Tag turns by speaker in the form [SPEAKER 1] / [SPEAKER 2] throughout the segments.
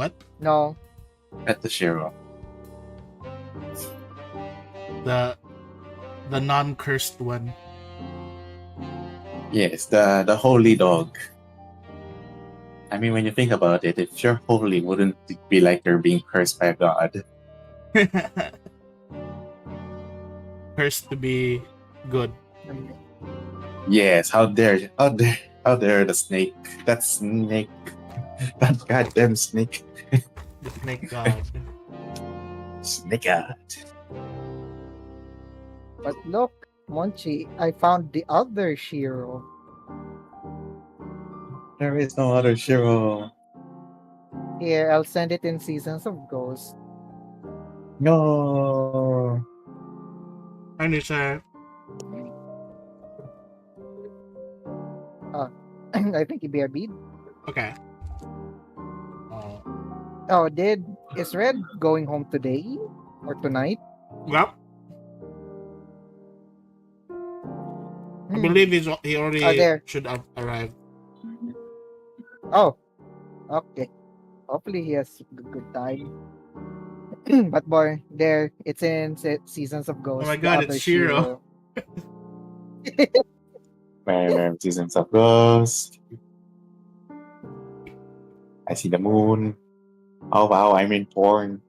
[SPEAKER 1] What?
[SPEAKER 2] No.
[SPEAKER 3] At the Shiro.
[SPEAKER 1] The non-cursed one.
[SPEAKER 3] Yes, the holy dog. I mean, when you think about it, if you're holy, wouldn't it be like you're being cursed by God?
[SPEAKER 1] Cursed to be good.
[SPEAKER 3] Yes, how dare the snake? That snake. That goddamn snake.
[SPEAKER 1] The snake god.
[SPEAKER 3] Snake God.
[SPEAKER 2] But look, Monchi, I found the other Shiro.
[SPEAKER 3] There is no other Shiro.
[SPEAKER 2] Here, I'll send it in Seasons of Ghost.
[SPEAKER 3] No.
[SPEAKER 1] And it's
[SPEAKER 2] I think it'd be a bead.
[SPEAKER 1] okay.
[SPEAKER 2] Oh, is Red going home today or tonight?
[SPEAKER 1] Well, I
[SPEAKER 2] Hmm.
[SPEAKER 1] believe he already
[SPEAKER 2] there.
[SPEAKER 1] should have arrived.
[SPEAKER 2] Oh, okay. Hopefully he has good time. But boy, there it's in Seasons of Ghost.
[SPEAKER 1] Oh my
[SPEAKER 2] the
[SPEAKER 1] god,
[SPEAKER 2] other
[SPEAKER 1] it's Shiro.
[SPEAKER 3] Man, Seasons of Ghost. I see the moon. Oh wow, I'm in porn.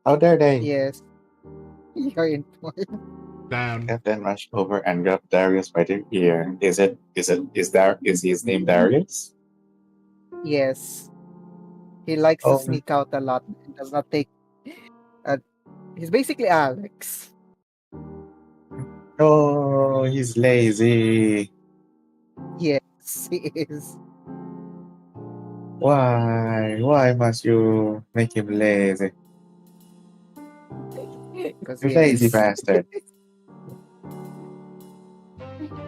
[SPEAKER 3] How dare they?
[SPEAKER 2] Yes. You're in porn.
[SPEAKER 1] Damn.
[SPEAKER 3] Captain rushed over and grabbed Darius by the ear. Is his name Darius?
[SPEAKER 2] Yes. He likes
[SPEAKER 3] Oh.
[SPEAKER 2] to sneak out a lot. He does not take. He's basically Alex.
[SPEAKER 3] Oh, he's lazy.
[SPEAKER 2] Yes, he is.
[SPEAKER 3] Why? Why must you make him lazy?
[SPEAKER 2] Because
[SPEAKER 3] You
[SPEAKER 2] he
[SPEAKER 3] lazy
[SPEAKER 2] is.
[SPEAKER 3] bastard.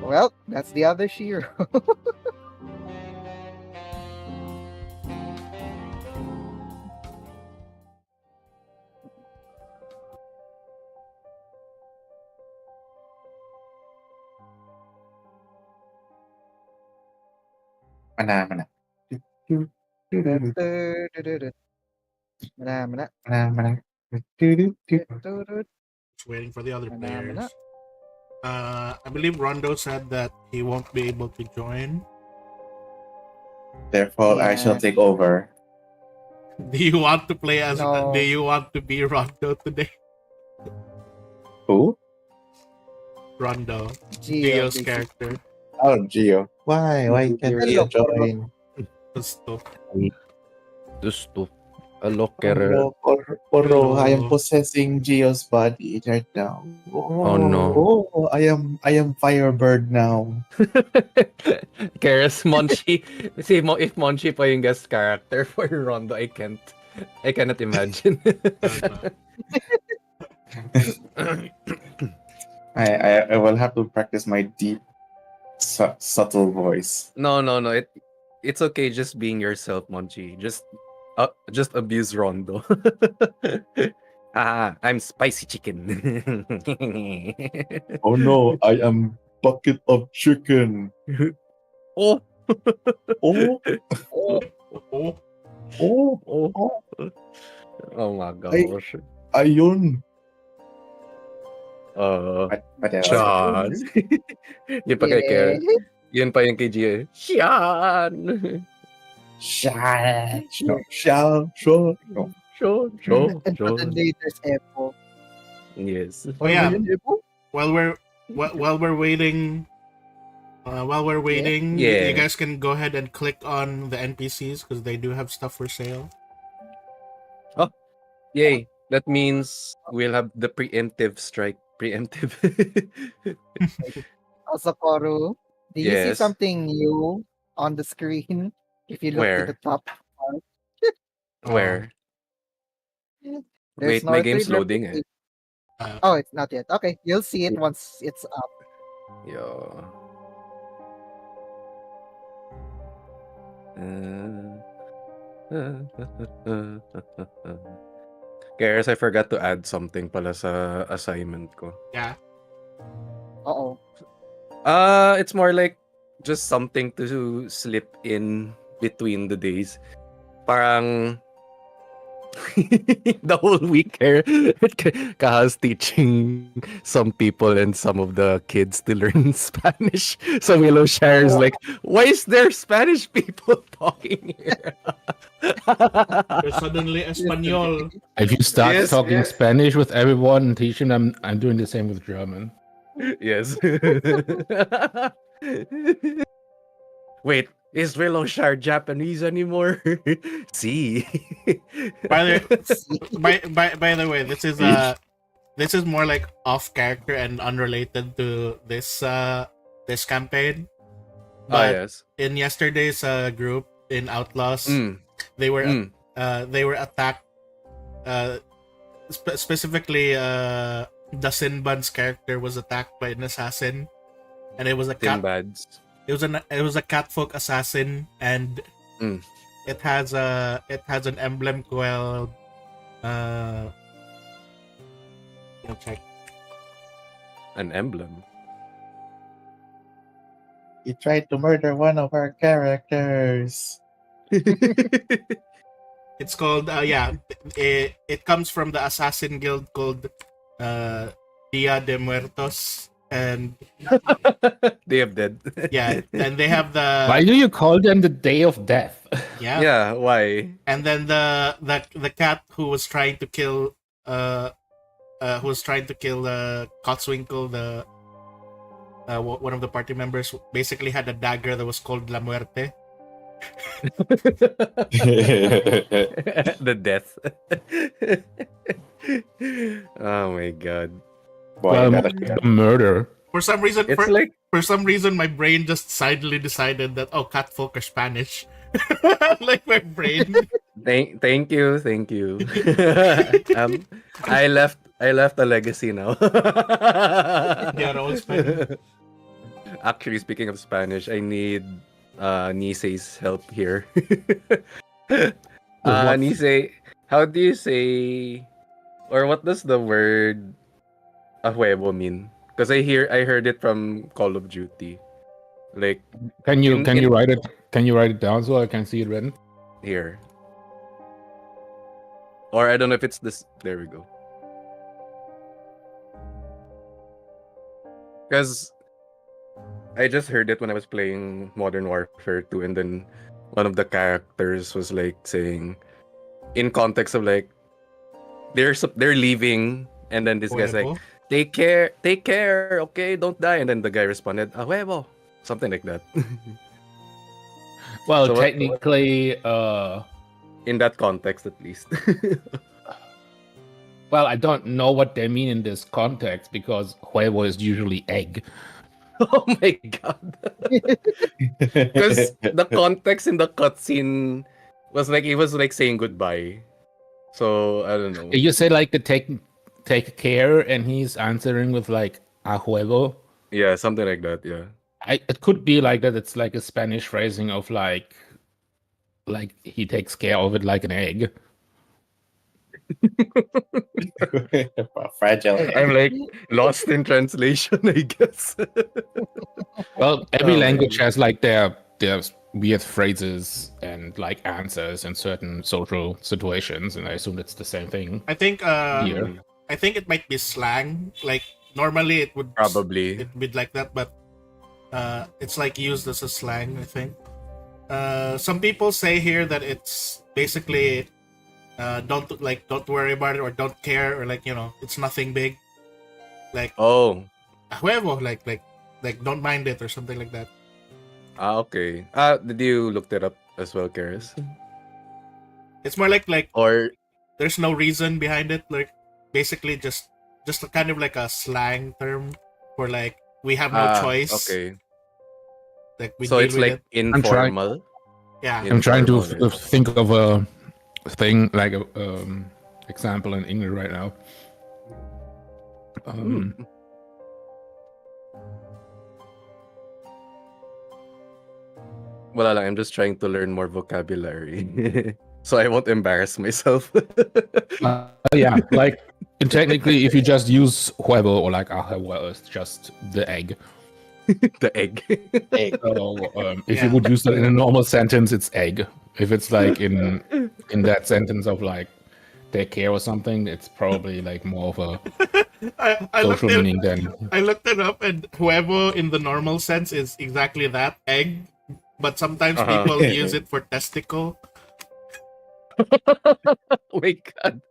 [SPEAKER 2] Well, that's the other Shiro.
[SPEAKER 3] Mana.
[SPEAKER 2] Mana.
[SPEAKER 1] Just waiting for the other
[SPEAKER 2] Mana,
[SPEAKER 1] players.
[SPEAKER 2] mana.
[SPEAKER 1] I believe Rondo said that he won't be able to join.
[SPEAKER 3] Therefore, I shall
[SPEAKER 2] Yeah.
[SPEAKER 3] take over.
[SPEAKER 1] Do you want to play as?
[SPEAKER 2] No.
[SPEAKER 1] Do you want to be Rondo today?
[SPEAKER 3] Who?
[SPEAKER 1] Rondo,
[SPEAKER 2] Gio,
[SPEAKER 1] Gio's character.
[SPEAKER 3] Oh, Gio. Why? Why can't
[SPEAKER 2] Hello,
[SPEAKER 3] Gio join?
[SPEAKER 1] Gusto.
[SPEAKER 4] Gusto. A locker.
[SPEAKER 3] Poro, I am possessing Gio's body right now.
[SPEAKER 4] Oh, no.
[SPEAKER 3] Oh, I am Firebird now.
[SPEAKER 4] Keras Monchi. See, if Monchi pa yung guest character for Rondo, I cannot imagine.
[SPEAKER 3] I will have to practice my deep, subtle voice.
[SPEAKER 4] No. It's okay just being yourself, Monchi. Just abuse Rondo. I'm spicy chicken.
[SPEAKER 3] Oh no, I am bucket of chicken.
[SPEAKER 4] Oh.
[SPEAKER 3] Oh,
[SPEAKER 1] Oh,
[SPEAKER 4] Oh my gosh.
[SPEAKER 3] ayun. But
[SPEAKER 4] Sean. Yun pa kay Kara. Yun pa yung kay Gio. Sean.
[SPEAKER 3] Sean.
[SPEAKER 2] And the latest Epo.
[SPEAKER 4] Yes.
[SPEAKER 1] Oh yeah.
[SPEAKER 2] Ayun, Epo?
[SPEAKER 1] While we're waiting,
[SPEAKER 4] Yeah.
[SPEAKER 1] you guys can go ahead and click on the NPCs because they do have stuff for sale.
[SPEAKER 4] Yay. That means we'll have the preemptive strike. Preemptive.
[SPEAKER 2] Also, Koru, do you see
[SPEAKER 4] Yes.
[SPEAKER 2] something new on the screen? If you look
[SPEAKER 4] Where?
[SPEAKER 2] to the top part,
[SPEAKER 4] Where?
[SPEAKER 2] there's
[SPEAKER 4] Wait, my game's
[SPEAKER 2] third
[SPEAKER 4] loading
[SPEAKER 2] replica.
[SPEAKER 1] Uh,
[SPEAKER 2] Oh, it's not yet. Okay, you'll see it once it's up.
[SPEAKER 4] Yeah. Guys, I forgot to add something pala sa assignment ko.
[SPEAKER 1] yeah.
[SPEAKER 2] Uh-oh.
[SPEAKER 4] It's more like just something to slip in between the days. Parang The whole week here, Kaha's teaching some people and some of the kids to learn Spanish. So Willowshire is like, why is there Spanish people talking here?
[SPEAKER 1] There's suddenly Espanol.
[SPEAKER 5] If you start
[SPEAKER 4] Yes,
[SPEAKER 5] talking
[SPEAKER 4] yes.
[SPEAKER 5] Spanish with everyone and teaching them, I'm doing the same with German.
[SPEAKER 4] Yes. Wait, is Willowshire Japanese anymore? See.
[SPEAKER 1] By the way, this is more like off character and unrelated to this this campaign. But
[SPEAKER 4] yes.
[SPEAKER 1] in yesterday's group in Outlaws,
[SPEAKER 4] Mm,
[SPEAKER 1] they were
[SPEAKER 4] mm.
[SPEAKER 1] they were attacked. Specifically, the Sinbad's character was attacked by an assassin, and it was a cat.
[SPEAKER 4] Sinbads.
[SPEAKER 1] It was a catfolk assassin, and
[SPEAKER 4] Mm.
[SPEAKER 1] it has an emblem called check.
[SPEAKER 4] An emblem.
[SPEAKER 3] He tried to murder one of our characters.
[SPEAKER 1] It's called it comes from the assassin guild called Dia de Muertos, and
[SPEAKER 4] They have dead.
[SPEAKER 1] yeah, and they have
[SPEAKER 5] Why
[SPEAKER 1] the
[SPEAKER 5] do you call them the Day of Death?
[SPEAKER 4] Yeah, why?
[SPEAKER 1] and then the cat who was trying to kill Cotswinkle, one of the party members, basically had a dagger that was called La Muerte.
[SPEAKER 4] The death. Oh my god.
[SPEAKER 3] Boy, that-
[SPEAKER 5] Murder.
[SPEAKER 1] For some reason,
[SPEAKER 4] It's like
[SPEAKER 1] for some reason, my brain just sidely decided that catfolk are Spanish. Like my brain.
[SPEAKER 4] thank you. I left a legacy now.
[SPEAKER 1] They are all Spanish.
[SPEAKER 4] Actually, speaking of Spanish, I need Nisei's help here.
[SPEAKER 5] What?
[SPEAKER 4] Nisei, how do you say, or what does the word a huevo mean? Because I heard it from Call of Duty, like
[SPEAKER 5] Can you
[SPEAKER 4] In- in-
[SPEAKER 5] write it? Can you write it down so I can see it written?
[SPEAKER 4] here, or I don't know if it's this. There we go. Because I just heard it when I was playing Modern Warfare 2, and then one of the characters was like saying, in context of like, they're leaving, and then this guy's like,
[SPEAKER 1] Huevo.
[SPEAKER 4] take care, okay, don't die, and then the guy responded, a huevo, something like that.
[SPEAKER 5] Well,
[SPEAKER 4] So what-
[SPEAKER 5] technically,
[SPEAKER 4] In that context, at least.
[SPEAKER 5] well, I don't know what they mean in this context because huevo is usually egg.
[SPEAKER 4] Oh my god. Because the context in the cutscene was like, he was like saying goodbye. So I don't know.
[SPEAKER 5] You say like the take care, and he's answering with like a huevo.
[SPEAKER 4] Yeah, something like that. Yeah.
[SPEAKER 5] It could be like that. It's like a Spanish phrasing of like he takes care of it like an egg.
[SPEAKER 3] Fragile.
[SPEAKER 4] I'm like lost in translation, I guess.
[SPEAKER 5] Well, every
[SPEAKER 4] Oh,
[SPEAKER 5] language has like their weird phrases and like answers in certain social situations, and I assume it's the same thing.
[SPEAKER 1] I think
[SPEAKER 5] Here.
[SPEAKER 1] I think it might be slang. Like normally it would
[SPEAKER 4] Probably.
[SPEAKER 1] it'd be like that, but it's like used as a slang, I think. Some people say here that it's basically don't worry about it, or don't care, or like, it's nothing big. Like
[SPEAKER 4] Oh.
[SPEAKER 1] a huevo, like don't mind it or something like that.
[SPEAKER 4] Okay. Did you look that up as well, Karis?
[SPEAKER 1] It's more like
[SPEAKER 4] Or
[SPEAKER 1] there's no reason behind it. Like basically just a kind of like a slang term for like we have no choice.
[SPEAKER 4] Okay.
[SPEAKER 1] Like we
[SPEAKER 4] So
[SPEAKER 1] deal
[SPEAKER 4] it's
[SPEAKER 1] with
[SPEAKER 4] like
[SPEAKER 1] it.
[SPEAKER 4] informal.
[SPEAKER 1] Yeah.
[SPEAKER 5] I'm trying to
[SPEAKER 4] Informal, right?
[SPEAKER 5] think of a thing like a example in English right now.
[SPEAKER 4] Well, I'm just trying to learn more vocabulary. So I won't embarrass myself.
[SPEAKER 5] Yeah, like and technically, if you just use huevo or like a huevo, it's just the egg.
[SPEAKER 4] The egg.
[SPEAKER 5] So if
[SPEAKER 1] Yeah.
[SPEAKER 5] you would use that in a normal sentence, it's egg. If it's like in that sentence of like take care or something, it's probably like more of a
[SPEAKER 1] I looked
[SPEAKER 5] social
[SPEAKER 1] it.
[SPEAKER 5] meaning than.
[SPEAKER 1] I looked it up, and huevo in the normal sense is exactly that, egg. But sometimes
[SPEAKER 4] Uh-huh.
[SPEAKER 1] people use it for testicle.
[SPEAKER 4] Oh my god.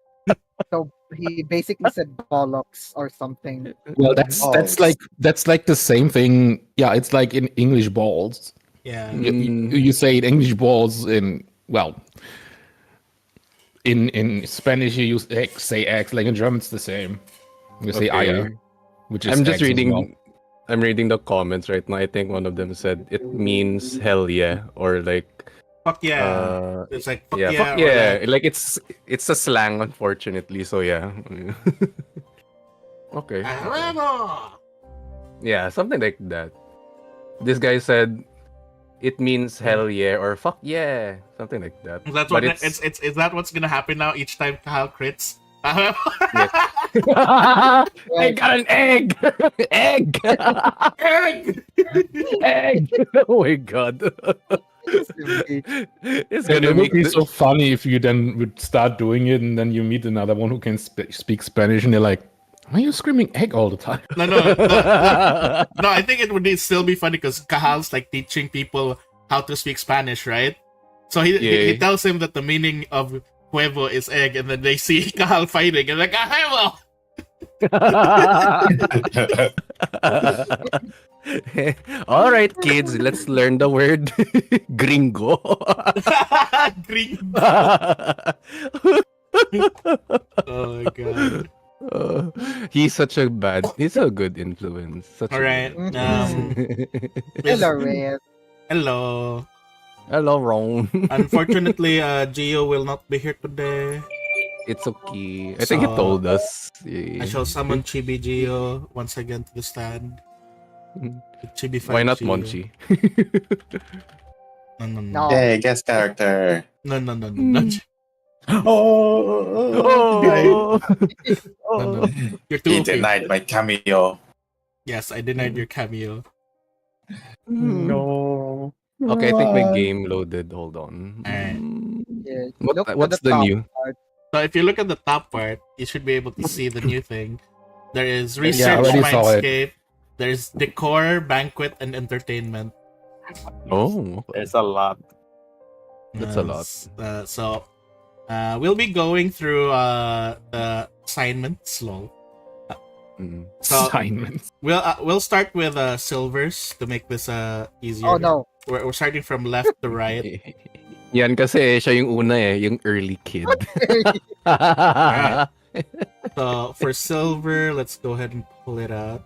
[SPEAKER 2] So he basically said bollocks or something.
[SPEAKER 5] Well, that's
[SPEAKER 3] Balls.
[SPEAKER 5] like the same thing. Yeah, it's like in English balls.
[SPEAKER 1] Yeah.
[SPEAKER 5] You say it English balls in in Spanish you use egg, say eggs. Like in German, it's the same. You say
[SPEAKER 4] Okay.
[SPEAKER 5] Eier, which is
[SPEAKER 4] I'm just
[SPEAKER 5] eggs as
[SPEAKER 4] reading.
[SPEAKER 5] well.
[SPEAKER 4] I'm reading the comments right now. I think one of them said it means hell yeah, or like
[SPEAKER 1] Fuck yeah. It's like fuck
[SPEAKER 4] yeah,
[SPEAKER 1] yeah.
[SPEAKER 4] fuck
[SPEAKER 1] or
[SPEAKER 4] yeah.
[SPEAKER 1] like-
[SPEAKER 4] Like it's a slang, unfortunately. So yeah. Okay.
[SPEAKER 1] Huevo!
[SPEAKER 4] Yeah, something like that. This guy said it means hell yeah or fuck yeah, something like that.
[SPEAKER 1] That's
[SPEAKER 4] But
[SPEAKER 1] what it's is that what's gonna happen now each time Kyle crits?
[SPEAKER 4] I got an egg. Egg.
[SPEAKER 1] Egg!
[SPEAKER 4] Egg. Oh my god. It's
[SPEAKER 5] It
[SPEAKER 4] gonna
[SPEAKER 5] would
[SPEAKER 4] make
[SPEAKER 5] be
[SPEAKER 4] the-
[SPEAKER 5] so funny if you then would start doing it, and then you meet another one who can speak Spanish, and you're like, "Why are you screaming egg all the time?"
[SPEAKER 1] No, I think it would still be funny because Cahal's like teaching people how to speak Spanish, right? So he
[SPEAKER 4] Yeah.
[SPEAKER 1] tells him that the meaning of huevo is egg, and then they see Cahal fighting, and like, huevo!
[SPEAKER 4] All right, kids, let's learn the word gringo.
[SPEAKER 1] Green. Oh my god.
[SPEAKER 4] He's a good influence. Such a
[SPEAKER 1] Alright.
[SPEAKER 4] good
[SPEAKER 2] Hello, Reyes.
[SPEAKER 1] Hello.
[SPEAKER 4] Hello, Ron.
[SPEAKER 1] Unfortunately, Gio will not be here today.
[SPEAKER 4] It's okay. I think he
[SPEAKER 1] So,
[SPEAKER 4] told us. Yeah.
[SPEAKER 1] I shall summon Chibi Gio once again to the stand. Chibi
[SPEAKER 4] Why not
[SPEAKER 1] Gio.
[SPEAKER 4] Monchi?
[SPEAKER 1] No.
[SPEAKER 2] No.
[SPEAKER 3] Yay, guest character.
[SPEAKER 1] No.
[SPEAKER 4] Oh,
[SPEAKER 1] No. You're too
[SPEAKER 3] He
[SPEAKER 1] okay.
[SPEAKER 3] denied my cameo.
[SPEAKER 1] Yes, I denied your cameo.
[SPEAKER 3] No.
[SPEAKER 4] Okay, I think my game loaded. Hold on.
[SPEAKER 1] Alright.
[SPEAKER 2] Yeah.
[SPEAKER 4] What-
[SPEAKER 2] Look at
[SPEAKER 4] what's the
[SPEAKER 2] top
[SPEAKER 4] new?
[SPEAKER 2] part.
[SPEAKER 1] So if you look at the top part, you should be able to see the new thing. There is
[SPEAKER 5] I
[SPEAKER 1] research,
[SPEAKER 5] already saw it.
[SPEAKER 1] mindscape. There's decor, banquet, and entertainment.
[SPEAKER 4] Oh,
[SPEAKER 3] There's a lot.
[SPEAKER 4] That's a lot.
[SPEAKER 1] So we'll be going through the assignments. Lol.
[SPEAKER 4] mm.
[SPEAKER 1] So
[SPEAKER 5] Assignments.
[SPEAKER 1] we'll start with silvers to make this easier.
[SPEAKER 2] Oh no.
[SPEAKER 1] We're starting from left to right.
[SPEAKER 4] Yan kasi siya yung una yung early kid.
[SPEAKER 1] So for silver, let's go ahead and pull it out.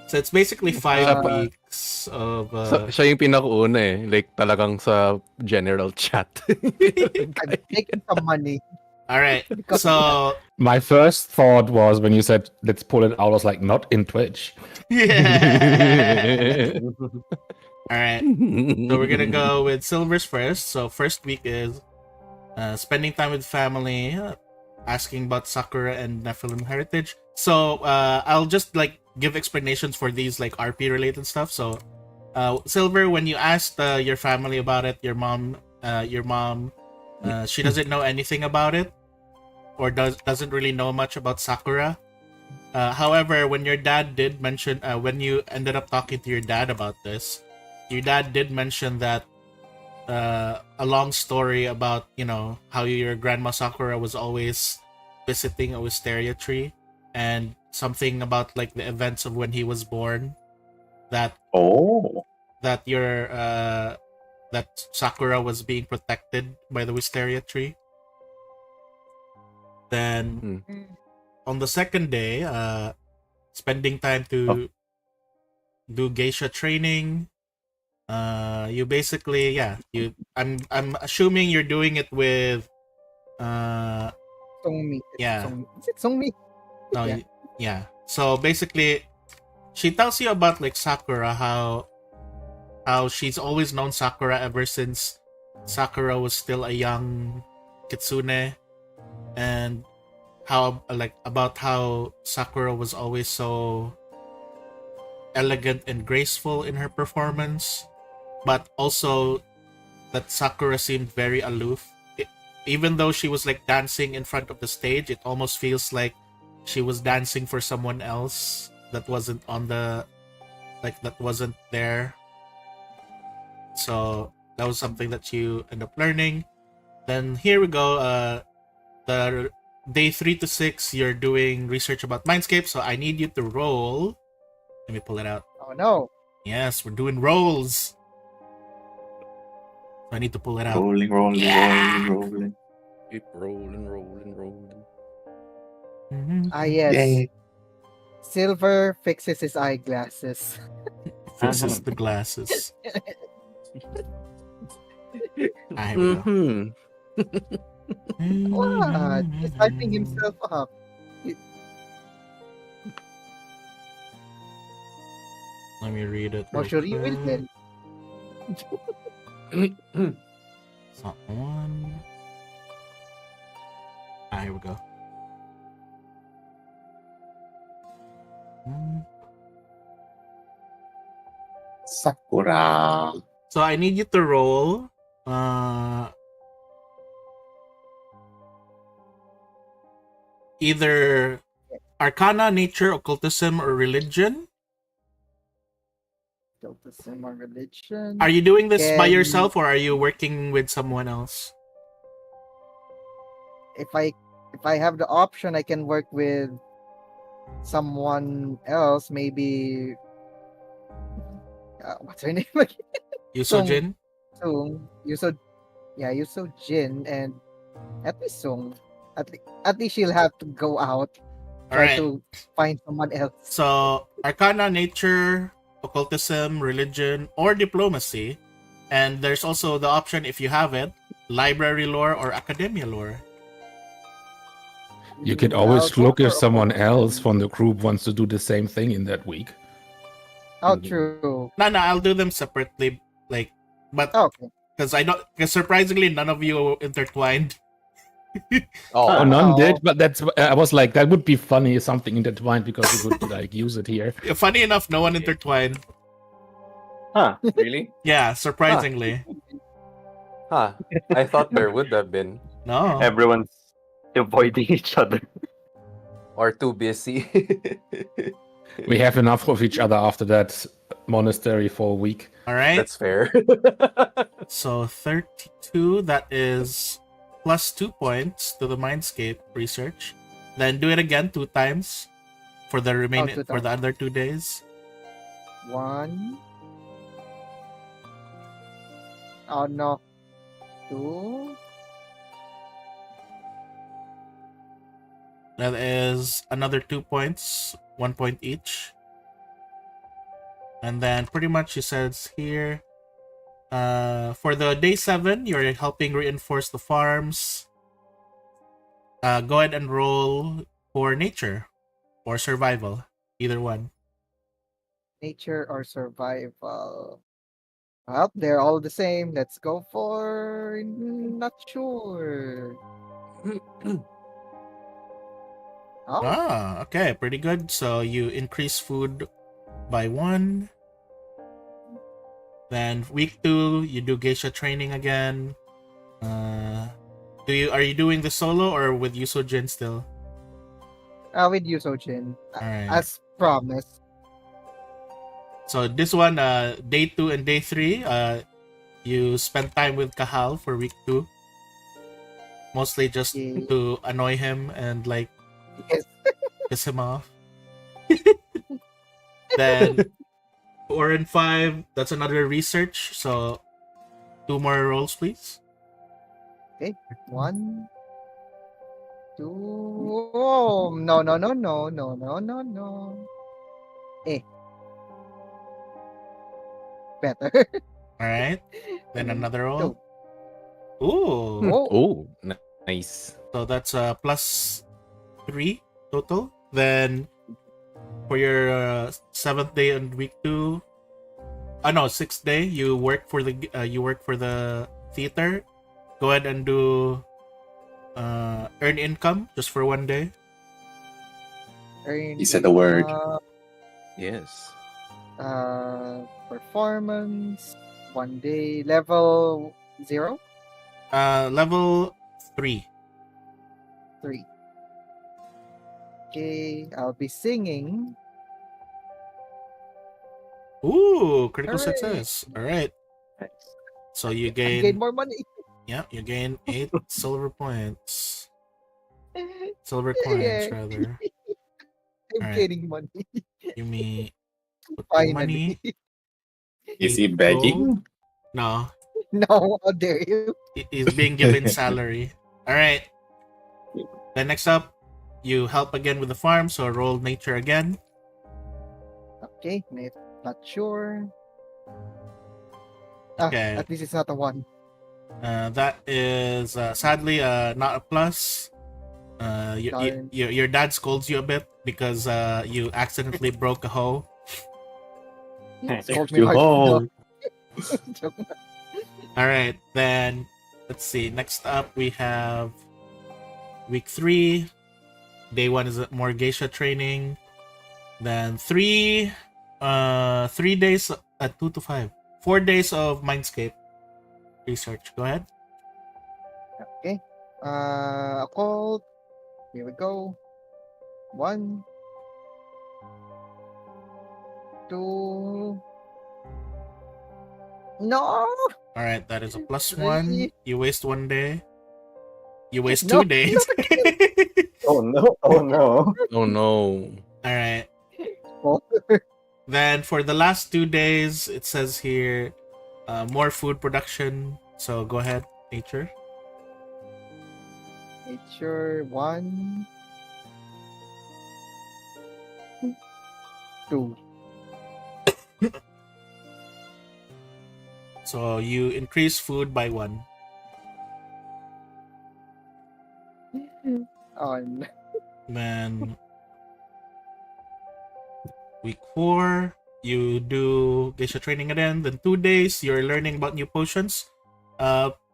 [SPEAKER 1] So it's basically 5
[SPEAKER 2] Uh,
[SPEAKER 1] weeks of.
[SPEAKER 4] Siya yung pinakauna like talagang sa general chat.
[SPEAKER 2] I'm taking some money.
[SPEAKER 1] All right.
[SPEAKER 2] Because-
[SPEAKER 1] So
[SPEAKER 5] My first thought was when you said let's pull it out, I was like, not in Twitch.
[SPEAKER 1] yeah. All right. So we're gonna go with silvers first. So first week is spending time with family, asking about Sakura and Nephilim heritage. So I'll just like give explanations for these like RP related stuff. So silver, when you asked your family about it, your mom, she doesn't know anything about it, or doesn't really know much about Sakura. However, when your dad did mention, when you ended up talking to your dad about this, your dad did mention that a long story about, you know, how your grandma Sakura was always visiting a wisteria tree, and something about like the events of when he was born, that
[SPEAKER 3] Oh.
[SPEAKER 1] that your that Sakura was being protected by the wisteria tree. Then on the second day, spending time to do geisha training. You basically, I'm assuming you're doing it with
[SPEAKER 2] Songmi.
[SPEAKER 1] Yeah.
[SPEAKER 2] Is it Songmi?
[SPEAKER 1] no,
[SPEAKER 2] Yeah.
[SPEAKER 1] yeah. So basically, she tells you about like Sakura, how she's always known Sakura ever since Sakura was still a young kitsune, and how like about how Sakura was always so elegant and graceful in her performance, but also that Sakura seemed very aloof even though she was like dancing in front of the stage, it almost feels like she was dancing for someone else that wasn't on the that wasn't there. So that was something that you end up learning. Then here we go. The day 3 to 6, you're doing research about Mindscape. So I need you to roll. Let me pull it out.
[SPEAKER 2] Oh no.
[SPEAKER 1] Yes, we're doing rolls. So I need to pull it out.
[SPEAKER 3] Rolling, rolling,
[SPEAKER 1] Yeah.
[SPEAKER 3] rolling.
[SPEAKER 4] Keep rolling.
[SPEAKER 2] Ah yes.
[SPEAKER 3] Yay.
[SPEAKER 2] Silver fixes his eyeglasses.
[SPEAKER 1] Fixes the glasses. Here we go.
[SPEAKER 2] What? He's hyping himself up.
[SPEAKER 1] Let me read it.
[SPEAKER 2] Oh,
[SPEAKER 1] real
[SPEAKER 2] sure you will
[SPEAKER 1] quick.
[SPEAKER 2] then.
[SPEAKER 1] It's not one. Here we go.
[SPEAKER 3] Sakura.
[SPEAKER 1] So I need you to roll. Either Arcana, Nature, Occultism, or Religion.
[SPEAKER 2] Occultism or religion.
[SPEAKER 1] Are you doing this by
[SPEAKER 2] Can-
[SPEAKER 1] yourself or are you working with someone else?
[SPEAKER 2] If I have the option, I can work with someone else. Maybe. What's her name again?
[SPEAKER 1] Yusojin?
[SPEAKER 2] Sung. Yuso Jin and at least Sung. At least she'll have to go out. Try
[SPEAKER 1] Alright.
[SPEAKER 2] to find someone else.
[SPEAKER 1] So, Arcana, Nature, Occultism, Religion, or Diplomacy. And there's also the option, if you have it, Library Lore or Academia Lore.
[SPEAKER 5] You could
[SPEAKER 2] I'll
[SPEAKER 5] always
[SPEAKER 2] go
[SPEAKER 5] look if
[SPEAKER 2] for
[SPEAKER 5] someone
[SPEAKER 2] occultism.
[SPEAKER 5] else from the group wants to do the same thing in that week.
[SPEAKER 2] Oh, true.
[SPEAKER 1] No, I'll do them separately. But
[SPEAKER 2] Okay.
[SPEAKER 1] because surprisingly, none of you intertwined.
[SPEAKER 5] Oh,
[SPEAKER 4] Oh,
[SPEAKER 5] none
[SPEAKER 2] Oh.
[SPEAKER 5] did, but I was like, that would be funny if something intertwined because we could like use it here.
[SPEAKER 1] Funny enough, no one intertwined.
[SPEAKER 6] Huh, really?
[SPEAKER 1] Yeah, surprisingly.
[SPEAKER 4] Huh. I thought there would have been.
[SPEAKER 1] No.
[SPEAKER 6] Everyone's avoiding each other.
[SPEAKER 4] Or too busy.
[SPEAKER 5] We have enough of each other after that monastery for a week.
[SPEAKER 1] All right.
[SPEAKER 4] That's fair.
[SPEAKER 1] So 32, that is plus 2 points to the Mindscape research. Then do it again 2 times for the remaining
[SPEAKER 2] 2
[SPEAKER 1] for the
[SPEAKER 2] times.
[SPEAKER 1] other 2 days.
[SPEAKER 2] 1. Oh no. 2.
[SPEAKER 1] That is another 2 points, 1 point each. And then pretty much she says here, for the day 7, you're helping reinforce the farms. Go ahead and roll for nature or survival, either one.
[SPEAKER 2] Nature or survival? Well, they're all the same. Let's go for not sure. Oh,
[SPEAKER 1] Okay, pretty good. So you increase food by 1. Then week 2, you do geisha training again. Are you doing the solo or with Yusojin still?
[SPEAKER 2] with you, Sojin.
[SPEAKER 1] Alright.
[SPEAKER 2] As promised.
[SPEAKER 1] So this one, day 2 and day 3, you spend time with Kahal for week 2. Mostly just
[SPEAKER 2] Yeah.
[SPEAKER 1] to annoy him and like
[SPEAKER 2] Yes.
[SPEAKER 1] piss him off. Then 4 and 5, that's another research. So 2 more rolls, please.
[SPEAKER 2] 1, 2. Oh, no. Better.
[SPEAKER 1] Alright. Then another roll.
[SPEAKER 2] 2.
[SPEAKER 1] Ooh.
[SPEAKER 2] Oh,
[SPEAKER 4] Oh, nice.
[SPEAKER 1] So that's plus 3 total. Then for your 7th day and week 2, 6th day, you work for the theater. Go ahead and do earn income just for 1 day.
[SPEAKER 3] He said the word.
[SPEAKER 4] Yes.
[SPEAKER 2] Performance 1 day level 0.
[SPEAKER 1] Level 3.
[SPEAKER 2] 3. Okay, I'll be singing.
[SPEAKER 1] Ooh, critical
[SPEAKER 2] Hooray.
[SPEAKER 1] success. All right. So you
[SPEAKER 2] I gain
[SPEAKER 1] gain,
[SPEAKER 2] more money.
[SPEAKER 1] yeah, you gain 8 silver points. Silver coins,
[SPEAKER 2] Yeah,
[SPEAKER 1] rather.
[SPEAKER 2] I'm
[SPEAKER 1] Alright.
[SPEAKER 2] gaining money.
[SPEAKER 1] Give me put the
[SPEAKER 2] Finally.
[SPEAKER 1] money.
[SPEAKER 3] Is he
[SPEAKER 1] 8
[SPEAKER 3] begging?
[SPEAKER 1] gold. No,
[SPEAKER 2] No, how dare you?
[SPEAKER 1] he's being given salary. Alright. Then next up, you help again with the farm, so roll nature again.
[SPEAKER 2] Okay, not sure.
[SPEAKER 1] Okay.
[SPEAKER 2] At least it's not a 1.
[SPEAKER 1] That is sadly not a plus.
[SPEAKER 2] Darn.
[SPEAKER 1] Your dad scolds you a bit because you accidentally broke a hoe.
[SPEAKER 2] Scold me
[SPEAKER 3] You
[SPEAKER 2] hard.
[SPEAKER 3] hold.
[SPEAKER 2] Joke.
[SPEAKER 1] All right, then let's see. Next up, we have week 3. Day 1 is more geisha training. Then 3 days at 2 to 5. 4 days of Mindscape research. Go ahead.
[SPEAKER 2] Okay. Occult. Here we go. 1, 2. No.
[SPEAKER 1] All right, that is a plus 1.
[SPEAKER 2] Three.
[SPEAKER 1] You waste 1 day. You waste
[SPEAKER 2] No,
[SPEAKER 1] 2 days.
[SPEAKER 6] Oh no! Oh no!
[SPEAKER 4] Oh no.
[SPEAKER 1] All right.
[SPEAKER 2] 4.
[SPEAKER 1] Then for the last 2 days, it says here more food production. So go ahead, nature.
[SPEAKER 2] Nature 1, 2.
[SPEAKER 1] So you increase food by 1.
[SPEAKER 2] Oh, no.
[SPEAKER 1] Then week 4, you do geisha training again. Then 2 days, you're learning about new potions.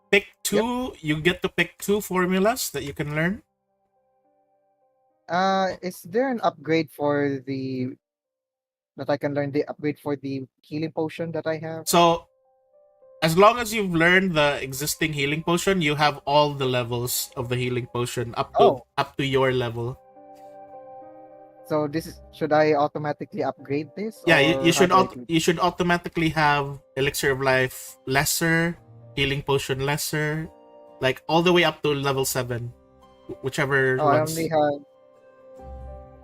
[SPEAKER 1] Pick 2. You get to pick 2 formulas that you can learn.
[SPEAKER 2] Is there an upgrade for the that I can learn the upgrade for the healing potion that I have?
[SPEAKER 1] So as long as you've learned the existing healing potion, you have all the levels of the healing potion up to your level.
[SPEAKER 2] So should I automatically upgrade this?
[SPEAKER 1] Yeah,
[SPEAKER 2] or
[SPEAKER 1] you should
[SPEAKER 2] how do I do
[SPEAKER 1] you should automatically have elixir of life lesser, healing potion lesser, like all the way up to level 7, whichever
[SPEAKER 2] Oh,
[SPEAKER 1] ones.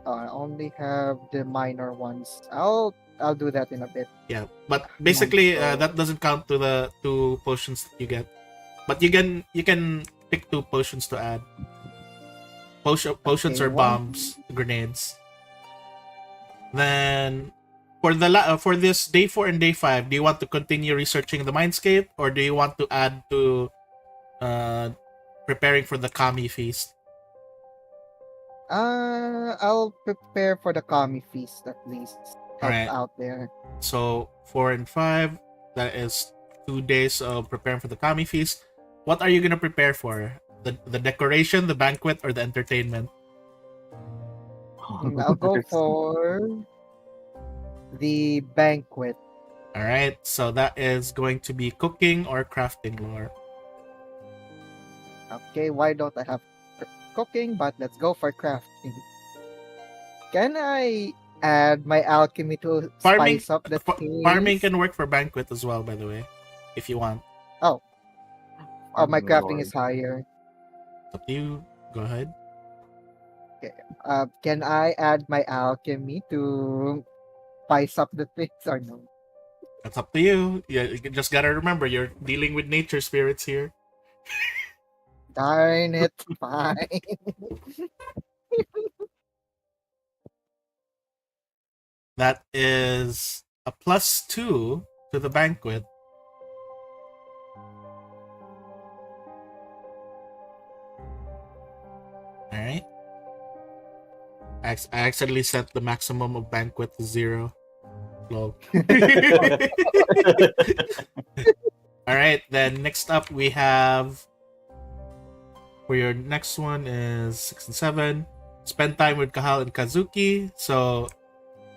[SPEAKER 2] I only have the minor ones. I'll do that in a bit.
[SPEAKER 1] Yeah, but basically
[SPEAKER 2] so-
[SPEAKER 1] that doesn't count to the 2 potions that you get. But you can pick 2 potions to add. Potions
[SPEAKER 2] Okay,
[SPEAKER 1] or bombs, grenades. Then for this day 4 and day 5, do you want to continue researching the mindscape, or do you want to add to preparing for the kami feast?
[SPEAKER 2] I'll prepare for the kami feast at least. Help
[SPEAKER 1] Alright.
[SPEAKER 2] out there.
[SPEAKER 1] So 4 and 5, that is 2 days of preparing for the kami feast. What are you gonna prepare for? The decoration, the banquet, or the entertainment?
[SPEAKER 2] I'll go for the banquet.
[SPEAKER 1] All right, so that is going to be cooking or crafting lore.
[SPEAKER 2] Okay, why don't I have cooking? But let's go for crafting. Can I add my alchemy to
[SPEAKER 1] Farming,
[SPEAKER 2] spice up the
[SPEAKER 1] farming
[SPEAKER 2] taste?
[SPEAKER 1] can work for banquet as well, by the way, if you want.
[SPEAKER 2] Oh, my crafting
[SPEAKER 6] Lord.
[SPEAKER 2] is higher.
[SPEAKER 1] It's up to you. Go ahead.
[SPEAKER 2] Can I add my alchemy to spice up the things or no?
[SPEAKER 1] That's up to you. Yeah, you just gotta remember you're dealing with nature spirits here.
[SPEAKER 2] Darn it, fine.
[SPEAKER 1] That is a +2 to the banquet. All right. I accidentally set the maximum of banquet to 0. Lol. All right. Then next up we have for your next one is 6 and 7. Spend time with Kahal and Kazuki. So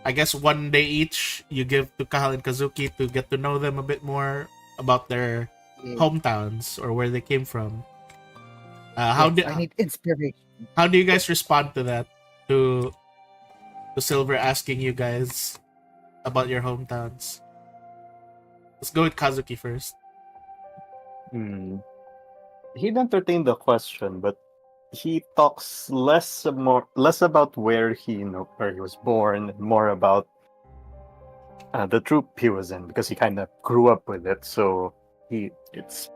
[SPEAKER 1] I guess 1 day each you give to Kahal and Kazuki to get to know them a bit more about their
[SPEAKER 2] Yeah.
[SPEAKER 1] hometowns or where they came from.
[SPEAKER 2] I need inspiration.
[SPEAKER 1] how do you guys respond to that? To Silver asking you guys about your hometowns. Let's go with Kazuki first.
[SPEAKER 6] He'd entertain the question, but he talks less about where where he was born, and more about the troop he was in, because he kind of grew up with it. So it's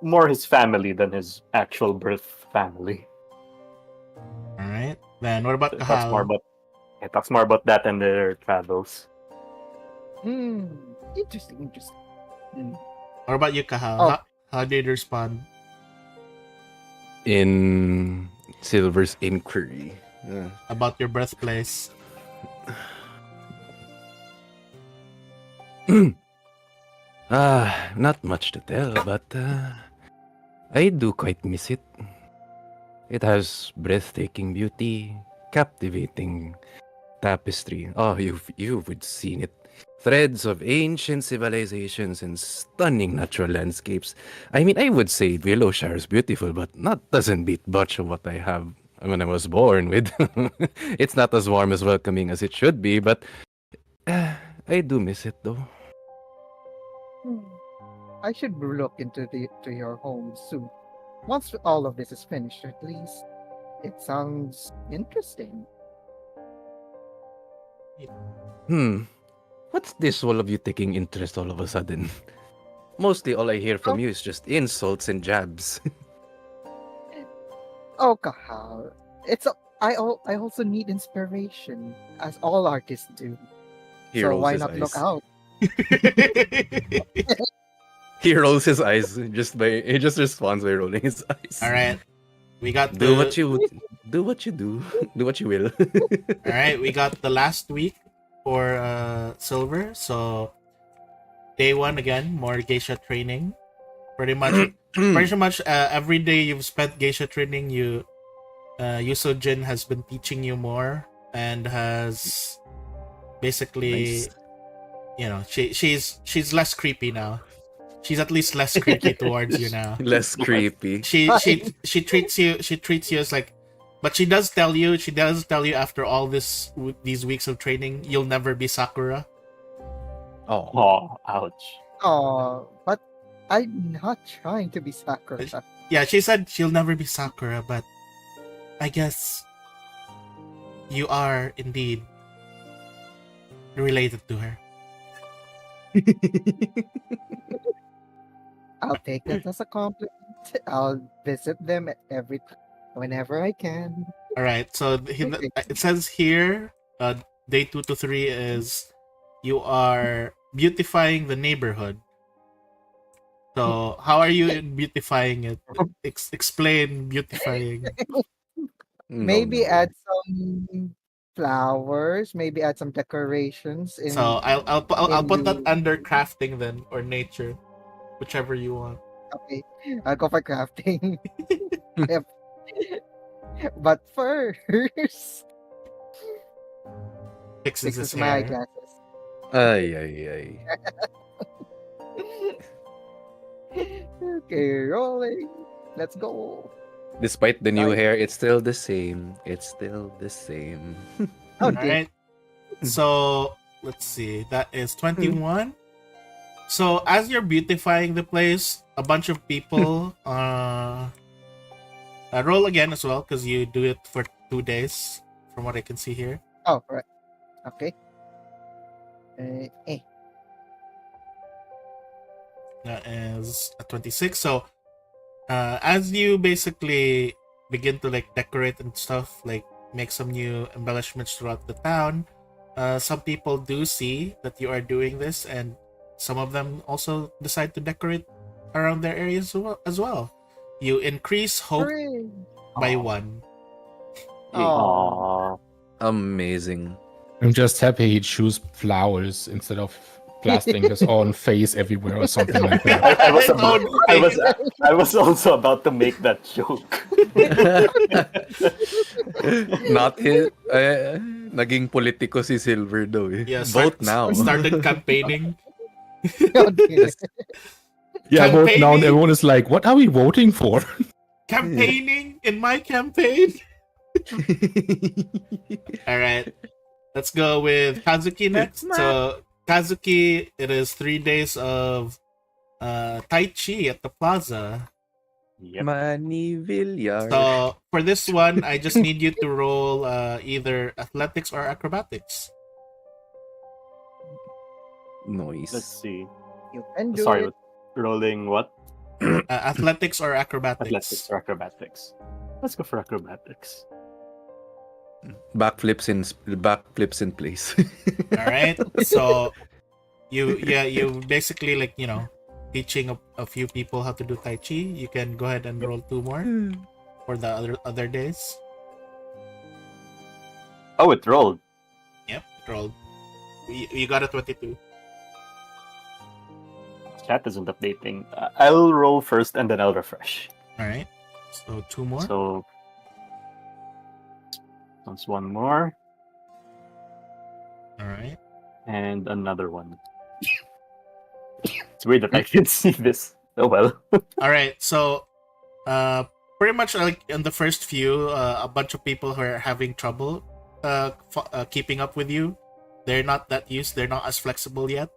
[SPEAKER 6] more his family than his actual birth family.
[SPEAKER 1] All right. Then what about
[SPEAKER 6] It talks more
[SPEAKER 1] Kahal?
[SPEAKER 6] about it talks more about that and their travels.
[SPEAKER 2] Interesting.
[SPEAKER 1] What about you, Kahal?
[SPEAKER 2] Oh.
[SPEAKER 1] How did you respond?
[SPEAKER 4] In Silver's inquiry.
[SPEAKER 1] About your birthplace?
[SPEAKER 4] Not much to tell, but I do quite miss it. It has breathtaking beauty, captivating tapestry. Oh, you've seen it. Threads of ancient civilizations and stunning natural landscapes. I mean, I would say Willowshire is beautiful, but doesn't beat much of what I have when I was born with. It's not as warm as welcoming as it should be, but I do miss it though.
[SPEAKER 2] I should look into your home soon. Once all of this is finished, at least. It sounds interesting.
[SPEAKER 4] What's this, all of you taking interest all of a sudden? Mostly all I hear from you is just insults and jabs.
[SPEAKER 2] Oh, Kahal. I also need inspiration, as all artists do.
[SPEAKER 4] He
[SPEAKER 2] So
[SPEAKER 4] rolls
[SPEAKER 2] why
[SPEAKER 4] his
[SPEAKER 2] not
[SPEAKER 4] eyes.
[SPEAKER 2] look out?
[SPEAKER 4] He rolls his eyes he just responds by rolling his eyes.
[SPEAKER 1] All right. We got
[SPEAKER 4] Do what you do. Do what you will.
[SPEAKER 1] All right, we got the last week for Silver. So day 1 again, more geisha training. Pretty much every day you've spent geisha training, Yusojin has been teaching you more and has basically
[SPEAKER 3] Nice.
[SPEAKER 1] she's less creepy now. She's at least less creepy towards you now.
[SPEAKER 4] Less creepy.
[SPEAKER 1] She treats you as like, but she does tell you after all these weeks of training, you'll never be Sakura.
[SPEAKER 4] Oh.
[SPEAKER 6] Oh, ouch.
[SPEAKER 2] Oh, but I'm not trying to be Sakura.
[SPEAKER 1] Yeah, she said she'll never be Sakura, but I guess you are indeed related to her.
[SPEAKER 2] I'll take that as a compliment. I'll visit them whenever I can.
[SPEAKER 1] All right, so it says here, day 2 to 3 is you are beautifying the neighborhood. So how are you beautifying it? Explain beautifying.
[SPEAKER 2] Maybe add some flowers. Maybe add some decorations.
[SPEAKER 1] So I'll put that
[SPEAKER 2] you-
[SPEAKER 1] under crafting then, or nature, whichever you want.
[SPEAKER 2] Okay, I'll go for crafting. Yep. But first,
[SPEAKER 1] Fixes his
[SPEAKER 2] fixes my
[SPEAKER 1] hair.
[SPEAKER 2] glasses.
[SPEAKER 4] Ay.
[SPEAKER 2] Okay, rolling. Let's go.
[SPEAKER 4] Despite the new
[SPEAKER 2] Nice.
[SPEAKER 4] hair, it's still the same. Okay.
[SPEAKER 1] All
[SPEAKER 2] Okay.
[SPEAKER 1] right. So let's see. That is 21. So as you're beautifying the place, a bunch of people roll again as well because you do it for 2 days, from what I can see here.
[SPEAKER 2] Oh, right. Okay.
[SPEAKER 1] That is a 26. So as you basically begin to like decorate and stuff, like make some new embellishments throughout the town, some people do see that you are doing this, and some of them also decide to decorate around their areas as well. You increase hope
[SPEAKER 2] Hooray.
[SPEAKER 1] by
[SPEAKER 6] Aw.
[SPEAKER 1] 1.
[SPEAKER 2] Oh.
[SPEAKER 4] Amazing.
[SPEAKER 5] I'm just happy he chose flowers instead of plastering his own face everywhere or something like that.
[SPEAKER 6] I was also about to make that joke.
[SPEAKER 4] Not his. Naging politiko si Silver though.
[SPEAKER 1] Yeah,
[SPEAKER 4] Vote now.
[SPEAKER 1] Started campaigning.
[SPEAKER 2] Okay.
[SPEAKER 5] Yeah, vote now, and
[SPEAKER 1] Campaigning.
[SPEAKER 5] everyone is like, "What are we voting for?"
[SPEAKER 1] campaigning in my campaign. All right, let's go with Kazuki next. So Kazuki, it is 3 days of Tai Chi at the plaza.
[SPEAKER 6] Yep.
[SPEAKER 4] Money Villar.
[SPEAKER 1] So for this one, I just need you to roll either athletics or acrobatics.
[SPEAKER 4] Noise.
[SPEAKER 6] Let's see.
[SPEAKER 2] You can do
[SPEAKER 6] Sorry,
[SPEAKER 2] it.
[SPEAKER 6] rolling what?
[SPEAKER 1] Athletics or acrobatics.
[SPEAKER 6] Athletics or acrobatics? Let's go for acrobatics.
[SPEAKER 4] Backflips in place.
[SPEAKER 1] All right. So you basically like teaching a few people how to do Tai Chi. You can go ahead and roll 2 more for the other days.
[SPEAKER 6] Oh, it rolled.
[SPEAKER 1] Yep, it rolled. You got a 22.
[SPEAKER 6] Chat isn't updating. I'll roll first and then I'll refresh.
[SPEAKER 1] All right. So 2 more.
[SPEAKER 6] So that's 1 more
[SPEAKER 1] All right.
[SPEAKER 6] and another one. It's weird that I can see this. Oh well.
[SPEAKER 1] All right. So pretty much like in the first few, a bunch of people who are having trouble keeping up with you. They're not that used. They're not as flexible yet.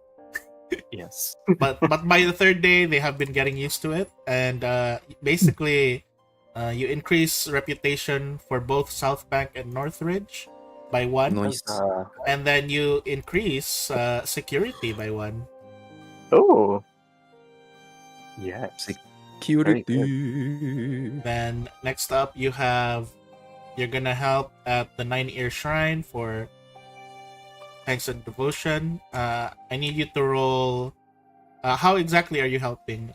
[SPEAKER 6] Yes.
[SPEAKER 1] but by the 3rd day, they have been getting used to it, and basically, you increase reputation for both South Bank and Northridge by 1,
[SPEAKER 4] Noise.
[SPEAKER 1] and then you increase security by 1.
[SPEAKER 6] Oh. Yes.
[SPEAKER 4] Security.
[SPEAKER 1] Then next up, you're gonna help at the 9-Ear Shrine for thanks and devotion. I need you to roll. How exactly are you helping?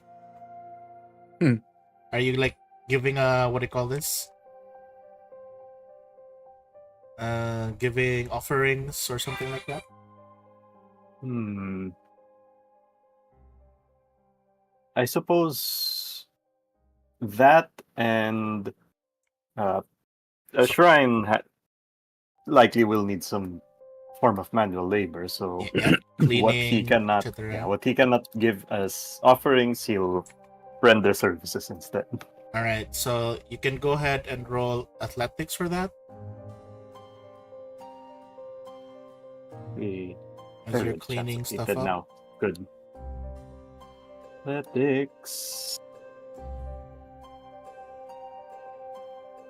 [SPEAKER 1] Are you like giving what do you call this? Giving offerings or something like that?
[SPEAKER 6] I suppose that and a shrine likely will need some form of manual labor. So
[SPEAKER 1] Yeah,
[SPEAKER 6] what he
[SPEAKER 1] cleaning,
[SPEAKER 6] cannot,
[SPEAKER 1] etc.
[SPEAKER 6] what he cannot give as offerings, he'll render services instead.
[SPEAKER 1] All right, so you can go ahead and roll athletics for that as you're cleaning stuff up.
[SPEAKER 6] Now, good. Athletics.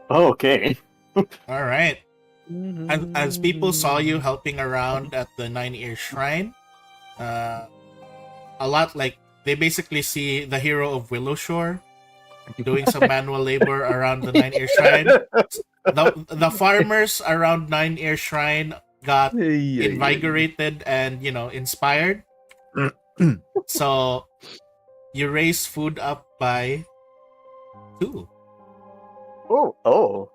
[SPEAKER 6] Okay.
[SPEAKER 1] All right. And as people saw you helping around at the 9-Ear Shrine, a lot like they basically see the hero of Willowshore doing some manual labor around the 9-Ear Shrine. The farmers around 9-Ear Shrine got invigorated and inspired. So you raise food up by 2.
[SPEAKER 6] Oh.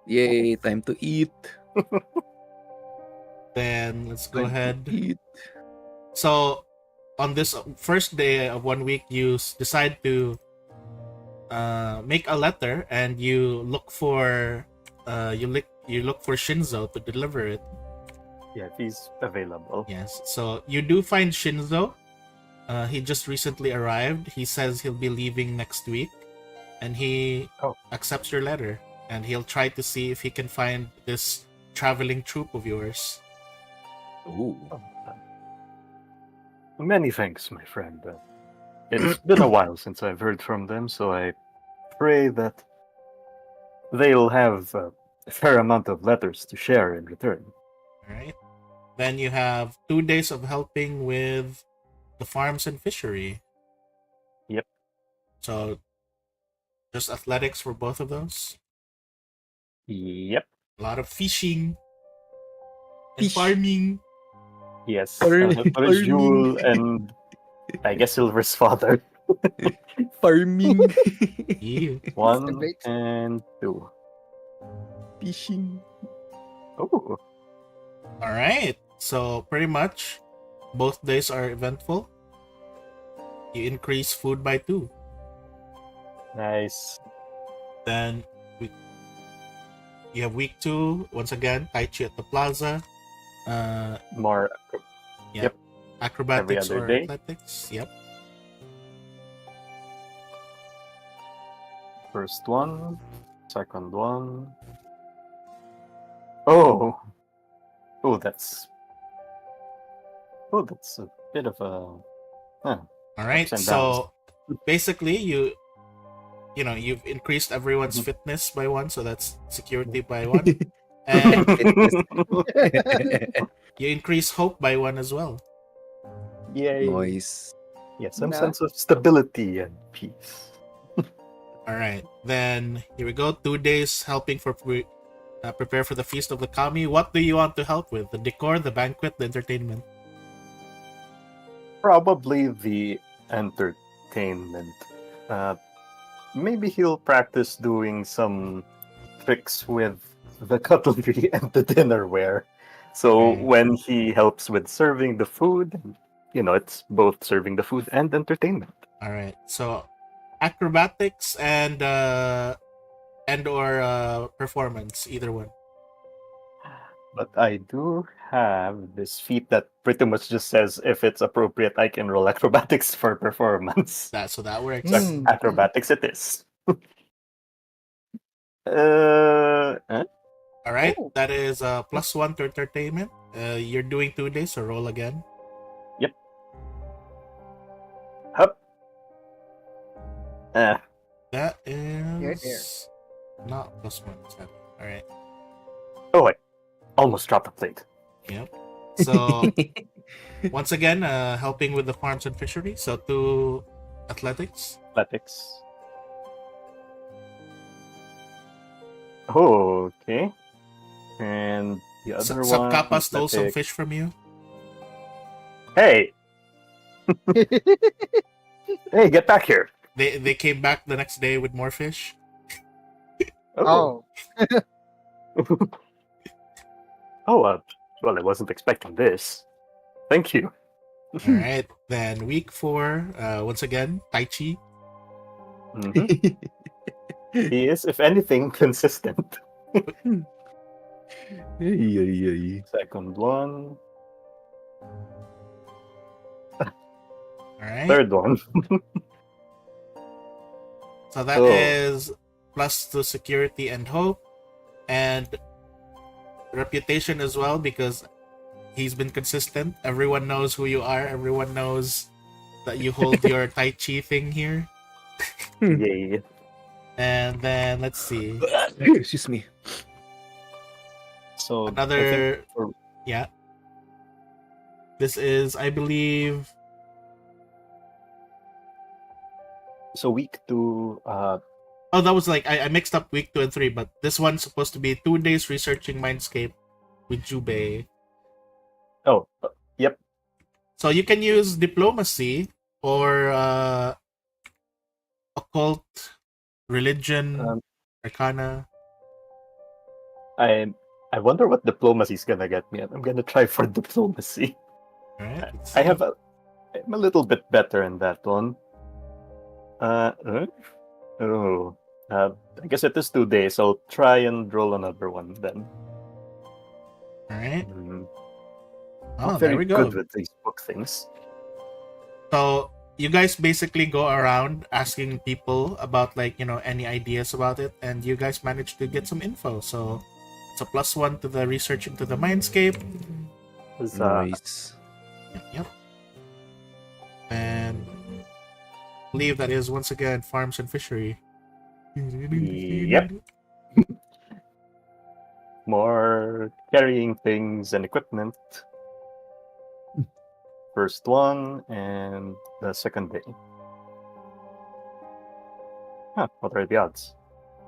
[SPEAKER 4] Yay, time to eat.
[SPEAKER 1] Then let's go ahead.
[SPEAKER 4] Eat.
[SPEAKER 1] So on this first day of 1 week, you decide to make a letter, and you look for Shinzo to deliver it.
[SPEAKER 6] Yeah, if he's available.
[SPEAKER 1] Yes. So you do find Shinzo. He just recently arrived. He says he'll be leaving next week, and he accepts your letter, and he'll try to see if he can find this traveling troupe of yours.
[SPEAKER 4] Ooh.
[SPEAKER 6] Many thanks, my friend. It's been a while since I've heard from them, so I pray that they'll have a fair amount of letters to share in return.
[SPEAKER 1] All right. Then you have 2 days of helping with the farms and fishery.
[SPEAKER 6] Yep.
[SPEAKER 1] So just athletics for both of those.
[SPEAKER 6] Yep.
[SPEAKER 1] A lot of fishing and
[SPEAKER 4] Fish.
[SPEAKER 1] farming.
[SPEAKER 6] Yes.
[SPEAKER 4] Farming.
[SPEAKER 6] Jewel and I guess Silver's father.
[SPEAKER 4] Farming.
[SPEAKER 1] Yeah.
[SPEAKER 6] 1
[SPEAKER 2] Wait.
[SPEAKER 6] and 2.
[SPEAKER 4] Fishing.
[SPEAKER 6] Oh.
[SPEAKER 1] All right. So pretty much both days are eventful. You increase food by 2.
[SPEAKER 6] Nice.
[SPEAKER 1] Then you have week 2. Once again, Tai Chi at the plaza.
[SPEAKER 6] More.
[SPEAKER 1] Acrobatics
[SPEAKER 6] Every other
[SPEAKER 1] or
[SPEAKER 6] day?
[SPEAKER 1] athletics. Yep.
[SPEAKER 6] First one, second one. Oh, oh, that's a bit of a
[SPEAKER 1] All right.
[SPEAKER 6] ups and downs.
[SPEAKER 1] So basically, you've increased everyone's fitness by one, so that's security by one, and you increase hope by one as well.
[SPEAKER 6] Yay!
[SPEAKER 4] Noise.
[SPEAKER 6] Yeah, some
[SPEAKER 2] Nah.
[SPEAKER 6] sense of stability and peace.
[SPEAKER 1] All right, then here we go. 2 days helping prepare for the feast of the kami. What do you want to help with? The decor, the banquet, the entertainment.
[SPEAKER 6] Probably the entertainment. Maybe he'll practice doing some tricks with the cutlery and the dinnerware. So
[SPEAKER 1] Okay.
[SPEAKER 6] when he helps with serving the food, it's both serving the food and entertainment.
[SPEAKER 1] All right, so acrobatics and or performance, either one.
[SPEAKER 6] But I do have this feat that pretty much just says if it's appropriate, I can roll acrobatics for performance.
[SPEAKER 1] That works.
[SPEAKER 2] Hmm.
[SPEAKER 6] Acrobatics it is.
[SPEAKER 1] All right,
[SPEAKER 2] Oh.
[SPEAKER 1] that is +1 to entertainment. You're doing 2 days, so roll again.
[SPEAKER 6] Hup.
[SPEAKER 1] That
[SPEAKER 2] Here.
[SPEAKER 1] is not +1. It's not. All right.
[SPEAKER 6] Oh wait, almost dropped the plate.
[SPEAKER 1] Yep. So once again, helping with the farms and fishery. So 2 athletics.
[SPEAKER 6] Athletics. Oh, okay. And the other
[SPEAKER 1] Some
[SPEAKER 6] one.
[SPEAKER 1] kappa stole some
[SPEAKER 6] athletic.
[SPEAKER 1] fish from you.
[SPEAKER 6] Hey, hey, get back here!
[SPEAKER 1] They came back the next day with more fish.
[SPEAKER 2] Oh.
[SPEAKER 6] Oh, well, I wasn't expecting this. Thank you.
[SPEAKER 1] All right. Then week 4. Once again, Tai Chi.
[SPEAKER 6] Mhm. He is, if anything, consistent. Second one,
[SPEAKER 1] All right.
[SPEAKER 6] third one.
[SPEAKER 1] So that
[SPEAKER 6] Oh.
[SPEAKER 1] is +2 security and hope, and reputation as well, because he's been consistent. Everyone knows who you are. Everyone knows that you hold your Tai Chi thing here.
[SPEAKER 6] Yay.
[SPEAKER 1] And then let's see.
[SPEAKER 4] Excuse me.
[SPEAKER 6] So
[SPEAKER 1] Another.
[SPEAKER 6] for-
[SPEAKER 1] Yeah. This is, I believe.
[SPEAKER 6] so week 2,
[SPEAKER 1] Oh, that was like I mixed up week 2 and 3, but this one's supposed to be 2 days researching Mindscape with Jubei.
[SPEAKER 6] yep.
[SPEAKER 1] So you can use diplomacy or occult, religion,
[SPEAKER 6] Um,
[SPEAKER 1] arcana.
[SPEAKER 6] I wonder what diplomacy's gonna get me. I'm gonna try for diplomacy.
[SPEAKER 1] All right. let's
[SPEAKER 6] I'm
[SPEAKER 1] see.
[SPEAKER 6] a little bit better in that one. I guess it is 2 days. I'll try and roll another one then.
[SPEAKER 1] All right. Oh,
[SPEAKER 6] Not
[SPEAKER 1] there
[SPEAKER 6] very
[SPEAKER 1] we go.
[SPEAKER 6] good with these book things.
[SPEAKER 1] So you guys basically go around asking people about any ideas about it, and you guys managed to get some info. So it's a +1 to the research into the Mindscape.
[SPEAKER 6] 'Cause,
[SPEAKER 4] Nice.
[SPEAKER 1] Yep. And I believe that is once again farms and fishery.
[SPEAKER 6] Yep. More carrying things and equipment. First one and the second day. What are the odds?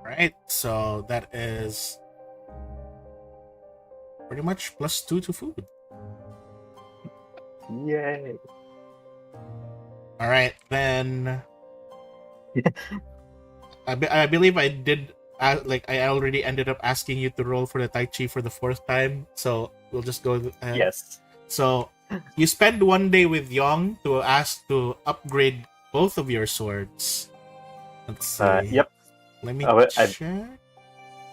[SPEAKER 1] Right. So that is pretty much +2 to food.
[SPEAKER 6] Yay!
[SPEAKER 1] All right, then. I believe I did. I already ended up asking you to roll for the Tai Chi for the 4th time, so we'll just go ahead.
[SPEAKER 6] Yes.
[SPEAKER 1] So you spend 1 day with Yong to ask to upgrade both of your swords. Let's see.
[SPEAKER 6] Yep.
[SPEAKER 1] Let me
[SPEAKER 6] I-
[SPEAKER 1] check.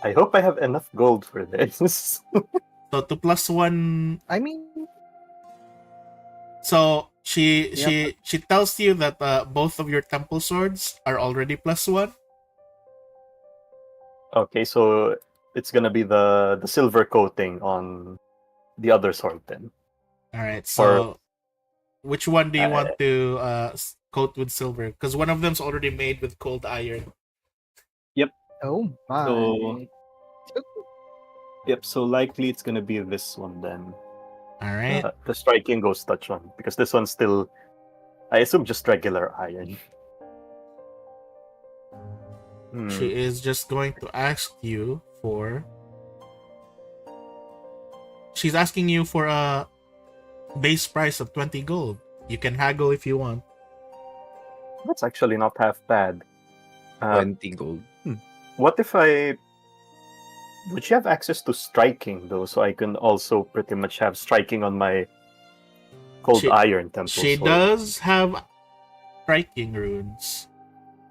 [SPEAKER 6] I hope I have enough gold for this.
[SPEAKER 1] So to +1.
[SPEAKER 2] I mean,
[SPEAKER 1] So she tells you that both of your temple swords are already +1.
[SPEAKER 6] Okay, so it's gonna be the silver coating on the other sword then.
[SPEAKER 1] All right.
[SPEAKER 6] Or
[SPEAKER 1] So, which one do you
[SPEAKER 6] uh,
[SPEAKER 1] want to coat with silver? Because one of them's already made with cold iron.
[SPEAKER 2] Oh
[SPEAKER 6] so
[SPEAKER 2] my.
[SPEAKER 6] so likely it's gonna be this one then.
[SPEAKER 1] All right.
[SPEAKER 6] The striking ghost touch one, because this one's still, I assume, just regular iron.
[SPEAKER 1] She is just going to ask you for. She's asking you for a base price of 20 gold. You can haggle if you want.
[SPEAKER 6] That's actually not half bad.
[SPEAKER 4] 20 gold.
[SPEAKER 6] What if I? Would you have access to striking though, so I can also pretty much have striking on my cold
[SPEAKER 1] She-
[SPEAKER 6] iron temple
[SPEAKER 1] She
[SPEAKER 6] sword?
[SPEAKER 1] does have striking runes.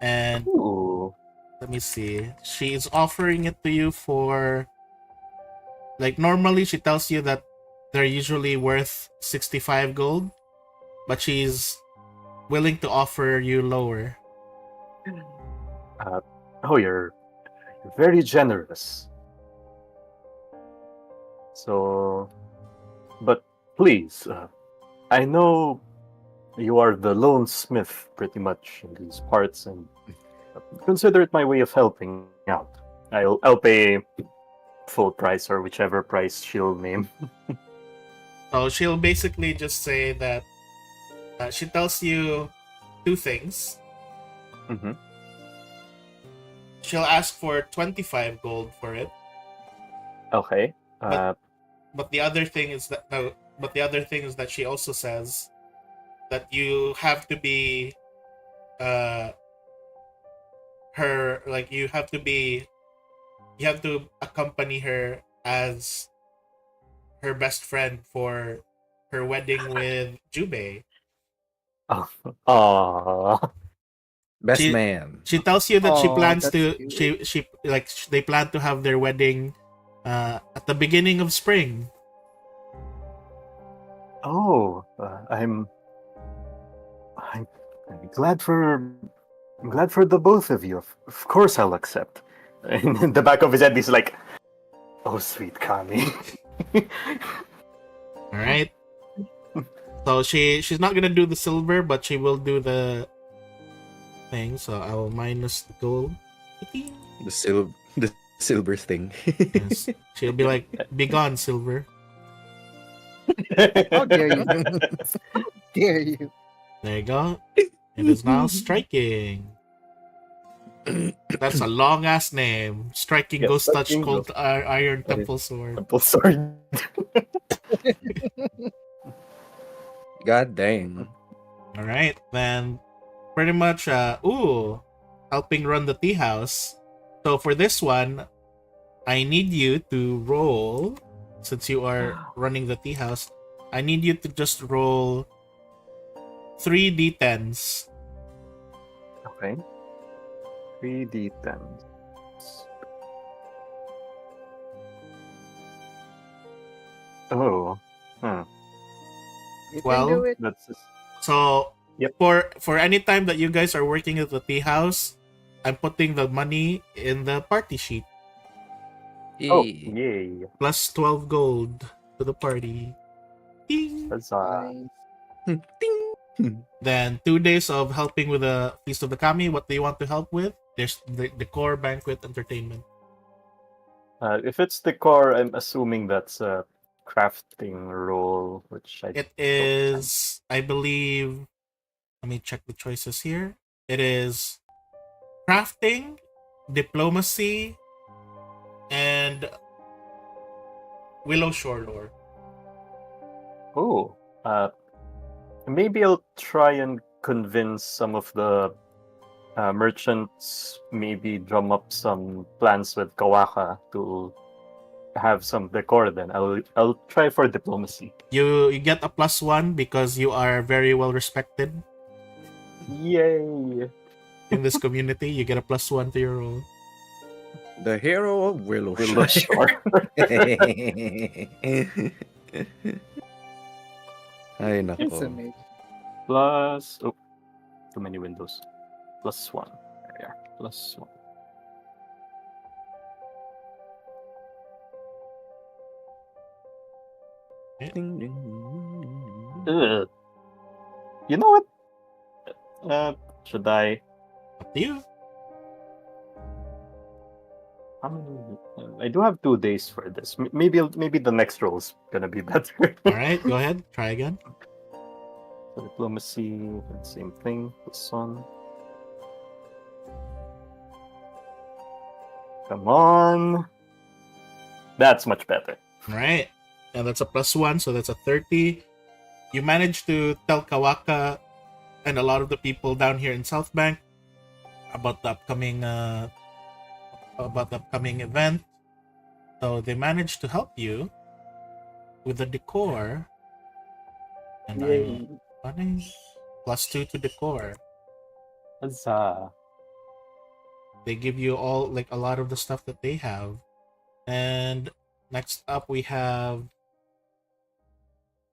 [SPEAKER 1] And
[SPEAKER 6] Ooh.
[SPEAKER 1] let me see. She's offering it to you for. Like, normally she tells you that they're usually worth 65 gold, but she's willing to offer you lower.
[SPEAKER 6] Oh, you're very generous. So, but please, I know you are the lone smith pretty much in these parts, and consider it my way of helping out. I'll pay full price or whichever price she'll name.
[SPEAKER 1] So she'll basically just say that she tells you two things.
[SPEAKER 6] Mhm.
[SPEAKER 1] She'll ask for 25 gold for it,
[SPEAKER 6] Okay.
[SPEAKER 1] but the other thing is that no, but the other thing is that she also says that you have to be uh her like you have to accompany her as her best friend for her wedding with Jubei.
[SPEAKER 6] Aw.
[SPEAKER 4] Best
[SPEAKER 1] She-
[SPEAKER 4] man.
[SPEAKER 1] She tells you that she
[SPEAKER 2] Aw,
[SPEAKER 1] plans
[SPEAKER 2] that's
[SPEAKER 1] to
[SPEAKER 2] cute.
[SPEAKER 1] they plan to have their wedding at the beginning of spring.
[SPEAKER 6] Oh, I'm glad for the both of you. Of course, I'll accept. And in the back of his head, he's like, "Oh, sweet Kami."
[SPEAKER 1] All right. So she's not gonna do the silver, but she will do the thing. So I will minus the gold.
[SPEAKER 4] The silver thing.
[SPEAKER 1] Yes. She'll be like, "Be gone, silver."
[SPEAKER 2] How dare you? Dare you?
[SPEAKER 1] There you go. It is now striking. That's a long ass name. Striking
[SPEAKER 6] Yes,
[SPEAKER 1] Ghost Touch
[SPEAKER 6] Striking
[SPEAKER 1] Cold Iron
[SPEAKER 6] That is-
[SPEAKER 1] Temple Sword.
[SPEAKER 6] Temple sword.
[SPEAKER 4] God dang.
[SPEAKER 1] All right, then pretty much helping run the tea house. So for this one, I need you to roll, since you are running the tea house, I need you to just roll 3 d10s.
[SPEAKER 6] Okay. 3d10. Oh.
[SPEAKER 2] You
[SPEAKER 1] Well,
[SPEAKER 2] can do it.
[SPEAKER 6] That's just...
[SPEAKER 1] So
[SPEAKER 6] Yep.
[SPEAKER 1] for any time that you guys are working at the tea house, I'm putting the money in the party sheet.
[SPEAKER 6] Oh,
[SPEAKER 4] Yay.
[SPEAKER 6] yay.
[SPEAKER 1] Plus 12 gold to the party. Ding.
[SPEAKER 6] Huzzah.
[SPEAKER 2] Nice.
[SPEAKER 1] Then 2 days of helping with the Feast of the Kami. What do you want to help with? There's the core banquet entertainment.
[SPEAKER 6] If it's decor, I'm assuming that's a crafting role, which I
[SPEAKER 1] It
[SPEAKER 6] don't have.
[SPEAKER 1] is, I believe, let me check the choices here. It is crafting, diplomacy, and Willowshore lore.
[SPEAKER 6] Oh, maybe I'll try and convince some of the merchants, maybe drum up some plans with Kawaka to have some decor. Then I'll try for diplomacy.
[SPEAKER 1] You get a +1 because you are very well respected
[SPEAKER 6] Yay!
[SPEAKER 1] in this community. You get a +1 to your roll.
[SPEAKER 4] The hero of Willowshore.
[SPEAKER 6] Willowshore.
[SPEAKER 4] Ay,
[SPEAKER 2] It's
[SPEAKER 4] nako.
[SPEAKER 2] amazing.
[SPEAKER 6] Plus, oh, too many windows. +1. There we are. +1.
[SPEAKER 4] Ding, ding, ding.
[SPEAKER 6] Ugh. You know what? Should I?
[SPEAKER 1] Up to you.
[SPEAKER 6] How many? I do have 2 days for this. Maybe the next roll's gonna be better.
[SPEAKER 1] All right, go ahead. Try again.
[SPEAKER 6] So diplomacy, same thing. This one. Come on. That's much better.
[SPEAKER 1] All right. And that's a +1, so that's a 30. You managed to tell Kawaka and a lot of the people down here in South Bank about the upcoming event. So they managed to help you with the decor. And
[SPEAKER 6] Yay.
[SPEAKER 1] I'm +2 to decor.
[SPEAKER 6] Huzzah.
[SPEAKER 1] They give you all like a lot of the stuff that they have. And next up we have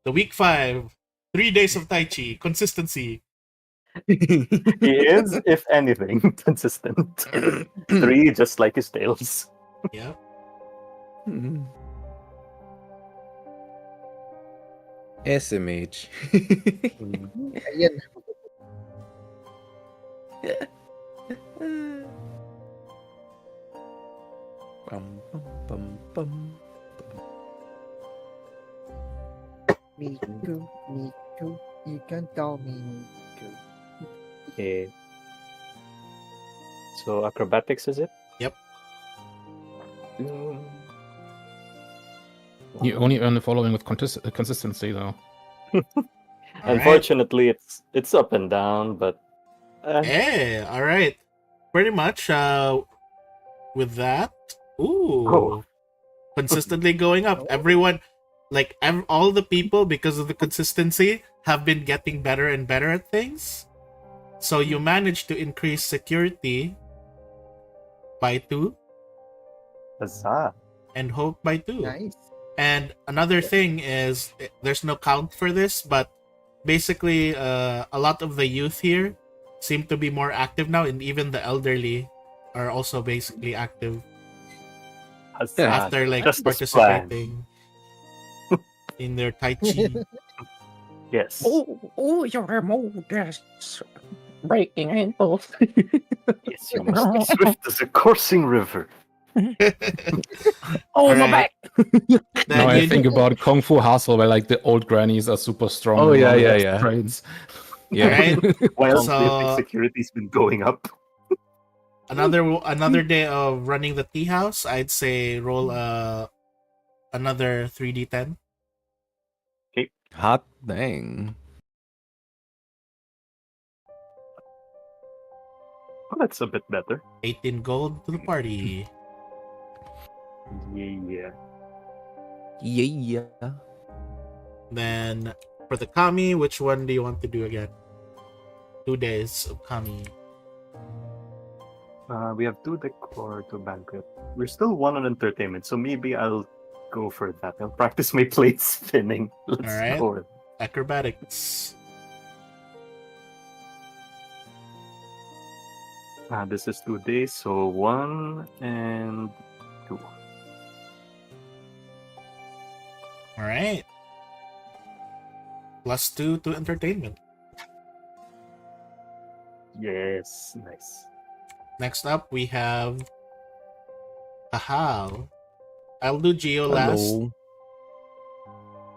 [SPEAKER 1] the week 5, 3 days of Tai Chi, consistency.
[SPEAKER 6] He is, if anything, consistent. 3, just like his tails.
[SPEAKER 1] Yeah.
[SPEAKER 4] SMH.
[SPEAKER 2] Ayan.
[SPEAKER 4] Pum, pum, pum, pum.
[SPEAKER 2] Miku, Miku, you can call me Miku.
[SPEAKER 6] Okay. So acrobatics is it?
[SPEAKER 1] Yep.
[SPEAKER 6] Mm,
[SPEAKER 5] You only earn the following with consistency, though.
[SPEAKER 1] All right.
[SPEAKER 6] Unfortunately, it's up and down, but
[SPEAKER 1] Hey, all right. Pretty much with that. Ooh.
[SPEAKER 6] Oh.
[SPEAKER 1] Consistently going up. Everyone all the people, because of the consistency, have been getting better and better at things. So you managed to increase security by 2
[SPEAKER 6] huzzah.
[SPEAKER 1] and hope by 2.
[SPEAKER 2] Nice.
[SPEAKER 1] And another thing is, there's no count for this, but basically a lot of the youth here seem to be more active now, and even the elderly are also basically active
[SPEAKER 6] Huzzah.
[SPEAKER 1] after like
[SPEAKER 6] just as planned.
[SPEAKER 1] participating in their Tai Chi.
[SPEAKER 6] Yes.
[SPEAKER 7] Your mode is breaking ankles.
[SPEAKER 6] Yes, you must be swift as a coursing river.
[SPEAKER 7] Oh, my
[SPEAKER 1] Alright.
[SPEAKER 7] back.
[SPEAKER 1] Then
[SPEAKER 5] Now I
[SPEAKER 1] you-
[SPEAKER 5] think about Kung Fu Hustle, where like the old grannies are super strong.
[SPEAKER 4] Oh,
[SPEAKER 5] and
[SPEAKER 4] yeah,
[SPEAKER 5] all
[SPEAKER 4] yeah,
[SPEAKER 5] that
[SPEAKER 4] yeah.
[SPEAKER 5] trains.
[SPEAKER 4] Yeah.
[SPEAKER 1] Alright.
[SPEAKER 6] While
[SPEAKER 1] So-
[SPEAKER 6] security's been going up.
[SPEAKER 1] another day of running the tea house, I'd say roll another 3d10.
[SPEAKER 4] Hot dang.
[SPEAKER 6] Oh, that's a bit better.
[SPEAKER 1] 18 gold to the party.
[SPEAKER 6] Yeah.
[SPEAKER 4] Yeah.
[SPEAKER 1] Then for the kami, which one do you want to do again? 2 days of kami.
[SPEAKER 6] We have 2 decor, 2 banquet. We're still 1 on entertainment, so maybe I'll go for that. I'll practice my plate spinning. Let's
[SPEAKER 1] Alright.
[SPEAKER 6] go.
[SPEAKER 1] Acrobatics.
[SPEAKER 6] This is 2 days, so 1 and 2.
[SPEAKER 1] Alright. +2 to entertainment.
[SPEAKER 6] Yes, nice.
[SPEAKER 1] Next up, we have Kahal. I'll do Geo last.
[SPEAKER 4] Hello.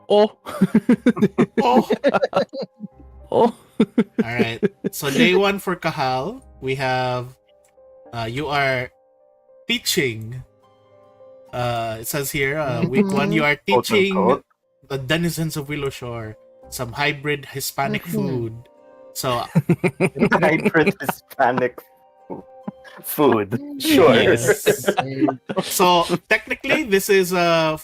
[SPEAKER 4] Oh.
[SPEAKER 1] Oh!
[SPEAKER 4] Oh.
[SPEAKER 1] Alright. So day 1 for Kahal, we have you are teaching. It says here, week 1, you are
[SPEAKER 6] Quote,
[SPEAKER 1] teaching
[SPEAKER 6] unquote.
[SPEAKER 1] the denizens of Willowshore some hybrid Hispanic food. So
[SPEAKER 6] Hybrid Hispanic food. Sure.
[SPEAKER 1] Yes. so technically, this is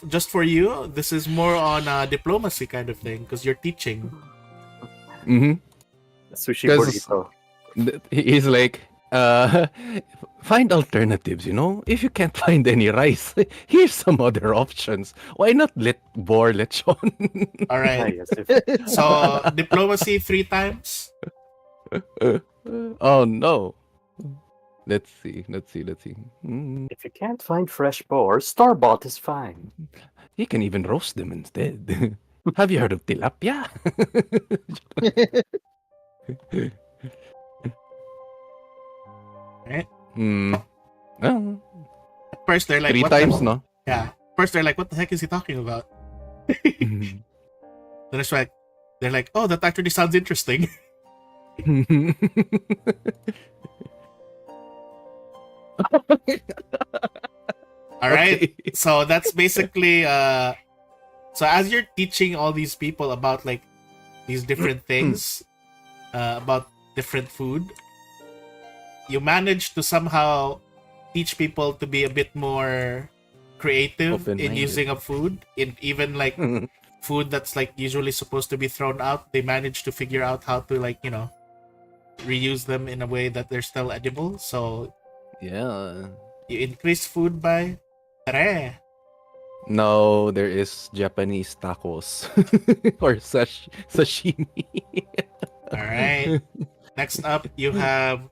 [SPEAKER 1] just for you. This is more on diplomacy kind of thing because you're teaching.
[SPEAKER 4] Mm-hmm.
[SPEAKER 6] Sushi
[SPEAKER 4] 'Cause-
[SPEAKER 6] burrito.
[SPEAKER 4] He's like, find alternatives, you know? If you can't find any rice, here's some other options. Why not boar lechon?
[SPEAKER 1] All
[SPEAKER 6] Ah,
[SPEAKER 1] right.
[SPEAKER 6] yes,
[SPEAKER 1] So diplomacy 3 times.
[SPEAKER 4] Oh no. Let's see.
[SPEAKER 6] if you can't find fresh boar, store-bought is fine.
[SPEAKER 4] You can even roast them instead. Have you heard of tilapia?
[SPEAKER 1] Right?
[SPEAKER 4] Oh,
[SPEAKER 1] At first they're like,
[SPEAKER 4] 3
[SPEAKER 1] what
[SPEAKER 4] times,
[SPEAKER 1] the
[SPEAKER 4] no?
[SPEAKER 1] Yeah. First they're like, what the heck is he talking about? Then it's like they're like, oh, that actually sounds interesting. All right.
[SPEAKER 4] Okay.
[SPEAKER 1] So that's basically so as you're teaching all these people about like these different things about different food, you manage to somehow teach people to be a bit more creative in
[SPEAKER 4] Open-minded.
[SPEAKER 1] using a food, in even like food that's like usually supposed to be thrown out. They manage to figure out how to like, you know, reuse them in a way that they're still edible. So
[SPEAKER 4] Yeah.
[SPEAKER 1] you increase food by 3.
[SPEAKER 4] No, there is Japanese tacos or sashimi.
[SPEAKER 1] All right. Next up, you have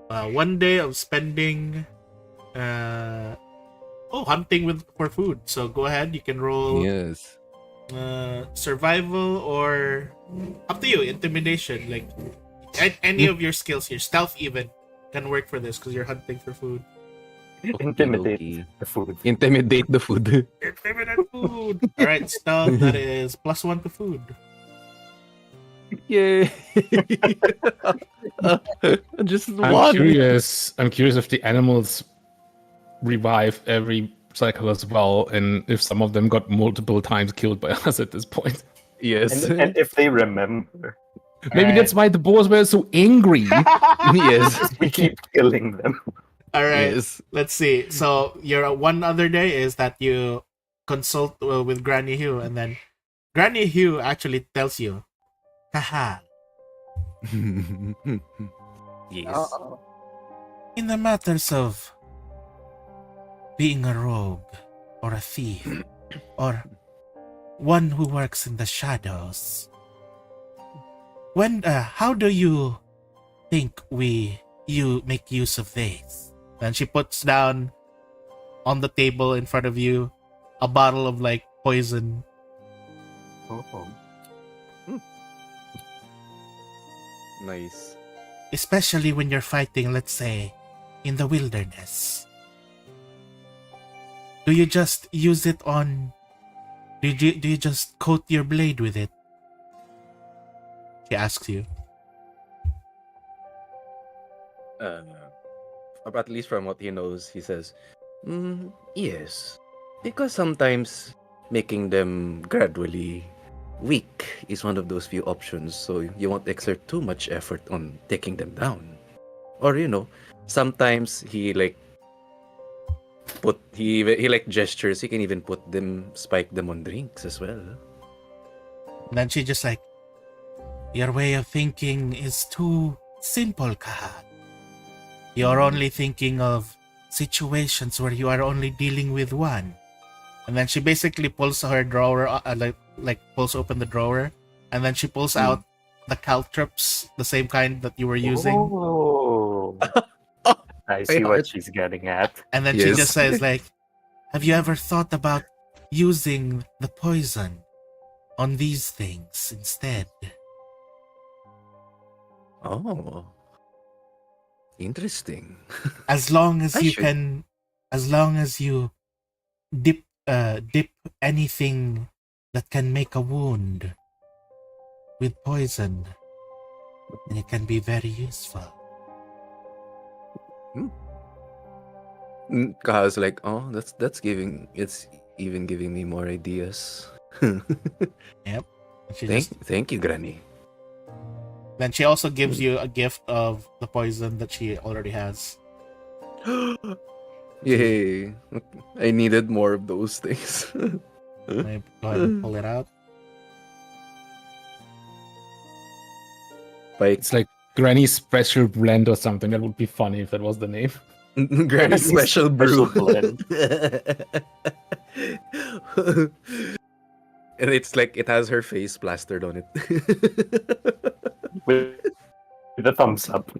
[SPEAKER 1] 1 day of spending hunting for food. So go ahead, you can roll
[SPEAKER 4] Yes.
[SPEAKER 1] survival or up to you, intimidation. Like any of your skills here, stealth even can work for this because you're hunting for food.
[SPEAKER 6] Intimidate
[SPEAKER 4] Okay.
[SPEAKER 6] the food.
[SPEAKER 4] Intimidate the food.
[SPEAKER 1] Intimidate food. All right, stealth, that is +1 to food.
[SPEAKER 4] Yay! Just
[SPEAKER 5] I'm
[SPEAKER 4] one.
[SPEAKER 5] curious. I'm curious if the animals revive every cycle as well, and if some of them got multiple times killed by us at this point.
[SPEAKER 4] Yes.
[SPEAKER 6] And if they remember,
[SPEAKER 5] Maybe
[SPEAKER 1] Alright.
[SPEAKER 5] that's why the boars were so angry.
[SPEAKER 4] Yes.
[SPEAKER 6] we keep killing them.
[SPEAKER 1] All right.
[SPEAKER 4] Yes.
[SPEAKER 1] Let's see. So your one other day is that you consult with Granny Hugh, and then Granny Hugh actually tells you, haha,
[SPEAKER 4] Yes.
[SPEAKER 2] Uh-oh.
[SPEAKER 1] in the matters of being a rogue or a thief or one who works in the shadows, how do you think you make use of these? Then she puts down on the table in front of you a bottle of like poison.
[SPEAKER 6] Oh.
[SPEAKER 4] Nice.
[SPEAKER 1] Especially when you're fighting, let's say, in the wilderness. Do you just use it on... Do you just coat your blade with it? She asks you.
[SPEAKER 4] At least from what he knows, he says, yes. Because sometimes making them gradually weak is one of those few options, so you won't exert too much effort on taking them down. Or, sometimes he like gestures, he can even spike them on drinks as well.
[SPEAKER 1] And then she just like, your way of thinking is too simple, Kahat. You're only thinking of situations where you are only dealing with one. And then she basically pulls her drawer, like pulls open the drawer, and then she pulls out the caltrops, the same kind that you were using.
[SPEAKER 6] Oh. I see what she's getting at.
[SPEAKER 1] And then she
[SPEAKER 4] Yes.
[SPEAKER 1] just says like, have you ever thought about using the poison on these things instead?
[SPEAKER 4] Oh. Interesting.
[SPEAKER 1] As long as
[SPEAKER 4] I
[SPEAKER 1] you
[SPEAKER 4] should.
[SPEAKER 1] can, as long as you dip anything that can make a wound with poison, then it can be very useful.
[SPEAKER 4] Kaha's like, oh, it's even giving me more ideas.
[SPEAKER 1] And she
[SPEAKER 4] Thank you, Granny.
[SPEAKER 1] then she also gives you a gift of the poison that she already has.
[SPEAKER 4] Yay. I needed more of those things.
[SPEAKER 1] Let me go ahead and pull it out.
[SPEAKER 5] It's like Granny's special blend or something. That would be funny if that was the name.
[SPEAKER 4] Granny's special brew.
[SPEAKER 6] blend.
[SPEAKER 4] And it's like it has her face plastered on it.
[SPEAKER 6] With a thumbs up.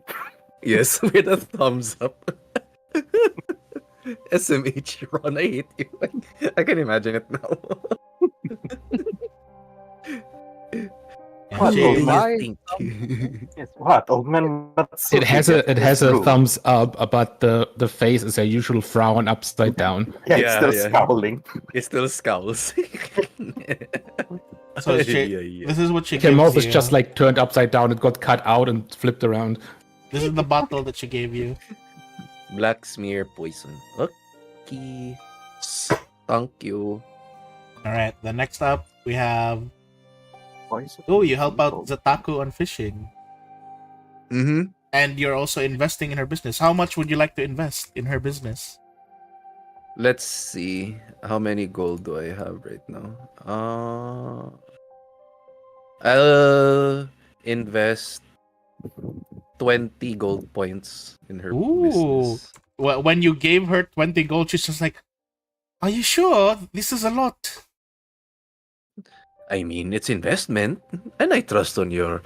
[SPEAKER 4] Yes, with a thumbs up. SMH, Ron, I hate you. I can imagine it now.
[SPEAKER 1] And
[SPEAKER 6] What,
[SPEAKER 1] she,
[SPEAKER 6] old
[SPEAKER 3] do
[SPEAKER 6] man?
[SPEAKER 3] you think?
[SPEAKER 6] Yes, what? Old man Matsuki
[SPEAKER 5] It has a
[SPEAKER 6] gets through.
[SPEAKER 5] thumbs up, but the face is a usual frown upside down.
[SPEAKER 6] Yeah, it's
[SPEAKER 4] Yeah,
[SPEAKER 6] still
[SPEAKER 4] yeah.
[SPEAKER 6] scowling.
[SPEAKER 4] It still scowls.
[SPEAKER 1] so she,
[SPEAKER 4] Yeah, yeah.
[SPEAKER 1] this is what she
[SPEAKER 5] Her
[SPEAKER 1] gives
[SPEAKER 5] mouth
[SPEAKER 1] you.
[SPEAKER 5] is just like turned upside down. It got cut out and flipped around.
[SPEAKER 1] This is the bottle that she gave you.
[SPEAKER 4] Black smear poison. Okay. Thank you.
[SPEAKER 1] All right. The next up we have.
[SPEAKER 6] Poison
[SPEAKER 1] Oh, you help out
[SPEAKER 6] people.
[SPEAKER 1] Zataku on fishing,
[SPEAKER 4] Mm-hmm.
[SPEAKER 1] and you're also investing in her business. How much would you like to invest in her business?
[SPEAKER 4] Let's see. How many gold do I have right now? I'll invest 20 gold points in her
[SPEAKER 1] Ooh.
[SPEAKER 4] business.
[SPEAKER 1] When you gave her 20 gold, she's just like, "Are you sure? This is a lot."
[SPEAKER 4] I mean, it's investment, and I trust on your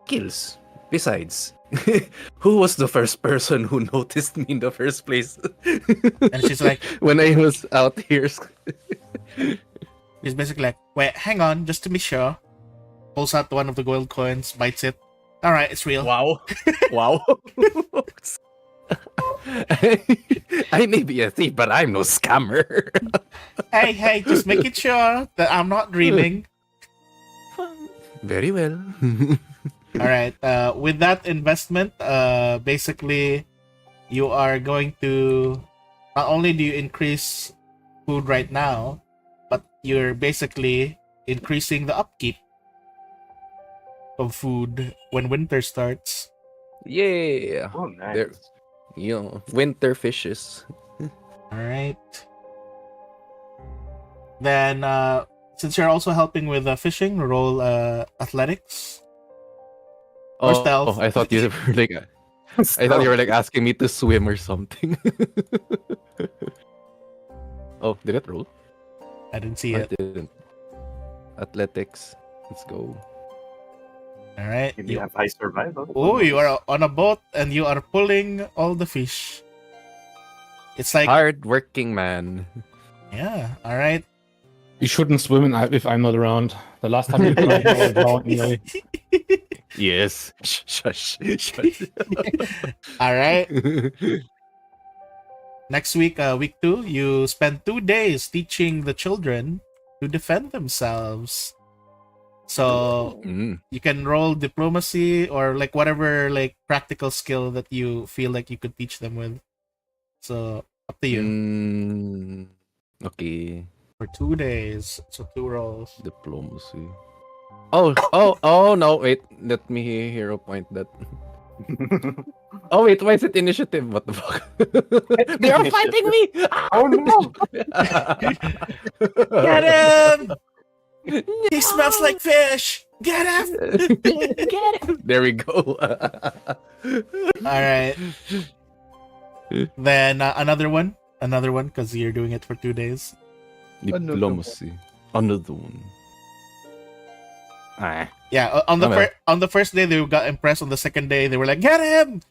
[SPEAKER 4] skills. Besides, who was the first person who noticed me in the first place?
[SPEAKER 1] And she's like,
[SPEAKER 4] when I was out here.
[SPEAKER 1] He's basically like, "Wait, hang on, just to be sure." Pulls out one of the gold coins, bites it. All right, it's real.
[SPEAKER 4] Wow. Wow. I may be a thief, but I'm no scammer.
[SPEAKER 1] Hey, just making sure that I'm not dreaming.
[SPEAKER 4] Very well.
[SPEAKER 1] All right. With that investment, basically, you are going to not only do you increase food right now, but you're basically increasing the upkeep of food when winter starts.
[SPEAKER 4] Yeah.
[SPEAKER 6] Oh, nice.
[SPEAKER 4] There, winter fishes.
[SPEAKER 1] All right. Then, since you're also helping with fishing, roll athletics. Or stealth.
[SPEAKER 4] I thought you were like, I thought you were like asking me to swim or something. Oh, did it roll?
[SPEAKER 1] I didn't see
[SPEAKER 4] I
[SPEAKER 1] it.
[SPEAKER 4] didn't. Athletics. Let's go.
[SPEAKER 1] All right.
[SPEAKER 6] Maybe you have high survival.
[SPEAKER 1] Oh, you are on a boat and you are pulling all the fish. It's like,
[SPEAKER 4] Hard working man.
[SPEAKER 1] yeah. All right.
[SPEAKER 5] You shouldn't swim if I'm not around. The last time you tried, I was drowned anyway.
[SPEAKER 4] Yes. Shush. Shush.
[SPEAKER 1] All right. Next week, week 2, you spend 2 days teaching the children to defend themselves. So
[SPEAKER 4] Mm.
[SPEAKER 1] you can roll diplomacy or like whatever like practical skill that you feel like you could teach them with. So up to you.
[SPEAKER 4] Okay.
[SPEAKER 1] For 2 days, so 2 rolls.
[SPEAKER 4] Diplomacy. Oh, no, wait. Let me hero point that. Oh, wait, why is it initiative? What the fuck? They are fighting me!
[SPEAKER 6] Oh no!
[SPEAKER 1] Get him! He smells like fish. Get him!
[SPEAKER 4] Get him! There we go.
[SPEAKER 1] All right. Then another one, because you're doing it for 2 days.
[SPEAKER 4] Diplomacy. Another one. Ah.
[SPEAKER 1] Yeah, on the
[SPEAKER 4] Oh, well.
[SPEAKER 1] on the first day they got impressed. On the second day they were like, "Get him!"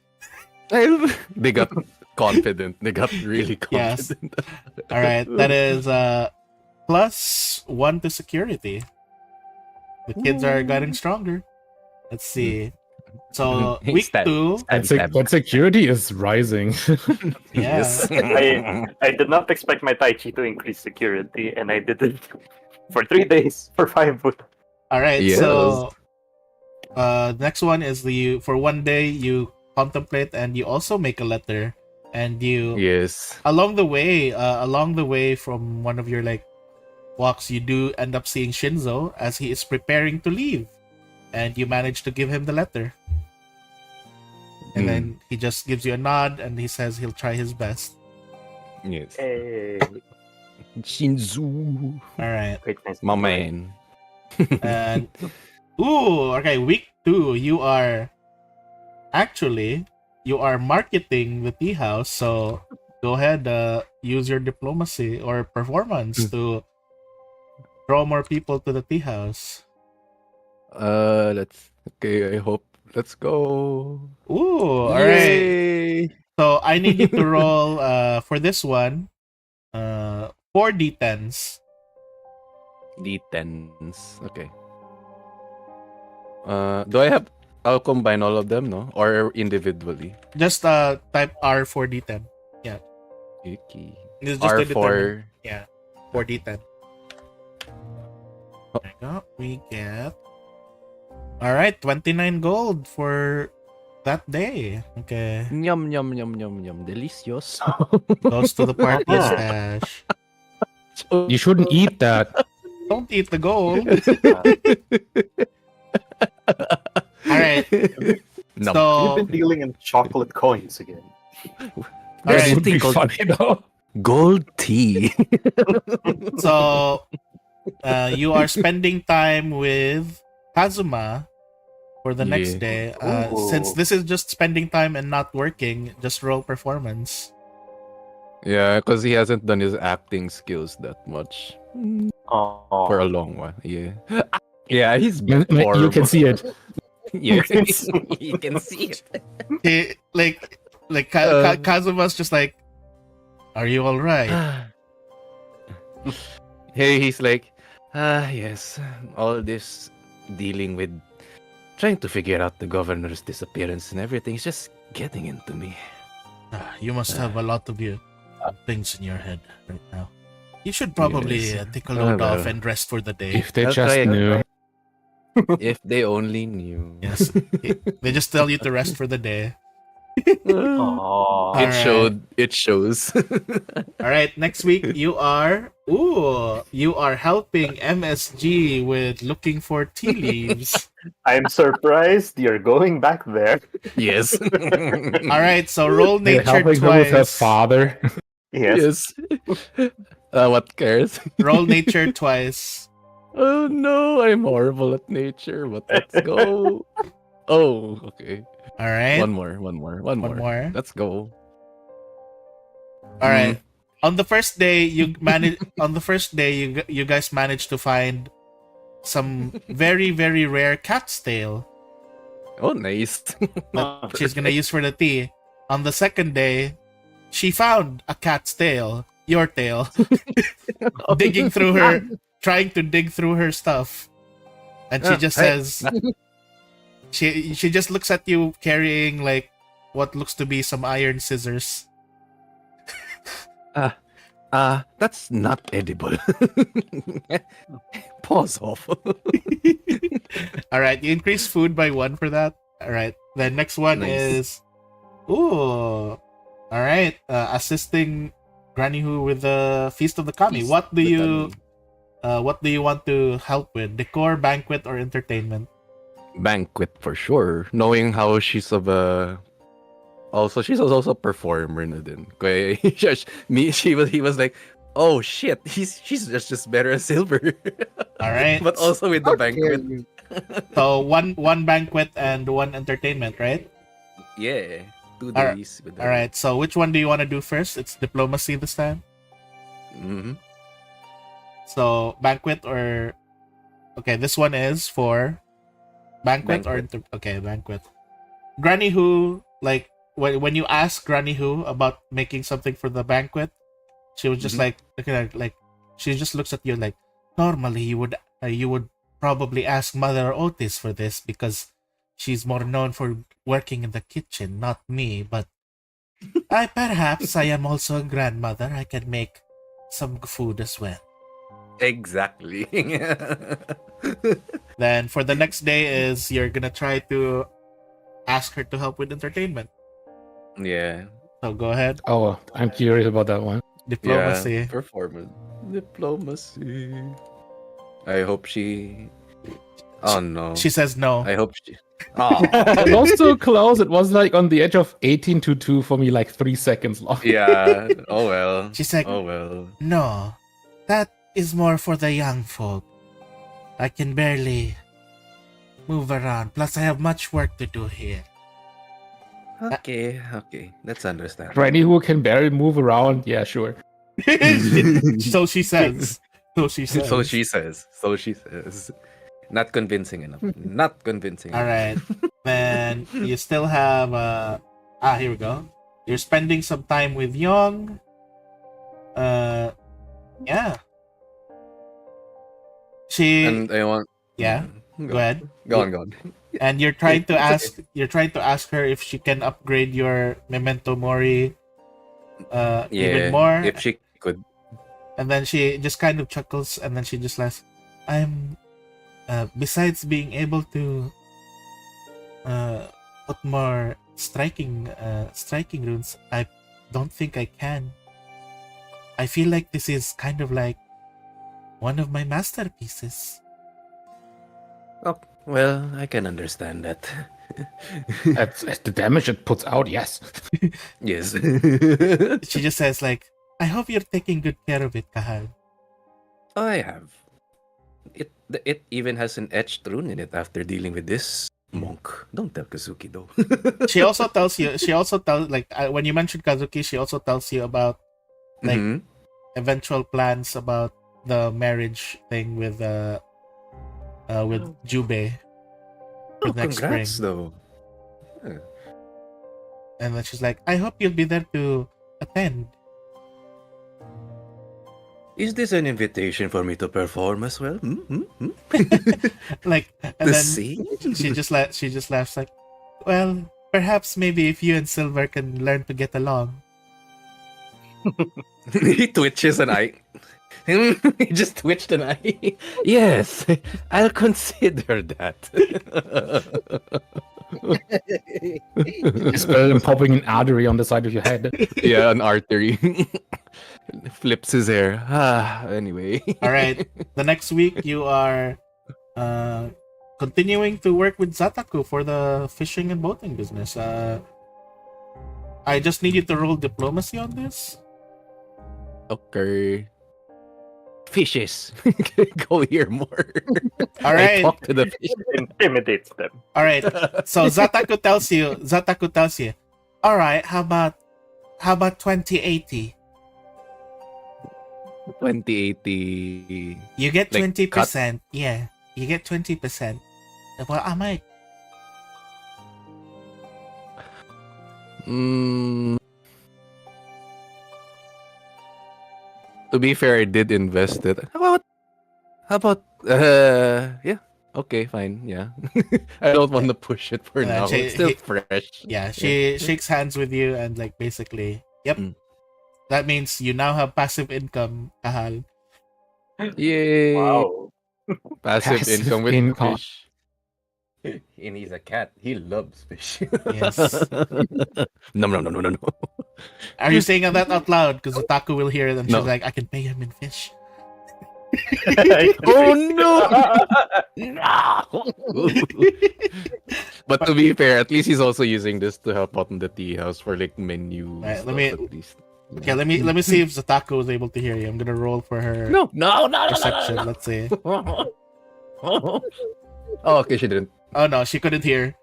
[SPEAKER 4] They got confident. They got really
[SPEAKER 1] Yes.
[SPEAKER 4] confident.
[SPEAKER 1] All right, that is +1 to security. The kids are getting stronger. Let's see. So
[SPEAKER 4] Hey,
[SPEAKER 1] week
[SPEAKER 4] stab.
[SPEAKER 1] 2,
[SPEAKER 5] That security is rising.
[SPEAKER 1] yeah.
[SPEAKER 6] I did not expect my Tai Chi to increase security, and I did it for 3 days for 5 wood.
[SPEAKER 1] All right,
[SPEAKER 4] Yes.
[SPEAKER 1] so next one is for 1 day you contemplate and you also make a letter, and you
[SPEAKER 4] Yes.
[SPEAKER 1] along the way from one of your like walks, you do end up seeing Shinzo as he is preparing to leave, and you manage to give him the letter, and then he just gives you a nod and he says he'll try his best.
[SPEAKER 4] Yes.
[SPEAKER 6] Hey,
[SPEAKER 4] Shinzu.
[SPEAKER 1] All right.
[SPEAKER 6] great, nice.
[SPEAKER 4] My man.
[SPEAKER 1] And okay, week 2 you are marketing the tea house, so go ahead, use your diplomacy or performance to draw more people to the tea house.
[SPEAKER 4] Okay, I hope. Let's go.
[SPEAKER 1] All right.
[SPEAKER 4] Yay!
[SPEAKER 1] So I need you to roll for this one 4 d10s.
[SPEAKER 4] D10s. Okay. Do I have? I'll combine all of them, no, or individually.
[SPEAKER 1] Just type R for D10.
[SPEAKER 4] Okay.
[SPEAKER 1] It's just to determine.
[SPEAKER 4] R4.
[SPEAKER 1] Yeah, for D10. There you go. We get. All right, 29 gold for that day. Okay,
[SPEAKER 8] Yum yum yum yum yum. Delicious.
[SPEAKER 1] goes to the party stash.
[SPEAKER 5] You shouldn't eat that.
[SPEAKER 1] Don't eat the gold. All right.
[SPEAKER 4] No.
[SPEAKER 1] So,
[SPEAKER 6] You've been dealing in chocolate coins again.
[SPEAKER 1] all
[SPEAKER 5] That
[SPEAKER 1] right.
[SPEAKER 5] would be
[SPEAKER 4] Something called-
[SPEAKER 5] funny though.
[SPEAKER 4] Gold tea.
[SPEAKER 1] So, you are spending time with Kazuma for the next
[SPEAKER 4] Yeah.
[SPEAKER 1] day.
[SPEAKER 6] Ooh.
[SPEAKER 1] Since this is just spending time and not working, just roll performance.
[SPEAKER 4] Yeah, because he hasn't done his acting skills that much
[SPEAKER 6] Oh,
[SPEAKER 4] for a long while. Yeah. Yeah, he's
[SPEAKER 5] You
[SPEAKER 4] horrible.
[SPEAKER 5] can see it.
[SPEAKER 4] Yeah.
[SPEAKER 8] You can see it.
[SPEAKER 1] He, Kazuma's just like, are you all right?
[SPEAKER 4] Hey, he's like, yes, all this dealing with trying to figure out the governor's disappearance and everything is just getting into me.
[SPEAKER 1] You must have a lot of things in your head right now. You should probably
[SPEAKER 4] Yes.
[SPEAKER 1] take a load
[SPEAKER 4] well.
[SPEAKER 1] off and rest for the day.
[SPEAKER 5] If they
[SPEAKER 4] I'll
[SPEAKER 5] just
[SPEAKER 4] try
[SPEAKER 5] knew.
[SPEAKER 4] again. If they only knew.
[SPEAKER 1] Yes. They just tell you to rest for the day.
[SPEAKER 6] oh.
[SPEAKER 4] It
[SPEAKER 1] Alright.
[SPEAKER 4] showed. It shows.
[SPEAKER 1] All right, next week you are helping MSG with looking for tea leaves.
[SPEAKER 6] I'm surprised you're going back there.
[SPEAKER 4] yes.
[SPEAKER 1] All right, so roll
[SPEAKER 5] They're
[SPEAKER 1] nature
[SPEAKER 5] helping her with her
[SPEAKER 1] twice.
[SPEAKER 5] father.
[SPEAKER 6] Yes.
[SPEAKER 4] Yes. What cares?
[SPEAKER 1] Roll nature twice.
[SPEAKER 4] Oh no, I'm horrible at nature. But let's go. Oh, okay.
[SPEAKER 1] All right.
[SPEAKER 4] One more. Let's go.
[SPEAKER 1] All right. On the first day, you guys managed to find some very very rare cat's tail
[SPEAKER 4] Oh, nice.
[SPEAKER 1] that she's gonna use for the tea. On the second day, she found a cat's tail, your tail, digging through her, trying to dig through her stuff, and she just
[SPEAKER 4] Hey.
[SPEAKER 1] says, she just looks at you carrying like what looks to be some iron scissors.
[SPEAKER 4] That's not edible. Pause off.
[SPEAKER 1] All right, you increase food by 1 for that. All right, the next one
[SPEAKER 4] Nice.
[SPEAKER 1] is, all right, assisting Granny Who with the Feast of the Kami. What do you want to help with? Decor, banquet, or entertainment?
[SPEAKER 4] Banquet for sure. Knowing how she's of a she's also a performer na din. Kaya he was like, oh shit, she's just better at silver.
[SPEAKER 1] All right,
[SPEAKER 4] But also with the
[SPEAKER 2] How dare
[SPEAKER 4] banquet.
[SPEAKER 2] you.
[SPEAKER 1] so one banquet and 1 entertainment, right?
[SPEAKER 4] Yeah. 2
[SPEAKER 1] Alright,
[SPEAKER 4] days with
[SPEAKER 1] All right, so which one do you want to do first? It's diplomacy this time.
[SPEAKER 4] Mm-hmm.
[SPEAKER 1] So banquet or okay, this one is for banquet. Banquet. Granny Who, like when you ask Granny Who about making something for the banquet, she was just
[SPEAKER 4] Mhm.
[SPEAKER 1] like looking at like she just looks at you like normally you would probably ask Mother Otis for this because she's more known for working in the kitchen, not me, but perhaps I am also a grandmother. I can make some food as well.
[SPEAKER 4] Exactly.
[SPEAKER 1] Then for the next day is you're gonna try to ask her to help with entertainment.
[SPEAKER 4] yeah.
[SPEAKER 1] So go ahead.
[SPEAKER 5] Oh, I'm curious about that one.
[SPEAKER 1] Diplomacy.
[SPEAKER 4] Yeah. Performance. Diplomacy. I hope she. Oh no.
[SPEAKER 1] She says no.
[SPEAKER 4] I hope she. Oh.
[SPEAKER 5] It was so close. It was like on the edge of 18 to 2 for me, like 3 seconds long.
[SPEAKER 4] Yeah. Oh well.
[SPEAKER 1] She's like,
[SPEAKER 4] Oh well.
[SPEAKER 1] no, that is more for the young folk. I can barely move around. Plus, I have much work to do here.
[SPEAKER 4] Okay. That's understandable.
[SPEAKER 5] Granny Who can barely move around. Yeah, sure.
[SPEAKER 1] So she says. So she says.
[SPEAKER 4] So she says. Not convincing enough. Not convincing.
[SPEAKER 1] All right. Then you still have here we go. You're spending some time with Young. Yeah. She
[SPEAKER 4] And I want.
[SPEAKER 1] Yeah. Go ahead.
[SPEAKER 4] Go on.
[SPEAKER 1] And you're trying to
[SPEAKER 4] It's
[SPEAKER 1] ask her if she can upgrade your memento mori even more.
[SPEAKER 4] if she could.
[SPEAKER 1] And then she just kind of chuckles, and then she just laughs. I'm besides being able to put more striking runes, I don't think I can. I feel like this is kind of like one of my masterpieces.
[SPEAKER 8] Oh, well, I can understand that.
[SPEAKER 5] At the damage it puts out, yes.
[SPEAKER 8] Yes.
[SPEAKER 1] She just says like, I hope you're taking good care of it, Kahal.
[SPEAKER 8] I have. It even has an etched rune in it after dealing with this monk. Don't tell Kazuki though.
[SPEAKER 1] She also tells you, when you mentioned Kazuki, she also tells you about like
[SPEAKER 8] Mhm.
[SPEAKER 1] eventual plans about the marriage thing with Jubei for
[SPEAKER 8] Oh,
[SPEAKER 1] next spring.
[SPEAKER 8] congrats though.
[SPEAKER 1] And then she's like, I hope you'll be there to attend.
[SPEAKER 8] Is this an invitation for me to perform as well?
[SPEAKER 1] Like, and
[SPEAKER 8] To
[SPEAKER 1] then
[SPEAKER 8] sing?
[SPEAKER 1] she just laughs like, well, perhaps maybe if you and Silver can learn to get along.
[SPEAKER 8] He twitches an eye. He just twitched an eye. Yes, I'll consider that.
[SPEAKER 5] Spell and popping an artery on the side of your head.
[SPEAKER 4] Yeah, an artery. Flips his hair. Anyway.
[SPEAKER 1] All right. The next week you are continuing to work with Zataku for the fishing and boating business. I just need you to roll diplomacy on this.
[SPEAKER 8] Okay. Fishes. Go here more.
[SPEAKER 1] All
[SPEAKER 8] I
[SPEAKER 1] right.
[SPEAKER 8] talk to the fish.
[SPEAKER 6] Intimidates them.
[SPEAKER 1] All right. So Zataku tells you, all right, how about 2080?
[SPEAKER 8] 2080.
[SPEAKER 1] You get
[SPEAKER 8] Like
[SPEAKER 1] 20%. Yeah, you get 20%. Well, I might.
[SPEAKER 4] To be fair, I did invest it.
[SPEAKER 8] How about yeah. Okay, fine. Yeah. I don't want to push it for now. It's still fresh.
[SPEAKER 1] Yeah, she shakes hands with you and like basically, yep.
[SPEAKER 8] Mm.
[SPEAKER 1] That means you now have passive income, Kahal.
[SPEAKER 8] Yay.
[SPEAKER 6] Wow.
[SPEAKER 4] Passive income with
[SPEAKER 5] income.
[SPEAKER 4] fish.
[SPEAKER 8] And he's a cat. He loves fish.
[SPEAKER 1] Yes.
[SPEAKER 8] No.
[SPEAKER 1] Are you saying that out loud? Because Otaku will hear it and
[SPEAKER 4] No.
[SPEAKER 1] she's like, I can pay him in fish.
[SPEAKER 8] Oh no! No!
[SPEAKER 4] But to be fair, at least he's also using this to help out in the tea house for like menu.
[SPEAKER 1] Right,
[SPEAKER 4] stuff,
[SPEAKER 1] let me-
[SPEAKER 4] at least.
[SPEAKER 1] Okay, let me see if Zataku was able to hear you. I'm gonna roll for her
[SPEAKER 8] No.
[SPEAKER 1] perception. Let's see.
[SPEAKER 8] Oh,
[SPEAKER 4] okay, she didn't.
[SPEAKER 1] Oh no, she couldn't hear.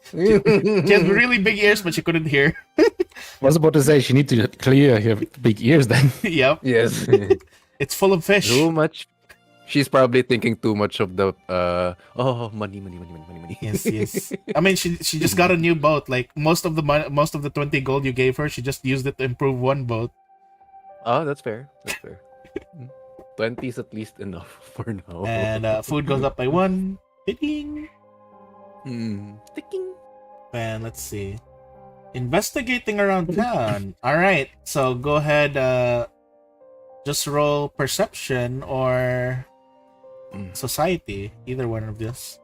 [SPEAKER 1] She has really big ears, but she couldn't hear.
[SPEAKER 5] I was about to say she needs to clear her big ears then.
[SPEAKER 1] Yep,
[SPEAKER 4] Yes.
[SPEAKER 1] it's full of fish.
[SPEAKER 4] Too much. She's probably thinking too much of the money.
[SPEAKER 1] Yes. I mean, she just got a new boat. Like most of the 20 gold you gave her, she just used it to improve one boat.
[SPEAKER 4] Oh, that's fair. 20 is at least enough for now.
[SPEAKER 1] And food goes up by 1. Ding.
[SPEAKER 4] Ticking.
[SPEAKER 1] And let's see. Investigating around town. All right. So go ahead. Just roll perception or society. Either one of this.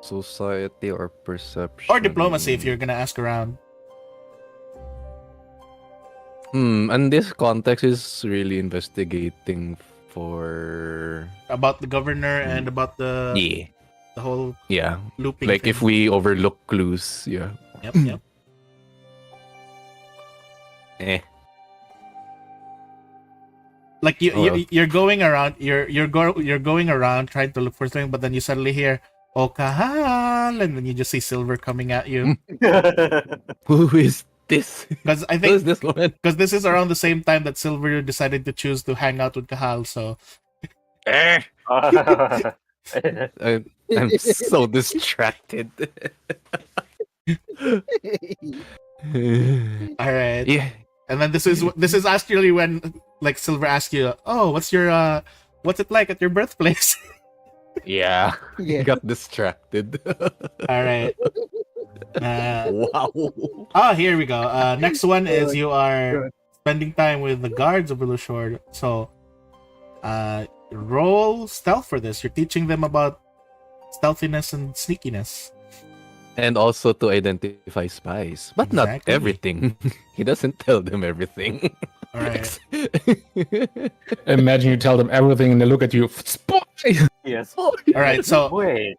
[SPEAKER 4] Society or perception.
[SPEAKER 1] Or diplomacy if you're gonna ask around.
[SPEAKER 4] And this context is really investigating for
[SPEAKER 1] About the governor and about the whole
[SPEAKER 4] yeah.
[SPEAKER 1] looping.
[SPEAKER 4] Like
[SPEAKER 1] thing.
[SPEAKER 4] if we overlook clues, yeah.
[SPEAKER 1] Yep.
[SPEAKER 4] Eh.
[SPEAKER 1] Like
[SPEAKER 4] Oh, well.
[SPEAKER 1] you're going around, you're going around trying to look for something, but then you suddenly hear "Oh Kahal," and then you just see Silver coming at you.
[SPEAKER 4] Who is this?
[SPEAKER 1] Because I
[SPEAKER 4] Who
[SPEAKER 1] think
[SPEAKER 4] is this woman?
[SPEAKER 1] because this is around the same time that Silver decided to choose to hang out with Kahal. So
[SPEAKER 4] I'm so distracted.
[SPEAKER 1] all right,
[SPEAKER 4] Yeah.
[SPEAKER 1] and then this is actually when like Silver asks you, "Oh, what's it like at your birthplace?"
[SPEAKER 5] Yeah.
[SPEAKER 2] Yeah.
[SPEAKER 5] Got distracted.
[SPEAKER 1] All right.
[SPEAKER 5] Wow.
[SPEAKER 1] Oh, here we go. Next one is
[SPEAKER 2] Good,
[SPEAKER 1] you are
[SPEAKER 2] good.
[SPEAKER 1] spending time with the guards of Willowshore. So, roll stealth for this. You're teaching them about stealthiness and sneakiness.
[SPEAKER 5] And also to identify spies, but not
[SPEAKER 1] Exactly.
[SPEAKER 5] everything. He doesn't tell them everything.
[SPEAKER 1] All right.
[SPEAKER 5] Imagine you tell them everything and they look at you. Spy!
[SPEAKER 6] Yes.
[SPEAKER 1] All right. So,
[SPEAKER 6] Wait.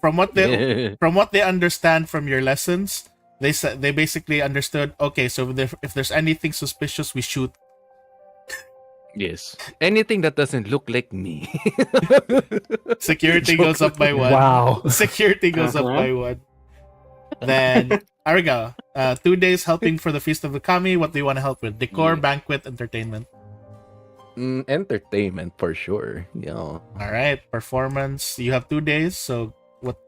[SPEAKER 1] from what they understand from your lessons, they basically understood. Okay, so if there's anything suspicious, we shoot.
[SPEAKER 5] Yes. Anything that doesn't look like me.
[SPEAKER 1] Security goes up by one.
[SPEAKER 5] Wow.
[SPEAKER 1] Security goes up by one. Then there we go. 2 days helping for the Feast of the Kami. What do you want to help with? Decor,
[SPEAKER 5] Yeah.
[SPEAKER 1] banquet, entertainment.
[SPEAKER 5] Entertainment for sure. Yeah.
[SPEAKER 1] All right, performance. You have 2 days. So what?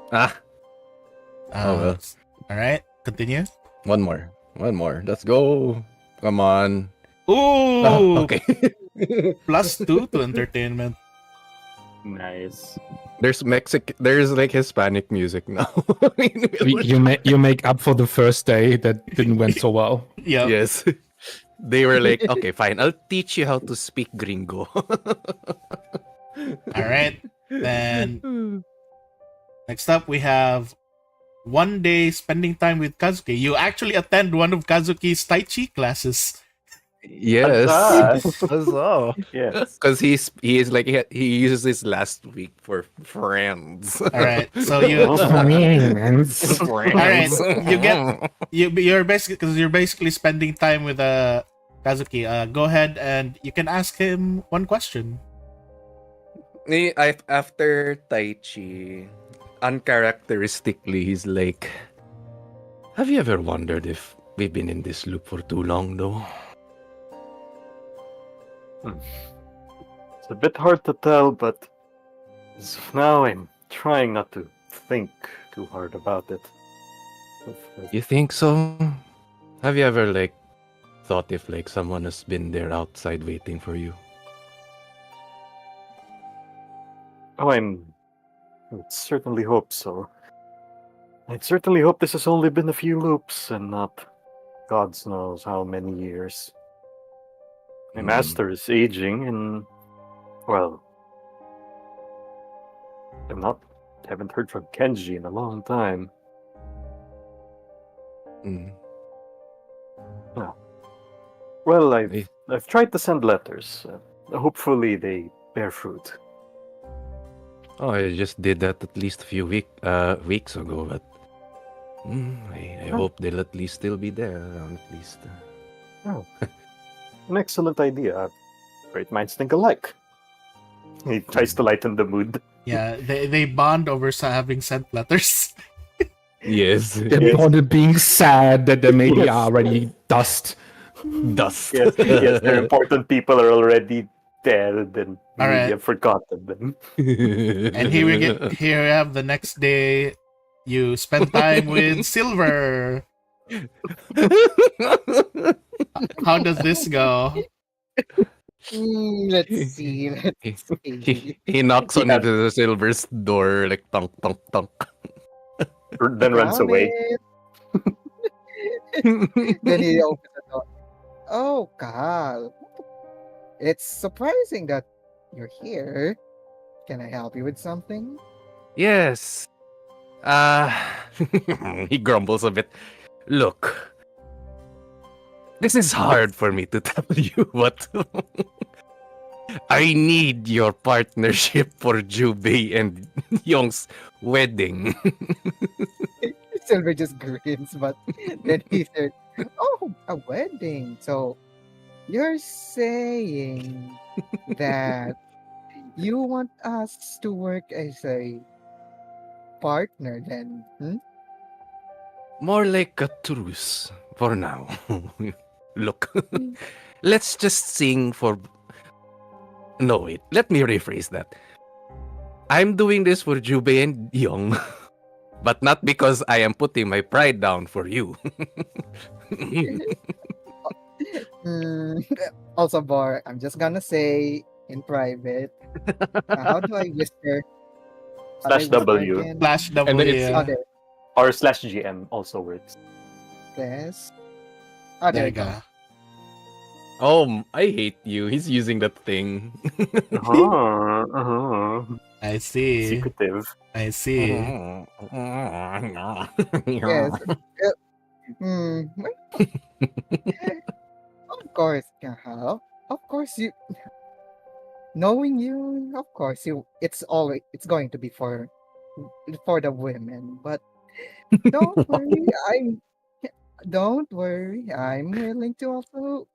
[SPEAKER 5] Ah, Oh, well.
[SPEAKER 1] All right, continue.
[SPEAKER 5] one more. Let's go. Come on.
[SPEAKER 1] Ooh,
[SPEAKER 5] Okay.
[SPEAKER 1] +2 to entertainment.
[SPEAKER 6] Nice.
[SPEAKER 5] There's like Hispanic music now.
[SPEAKER 9] You make up for the first day that didn't went so well.
[SPEAKER 1] Yeah.
[SPEAKER 5] Yes. They were like, okay, fine. I'll teach you how to speak gringo.
[SPEAKER 1] All right. Then next up we have 1 day spending time with Kazuki. You actually attend one of Kazuki's Tai Chi classes.
[SPEAKER 5] Yes.
[SPEAKER 6] Huzzah.
[SPEAKER 5] Huzzah.
[SPEAKER 6] Yes.
[SPEAKER 5] Because he uses this last week for friends.
[SPEAKER 1] All right. So you all right. You're basically spending time with Kazuki. Go ahead and you can ask him one question.
[SPEAKER 5] After Tai Chi, uncharacteristically, he's like, have you ever wondered if we've been in this loop for too long, though?
[SPEAKER 6] It's a bit hard to tell, but as of now I'm trying not to think too hard about it.
[SPEAKER 5] You think so? Have you ever, like, thought if, like, someone has been there outside waiting for you?
[SPEAKER 6] Oh, I certainly hope so. I certainly hope this has only been a few loops and not God knows how many years. My master is aging, and well, haven't heard from Kenji in a long time. Well, I've tried to send letters. Hopefully, they bear fruit.
[SPEAKER 5] Oh, I just did that at least a few weeks ago, but I hope they'll at least still be there around at least.
[SPEAKER 6] Oh, an excellent idea. Great minds think alike. He tries to lighten the mood.
[SPEAKER 1] Yeah, they bond over having sent letters.
[SPEAKER 5] Yes.
[SPEAKER 9] They're on it being sad that there maybe already dust.
[SPEAKER 5] Dust.
[SPEAKER 6] Yes, their important people are already dead and
[SPEAKER 1] All right.
[SPEAKER 6] we have forgotten them.
[SPEAKER 1] And here we have the next day. You spend time with Silver. How does this go?
[SPEAKER 2] Let's see.
[SPEAKER 5] He knocks on the Silver's door like tonk tonk tonk.
[SPEAKER 6] Then runs away.
[SPEAKER 2] Then he opens the door. Oh, Cal. It's surprising that you're here. Can I help you with something?
[SPEAKER 5] Yes. He grumbles a bit. Look, this is hard for me to tell you, but I need your partnership for Jubei and Young's wedding.
[SPEAKER 2] Silver just grins, but then he said, "Oh, a wedding. So you're saying that you want us to work as a partner then? Hmm?
[SPEAKER 5] More like a truce for now. Look, let's just sing for... No, wait, let me rephrase that. I'm doing this for Jubei and Young, but not because I am putting my pride down for you.
[SPEAKER 2] Also, Bar, I'm just gonna say in private. How do I whisper? How do I
[SPEAKER 6] Slash
[SPEAKER 2] whisper
[SPEAKER 6] W.
[SPEAKER 2] again?
[SPEAKER 1] Flash
[SPEAKER 5] And then
[SPEAKER 1] W.
[SPEAKER 5] it's-
[SPEAKER 2] Oh, there.
[SPEAKER 6] Or slash GM also works.
[SPEAKER 2] Yes. Oh,
[SPEAKER 1] There
[SPEAKER 2] there
[SPEAKER 1] you
[SPEAKER 2] you go.
[SPEAKER 1] go.
[SPEAKER 5] Oh, I hate you. He's using that thing.
[SPEAKER 1] I see.
[SPEAKER 6] Secretive.
[SPEAKER 1] I see.
[SPEAKER 2] Yes. Hmm. Of course, Kahal. Of course, you. Knowing you, of course, it's going to be for the women. But don't worry, don't worry. I'm willing to also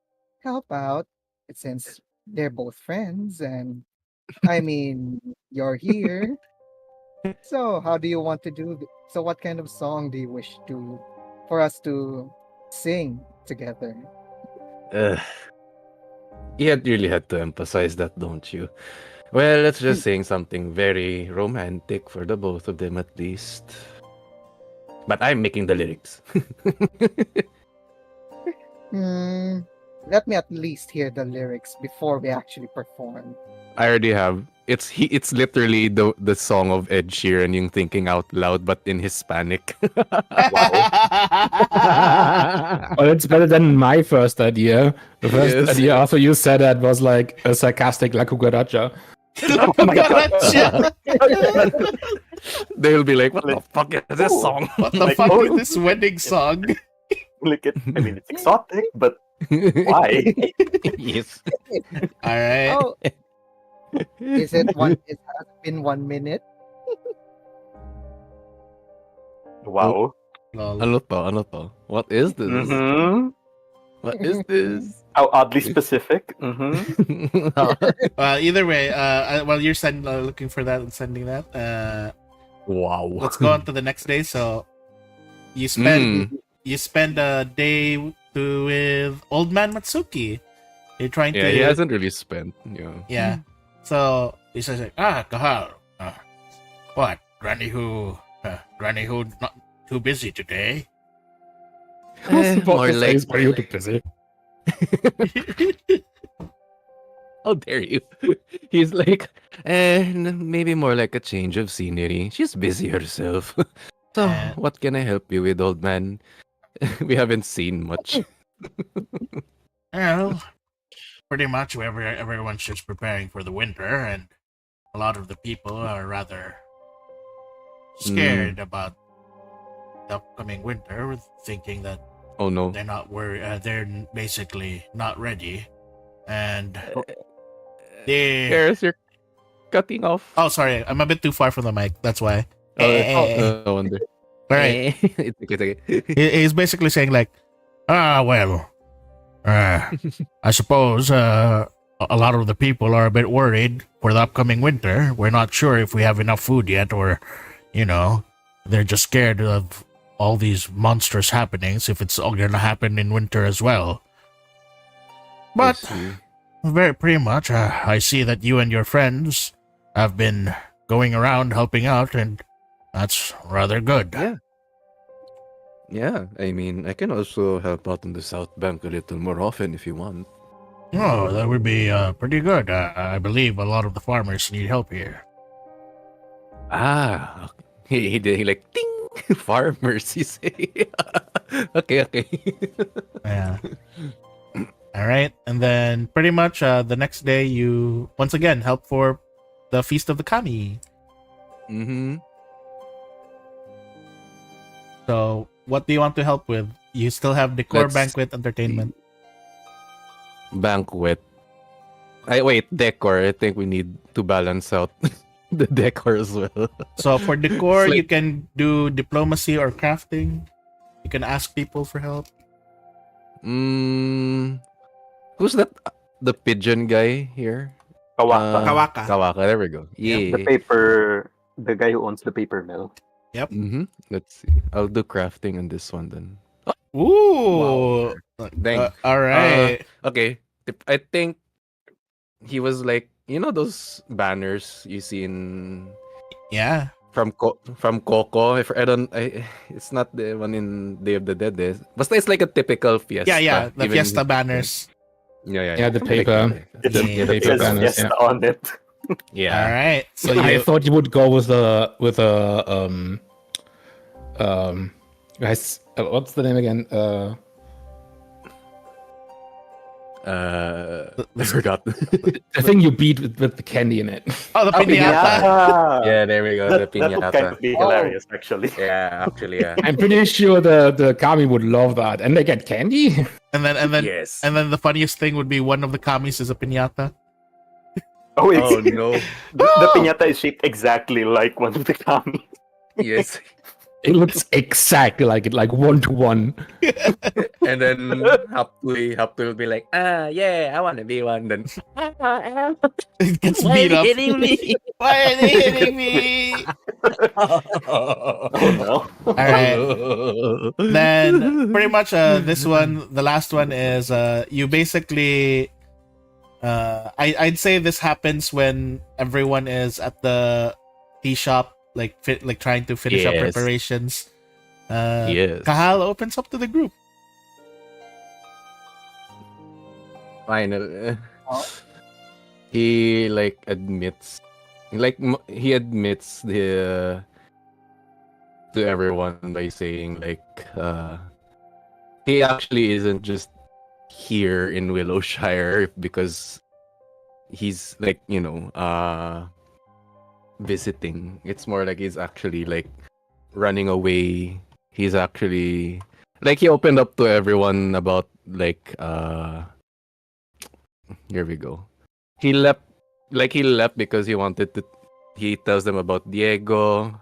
[SPEAKER 2] help out since they're both friends, and I mean, you're here. So, how do you want to do? So, what kind of song do you wish for us to sing together?
[SPEAKER 5] Ugh. You really had to emphasize that, don't you? Well, let's just sing something very romantic for the both of them at least. But I'm making the lyrics.
[SPEAKER 2] Hmm. Let me at least hear the lyrics before we actually perform.
[SPEAKER 5] I already have. It's literally the song of Ed Sheeran, yung thinking out loud, but in Hispanic.
[SPEAKER 9] Well, it's better than my first idea. The first
[SPEAKER 5] Yes.
[SPEAKER 9] idea after you said that was like a sarcastic La Cucaracha.
[SPEAKER 1] Oh my God.
[SPEAKER 5] They'll be like, "What the fuck is this
[SPEAKER 6] Ooh.
[SPEAKER 5] song?"
[SPEAKER 1] What the
[SPEAKER 6] Like,
[SPEAKER 1] fuck
[SPEAKER 6] oh.
[SPEAKER 1] is this wedding song?
[SPEAKER 6] I mean, it's exotic, but why?
[SPEAKER 5] Yes.
[SPEAKER 1] All right.
[SPEAKER 2] Oh, is it one? It has been 1 minute.
[SPEAKER 6] Wow.
[SPEAKER 1] Lol.
[SPEAKER 5] Ano to? What is this?
[SPEAKER 6] Mm-hmm.
[SPEAKER 5] What is this?
[SPEAKER 6] How oddly specific. Mm-hmm.
[SPEAKER 1] Either way, while you're looking for that and sending that,
[SPEAKER 5] Wow.
[SPEAKER 1] let's go on to the next day. So you spend a day with Old Man Matsuki. You're trying
[SPEAKER 5] Yeah,
[SPEAKER 1] to.
[SPEAKER 5] he hasn't really spent. Yeah.
[SPEAKER 1] Yeah. So he says like, Kahal, what? Granny who not too busy today?
[SPEAKER 5] More like,
[SPEAKER 9] Are you too busy?
[SPEAKER 5] how dare you? He's like, maybe more like a change of scenery. She's busy herself. So,
[SPEAKER 1] Eh.
[SPEAKER 5] what can I help you with, old man? We haven't seen much.
[SPEAKER 1] Well, pretty much everyone's just preparing for the winter, and a lot of the people are rather scared about the upcoming winter, thinking that
[SPEAKER 5] Oh no.
[SPEAKER 1] they're not worried. They're basically not ready, and they.
[SPEAKER 5] Karis, you're cutting off.
[SPEAKER 1] Oh, sorry, I'm a bit too far from the mic. That's why.
[SPEAKER 5] No wonder.
[SPEAKER 1] All right.
[SPEAKER 5] It's okay.
[SPEAKER 1] He's basically saying like, well, I suppose a lot of the people are a bit worried for the upcoming winter. We're not sure if we have enough food yet, or, they're just scared of all these monstrous happenings if it's all gonna happen in winter as well. But pretty much, I see that you and your friends have been going around helping out, and that's rather good.
[SPEAKER 5] Yeah, I mean, I can also help out on the South Bank a little more often if you want.
[SPEAKER 1] Oh, that would be pretty good. I believe a lot of the farmers need help here.
[SPEAKER 5] Ah, he did. He like ding farmers. He say, okay.
[SPEAKER 1] Yeah. All right, and then pretty much the next day you once again help for the Feast of the Kami.
[SPEAKER 5] Mm-hmm.
[SPEAKER 1] So, what do you want to help with? You still have decor,
[SPEAKER 5] Let's
[SPEAKER 1] banquet, entertainment.
[SPEAKER 5] Banquet. Decor. I think we need to balance out the decor as well.
[SPEAKER 1] So for decor,
[SPEAKER 5] It's like-
[SPEAKER 1] you can do diplomacy or crafting. You can ask people for help.
[SPEAKER 5] Who's that? The pigeon guy here?
[SPEAKER 6] Kawaka.
[SPEAKER 1] Kawaka.
[SPEAKER 5] Kawaka. There we go. Yeah.
[SPEAKER 6] The guy who owns the paper mill.
[SPEAKER 5] Mm-hmm. Let's see. I'll do crafting on this one then.
[SPEAKER 1] Ooh.
[SPEAKER 5] Dang.
[SPEAKER 1] All right.
[SPEAKER 5] Okay. I think he was like, those banners you see in
[SPEAKER 1] Yeah.
[SPEAKER 5] from Coco. It's not the one in Day of the Dead. But it's like a typical fiesta.
[SPEAKER 1] Yeah. The
[SPEAKER 5] even
[SPEAKER 1] fiesta banners.
[SPEAKER 9] Yeah, the
[SPEAKER 5] Something like
[SPEAKER 9] paper.
[SPEAKER 5] that.
[SPEAKER 6] It's,
[SPEAKER 9] The
[SPEAKER 1] Yeah.
[SPEAKER 6] it
[SPEAKER 9] paper
[SPEAKER 6] says
[SPEAKER 9] banners.
[SPEAKER 6] yes
[SPEAKER 9] Yeah.
[SPEAKER 6] on it.
[SPEAKER 1] All
[SPEAKER 5] Yeah.
[SPEAKER 1] right. So
[SPEAKER 9] I
[SPEAKER 1] you
[SPEAKER 9] thought you would go with guys, what's the name again?
[SPEAKER 5] I forgot.
[SPEAKER 9] The thing you beat with the candy in it.
[SPEAKER 1] oh the
[SPEAKER 5] Oh,
[SPEAKER 1] piñata.
[SPEAKER 6] Yeah.
[SPEAKER 5] Yeah, there we go. The
[SPEAKER 6] That would kind
[SPEAKER 5] piñata.
[SPEAKER 6] of be
[SPEAKER 2] Oh.
[SPEAKER 6] hilarious, actually.
[SPEAKER 5] Yeah, actually, yeah.
[SPEAKER 9] I'm pretty sure the kami would love that, and they get candy.
[SPEAKER 1] And then
[SPEAKER 5] Yes.
[SPEAKER 1] and then the funniest thing would be one of the commies is a piñata.
[SPEAKER 6] Oh, it's,
[SPEAKER 5] Oh no.
[SPEAKER 6] the piñata is shaped exactly like one of the kami.
[SPEAKER 5] Yes.
[SPEAKER 9] It looks exactly like it, like 1-to-1.
[SPEAKER 5] And then Haptui will be like, yeah, I want to be one. Then
[SPEAKER 1] It gets
[SPEAKER 5] why are
[SPEAKER 1] beat
[SPEAKER 5] you
[SPEAKER 1] up.
[SPEAKER 5] hitting me?
[SPEAKER 1] Why are they hitting me?
[SPEAKER 6] Oh no.
[SPEAKER 1] All right. Then pretty much this one, the last one is you basically I'd say this happens when everyone is at the tea shop, like trying to finish up
[SPEAKER 5] Yes.
[SPEAKER 1] preparations.
[SPEAKER 5] Yes.
[SPEAKER 1] Kahal opens up to the group.
[SPEAKER 5] Final.
[SPEAKER 2] Oh.
[SPEAKER 5] He admits, he admits the to everyone by saying he actually isn't just here in Willowshire because he's visiting. It's more like he's actually running away. He's actually he opened up to everyone about here we go. He left because he wanted to. He tells them about Diego.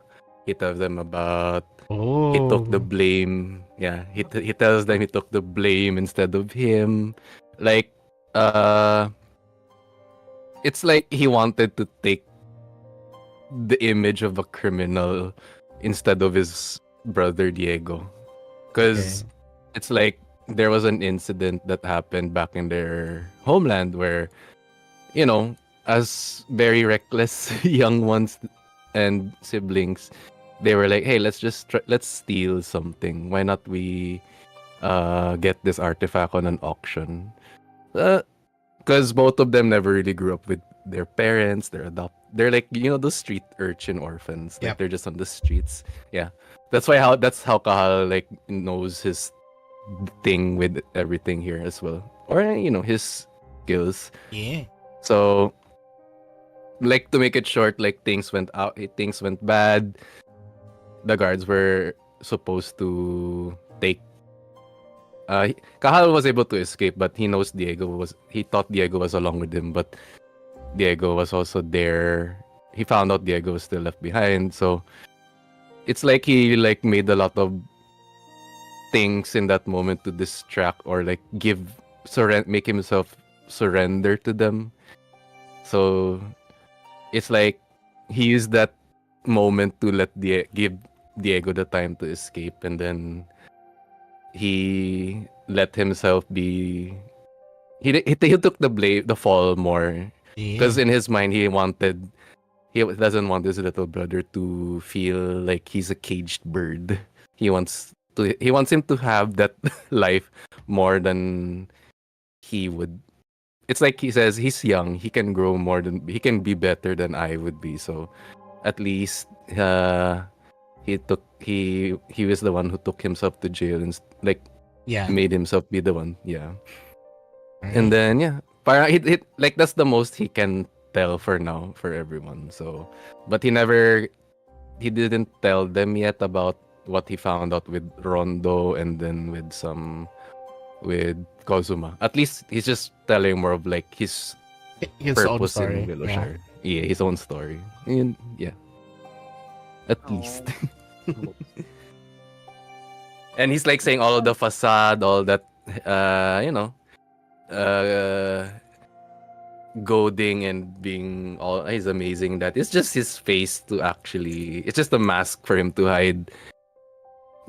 [SPEAKER 5] He tells them about
[SPEAKER 1] Oh.
[SPEAKER 5] he took the blame. Yeah, he tells them he took the blame instead of him. It's like he wanted to take the image of a criminal instead of his brother Diego, because it's like there was an incident that happened back in their homeland where, as very reckless young ones and siblings, they were like, hey, let's steal something. Why not we get this artifact on an auction? Because both of them never really grew up with their parents. They're those street urchin orphans.
[SPEAKER 1] Yep.
[SPEAKER 5] They're just on the streets. Yeah, that's how Kahal knows his thing with everything here as well, or his skills.
[SPEAKER 1] Yeah.
[SPEAKER 5] So, to make it short, things went bad. The guards were supposed to take. Kahal was able to escape, but he knows he thought Diego was along with him, but Diego was also there. He found out Diego was still left behind, so it's like he made a lot of things in that moment to distract or make himself surrender to them. So it's like he used that moment to give Diego the time to escape, and then he let himself be. He took the fall more, because in his mind he doesn't want his little brother to feel like he's a caged bird. He wants him to have that life more than he would. It's like he says he's young. He can grow he can be better than I would be. So at least he was the one who took himself to jail and made himself be the one. Yeah. And then that's the most he can tell for now for everyone. So, but he didn't tell them yet about what he found out with Rondo and then with Kozuma. At least he's just telling more of his
[SPEAKER 1] His own
[SPEAKER 5] purpose
[SPEAKER 1] story.
[SPEAKER 5] in Willowshire. Yeah, his own story. And, yeah. At least. And he's saying all of the facade, all that goading and being he's amazing. That it's just his face to actually, it's just a mask for him to hide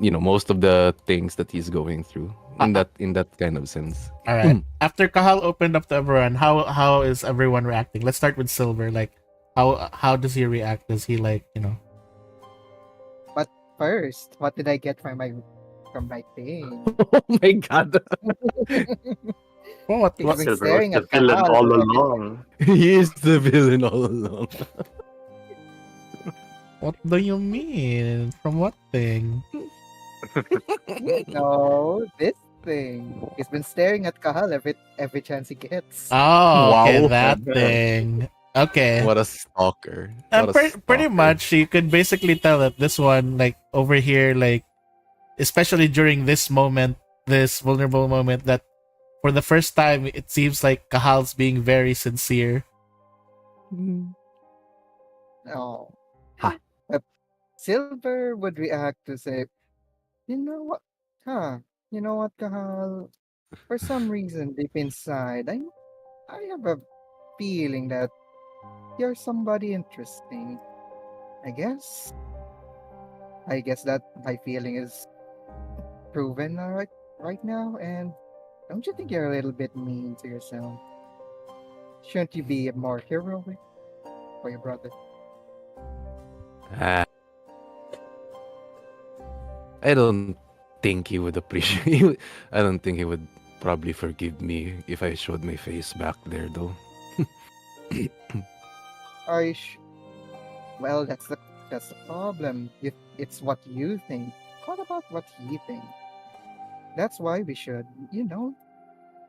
[SPEAKER 5] most of the things that he's going through in that kind of sense.
[SPEAKER 1] All right. After Kahal opened up to everyone, how is everyone reacting? Let's start with Silver. How does he react? Does he
[SPEAKER 2] But first, what did I get from my thing?
[SPEAKER 5] Oh my god.
[SPEAKER 1] Well, what?
[SPEAKER 2] He's
[SPEAKER 1] What?
[SPEAKER 2] been
[SPEAKER 6] Silver was
[SPEAKER 2] staring
[SPEAKER 6] the
[SPEAKER 2] at
[SPEAKER 6] villain
[SPEAKER 2] Kahal
[SPEAKER 6] all
[SPEAKER 2] every
[SPEAKER 6] along.
[SPEAKER 5] He is the villain all along.
[SPEAKER 1] What do you mean? From what thing?
[SPEAKER 2] No, this thing. He's been staring at Kahal every chance he gets.
[SPEAKER 1] Oh, okay,
[SPEAKER 9] Wow.
[SPEAKER 1] that thing. Okay.
[SPEAKER 5] What a stalker. What a
[SPEAKER 1] Pretty
[SPEAKER 5] stalker.
[SPEAKER 1] much, you could basically tell that this one, like over here, like especially during this moment, this vulnerable moment, that for the first time, it seems like Kahal's being very sincere.
[SPEAKER 2] Oh.
[SPEAKER 5] Ha.
[SPEAKER 2] Silver would react to say, you know what? You know what, Kahal? For some reason, deep inside, I have a feeling that you're somebody interesting. I guess. I guess that my feeling is proven right now, and don't you think you're a little bit mean to yourself? Shouldn't you be more heroic for your brother?
[SPEAKER 5] Ah, I don't think he would appreciate. I don't think he would probably forgive me if I showed my face back there, though.
[SPEAKER 2] I sh- well, that's the problem. If it's what you think, what about what he thinks? That's why we should,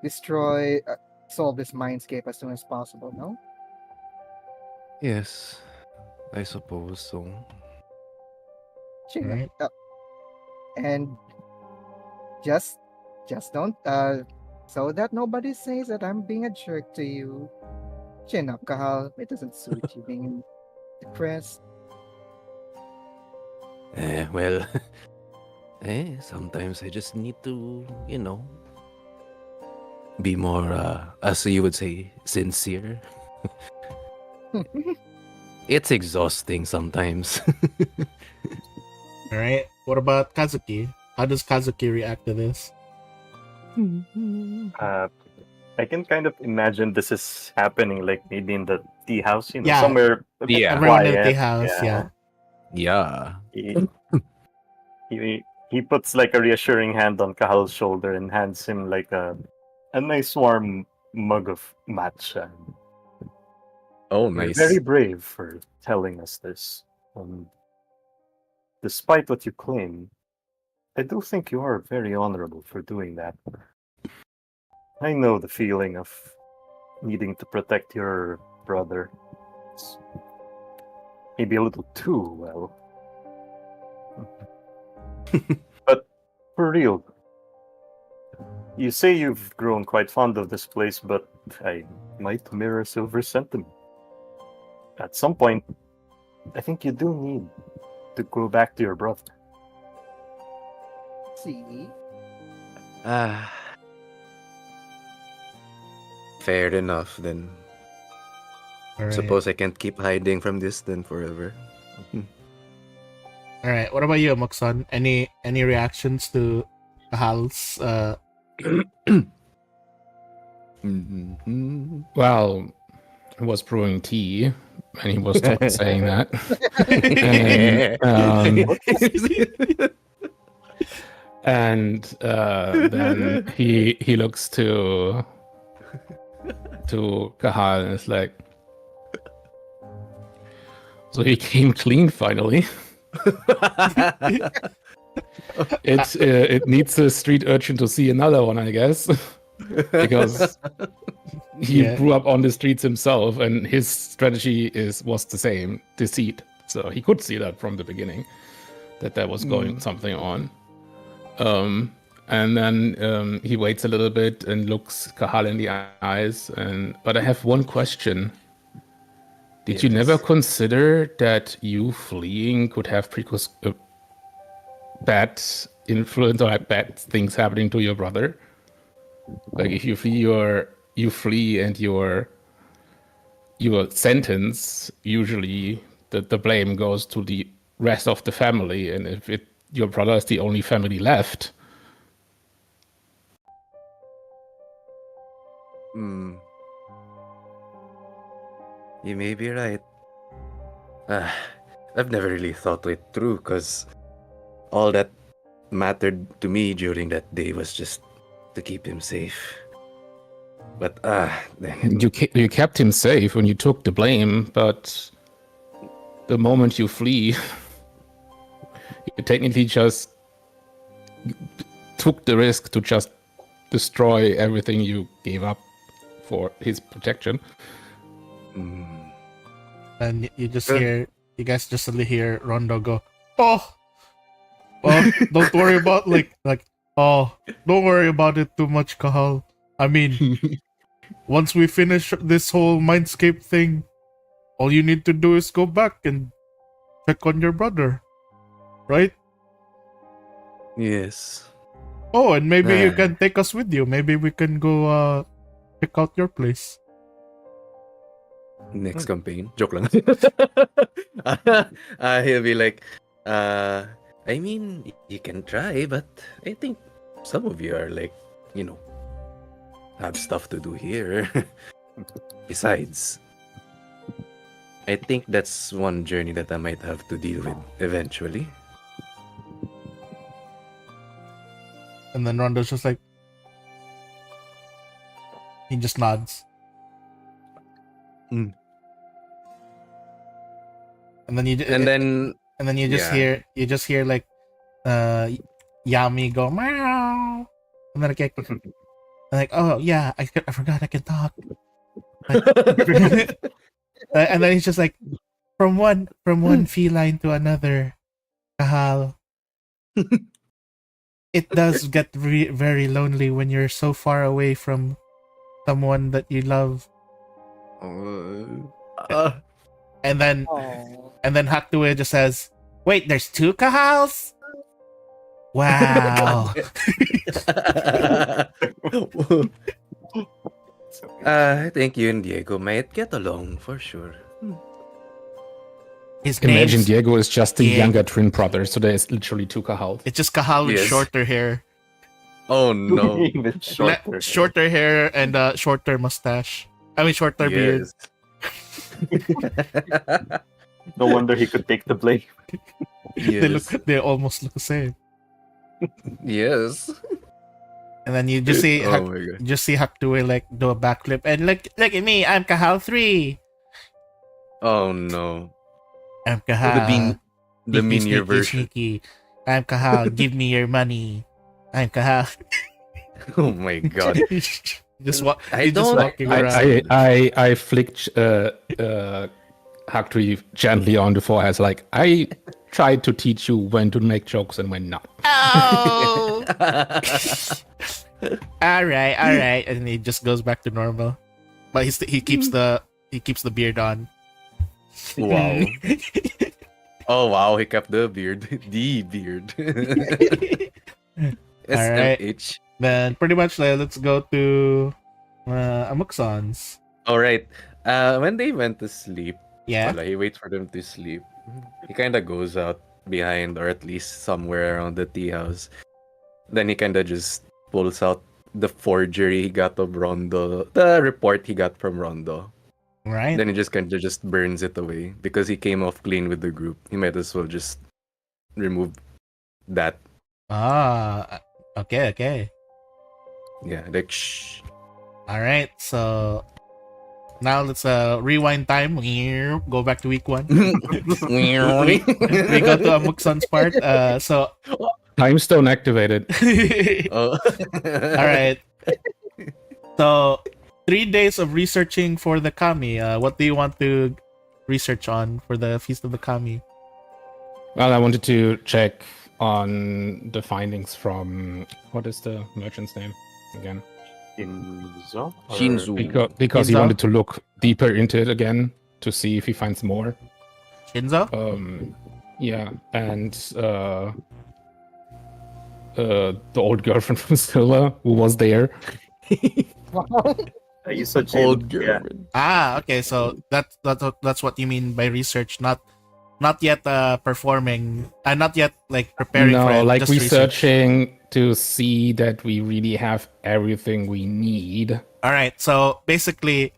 [SPEAKER 2] destroy, solve this mindscape as soon as possible. No,
[SPEAKER 5] Yes, I suppose so.
[SPEAKER 2] Sure.
[SPEAKER 1] Right.
[SPEAKER 2] And just, just don't, so that nobody says that I'm being a jerk to you. Chin up, Kahal. It doesn't suit you being depressed.
[SPEAKER 5] Well, sometimes I just need to, be more, as you would say, sincere. It's exhausting sometimes.
[SPEAKER 1] All right. What about Kazuki? How does Kazuki react to this?
[SPEAKER 6] I can kind of imagine this is happening, like maybe in the tea house,
[SPEAKER 1] Yeah.
[SPEAKER 6] somewhere a bit
[SPEAKER 5] Yeah.
[SPEAKER 1] Everyone in the
[SPEAKER 6] quiet.
[SPEAKER 1] house, yeah.
[SPEAKER 5] Yeah.
[SPEAKER 6] He puts like a reassuring hand on Kahal's shoulder and hands him like a nice warm mug of matcha.
[SPEAKER 5] Oh,
[SPEAKER 6] You're
[SPEAKER 5] nice.
[SPEAKER 6] very brave for telling us this. Despite what you claim, I do think you are very honorable for doing that. I know the feeling of needing to protect your brother. It's maybe a little too well. But for real, you say you've grown quite fond of this place, but I might mirror Silver's sentiment. At some point, I think you do need to go back to your brother.
[SPEAKER 2] See?
[SPEAKER 8] Ah, fair enough then.
[SPEAKER 1] All right.
[SPEAKER 8] Suppose I can't keep hiding from this then forever.
[SPEAKER 1] All right. What about you, Mokson? Any reactions to Kahal's?
[SPEAKER 8] Mhm.
[SPEAKER 9] Well, he was brewing tea, and he was saying that. And then he looks to Kahal and is like, so he came clean finally. It needs a street urchin to see another one, I guess, because he
[SPEAKER 1] Yeah.
[SPEAKER 9] grew up on the streets himself, and his strategy was the same: deceit. So he could see that from the beginning that there was going something on. And then he waits a little bit and looks Kahal in the eyes. But I have one question. Did you never consider that you fleeing could have bad influence or bad things happening to your brother? Like if you flee and your sentence, usually the blame goes to the rest of the family, and if your brother is the only family left.
[SPEAKER 8] You may be right. I've never really thought it through because all that mattered to me during that day was just to keep him safe. But then
[SPEAKER 9] You kept him safe when you took the blame, but the moment you flee, you technically just took the risk to just destroy everything you gave up for his protection.
[SPEAKER 1] And you just
[SPEAKER 4] Good.
[SPEAKER 1] hear, you guys just suddenly hear Rondo go, oh, don't worry about don't worry about it too much, Kahal. I mean, once we finish this whole Mindscape thing, all you need to do is go back and check on your brother, right?
[SPEAKER 8] yes.
[SPEAKER 1] Oh, and maybe you can take us with you. Maybe we can go check out your place.
[SPEAKER 8] Next campaign. Joke lang. He'll be like, I mean, you can try, but I think some of you are like, have stuff to do here. Besides, I think that's one journey that I might have to deal with eventually.
[SPEAKER 1] And then Rondo's just like, he just nods.
[SPEAKER 8] Mm.
[SPEAKER 1] And then you just
[SPEAKER 8] yeah.
[SPEAKER 1] hear like Yami go meow, and then like, oh yeah, I forgot I can talk. Like, and then he's just like, from one feline to another, Kahal. It does get very lonely when you're so far away from someone that you love. And then
[SPEAKER 2] Oh.
[SPEAKER 1] Haktue just says, wait, there's two Kahals? Wow.
[SPEAKER 8] I think you and Diego might get along for sure.
[SPEAKER 1] His
[SPEAKER 9] Imagine
[SPEAKER 1] name's,
[SPEAKER 9] Diego is just the
[SPEAKER 1] Diego.
[SPEAKER 9] younger twin brother, so there's literally two Kahal.
[SPEAKER 1] it's just Kahal with
[SPEAKER 8] Yes.
[SPEAKER 1] shorter hair.
[SPEAKER 8] Oh no.
[SPEAKER 6] Even shorter.
[SPEAKER 1] Shorter hair and shorter mustache. I mean, shorter beard.
[SPEAKER 6] No wonder he could take the blame.
[SPEAKER 8] Yes.
[SPEAKER 1] They almost look the same.
[SPEAKER 8] Yes.
[SPEAKER 1] And then you just see
[SPEAKER 8] Oh my god.
[SPEAKER 1] Haktue like do a backflip and look at me, I'm Kahal 3.
[SPEAKER 8] Oh no.
[SPEAKER 1] I'm Kahal.
[SPEAKER 8] The
[SPEAKER 1] Sneaky,
[SPEAKER 8] minier
[SPEAKER 1] sneaky,
[SPEAKER 8] version.
[SPEAKER 1] sneaky. I'm Kahal. Give me your money. I'm Kahal.
[SPEAKER 8] Oh my god.
[SPEAKER 1] just
[SPEAKER 8] I
[SPEAKER 1] just
[SPEAKER 8] don't-
[SPEAKER 1] walking around.
[SPEAKER 9] I flicked Haktui gently on the forehead, like, I tried to teach you when to make jokes and when not.
[SPEAKER 1] Oh. all right, and he just goes back to normal. But he keeps the beard on.
[SPEAKER 8] Wow. Oh wow, he kept the beard. The beard.
[SPEAKER 1] Alright.
[SPEAKER 8] SMH.
[SPEAKER 1] Then pretty much let's go to Amuxons.
[SPEAKER 8] Alright. When they went to sleep,
[SPEAKER 1] Yeah.
[SPEAKER 8] he waits for them to sleep. He kinda goes out behind, or at least somewhere around the tea house. Then he kinda just pulls out the forgery he got of Rondo, the report he got from Rondo.
[SPEAKER 1] Right.
[SPEAKER 8] Then he just kinda just burns it away because he came off clean with the group. He might as well just remove that.
[SPEAKER 1] Okay.
[SPEAKER 8] Yeah, like shh.
[SPEAKER 1] All right. So now let's rewind time. Go back to week 1. we go to Amuxon's part. So
[SPEAKER 9] Time stone activated.
[SPEAKER 8] Oh.
[SPEAKER 1] all right. So 3 days of researching for the kami. What do you want to research on for the Feast of the Kami?
[SPEAKER 9] Well, I wanted to check on the findings from, what is the merchant's name again?
[SPEAKER 6] Shinzo? Or-
[SPEAKER 8] Shinzu.
[SPEAKER 9] Because he
[SPEAKER 1] Shinzo?
[SPEAKER 9] wanted to look deeper into it again to see if he finds more.
[SPEAKER 1] Shinzo?
[SPEAKER 9] Yeah, and the old girlfriend from Scylla who was there.
[SPEAKER 6] You said
[SPEAKER 8] Old
[SPEAKER 6] yeah.
[SPEAKER 8] girl.
[SPEAKER 1] Okay. So that's what you mean by research, not yet performing. Not yet like preparing for
[SPEAKER 9] No,
[SPEAKER 1] it.
[SPEAKER 9] like
[SPEAKER 1] just research.
[SPEAKER 9] researching to see that we really have everything we need.
[SPEAKER 1] All right. So basically,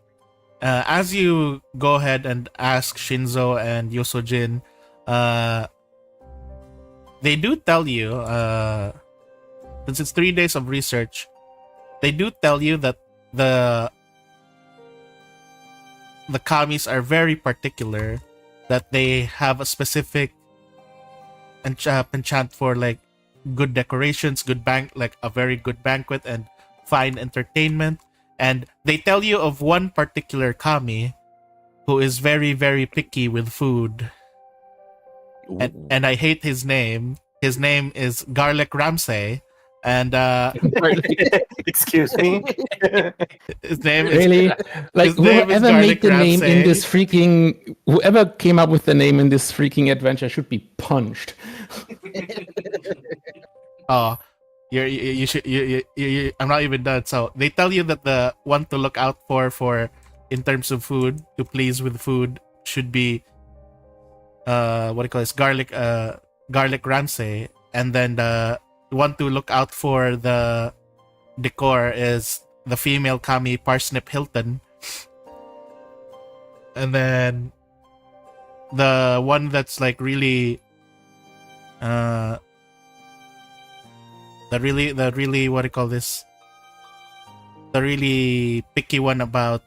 [SPEAKER 1] as you go ahead and ask Shinzo and Yosojin, they do tell you, since it's 3 days of research, they do tell you that the kamis are very particular that they have a specific enchant for like good decorations, like a very good banquet and fine entertainment. And they tell you of one particular kami who is very, very picky with food. And I hate his name. His name is Garlic Ramsay. And
[SPEAKER 6] Excuse me.
[SPEAKER 1] his name is
[SPEAKER 9] Really? Like
[SPEAKER 1] his name is
[SPEAKER 9] whoever made
[SPEAKER 1] Garlic
[SPEAKER 9] the name in
[SPEAKER 1] Ramsay.
[SPEAKER 9] this freaking, whoever came up with the name in this freaking adventure should be punched.
[SPEAKER 1] Oh, you should I'm not even done. So they tell you that the one to look out for in terms of food, to please with food, should be what do you call this, garlic Ramsay. And then the one to look out for the decor is the female kami Parsnip Hilton. And then the one that's like really the really what do you call this, the really picky one about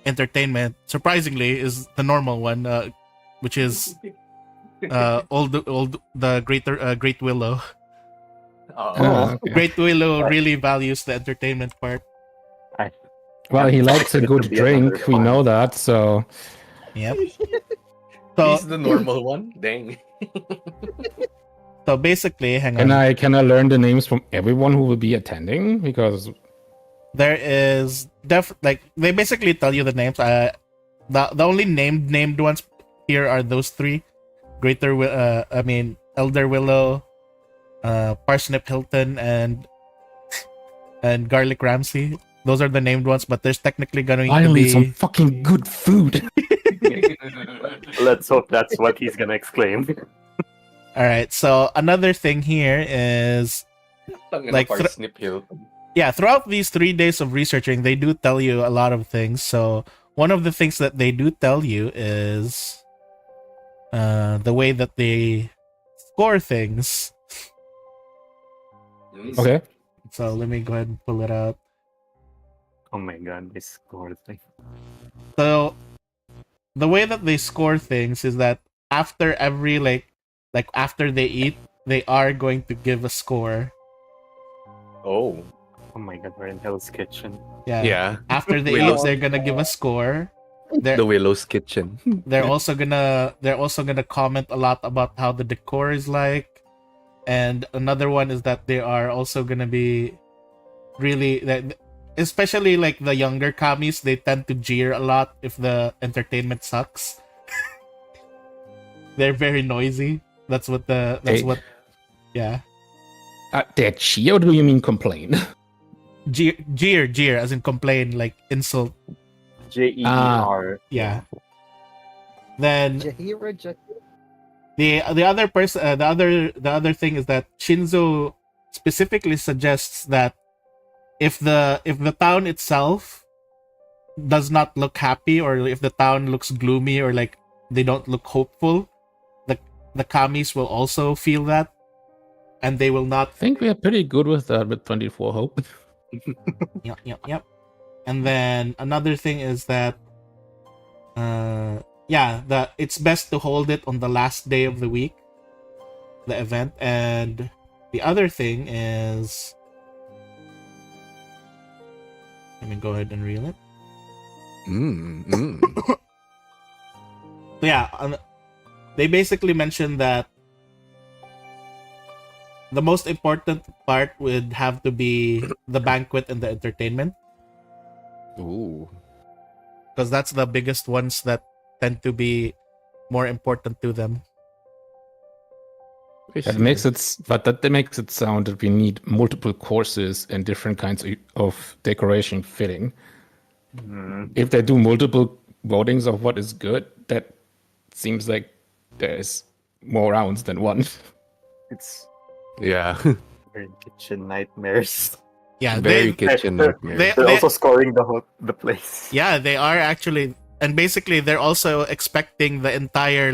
[SPEAKER 1] entertainment, surprisingly, is the normal one, which is the Great Willow.
[SPEAKER 9] Oh, okay.
[SPEAKER 1] Great Willow really values the entertainment part.
[SPEAKER 9] Well, he likes a
[SPEAKER 6] It
[SPEAKER 9] good
[SPEAKER 6] could be another
[SPEAKER 9] drink. We
[SPEAKER 6] one.
[SPEAKER 9] know that. So
[SPEAKER 1] Yep. So
[SPEAKER 4] He's the normal one. Dang.
[SPEAKER 1] so basically, hang on.
[SPEAKER 9] can I learn the names from everyone who will be attending? Because
[SPEAKER 1] There is like they basically tell you the names. The only named ones here are those three: Elder Willow, Parsnip Hilton, and Garlic Ramsay. Those are the named ones, but there's technically going to
[SPEAKER 9] finally
[SPEAKER 1] be
[SPEAKER 9] some fucking good food.
[SPEAKER 6] Let's hope that's what he's gonna exclaim.
[SPEAKER 1] all right. So another thing here is Like,
[SPEAKER 4] Parsnip Hill.
[SPEAKER 1] yeah, throughout these 3 days of researching, they do tell you a lot of things. So one of the things that they do tell you is the way that they score things.
[SPEAKER 9] Okay.
[SPEAKER 1] So let me go ahead and pull it up.
[SPEAKER 6] Oh my god, this score thing.
[SPEAKER 1] So the way that they score things is that after every like after they eat, they are going to give a score.
[SPEAKER 4] Oh.
[SPEAKER 6] Oh my god, we're in Hell's Kitchen.
[SPEAKER 1] Yeah.
[SPEAKER 4] Yeah.
[SPEAKER 1] After they eat,
[SPEAKER 4] Willow's-
[SPEAKER 1] they're gonna give a score.
[SPEAKER 4] The Willow's Kitchen.
[SPEAKER 1] They're also gonna comment a lot about how the decor is like. And another one is that they are also gonna be really, especially like the younger kamis, they tend to jeer a lot if the entertainment sucks. They're very noisy.
[SPEAKER 9] Hey.
[SPEAKER 1] Yeah.
[SPEAKER 9] They're cheer, or do you mean complain?
[SPEAKER 1] Jeer, as in complain, like insult.
[SPEAKER 6] JER.
[SPEAKER 1] Yeah. Then
[SPEAKER 2] Jahira.
[SPEAKER 1] the other person, the other thing is that Shinzo specifically suggests that if the town itself does not look happy, or if the town looks gloomy, or like they don't look hopeful, the kamis will also feel that, and they will not.
[SPEAKER 9] I think we are pretty good with that with 24 Hope.
[SPEAKER 1] Yep. And then another thing is that it's best to hold it on the last day of the week, the event. And the other thing is, let me go ahead and reel it. So yeah, they basically mentioned that the most important part would have to be the banquet and the entertainment,
[SPEAKER 4] Ooh.
[SPEAKER 1] because that's the biggest ones that tend to be more important to them.
[SPEAKER 9] That makes it sound that we need multiple courses and different kinds of decoration fitting. If they do multiple votings of what is good, that seems like there's more rounds than one.
[SPEAKER 6] It's
[SPEAKER 4] Yeah.
[SPEAKER 6] very kitchen nightmares.
[SPEAKER 1] Yeah,
[SPEAKER 4] Very
[SPEAKER 1] they,
[SPEAKER 4] kitchen
[SPEAKER 6] they're-
[SPEAKER 4] nightmare.
[SPEAKER 6] They're
[SPEAKER 1] They-
[SPEAKER 6] also scoring the place.
[SPEAKER 1] yeah, they are actually, and basically they're also expecting the entire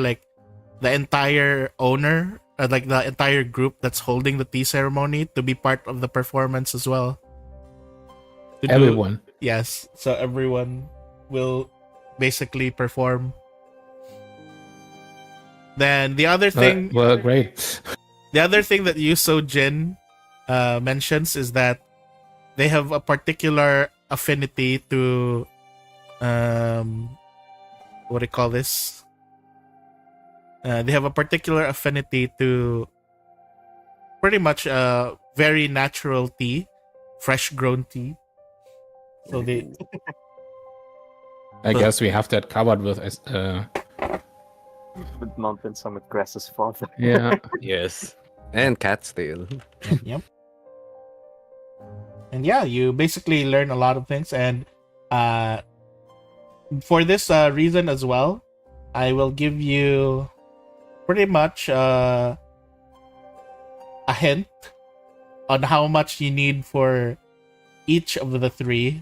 [SPEAKER 1] owner, like the entire group that's holding the tea ceremony, to be part of the performance as well. To do-
[SPEAKER 9] Everyone.
[SPEAKER 1] Yes, so everyone will basically perform. Then the other thing,
[SPEAKER 9] Well, great.
[SPEAKER 1] the other thing that Yuso Jin mentions is that they have a particular affinity to what do you call this? They have a particular affinity to pretty much very natural tea, fresh grown tea. So they
[SPEAKER 9] I guess we have that covered with
[SPEAKER 6] With Mountain Summit Grass's father.
[SPEAKER 9] yeah.
[SPEAKER 8] Yes. And cat's tail.
[SPEAKER 1] yep. And yeah, you basically learn a lot of things, and for this reason as well, I will give you pretty much a hint on how much you need for each of the three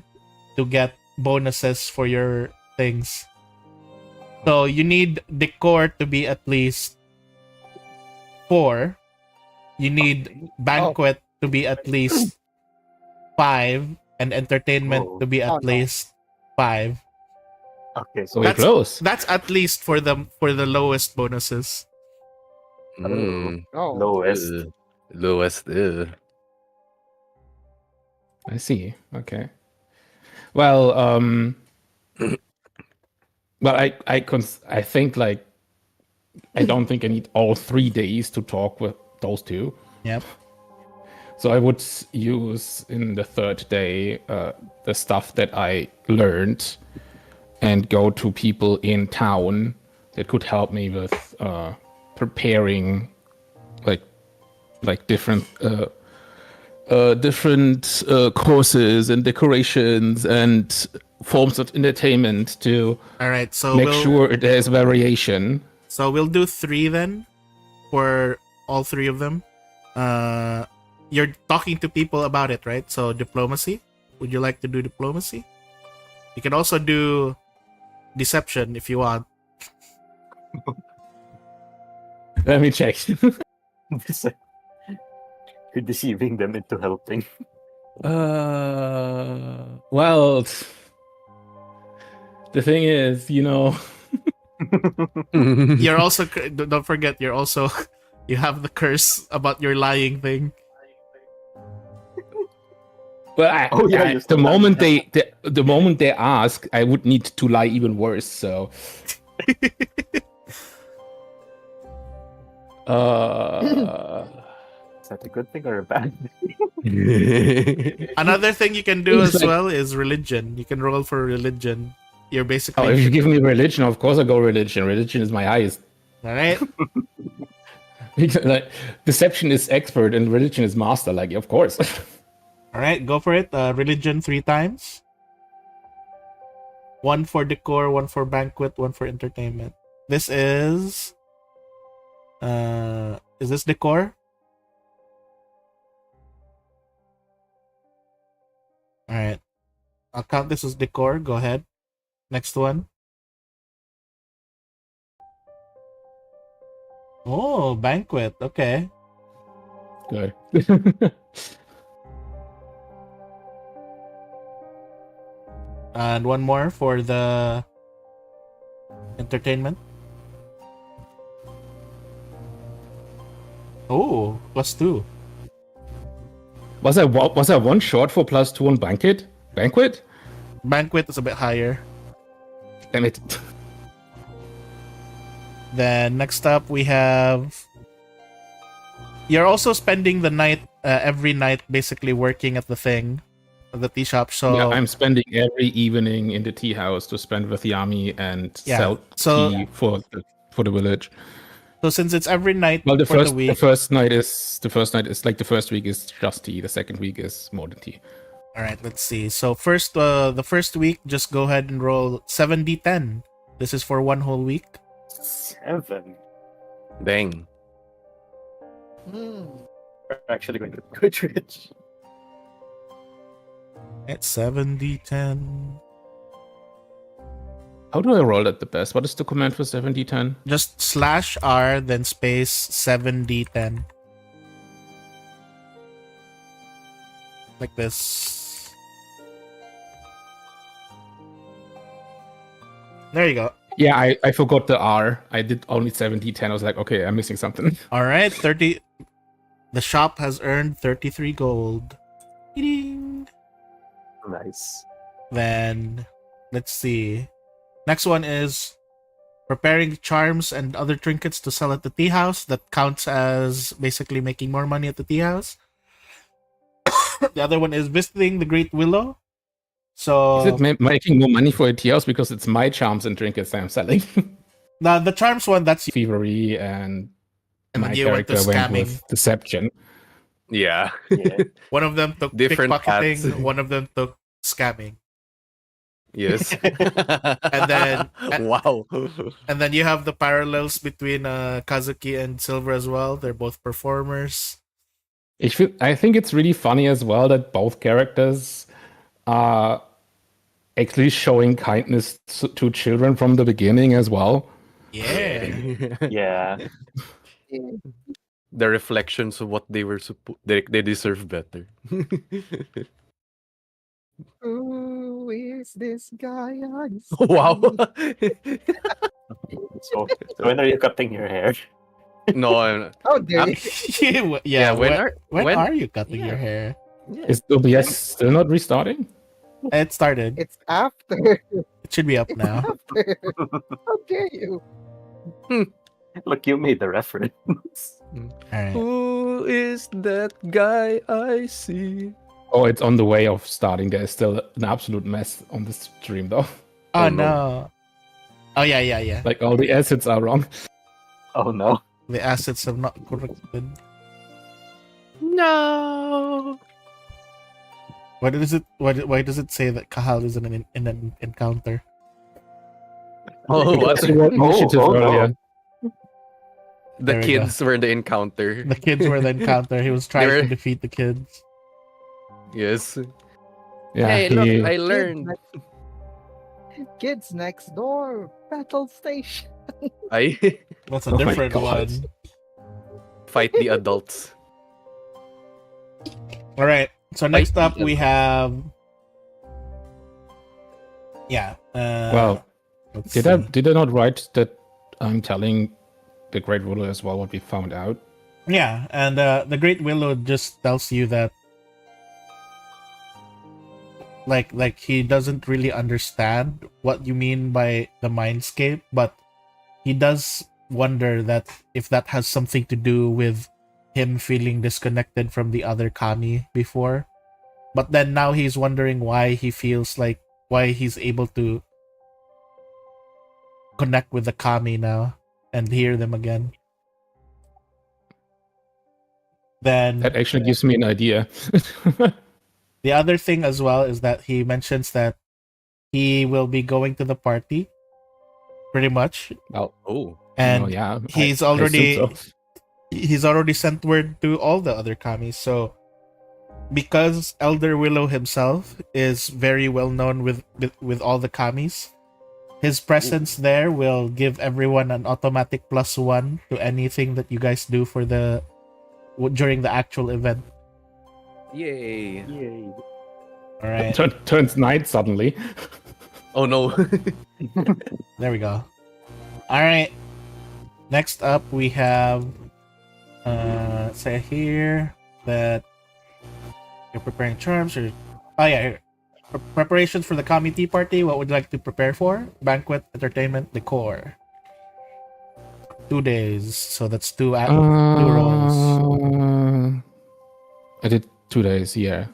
[SPEAKER 1] to get bonuses for your things. So you need decor to be at least 4. You need banquet to be at least 5, and entertainment
[SPEAKER 6] Oh.
[SPEAKER 1] to be at
[SPEAKER 2] Oh, no.
[SPEAKER 1] least 5.
[SPEAKER 6] Okay,
[SPEAKER 9] So
[SPEAKER 6] so
[SPEAKER 9] we're
[SPEAKER 1] That's-
[SPEAKER 9] close.
[SPEAKER 1] That's at least for the lowest bonuses.
[SPEAKER 8] Mm.
[SPEAKER 2] Oh,
[SPEAKER 6] lowest.
[SPEAKER 8] Lowest.
[SPEAKER 9] I see. Okay. Well, well, I think like I don't think I need all 3 days to talk with those two.
[SPEAKER 1] Yep.
[SPEAKER 9] So I would use in the 3rd day the stuff that I learned and go to people in town that could help me with preparing like different courses and decorations and forms of entertainment to
[SPEAKER 1] All right. So
[SPEAKER 9] make sure there's variation.
[SPEAKER 1] So we'll do 3 then for all 3 of them. You're talking to people about it, right? So diplomacy. Would you like to do diplomacy? You can also do deception if you want.
[SPEAKER 9] Let me check.
[SPEAKER 6] You're deceiving them into helping.
[SPEAKER 9] Well, the thing is,
[SPEAKER 1] You're also don't forget you're also you have the curse about your lying thing.
[SPEAKER 9] well,
[SPEAKER 6] Oh, yeah, you
[SPEAKER 9] the
[SPEAKER 6] still have
[SPEAKER 9] moment
[SPEAKER 6] that.
[SPEAKER 9] the moment they ask, I would need to lie even worse. So,
[SPEAKER 6] Is that a good thing or a bad thing?
[SPEAKER 1] Another thing you can do
[SPEAKER 9] It's
[SPEAKER 1] as
[SPEAKER 9] like-
[SPEAKER 1] well is religion. You can roll for religion. You're
[SPEAKER 9] oh,
[SPEAKER 1] basically
[SPEAKER 9] if you give me religion, of course I go religion. Religion is my highest.
[SPEAKER 1] all right.
[SPEAKER 9] Because, like, deception is expert and religion is master. Like, of course.
[SPEAKER 1] All right, go for it. Religion 3 times. 1 for decor, 1 for banquet, 1 for entertainment. This is this decor? All right. I'll count this as decor. Go ahead. Next one. Oh, banquet. Okay.
[SPEAKER 9] Good.
[SPEAKER 1] And 1 more for the entertainment. Oh, +2.
[SPEAKER 9] Was I one short for +2 on banquet? Banquet?
[SPEAKER 1] Banquet is a bit higher.
[SPEAKER 9] Damn it.
[SPEAKER 1] Then next up we have. You're also spending the night, every night, basically working at the thing, at the tea shop. So
[SPEAKER 9] Yeah, I'm spending every evening in the tea house to spend with Yami and
[SPEAKER 1] Yeah,
[SPEAKER 9] sell
[SPEAKER 1] so-
[SPEAKER 9] tea for the village.
[SPEAKER 1] so since it's every night
[SPEAKER 9] Well, the
[SPEAKER 1] for
[SPEAKER 9] first
[SPEAKER 1] the week,
[SPEAKER 9] the first night is like the first week is just tea. The second week is more than tea.
[SPEAKER 1] all right. Let's see. So first, the first week, just go ahead and roll 7d10. This is for 1 whole week.
[SPEAKER 6] 7.
[SPEAKER 8] Dang.
[SPEAKER 6] We're actually going to Goodrich.
[SPEAKER 1] It's 7d10.
[SPEAKER 9] How do I roll that the best? What is the command for 7d10?
[SPEAKER 1] Just /R, then space 7d10. Like this. There you go.
[SPEAKER 9] Yeah, I forgot the R. I did only 70-10. I was like, okay, I'm missing something.
[SPEAKER 1] All right, 30. The shop has earned 33 gold. Ding.
[SPEAKER 6] Nice.
[SPEAKER 1] Then let's see. Next one is preparing charms and other trinkets to sell at the tea house. That counts as basically making more money at the tea house. The other one is visiting the Great Willow. So
[SPEAKER 9] Is it making more money for ETLs because it's my charms and trinkets that I'm selling?
[SPEAKER 1] the charms one, that's
[SPEAKER 9] Thievery and
[SPEAKER 1] and
[SPEAKER 9] my
[SPEAKER 1] then you went to
[SPEAKER 9] character went
[SPEAKER 1] scamming.
[SPEAKER 9] with deception.
[SPEAKER 4] Yeah.
[SPEAKER 6] Yeah.
[SPEAKER 1] One of them took
[SPEAKER 4] Different
[SPEAKER 1] pickpocketing,
[SPEAKER 4] paths.
[SPEAKER 1] one of them took scamming.
[SPEAKER 4] Yes.
[SPEAKER 1] And then
[SPEAKER 4] Wow.
[SPEAKER 1] and then you have the parallels between Kazuki and Silver as well. They're both performers.
[SPEAKER 9] I think it's really funny as well that both characters are actually showing kindness to children from the beginning as well.
[SPEAKER 1] Yeah.
[SPEAKER 6] Yeah.
[SPEAKER 4] The reflections of what they were they deserve better.
[SPEAKER 2] Who is this guy?
[SPEAKER 4] Wow.
[SPEAKER 6] So when are you cutting your hair?
[SPEAKER 4] No, I'm,
[SPEAKER 2] How dare you?
[SPEAKER 1] Yeah.
[SPEAKER 4] when
[SPEAKER 1] When
[SPEAKER 4] when-
[SPEAKER 1] are you cutting
[SPEAKER 4] yeah.
[SPEAKER 1] your hair?
[SPEAKER 9] Is OBS still not restarting?
[SPEAKER 1] It started.
[SPEAKER 2] It's after.
[SPEAKER 1] It should be up now.
[SPEAKER 2] After. How dare you?
[SPEAKER 6] Look, you made the reference.
[SPEAKER 1] All right.
[SPEAKER 4] Who is that guy I see?
[SPEAKER 9] Oh, it's on the way of starting. There's still an absolute mess on the stream though.
[SPEAKER 1] Oh
[SPEAKER 4] Oh,
[SPEAKER 1] no. Oh yeah.
[SPEAKER 9] Like all the assets are wrong.
[SPEAKER 6] Oh no.
[SPEAKER 1] The assets have not corrected.
[SPEAKER 4] No.
[SPEAKER 1] Why does it? Why does it say that Kahal is in an encounter?
[SPEAKER 4] Oh, what?
[SPEAKER 9] That's what initiative
[SPEAKER 6] no.
[SPEAKER 9] earlier.
[SPEAKER 4] The
[SPEAKER 1] There we go.
[SPEAKER 4] kids were the encounter.
[SPEAKER 1] The kids were the encounter. He was trying
[SPEAKER 4] They were-
[SPEAKER 1] to defeat the kids.
[SPEAKER 4] Yes.
[SPEAKER 9] Yeah,
[SPEAKER 4] Hey,
[SPEAKER 9] he,
[SPEAKER 4] look, I learned.
[SPEAKER 2] Kids next door. Battle station.
[SPEAKER 4] I
[SPEAKER 1] That's a
[SPEAKER 9] Oh my
[SPEAKER 1] different
[SPEAKER 9] God.
[SPEAKER 1] one.
[SPEAKER 4] fight the adults.
[SPEAKER 1] All right. So next
[SPEAKER 4] Fight
[SPEAKER 1] up
[SPEAKER 4] the
[SPEAKER 1] we have. Yeah.
[SPEAKER 9] well,
[SPEAKER 1] let's
[SPEAKER 9] did
[SPEAKER 1] see.
[SPEAKER 9] I not write that I'm telling the Great Ruler as well what we found out?
[SPEAKER 1] Yeah, and the Great Willow just tells you that like he doesn't really understand what you mean by the mindscape, but he does wonder that if that has something to do with him feeling disconnected from the other kami before. But then now he's wondering why he feels like why he's able to connect with the kami now and hear them again. Then
[SPEAKER 9] That actually gives me an idea.
[SPEAKER 1] the other thing as well is that he mentions that he will be going to the party, pretty much,
[SPEAKER 9] Well,
[SPEAKER 4] Oh.
[SPEAKER 1] and
[SPEAKER 9] well, yeah,
[SPEAKER 1] he's
[SPEAKER 9] I
[SPEAKER 1] already
[SPEAKER 9] assume so.
[SPEAKER 1] he's already sent word to all the other kamis. So because Elder Willow himself is very well known with all the kamis, his presence there will give everyone an automatic +1 to anything that you guys do for during the actual event.
[SPEAKER 4] Yay.
[SPEAKER 6] Yay.
[SPEAKER 1] All right,
[SPEAKER 9] Turns night suddenly.
[SPEAKER 4] Oh no.
[SPEAKER 1] there we go. All right, next up we have say here that you're preparing charms or here. Preparations for the kami tea party. What would you like to prepare for? Banquet, entertainment, decor. 2 days, so that's two rolls.
[SPEAKER 9] I did 2 days, yeah.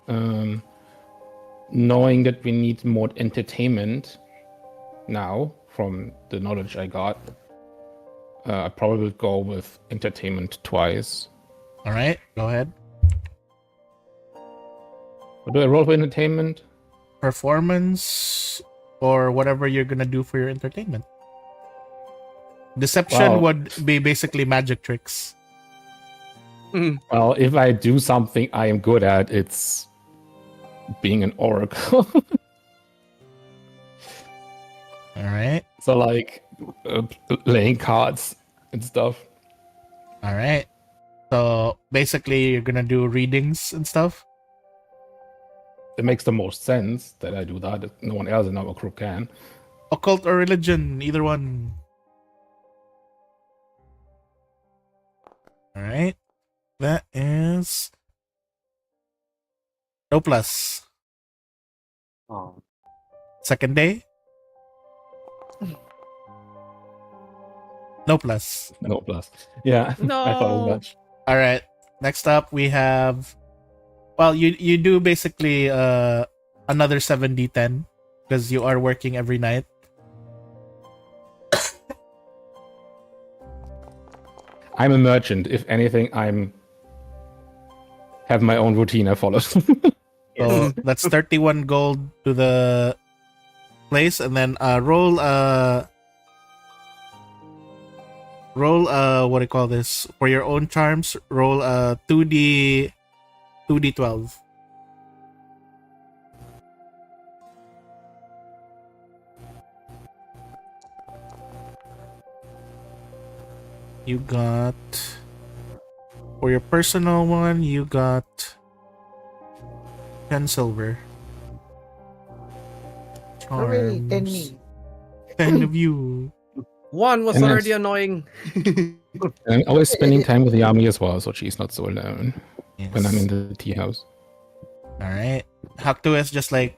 [SPEAKER 9] Knowing that we need more entertainment now from the knowledge I got, I probably would go with entertainment twice.
[SPEAKER 1] All right, go ahead.
[SPEAKER 9] What do I roll for entertainment?
[SPEAKER 1] Performance or whatever you're gonna do for your entertainment. Deception
[SPEAKER 9] Well-
[SPEAKER 1] would be basically magic tricks.
[SPEAKER 9] Well, if I do something I am good at, it's being an oracle.
[SPEAKER 1] All right,
[SPEAKER 9] So, like, playing cards and stuff.
[SPEAKER 1] all right. So basically, you're gonna do readings and stuff.
[SPEAKER 9] It makes the most sense that I do that. No one else in our group can.
[SPEAKER 1] Occult or religion, either one. All right. That is no plus.
[SPEAKER 6] Oh.
[SPEAKER 1] Second day. No plus.
[SPEAKER 9] No plus. Yeah, I thought as
[SPEAKER 5] No.
[SPEAKER 9] much.
[SPEAKER 1] All right. Next up, we have. Well, you do basically another 7d10 because you are working every night.
[SPEAKER 9] I'm a merchant. If anything, I'm have my own routine I follow.
[SPEAKER 1] So that's 31 gold to the place, and then roll what do you call this for your own charms? Roll 2d12. You got for your personal one. You got 10 silver.
[SPEAKER 2] Hooray, 10
[SPEAKER 1] Charms.
[SPEAKER 2] me.
[SPEAKER 1] 10 of you.
[SPEAKER 5] One was
[SPEAKER 9] And
[SPEAKER 5] already
[SPEAKER 9] that's-
[SPEAKER 5] annoying.
[SPEAKER 9] And I'm always spending time with Yami as well, so she's not so alone
[SPEAKER 1] Yes.
[SPEAKER 9] when I'm in the tea house.
[SPEAKER 1] All right. Haktu is just like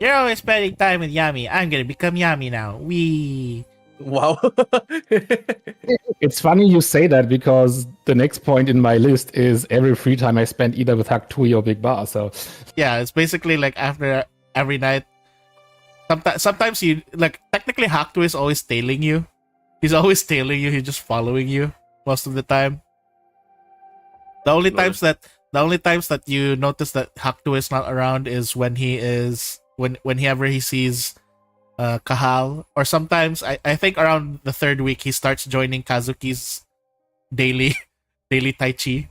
[SPEAKER 1] you're always spending time with Yami. I'm gonna become Yami now. We.
[SPEAKER 5] Wow.
[SPEAKER 9] It's funny you say that because the next point in my list is every free time I spend either with Haktui or Big Bar. So
[SPEAKER 1] Yeah, it's basically like after every night. Sometimes you like technically Haktu is always tailing you. He's always tailing you. He's just following you most of the time. The only
[SPEAKER 4] Lord.
[SPEAKER 1] times that you notice that Haktu is not around is when whenever he sees Kahal, or sometimes I think around the third week he starts joining Kazuki's daily Tai Chi.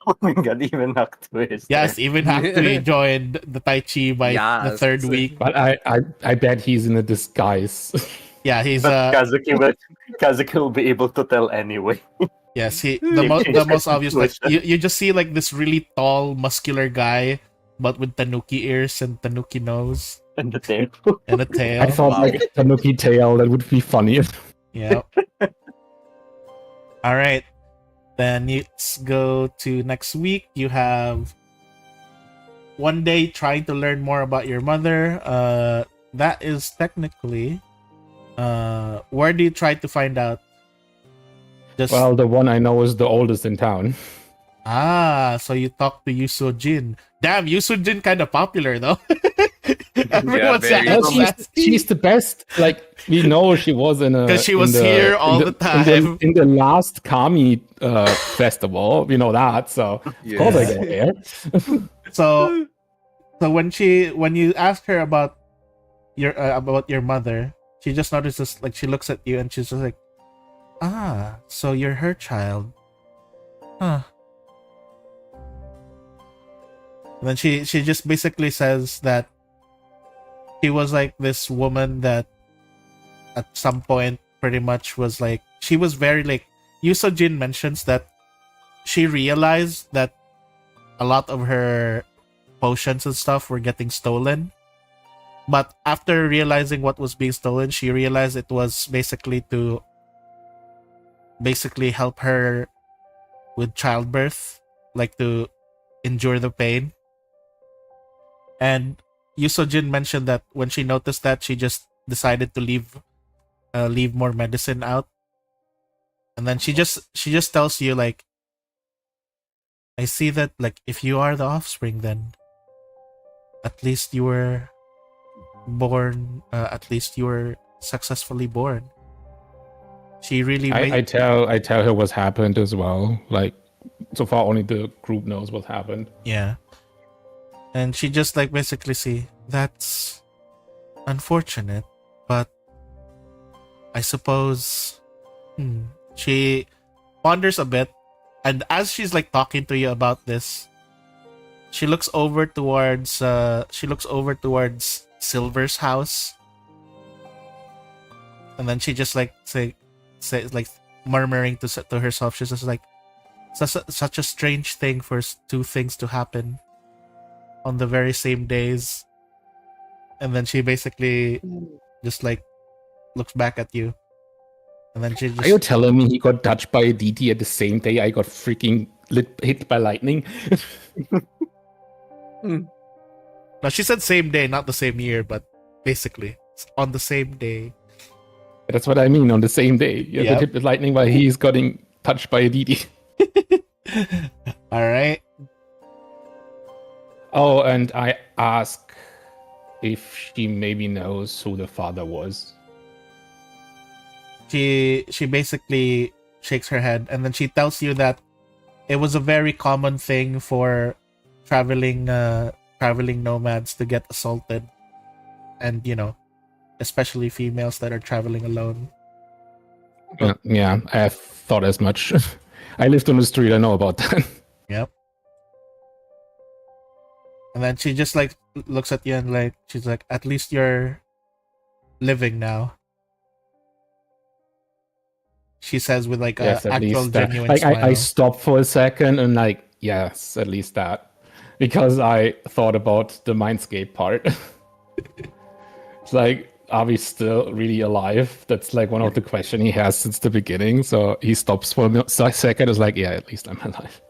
[SPEAKER 6] Oh my god, even Hakuto is
[SPEAKER 1] Yes,
[SPEAKER 6] there.
[SPEAKER 1] even Haktu joined the Tai Chi by the
[SPEAKER 5] Yes.
[SPEAKER 1] third week.
[SPEAKER 9] but I bet he's in a disguise.
[SPEAKER 1] Yeah, he's
[SPEAKER 6] But Kazuki will be able to tell anyway.
[SPEAKER 1] yes, the
[SPEAKER 6] Change
[SPEAKER 1] most obvious, like
[SPEAKER 6] situation.
[SPEAKER 1] you just see like this really tall muscular guy but with tanuki ears and tanuki nose
[SPEAKER 6] And the tail.
[SPEAKER 1] and a tail.
[SPEAKER 9] I thought
[SPEAKER 5] Wow.
[SPEAKER 9] like Tanuki tail, that would be funny.
[SPEAKER 1] Yep. All right. Then let's go to next week. You have one day trying to learn more about your mother. That is technically where do you try to find out? Just
[SPEAKER 9] Well, the one I know is the oldest in town.
[SPEAKER 1] so you talk to Yusujin. Damn, Yusujin kind of popular though. Everyone's
[SPEAKER 4] very
[SPEAKER 9] Well,
[SPEAKER 1] asking.
[SPEAKER 9] she's the best. Like we know she was in a
[SPEAKER 1] 'Cause she
[SPEAKER 9] in
[SPEAKER 1] was here all the time.
[SPEAKER 9] in the last Kami festival. We know that, so of course I go there.
[SPEAKER 1] So when you ask her about your mother, she just notices, like, she looks at you and she's just like, so you're her child, huh? And then she just basically says that she was like this woman that at some point pretty much was like, she was very like, Yusojin mentions that she realized that a lot of her potions and stuff were getting stolen. But after realizing what was being stolen, she realized it was basically to help her with childbirth, like to endure the pain. And Yusojin mentioned that when she noticed that, she just decided to leave more medicine out. And then she just tells you, like, I see that, like, if you are the offspring, then at least you were born, at least you were successfully born. She really
[SPEAKER 9] I tell her what's happened as well. Like so far, only the group knows what happened.
[SPEAKER 1] yeah. And she just like basically see, that's unfortunate, but I suppose she ponders a bit, and as she's like talking to you about this, she looks over towards Silver's house. And then she just like say like murmuring to herself, she's just like, such a strange thing for two things to happen on the very same days. and then she basically just like looks back at you, and then she
[SPEAKER 9] Are you
[SPEAKER 1] just
[SPEAKER 9] telling me he got touched by a DT at the same day I got freaking hit by lightning?
[SPEAKER 1] no, she said same day, not the same year, but basically it's on the same day.
[SPEAKER 9] That's what I mean, on the same day. You
[SPEAKER 1] Yep.
[SPEAKER 9] get hit with lightning while he's getting touched by a DT.
[SPEAKER 1] All right.
[SPEAKER 9] Oh, and I ask if she maybe knows who the father was.
[SPEAKER 1] She basically shakes her head, and then she tells you that it was a very common thing for traveling nomads to get assaulted, and especially females that are traveling alone.
[SPEAKER 9] Yeah, I thought as much. I lived on the street, I know about that.
[SPEAKER 1] Yep. And then she just like looks at you and like she's like, at least you're living now. She says with like
[SPEAKER 9] Yes,
[SPEAKER 1] a
[SPEAKER 9] at
[SPEAKER 1] actual
[SPEAKER 9] least that.
[SPEAKER 1] genuine
[SPEAKER 9] Like
[SPEAKER 1] smile.
[SPEAKER 9] I stopped for a second and like, yes, at least that. Because I thought about the Mindscape part. It's like, are we still really alive? That's like one of the questions he has since the beginning. So he stops for a second. Is like, yeah, at least I'm alive.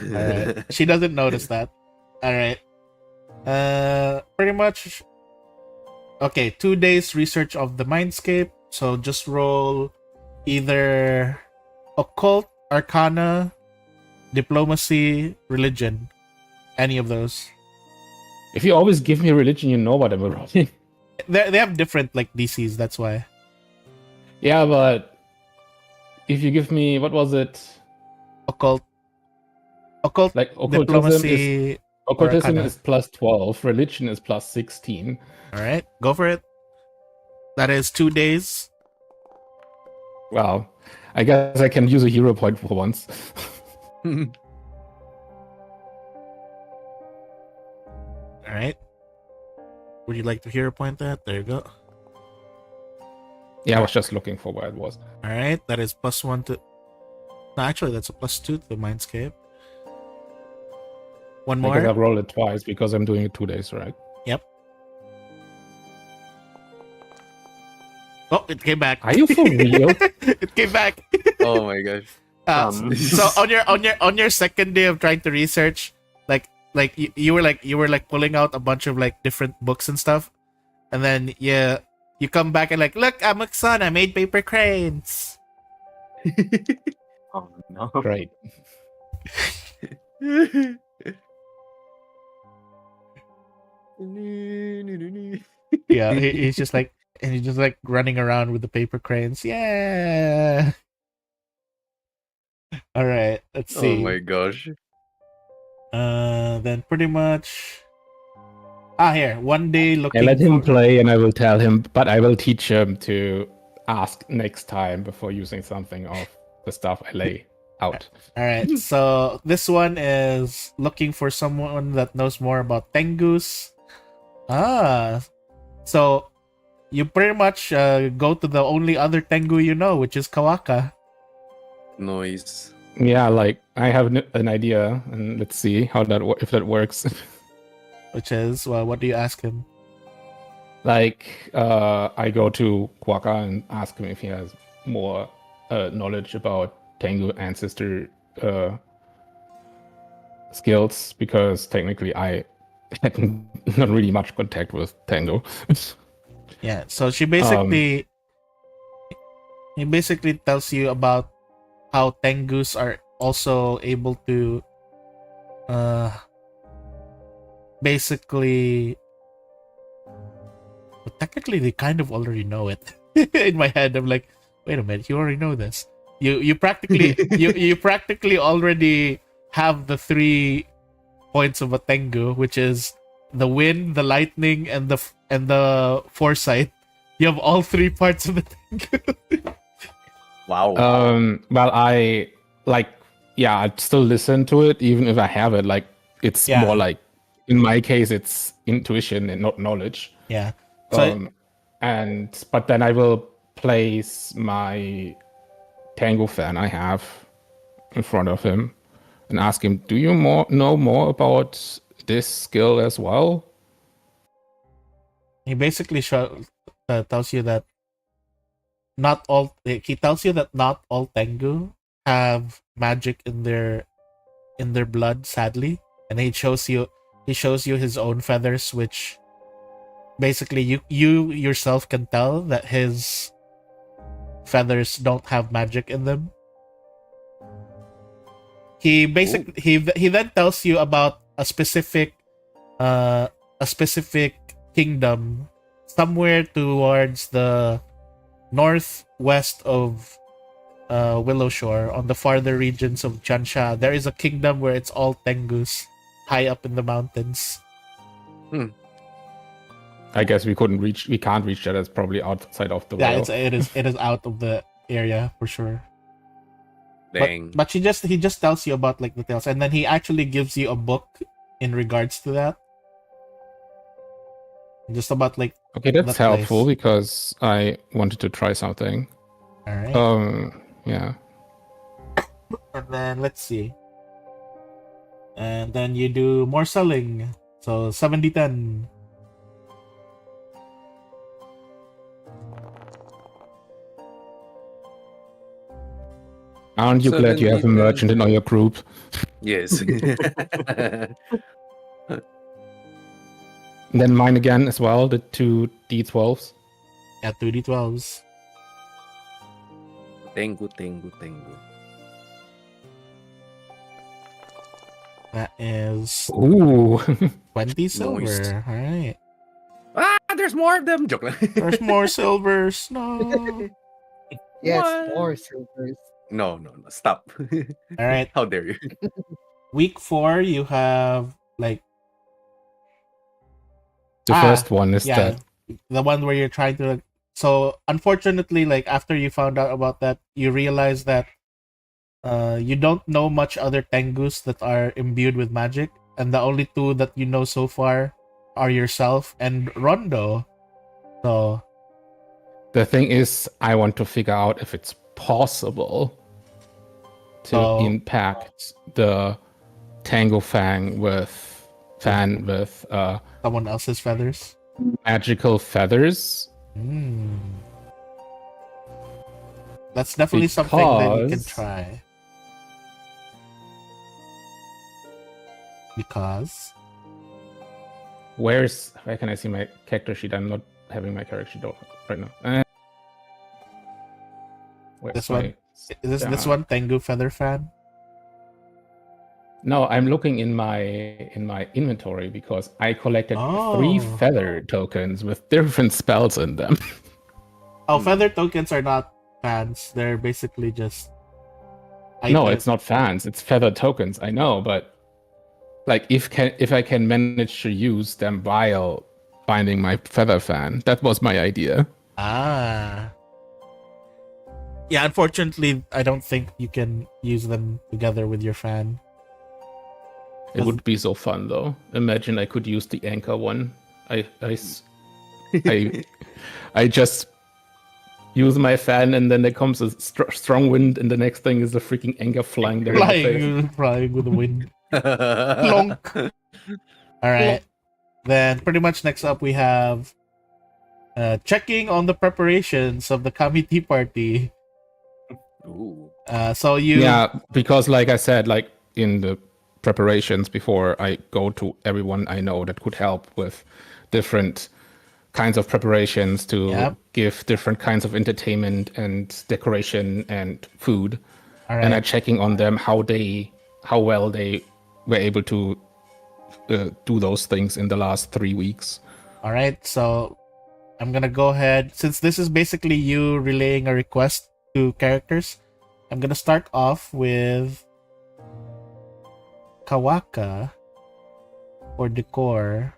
[SPEAKER 1] Alright. She doesn't notice that. Alright. Pretty much. Okay, 2 days research of the Mindscape. So just roll either occult, arcana, diplomacy, religion. Any of those.
[SPEAKER 9] If you always give me religion, you know what I'm rolling.
[SPEAKER 1] They have different like DCs, that's why.
[SPEAKER 9] Yeah, but if you give me, what was it?
[SPEAKER 1] Occult,
[SPEAKER 9] Like
[SPEAKER 1] diplomacy.
[SPEAKER 9] occultism
[SPEAKER 1] arcana.
[SPEAKER 9] is plus 12, religion is plus 16.
[SPEAKER 1] Alright, go for it. That is 2 days.
[SPEAKER 9] Wow. I guess I can use a hero point for once.
[SPEAKER 1] Alright. Would you like to hero point that? There you go.
[SPEAKER 9] Yeah, I was just looking for where it was.
[SPEAKER 1] Alright, that is +1 to. No, actually, that's a +2 to the Mindscape. One
[SPEAKER 9] Because I
[SPEAKER 1] more.
[SPEAKER 9] rolled it twice because I'm doing it 2 days, right?
[SPEAKER 1] Yep. Oh, it came back.
[SPEAKER 9] Are you for real?
[SPEAKER 1] It came back.
[SPEAKER 4] Oh my gosh.
[SPEAKER 1] So on your second day of trying to research, like you were like pulling out a bunch of like different books and stuff, and then you come back and like, look, I'm a son. I made paper cranes.
[SPEAKER 6] Oh no.
[SPEAKER 9] Great.
[SPEAKER 1] Yeah, he's just like, and he's just like running around with the paper cranes. Yeah. All right, let's see.
[SPEAKER 4] Oh my gosh.
[SPEAKER 1] Then pretty much. Here, 1 day
[SPEAKER 9] I
[SPEAKER 1] looking.
[SPEAKER 9] let him
[SPEAKER 1] for-
[SPEAKER 9] play and I will tell him, but I will teach him to ask next time before using something of the stuff I lay out.
[SPEAKER 1] All right, so this one is looking for someone that knows more about Tengus. So you pretty much go to the only other Tengu you know, which is Kawaka.
[SPEAKER 4] Noise.
[SPEAKER 9] Yeah, like I have an idea, and let's see how if that works.
[SPEAKER 1] Which is, well, what do you ask him?
[SPEAKER 9] Like, I go to Quokka and ask him if he has more knowledge about Tengu ancestor skills, because technically I had not really much contact with Tengu.
[SPEAKER 1] Yeah, so he basically tells you about how Tengus are also able to basically, but technically they kind of already know it. In my head, I'm like, wait a minute, you already know this. You practically you practically already have the 3 points of a Tengu, which is the wind, the lightning, and the foresight. You have all 3 parts of the Tengu.
[SPEAKER 4] Wow.
[SPEAKER 9] Well, I like, yeah, I'd still listen to it even if I have it. Like, it's
[SPEAKER 1] Yeah.
[SPEAKER 9] more like, in my case, it's intuition and not knowledge.
[SPEAKER 1] Yeah. So
[SPEAKER 9] But then I will place my Tango fan I have in front of him and ask him, "Do you know more about this skill as well?"
[SPEAKER 1] he basically tells you that he tells you that not all Tengu have magic in their blood, sadly, and he shows you his own feathers, which basically you yourself can tell that his feathers don't have magic in them. He basically he then tells you about a specific kingdom somewhere towards the northwest of Willowshore, on the farther regions of Chansha. There is a kingdom where it's all Tengus, high up in the mountains.
[SPEAKER 9] I guess we can't reach that. It's probably outside of the
[SPEAKER 1] Yeah,
[SPEAKER 9] Willow.
[SPEAKER 1] it is out of the area for sure.
[SPEAKER 8] Dang.
[SPEAKER 1] But he just tells you about like the tales, and then he actually gives you a book in regards to that. Just about like
[SPEAKER 9] Okay, that's
[SPEAKER 1] that
[SPEAKER 9] helpful
[SPEAKER 1] place.
[SPEAKER 9] because I wanted to try something.
[SPEAKER 1] All right.
[SPEAKER 9] Yeah.
[SPEAKER 1] And then let's see. And then you do more selling. So 70-10.
[SPEAKER 9] Aren't you glad you have a
[SPEAKER 8] 70-10.
[SPEAKER 9] merchant in your group?
[SPEAKER 8] Yes.
[SPEAKER 9] And then mine again as well, the 2 D12s.
[SPEAKER 1] Yeah, 2d12s.
[SPEAKER 8] Tengu.
[SPEAKER 1] That is
[SPEAKER 9] Ooh.
[SPEAKER 1] 20 silver.
[SPEAKER 8] Moist.
[SPEAKER 1] All right.
[SPEAKER 8] There's more of them. Joke lang.
[SPEAKER 1] There's more silvers. No.
[SPEAKER 2] Yes,
[SPEAKER 8] What?
[SPEAKER 2] more silvers.
[SPEAKER 8] No. Stop.
[SPEAKER 1] All right.
[SPEAKER 8] How dare you?
[SPEAKER 1] Week 4, you have like
[SPEAKER 9] The first one is that.
[SPEAKER 1] the one where you're trying to. So unfortunately, like after you found out about that, you realize that you don't know much other Tengus that are imbued with magic, and the only 2 that you know so far are yourself and Rondo. So
[SPEAKER 9] The thing is, I want to figure out if it's possible to
[SPEAKER 1] Oh.
[SPEAKER 9] impact the Tango Fan with
[SPEAKER 1] someone else's feathers.
[SPEAKER 9] magical feathers.
[SPEAKER 1] That's definitely something that you can
[SPEAKER 9] Because-
[SPEAKER 1] try. Because
[SPEAKER 9] Where can I see my character sheet? I'm not having my character sheet open right now. Where's
[SPEAKER 1] This one?
[SPEAKER 9] my-
[SPEAKER 1] is this
[SPEAKER 9] Yeah.
[SPEAKER 1] one Tengu feather fan?
[SPEAKER 9] No, I'm looking in my inventory because I collected 3
[SPEAKER 1] Oh.
[SPEAKER 9] feather tokens with different spells in them.
[SPEAKER 1] Oh, feather tokens are not fans. They're basically just.
[SPEAKER 9] No,
[SPEAKER 1] items.
[SPEAKER 9] it's not fans. It's feather tokens. I know, but like if I can manage to use them while binding my feather fan, that was my idea.
[SPEAKER 1] Ah. Yeah, unfortunately, I don't think you can use them together with your fan.
[SPEAKER 9] It would be so fun though. Imagine I could use the anchor one. I just use my fan and then there comes a strong wind and the next thing is a freaking anchor flying down my face.
[SPEAKER 1] Flying with the wind. Plonk. All right. Then pretty much next up we have checking on the preparations of the Kami Tea Party.
[SPEAKER 8] Ooh.
[SPEAKER 1] So you
[SPEAKER 9] Yeah, because like I said, like in the preparations before, I go to everyone I know that could help with different kinds of preparations to
[SPEAKER 1] Yep.
[SPEAKER 9] give different kinds of entertainment and decoration and food.
[SPEAKER 1] all right.
[SPEAKER 9] And I'm checking on them how well they were able to do those things in the last 3 weeks.
[SPEAKER 1] All right, so I'm gonna go ahead, since this is basically you relaying a request to characters. I'm gonna start off with Kawaka for decor.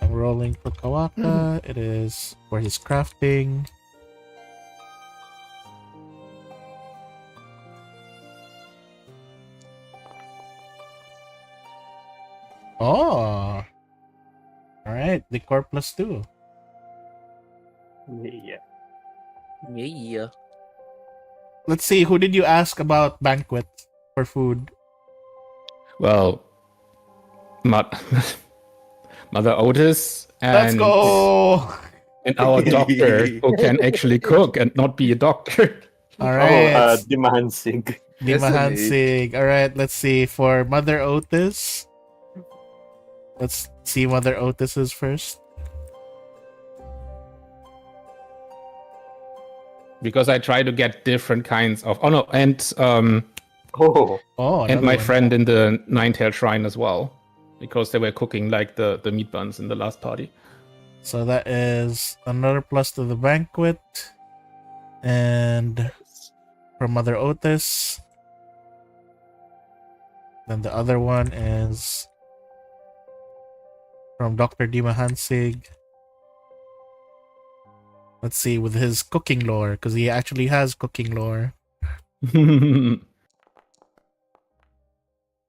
[SPEAKER 1] I'm rolling for Kawaka. It is for his crafting. Oh. Alright, decor +2.
[SPEAKER 6] Yeah.
[SPEAKER 8] Yeah.
[SPEAKER 1] Let's see, who did you ask about banquet for food?
[SPEAKER 9] Well, Mother Otis
[SPEAKER 1] Let's go.
[SPEAKER 9] and our doctor who can actually cook and not be a doctor.
[SPEAKER 1] All right.
[SPEAKER 6] Dimahansig.
[SPEAKER 1] Dimahansig. All right, let's see. For Mother Otis. Let's see Mother Otis's first.
[SPEAKER 9] Because I try to get different kinds of and
[SPEAKER 6] Oh,
[SPEAKER 1] Oh,
[SPEAKER 9] and
[SPEAKER 1] another
[SPEAKER 9] my
[SPEAKER 1] one.
[SPEAKER 9] friend in the Nine-Tailed Shrine as well. Because they were cooking like the meat buns in the last party.
[SPEAKER 1] So that is another plus to the banquet. And from Mother Otis. Then the other one is from Dr. Dima Hansig. Let's see, with his cooking lore, because he actually has cooking lore.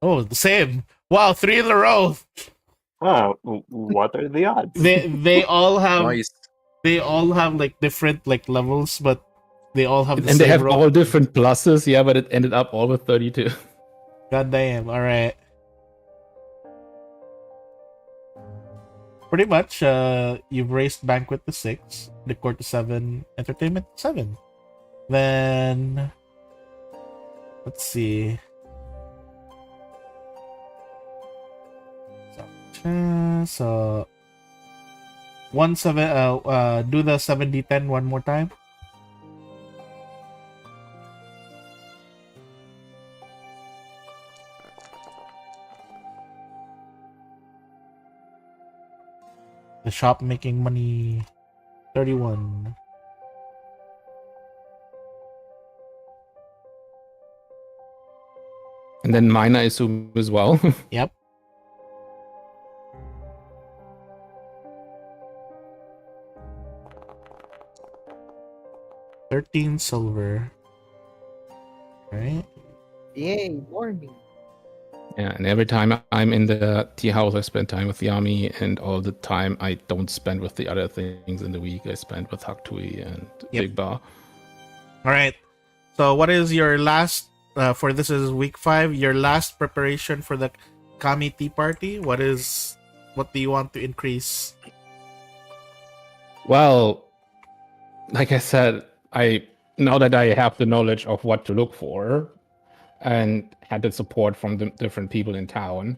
[SPEAKER 1] Oh, the same. Wow, 3 in a row.
[SPEAKER 6] what are the odds?
[SPEAKER 1] They all have
[SPEAKER 4] Nice.
[SPEAKER 1] like different like levels, but they all have the
[SPEAKER 9] And
[SPEAKER 1] same
[SPEAKER 9] they have
[SPEAKER 1] roll.
[SPEAKER 9] all different pluses, yeah, but it ended up all with 32.
[SPEAKER 1] God damn. All right. Pretty much, you've raised banquet to 6, decor to 7, entertainment to 7. Then let's see. So 1-7. Do the 7d10 one more time. The shop making money. 31.
[SPEAKER 9] And then mine, I assume, as well.
[SPEAKER 1] Yep. $13 silver. Right?
[SPEAKER 2] Yay, more me.
[SPEAKER 9] Yeah, and every time I'm in the tea house, I spend time with the army, and all the time I don't spend with the other things in the week. I spend with PF2E and
[SPEAKER 1] Yep.
[SPEAKER 9] Big Bar.
[SPEAKER 1] All right. So, what is your last? For this is week 5. Your last preparation for the Kami Tea Party. What do you want to increase?
[SPEAKER 9] Well, like I said, now that I have the knowledge of what to look for, and had the support from the different people in town,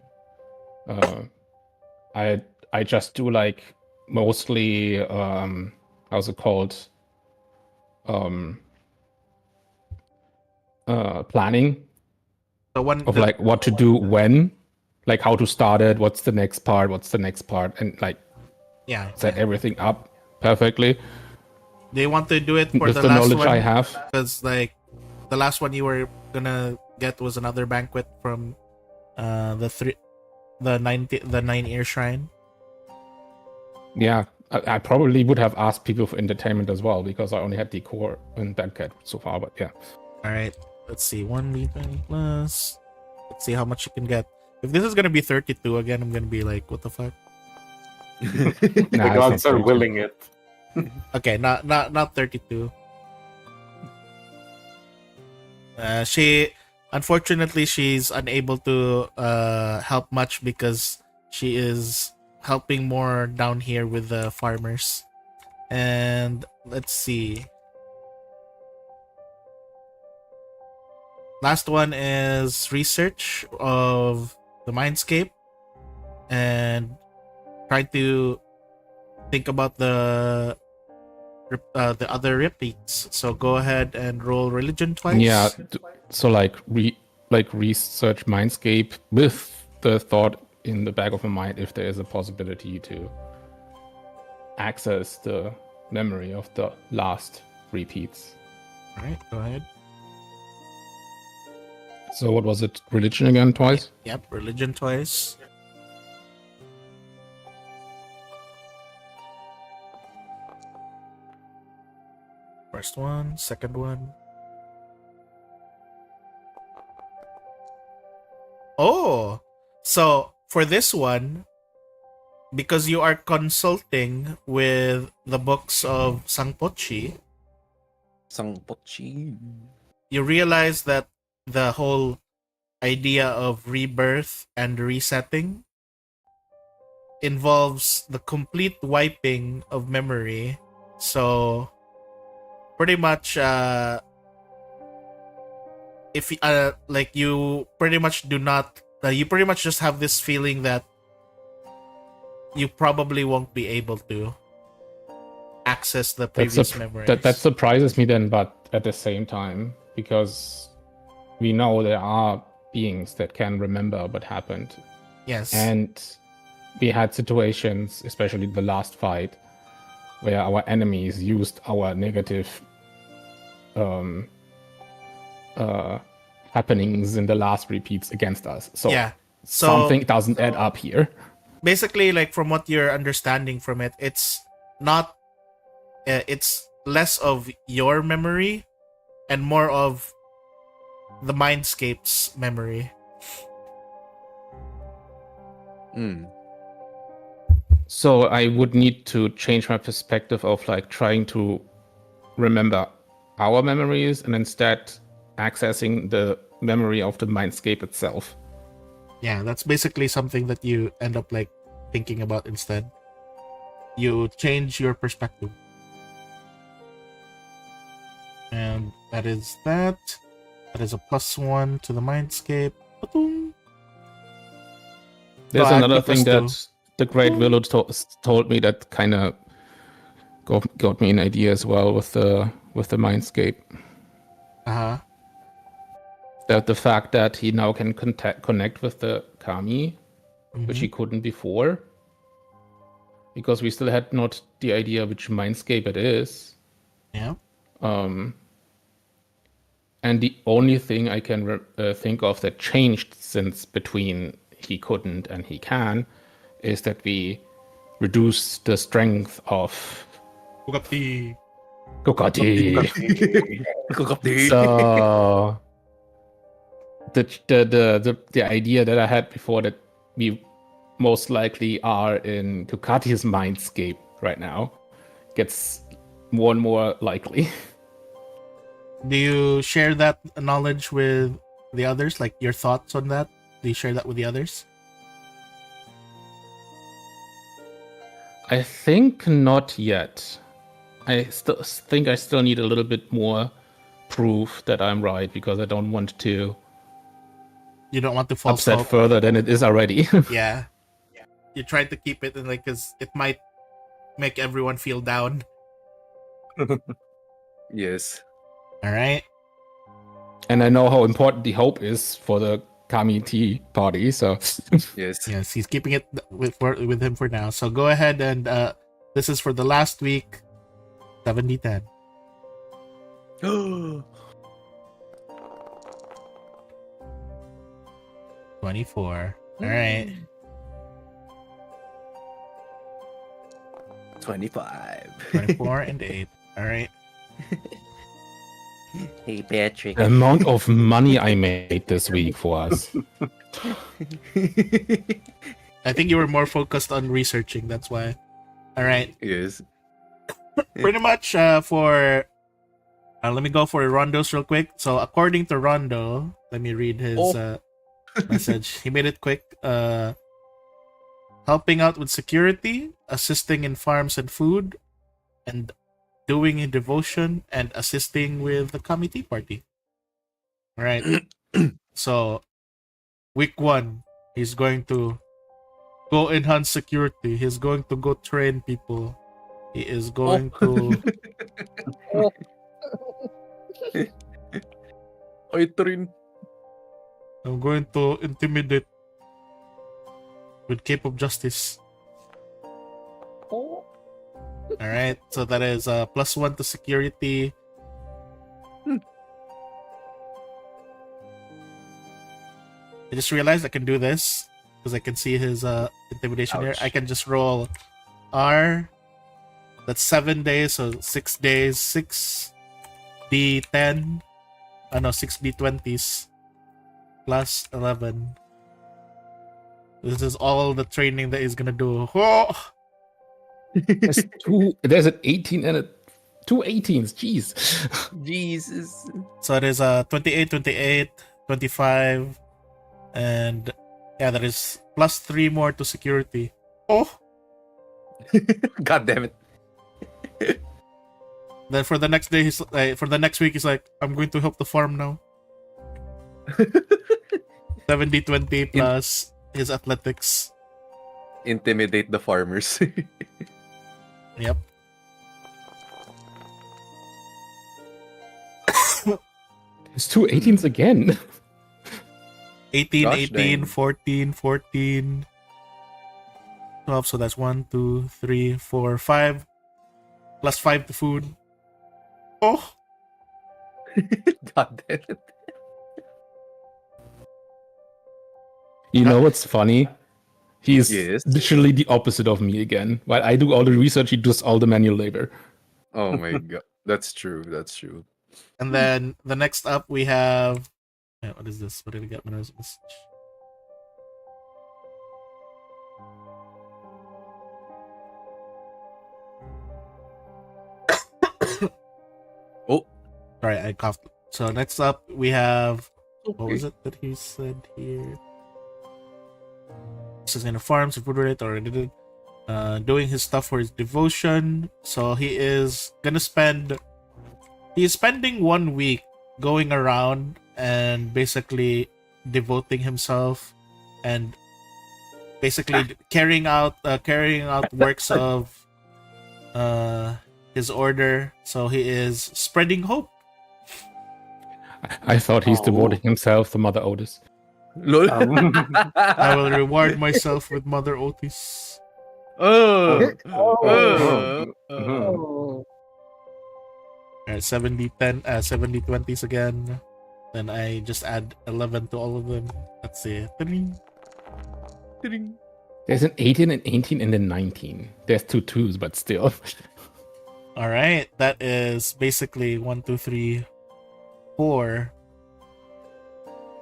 [SPEAKER 9] I just do like mostly how's it called, planning
[SPEAKER 1] The one
[SPEAKER 9] of like what to do when, like how to start it, what's the next part, and like
[SPEAKER 1] yeah.
[SPEAKER 9] set everything up perfectly
[SPEAKER 1] They want to do it for
[SPEAKER 9] with
[SPEAKER 1] the
[SPEAKER 9] the
[SPEAKER 1] last
[SPEAKER 9] knowledge
[SPEAKER 1] one
[SPEAKER 9] I have.
[SPEAKER 1] because like the last one you were gonna get was another banquet from the 9-ear shrine.
[SPEAKER 9] Yeah, I probably would have asked people for entertainment as well because I only had decor and banquet so far. But yeah,
[SPEAKER 1] All right. Let's see. 1d20 plus. Let's see how much you can get. If this is gonna be 32 again, I'm gonna be like, what the fuck?
[SPEAKER 6] The
[SPEAKER 9] Nah, it's
[SPEAKER 6] gods
[SPEAKER 9] not
[SPEAKER 6] are
[SPEAKER 9] 32.
[SPEAKER 6] willing it.
[SPEAKER 1] Okay, not 32. Unfortunately she's unable to help much because she is helping more down here with the farmers. And let's see. Last one is research of the mindscape and try to think about the other repeats. So go ahead and roll religion twice.
[SPEAKER 9] yeah. So like research Mindscape with the thought in the back of my mind if there is a possibility to access the memory of the last repeats.
[SPEAKER 1] All right, go ahead.
[SPEAKER 9] So what was it? Religion again twice?
[SPEAKER 1] Yep, religion twice. First one, second one. Oh, so for this one, because you are consulting with the books of Sangpochi,
[SPEAKER 8] Sangpochi.
[SPEAKER 1] you realize that the whole idea of rebirth and resetting involves the complete wiping of memory. So pretty much if like you pretty much do not you pretty much just have this feeling that you probably won't be able to access the previous memories.
[SPEAKER 9] That surprises me then, but at the same time, because we know there are beings that can remember what happened.
[SPEAKER 1] Yes.
[SPEAKER 9] And we had situations, especially the last fight, where our enemies used our negative happenings in the last repeats against us. So
[SPEAKER 1] yeah. So
[SPEAKER 9] something doesn't add up here.
[SPEAKER 1] basically, like from what you're understanding from it, it's not it's less of your memory and more of the mindscape's memory.
[SPEAKER 9] So I would need to change my perspective of like trying to remember our memories and instead accessing the memory of the mindscape itself.
[SPEAKER 1] Yeah, that's basically something that you end up like thinking about instead. You change your perspective. And that is that. That is a +1 to the mindscape. Ba-doom.
[SPEAKER 9] There's
[SPEAKER 1] No,
[SPEAKER 9] another
[SPEAKER 1] actually
[SPEAKER 9] thing
[SPEAKER 1] +2.
[SPEAKER 9] that the Great Willow told me that kind of got me an idea as well with the mindscape.
[SPEAKER 1] Uh-huh.
[SPEAKER 9] That the fact that he now can connect with the Kami, which he couldn't before, because we still had not the idea which mindscape it is.
[SPEAKER 1] Yeah.
[SPEAKER 9] And the only thing I can think of that changed since between he couldn't and he can is that we reduce the strength of
[SPEAKER 1] Bugatti.
[SPEAKER 9] Kokati. So the idea that I had before that we most likely are in Kokati's mindscape right now gets more and more likely.
[SPEAKER 1] Do you share that knowledge with the others? Like your thoughts on that? Do you share that with the others?
[SPEAKER 9] I think not yet. I think I still need a little bit more proof that I'm right because I don't want to
[SPEAKER 1] You don't want to false
[SPEAKER 9] upset
[SPEAKER 1] hope.
[SPEAKER 9] further than it is already.
[SPEAKER 1] Yeah. You try to keep it in like because it might make everyone feel down.
[SPEAKER 4] Yes.
[SPEAKER 1] All right.
[SPEAKER 9] And I know how important the hope is for the Kami tea party, so
[SPEAKER 4] Yes.
[SPEAKER 1] Yes, he's keeping it with him for now. So go ahead and this is for the last week. 70-10. 24. All right.
[SPEAKER 8] 25.
[SPEAKER 1] 24 and 8. All right.
[SPEAKER 8] Hey, Patrick.
[SPEAKER 9] the amount of money I made this week for us.
[SPEAKER 1] I think you were more focused on researching. That's why. All right.
[SPEAKER 4] Yes.
[SPEAKER 1] Pretty much for. Let me go for Rondo's real quick. So according to Rondo, let me read his message. He made it quick. Helping out with security, assisting in farms and food, and doing a devotion and assisting with the committee party. All right. So, week 1, he's going to go enhance security. He's going to go train people. He is going to. I'm going to intimidate with Cape of Justice. All right, so that is +1 to security. I just realized I can do this because I can see his intimidation here. I can just roll R. That's 7 days, so 6 days. 6d10. Oh no, 6d20s plus 11. This is all the training that he's gonna do. Oh!
[SPEAKER 9] There's an 18 and two 18s. Jeez.
[SPEAKER 8] Jesus.
[SPEAKER 1] So it is 28, 28, 25, And yeah, that is plus 3 more to security. Oh,
[SPEAKER 8] God damn it.
[SPEAKER 1] then for the next day, for the next week, he's like, I'm going to help the farm now. 70-20 plus his athletics.
[SPEAKER 8] Intimidate the farmers.
[SPEAKER 1] Yep.
[SPEAKER 9] It's 2 18s again.
[SPEAKER 1] 18,
[SPEAKER 8] Gosh
[SPEAKER 1] 18,
[SPEAKER 8] dang.
[SPEAKER 1] 14, 14, 12. So that's 1, 2, 3, 4, 5. Plus 5 to food. Oh,
[SPEAKER 8] God damn it.
[SPEAKER 9] You know what's funny? He's
[SPEAKER 8] Yes.
[SPEAKER 9] literally the opposite of me again. While I do all the research, he does all the manual labor.
[SPEAKER 8] Oh my god. That's true. That's true.
[SPEAKER 1] and then the next up we have. What is this? What did I get when I was message?
[SPEAKER 8] Oh.
[SPEAKER 1] Sorry, I coughed. So next up we have. What was it that he said here? This is in a farm, so food related already did. Doing his stuff for his devotion. So he is gonna spend. He is spending 1 week going around and basically devoting himself and basically carrying out works of his order. So he is spreading hope.
[SPEAKER 9] I thought he's
[SPEAKER 6] Oh.
[SPEAKER 9] devoting himself to Mother Otis.
[SPEAKER 8] Lol.
[SPEAKER 1] I will reward myself with Mother Otis.
[SPEAKER 8] Oh.
[SPEAKER 6] Oh.
[SPEAKER 2] Oh.
[SPEAKER 1] Alright, 70-10, 70-20s again. Then I just add 11 to all of them. Let's see.
[SPEAKER 9] There's an 18 and 18 and then 19. There's 2 2s, but still.
[SPEAKER 1] Alright, that is basically 1, 2, 3, 4.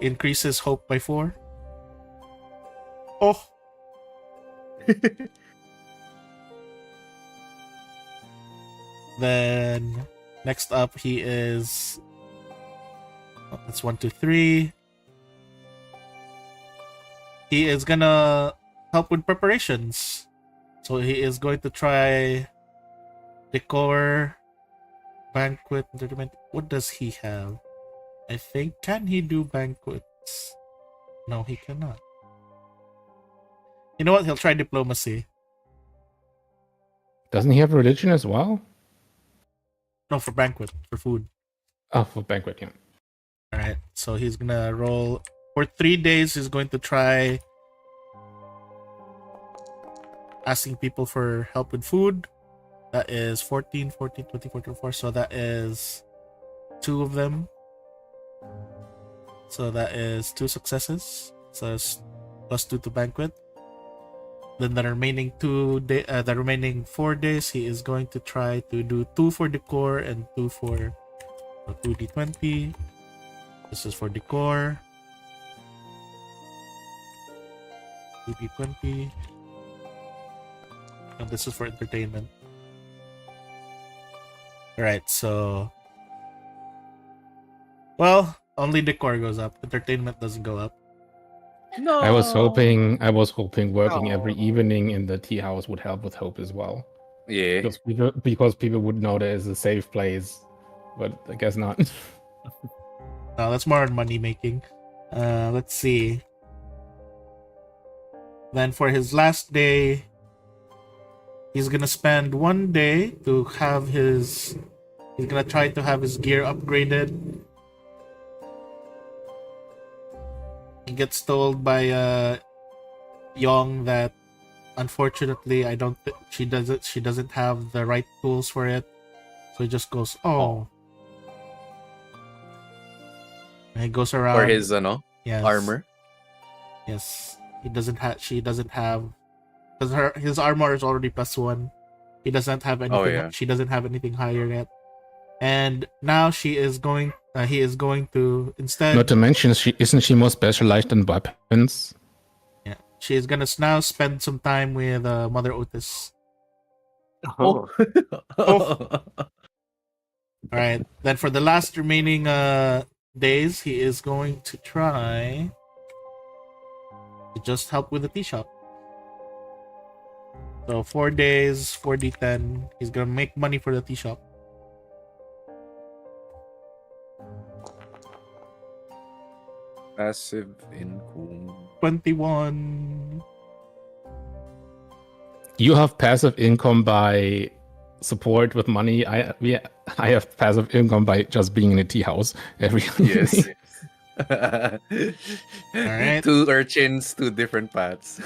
[SPEAKER 1] Increases hope by 4. Oh. Then next up he is. Oh, that's 1, 2, 3. He is gonna help with preparations. So he is going to try decor, banquet, entertainment. What does he have? I think, can he do banquets? No, he cannot. You know what? He'll try diplomacy.
[SPEAKER 9] Doesn't he have religion as well?
[SPEAKER 1] No, for banquet, for food.
[SPEAKER 9] Oh, for banquet, yeah.
[SPEAKER 1] Alright, so he's gonna roll. For 3 days, he's going to try asking people for help with food. That is 14, 14, 24, 24. So that is 2 of them. So that is 2 successes. So it's plus 2 to banquet. Then the remaining the remaining 4 days, he is going to try to do 2 for decor and 2 for 2d20. This is for decor. 2d20. And this is for entertainment. Alright, so. Well, only decor goes up. Entertainment doesn't go up.
[SPEAKER 8] No.
[SPEAKER 9] I was hoping working
[SPEAKER 2] Oh.
[SPEAKER 9] every evening in the tea house would help with hope as well.
[SPEAKER 8] Yeah.
[SPEAKER 9] Because people would know there is a safe place. But I guess not.
[SPEAKER 1] No, that's more on money making. Let's see. Then for his last day, he's gonna spend 1 day to have his. He's gonna try to have his gear upgraded. He gets told by Young that unfortunately she doesn't have the right tools for it. So he just goes, oh. And he goes around
[SPEAKER 8] Or his
[SPEAKER 1] yes,
[SPEAKER 8] armor.
[SPEAKER 1] Yes. She doesn't have because his armor is already +1. He doesn't have anything.
[SPEAKER 8] Oh, yeah.
[SPEAKER 1] She doesn't have anything higher yet. And now he is going to instead.
[SPEAKER 9] Not to mention, isn't she more specialized in weapons?
[SPEAKER 1] Yeah, she is gonna now spend some time with Mother Otis.
[SPEAKER 6] Oh.
[SPEAKER 1] All right. Then for the last remaining days, he is going to try. to just help with the tea shop. So 4 days, 4d10. He's gonna make money for the tea shop.
[SPEAKER 4] Passive income.
[SPEAKER 1] 21.
[SPEAKER 9] You have passive income by support with money. I have passive income by just being in a tea house every
[SPEAKER 4] Yes.
[SPEAKER 9] evening.
[SPEAKER 1] Alright.
[SPEAKER 4] 2 urchins, 2 different paths.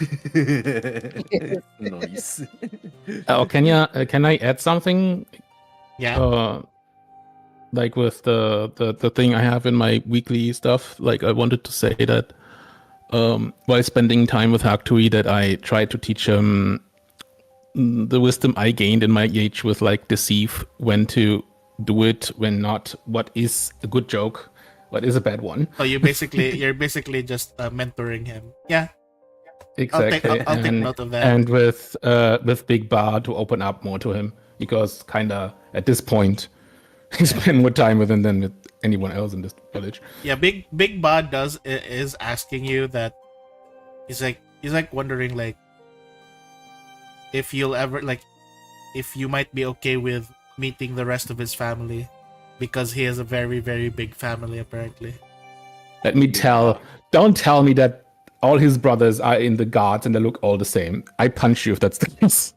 [SPEAKER 4] Nice.
[SPEAKER 9] Oh, can I add something?
[SPEAKER 1] Yeah.
[SPEAKER 9] Like with the thing I have in my weekly stuff. Like I wanted to say that while spending time with Haktui, that I tried to teach him the wisdom I gained in my age with like deceive, when to do it, when not, what is a good joke, what is a bad one.
[SPEAKER 1] So you're basically just mentoring him. Yeah.
[SPEAKER 9] Exactly.
[SPEAKER 1] I'll take note of that.
[SPEAKER 9] And with Big Bar to open up more to him, because kinda at this point he spend more time with him than with anyone else in this village.
[SPEAKER 1] Yeah, Big Bod is asking you that. He's like wondering like if you'll ever like if you might be okay with meeting the rest of his family, because he has a very, very big family apparently.
[SPEAKER 9] Don't tell me that all his brothers are in the guards and they look all the same. I punch you if that's the case.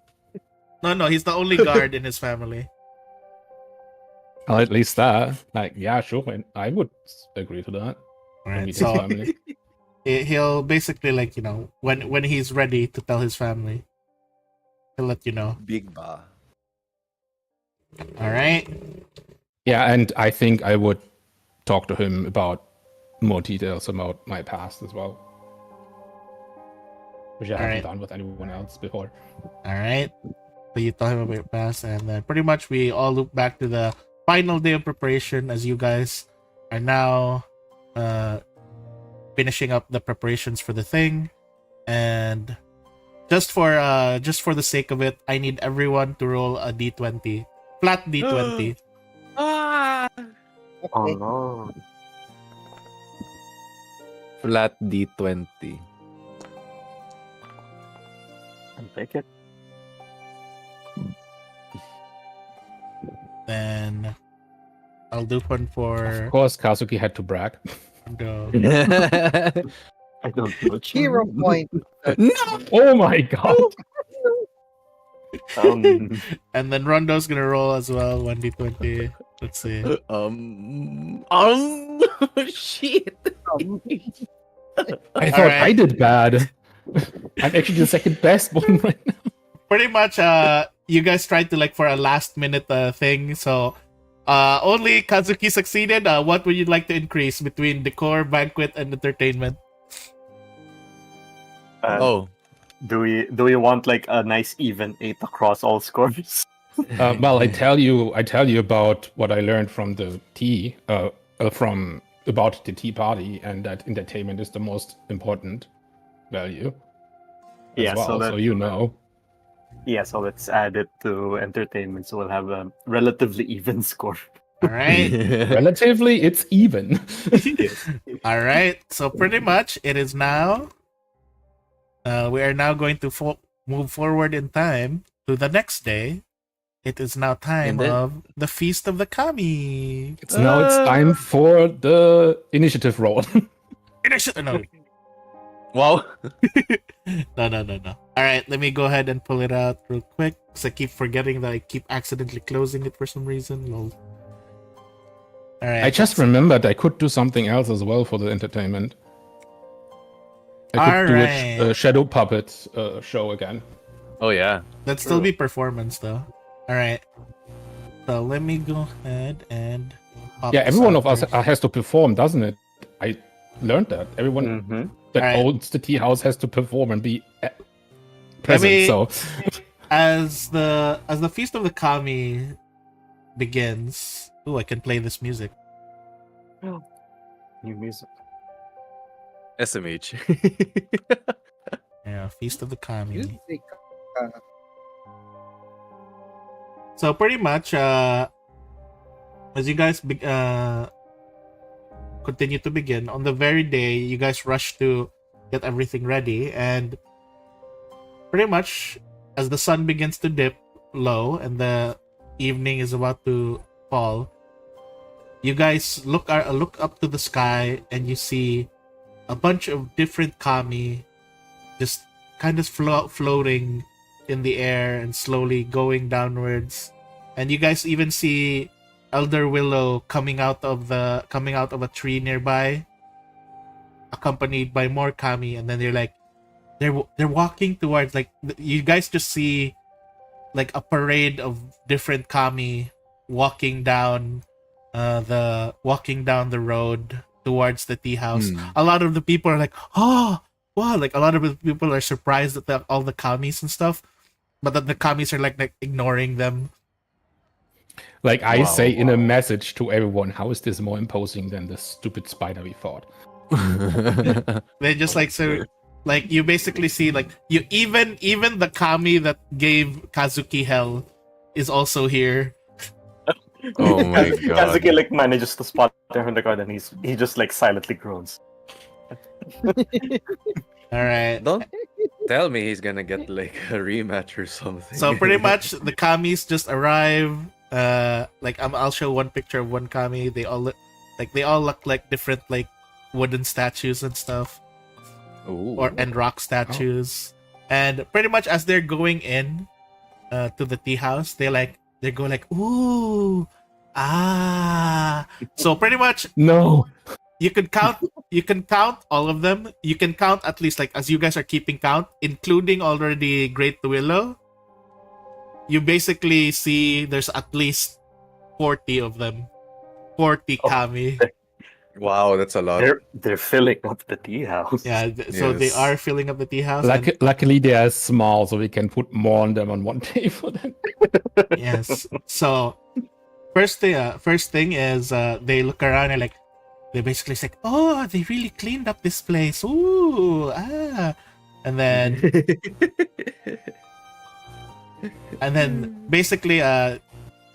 [SPEAKER 1] No, he's the only guard in his family.
[SPEAKER 9] Or at least that. Like, yeah, sure. I would agree to that.
[SPEAKER 1] Alright,
[SPEAKER 9] Meet his
[SPEAKER 1] so
[SPEAKER 9] family.
[SPEAKER 1] he'll basically like, you know, when he's ready to tell his family, he'll let you know.
[SPEAKER 4] Big Ba.
[SPEAKER 1] Alright.
[SPEAKER 9] Yeah, and I think I would talk to him about more details about my past as well, which I haven't
[SPEAKER 1] Alright.
[SPEAKER 9] done with anyone else before.
[SPEAKER 1] Alright. So you tell him about your past, and then pretty much we all look back to the final day of preparation as you guys are now finishing up the preparations for the thing. And just for the sake of it, I need everyone to roll a d20. Flat d20.
[SPEAKER 6] Oh
[SPEAKER 2] Okay.
[SPEAKER 6] no.
[SPEAKER 8] Flat D20.
[SPEAKER 6] I'll take it.
[SPEAKER 1] Then I'll do one
[SPEAKER 9] Of
[SPEAKER 1] for
[SPEAKER 9] course, Kazuki had to brag.
[SPEAKER 1] the
[SPEAKER 6] I don't know.
[SPEAKER 2] 0 point.
[SPEAKER 9] Oh my god!
[SPEAKER 1] and then Rondo's gonna roll as well, 1d20. Let's see.
[SPEAKER 8] Shit.
[SPEAKER 9] I thought
[SPEAKER 1] Alright.
[SPEAKER 9] I did bad. I'm actually the second best one right now.
[SPEAKER 1] Pretty much you guys tried to like for a last minute thing, so only Kazuki succeeded. What would you like to increase between decor, banquet, and entertainment?
[SPEAKER 6] Do we want like a nice even 8 across all scores?
[SPEAKER 9] Well, I tell you about what I learned from the tea, about the tea party, and that entertainment is the most important value. As
[SPEAKER 6] Yeah,
[SPEAKER 9] well,
[SPEAKER 6] so that
[SPEAKER 9] so you know.
[SPEAKER 6] yeah, so let's add it to entertainment, so we'll have a relatively even score.
[SPEAKER 1] All right.
[SPEAKER 9] Relatively, it's even.
[SPEAKER 1] All right. So pretty much it is now. We are now going to move forward in time to the next day. It is now time
[SPEAKER 8] And then-
[SPEAKER 1] of the Feast of the Kami.
[SPEAKER 9] It's time for the initiative roll.
[SPEAKER 1] No.
[SPEAKER 8] Wow.
[SPEAKER 1] No. All right, let me go ahead and pull it out real quick, because I keep forgetting that I keep accidentally closing it for some reason. Lol. All right.
[SPEAKER 9] I just remembered I could do something else as well for the entertainment. I could do a shadow puppet show again.
[SPEAKER 8] Oh yeah.
[SPEAKER 1] That'd still be performance though. All right. So let me go ahead and. pop
[SPEAKER 9] Yeah,
[SPEAKER 1] this
[SPEAKER 9] every one
[SPEAKER 1] out
[SPEAKER 9] of us
[SPEAKER 1] first.
[SPEAKER 9] has to perform, doesn't it? I learned that. Everyone
[SPEAKER 6] Mm-hmm.
[SPEAKER 9] that
[SPEAKER 1] Alright.
[SPEAKER 9] owns the tea house has to perform and be present.
[SPEAKER 1] me-
[SPEAKER 9] So
[SPEAKER 1] As the Feast of the Kami begins. Ooh, I can play this music.
[SPEAKER 6] New music.
[SPEAKER 8] SMH.
[SPEAKER 1] Yeah, Feast of the Kami.
[SPEAKER 2] Music.
[SPEAKER 1] So pretty much, as you guys continue to begin, on the very day you guys rush to get everything ready, and pretty much as the sun begins to dip low and the evening is about to fall, you guys look up to the sky and you see a bunch of different kami just kind of floating in the air and slowly going downwards. And you guys even see Elder Willow coming out of a tree nearby, accompanied by more kami, and then they're walking towards, like, you guys just see like a parade of different kami walking down the road towards the tea house. A lot of the people are like, oh wow, like a lot of the people are surprised at all the kamis and stuff, but then the kamis are like ignoring them.
[SPEAKER 9] Like I say in a message to everyone, how is this more imposing than the stupid spider we fought?
[SPEAKER 1] They just like, so like you basically see like you even the kami that gave Kazuki hell is also here.
[SPEAKER 5] Oh my god.
[SPEAKER 6] Kazuki like manages to spot him from the crowd, and he just like silently groans.
[SPEAKER 1] All right.
[SPEAKER 8] Don't tell me he's gonna get like a rematch or something.
[SPEAKER 1] So pretty much the kamis just arrive. I'll show one picture of one kami. They all look like different like wooden statues and stuff,
[SPEAKER 8] Ooh.
[SPEAKER 1] and rock statues. And pretty much as they're going in to the tea house, they go like, ooh, ah. So pretty much
[SPEAKER 9] No.
[SPEAKER 1] you can count all of them. You can count at least, like, as you guys are keeping count, including already Great Willow. You basically see there's at least 40 of them. 40 kami.
[SPEAKER 8] Wow, that's a lot.
[SPEAKER 6] They're filling up the tea house.
[SPEAKER 1] Yeah, so they
[SPEAKER 8] Yes.
[SPEAKER 1] are filling up the tea house. and-
[SPEAKER 9] Luckily, they are small, so we can put more on them on one table.
[SPEAKER 1] yes. So first thing is they look around and like they basically say, oh, they really cleaned up this place. Ooh, ah. And then basically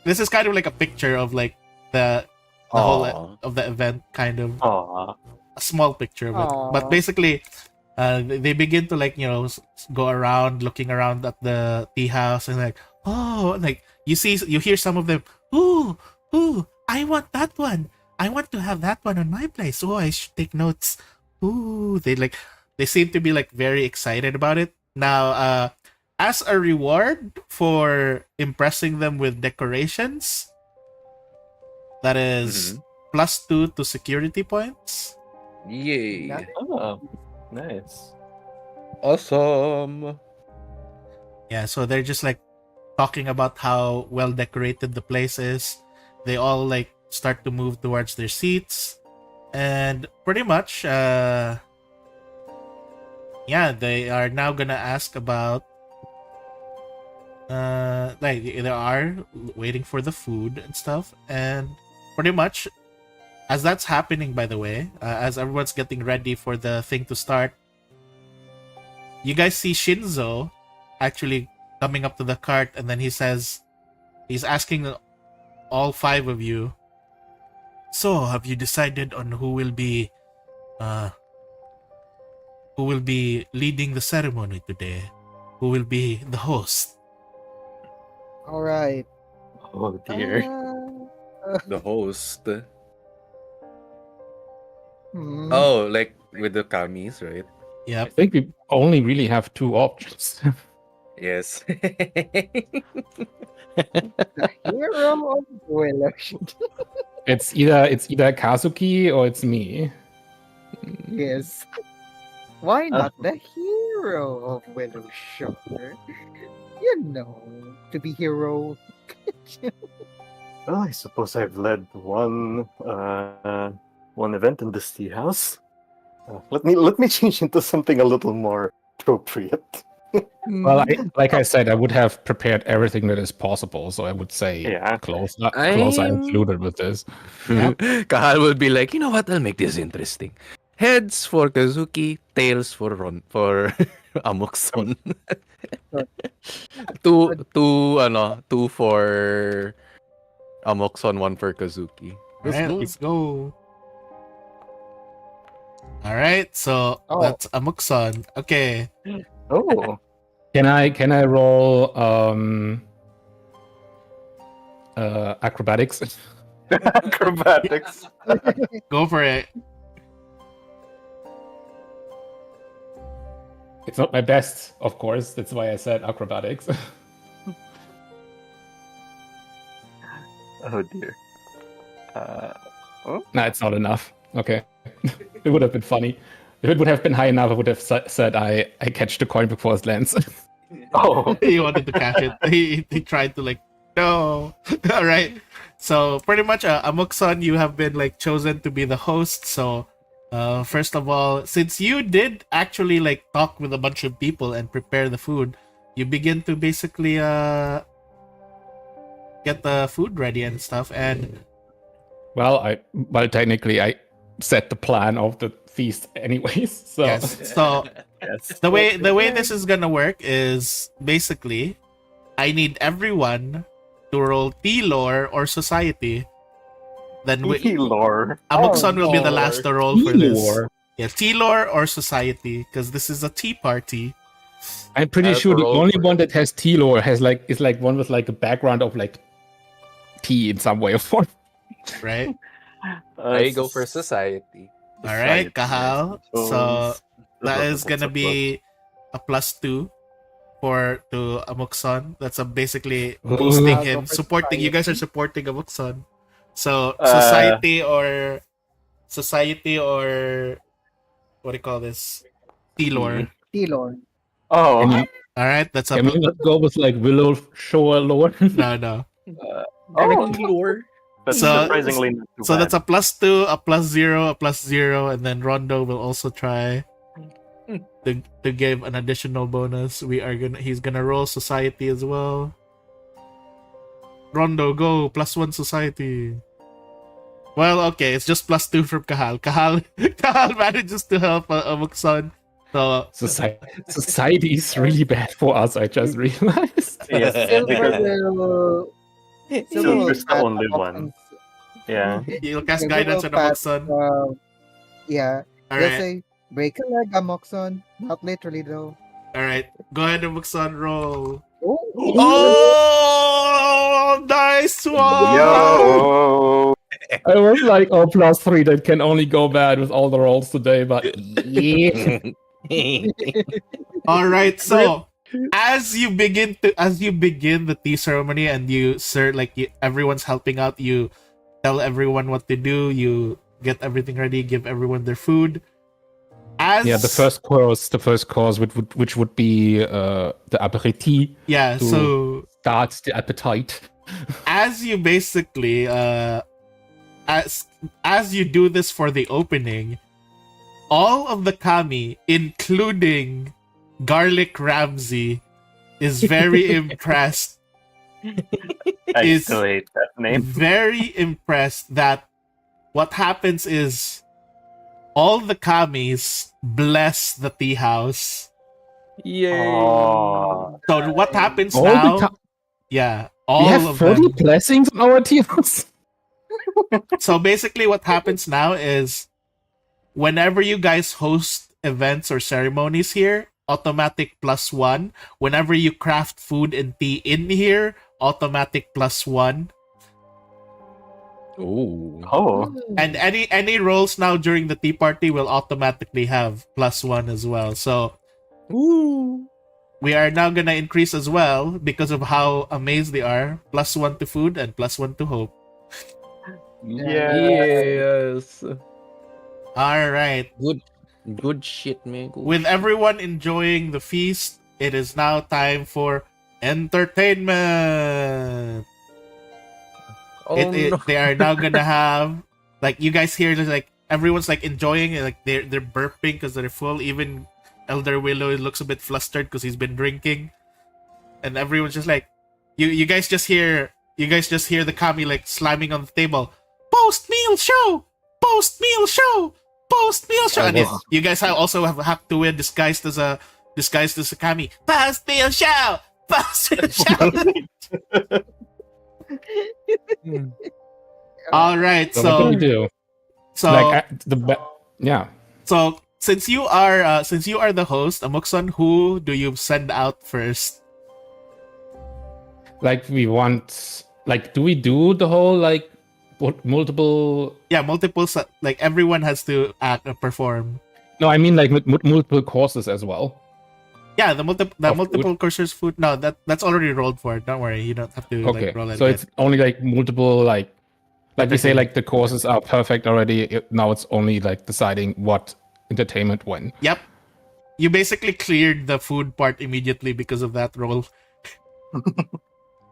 [SPEAKER 1] this is kind of like a picture of like the whole of the event, kind of
[SPEAKER 6] Aww.
[SPEAKER 1] a small picture of it.
[SPEAKER 2] Aw.
[SPEAKER 1] But basically they begin to like, go around looking around at the tea house, and like, oh, like you hear some of them, ooh, I want that one, I want to have that one on my place, oh, I should take notes. Ooh, they seem to be like very excited about it. Now as a reward for impressing them with decorations, that is +2 to security points.
[SPEAKER 8] Yay.
[SPEAKER 2] That-
[SPEAKER 6] Oh, nice.
[SPEAKER 8] Awesome.
[SPEAKER 1] Yeah, so they're just like talking about how well decorated the place is. They all like start to move towards their seats, and pretty much they are now gonna ask about they are waiting for the food and stuff. And pretty much as that's happening, by the way, as everyone's getting ready for the thing to start, you guys see Shinzo actually coming up to the cart, and then he's asking all 5 of you, so have you decided on who will be leading the ceremony today? Who will be the host?
[SPEAKER 2] All right.
[SPEAKER 6] Oh dear.
[SPEAKER 8] The host.
[SPEAKER 2] Hmm.
[SPEAKER 8] Oh, like with the kamis, right?
[SPEAKER 9] I
[SPEAKER 1] Yep.
[SPEAKER 9] think we only really have 2 options.
[SPEAKER 8] Yes.
[SPEAKER 2] The hero of Willowshore.
[SPEAKER 9] It's either Kazuki or it's me.
[SPEAKER 2] Yes. Why not the hero of Willowshore? You know, to be hero.
[SPEAKER 6] Well, I suppose I've led one event in this tea house. Let me change into something a little more appropriate.
[SPEAKER 9] Well, like I said, I would have prepared everything that is possible, so I would say
[SPEAKER 6] Yeah.
[SPEAKER 9] clothes are
[SPEAKER 5] I'm-
[SPEAKER 9] included with this.
[SPEAKER 5] Kahal will be like, you know what? I'll make this interesting. Heads for Kazuki, tails for Amokson. two for Amokson, 1 for Kazuki.
[SPEAKER 1] Alright, let's go. All right, so
[SPEAKER 2] Oh.
[SPEAKER 1] that's Amukson. Okay.
[SPEAKER 6] Oh.
[SPEAKER 9] Can I roll acrobatics?
[SPEAKER 6] Acrobatics.
[SPEAKER 1] Go for it.
[SPEAKER 9] It's not my best, of course. That's why I said acrobatics.
[SPEAKER 6] Oh dear.
[SPEAKER 9] No, it's not enough. Okay. It would have been funny. If it would have been high enough, I would have said I catch the coin before it lands.
[SPEAKER 6] Oh.
[SPEAKER 1] He wanted to catch it. He tried to like, no. All right. So pretty much, Amukson, you have been like chosen to be the host. So, first of all, since you did actually like talk with a bunch of people and prepare the food, you begin to basically get the food ready and stuff. And
[SPEAKER 9] well, technically I set the plan of the feast anyways. So
[SPEAKER 1] yes, so
[SPEAKER 6] Yes.
[SPEAKER 1] the way this is gonna work is basically, I need everyone to roll T-lore or society. Then
[SPEAKER 6] Lore.
[SPEAKER 1] Amukson will be the last to roll for this.
[SPEAKER 9] T-lore.
[SPEAKER 1] Yeah, T-lore or society, because this is a tea party.
[SPEAKER 9] I'm pretty
[SPEAKER 4] I have
[SPEAKER 9] sure
[SPEAKER 4] to
[SPEAKER 9] the
[SPEAKER 4] roll
[SPEAKER 9] only
[SPEAKER 4] for
[SPEAKER 9] one that has T-lore is like one with like a background of like tea in some way or form.
[SPEAKER 1] Right?
[SPEAKER 8] I go for society.
[SPEAKER 1] All right, Kahal. So that is gonna be a +2 to Amukson. That's basicting
[SPEAKER 2] I'll
[SPEAKER 1] him,
[SPEAKER 2] go for
[SPEAKER 1] supporting. You guys are
[SPEAKER 2] society.
[SPEAKER 1] supporting Amukson. So
[SPEAKER 6] Uh,
[SPEAKER 1] society or what do you call this? T-lore.
[SPEAKER 2] T-Lord.
[SPEAKER 6] Oh.
[SPEAKER 9] Can you,
[SPEAKER 1] All right, that's a
[SPEAKER 9] can we not go with like Willowshore lore?
[SPEAKER 1] no.
[SPEAKER 8] Directing lore.
[SPEAKER 6] That's
[SPEAKER 1] So-
[SPEAKER 6] surprisingly not too
[SPEAKER 1] So
[SPEAKER 6] bad.
[SPEAKER 1] that's a +2, a +0, a +0, and then Rondo will also try to give an additional bonus. He's gonna roll society as well. Rondo, go +1 society. Well, okay, it's just +2 from Kahal. Kahal manages to help Amukson. So
[SPEAKER 9] Society is really bad for us, I just realized.
[SPEAKER 6] Yes,
[SPEAKER 2] Silver
[SPEAKER 6] because
[SPEAKER 2] will
[SPEAKER 6] Silver's the
[SPEAKER 2] pass
[SPEAKER 6] only
[SPEAKER 2] Amoxon's-
[SPEAKER 6] one. Yeah.
[SPEAKER 1] you'll cast
[SPEAKER 2] Silver
[SPEAKER 1] guidance
[SPEAKER 2] will
[SPEAKER 1] on
[SPEAKER 2] pass,
[SPEAKER 1] Amukson.
[SPEAKER 2] yeah.
[SPEAKER 1] All
[SPEAKER 2] They'll
[SPEAKER 1] right,
[SPEAKER 2] say, break a leg, Amoxon. Not literally, though.
[SPEAKER 1] all right. Go ahead, Amukson, roll.
[SPEAKER 2] Oh!
[SPEAKER 1] Oh, nice one!
[SPEAKER 6] Yo.
[SPEAKER 9] I was like, oh, +3, that can only go bad with all the rolls today, but yeah.
[SPEAKER 1] All right, so as you begin the tea ceremony and everyone's helping out, you tell everyone what to do, you get everything ready, give everyone their food.
[SPEAKER 9] Yeah, the first course which would be the aperitif
[SPEAKER 1] Yeah,
[SPEAKER 9] to
[SPEAKER 1] so
[SPEAKER 9] start the appetite.
[SPEAKER 1] as you basically as you do this for the opening, all of the kami, including Garlic Ramsey, is very impressed.
[SPEAKER 6] I
[SPEAKER 1] Is-
[SPEAKER 6] still hate that name.
[SPEAKER 1] Very impressed that what happens is all the kamis bless the tea house.
[SPEAKER 8] Yay.
[SPEAKER 6] Oh.
[SPEAKER 1] So what happens
[SPEAKER 9] All
[SPEAKER 1] now?
[SPEAKER 9] the
[SPEAKER 1] Yeah,
[SPEAKER 9] we
[SPEAKER 1] all
[SPEAKER 9] have
[SPEAKER 1] of
[SPEAKER 9] 40
[SPEAKER 1] them.
[SPEAKER 9] blessings on our teams.
[SPEAKER 1] So basically what happens now is whenever you guys host events or ceremonies here, automatic +1. Whenever you craft food and tea in here, automatic +1.
[SPEAKER 8] Oh.
[SPEAKER 6] Oh.
[SPEAKER 1] And any rolls now during the tea party will automatically have +1 as well. So
[SPEAKER 8] Ooh.
[SPEAKER 1] we are now gonna increase as well because of how amazed they are. +1 to food and +1 to hope.
[SPEAKER 6] Yeah.
[SPEAKER 8] Yes.
[SPEAKER 1] All right.
[SPEAKER 8] Good shit, man. Good
[SPEAKER 1] With everyone enjoying the feast, it is now time for entertainment.
[SPEAKER 8] Oh, no.
[SPEAKER 1] They are now gonna have like you guys hear like everyone's like enjoying it, like they're burping because they're full. Even Elder Willow looks a bit flustered because he's been drinking, and everyone's just like, you guys just hear the kami like slamming on the table. Post meal show, post meal show, post meal show, and you guys also have to wear disguised as a kami. Post meal show, post meal show. All right,
[SPEAKER 9] So what do we
[SPEAKER 1] so
[SPEAKER 9] do?
[SPEAKER 1] so
[SPEAKER 9] Like yeah.
[SPEAKER 1] So since you are the host, Amokson, who do you send out first?
[SPEAKER 9] Like we want, like, do we do the whole like multiple?
[SPEAKER 1] Yeah, like everyone has to act perform.
[SPEAKER 9] No, I mean like multiple courses as well.
[SPEAKER 1] Yeah, the
[SPEAKER 9] Of
[SPEAKER 1] multiple courses food. No, that's already rolled for. Don't worry, you don't have to
[SPEAKER 9] Okay,
[SPEAKER 1] like roll it.
[SPEAKER 9] so
[SPEAKER 1] Yet.
[SPEAKER 9] it's only like multiple like we say
[SPEAKER 1] Entertainment.
[SPEAKER 9] like the courses are perfect already. Now it's only like deciding what entertainment when.
[SPEAKER 1] Yep. You basically cleared the food part immediately because of that roll.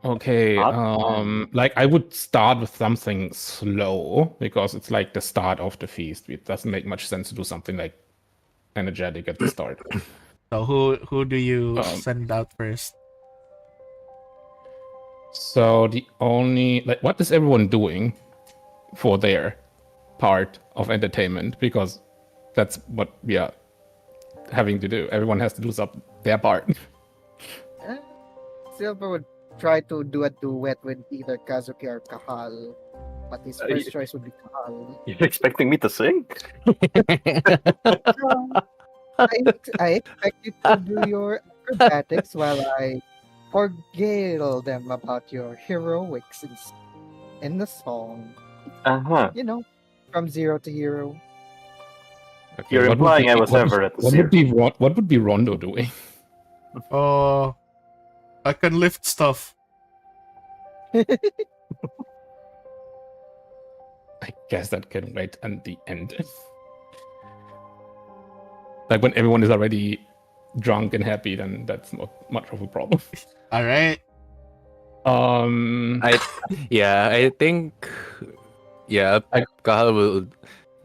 [SPEAKER 9] Okay,
[SPEAKER 6] Hot
[SPEAKER 9] like I would start with something slow because it's like the start of the feast. It doesn't make much sense to do something like energetic at the start.
[SPEAKER 1] So who do you send out first?
[SPEAKER 9] So the only like what is everyone doing for their part of entertainment? Because that's what we are having to do. Everyone has to do their part.
[SPEAKER 2] Silver would try to do a duet with either Kazuki or Kahal, but his first choice would be Kahal.
[SPEAKER 6] You're expecting me to sing?
[SPEAKER 2] I expect you to do your acrobatics while I regale them about your heroics in the song.
[SPEAKER 6] Uh-huh.
[SPEAKER 2] You know, from zero to hero.
[SPEAKER 9] Okay,
[SPEAKER 6] You're
[SPEAKER 9] what would
[SPEAKER 6] implying
[SPEAKER 9] be-
[SPEAKER 6] I was
[SPEAKER 9] what-
[SPEAKER 6] ever at the
[SPEAKER 9] what would be what would be Rondo doing?
[SPEAKER 1] Oh, I can lift stuff.
[SPEAKER 9] I guess that can wait at the end. Like when everyone is already drunk and happy, then that's not much of a problem.
[SPEAKER 1] All right.
[SPEAKER 5] I think Kahal will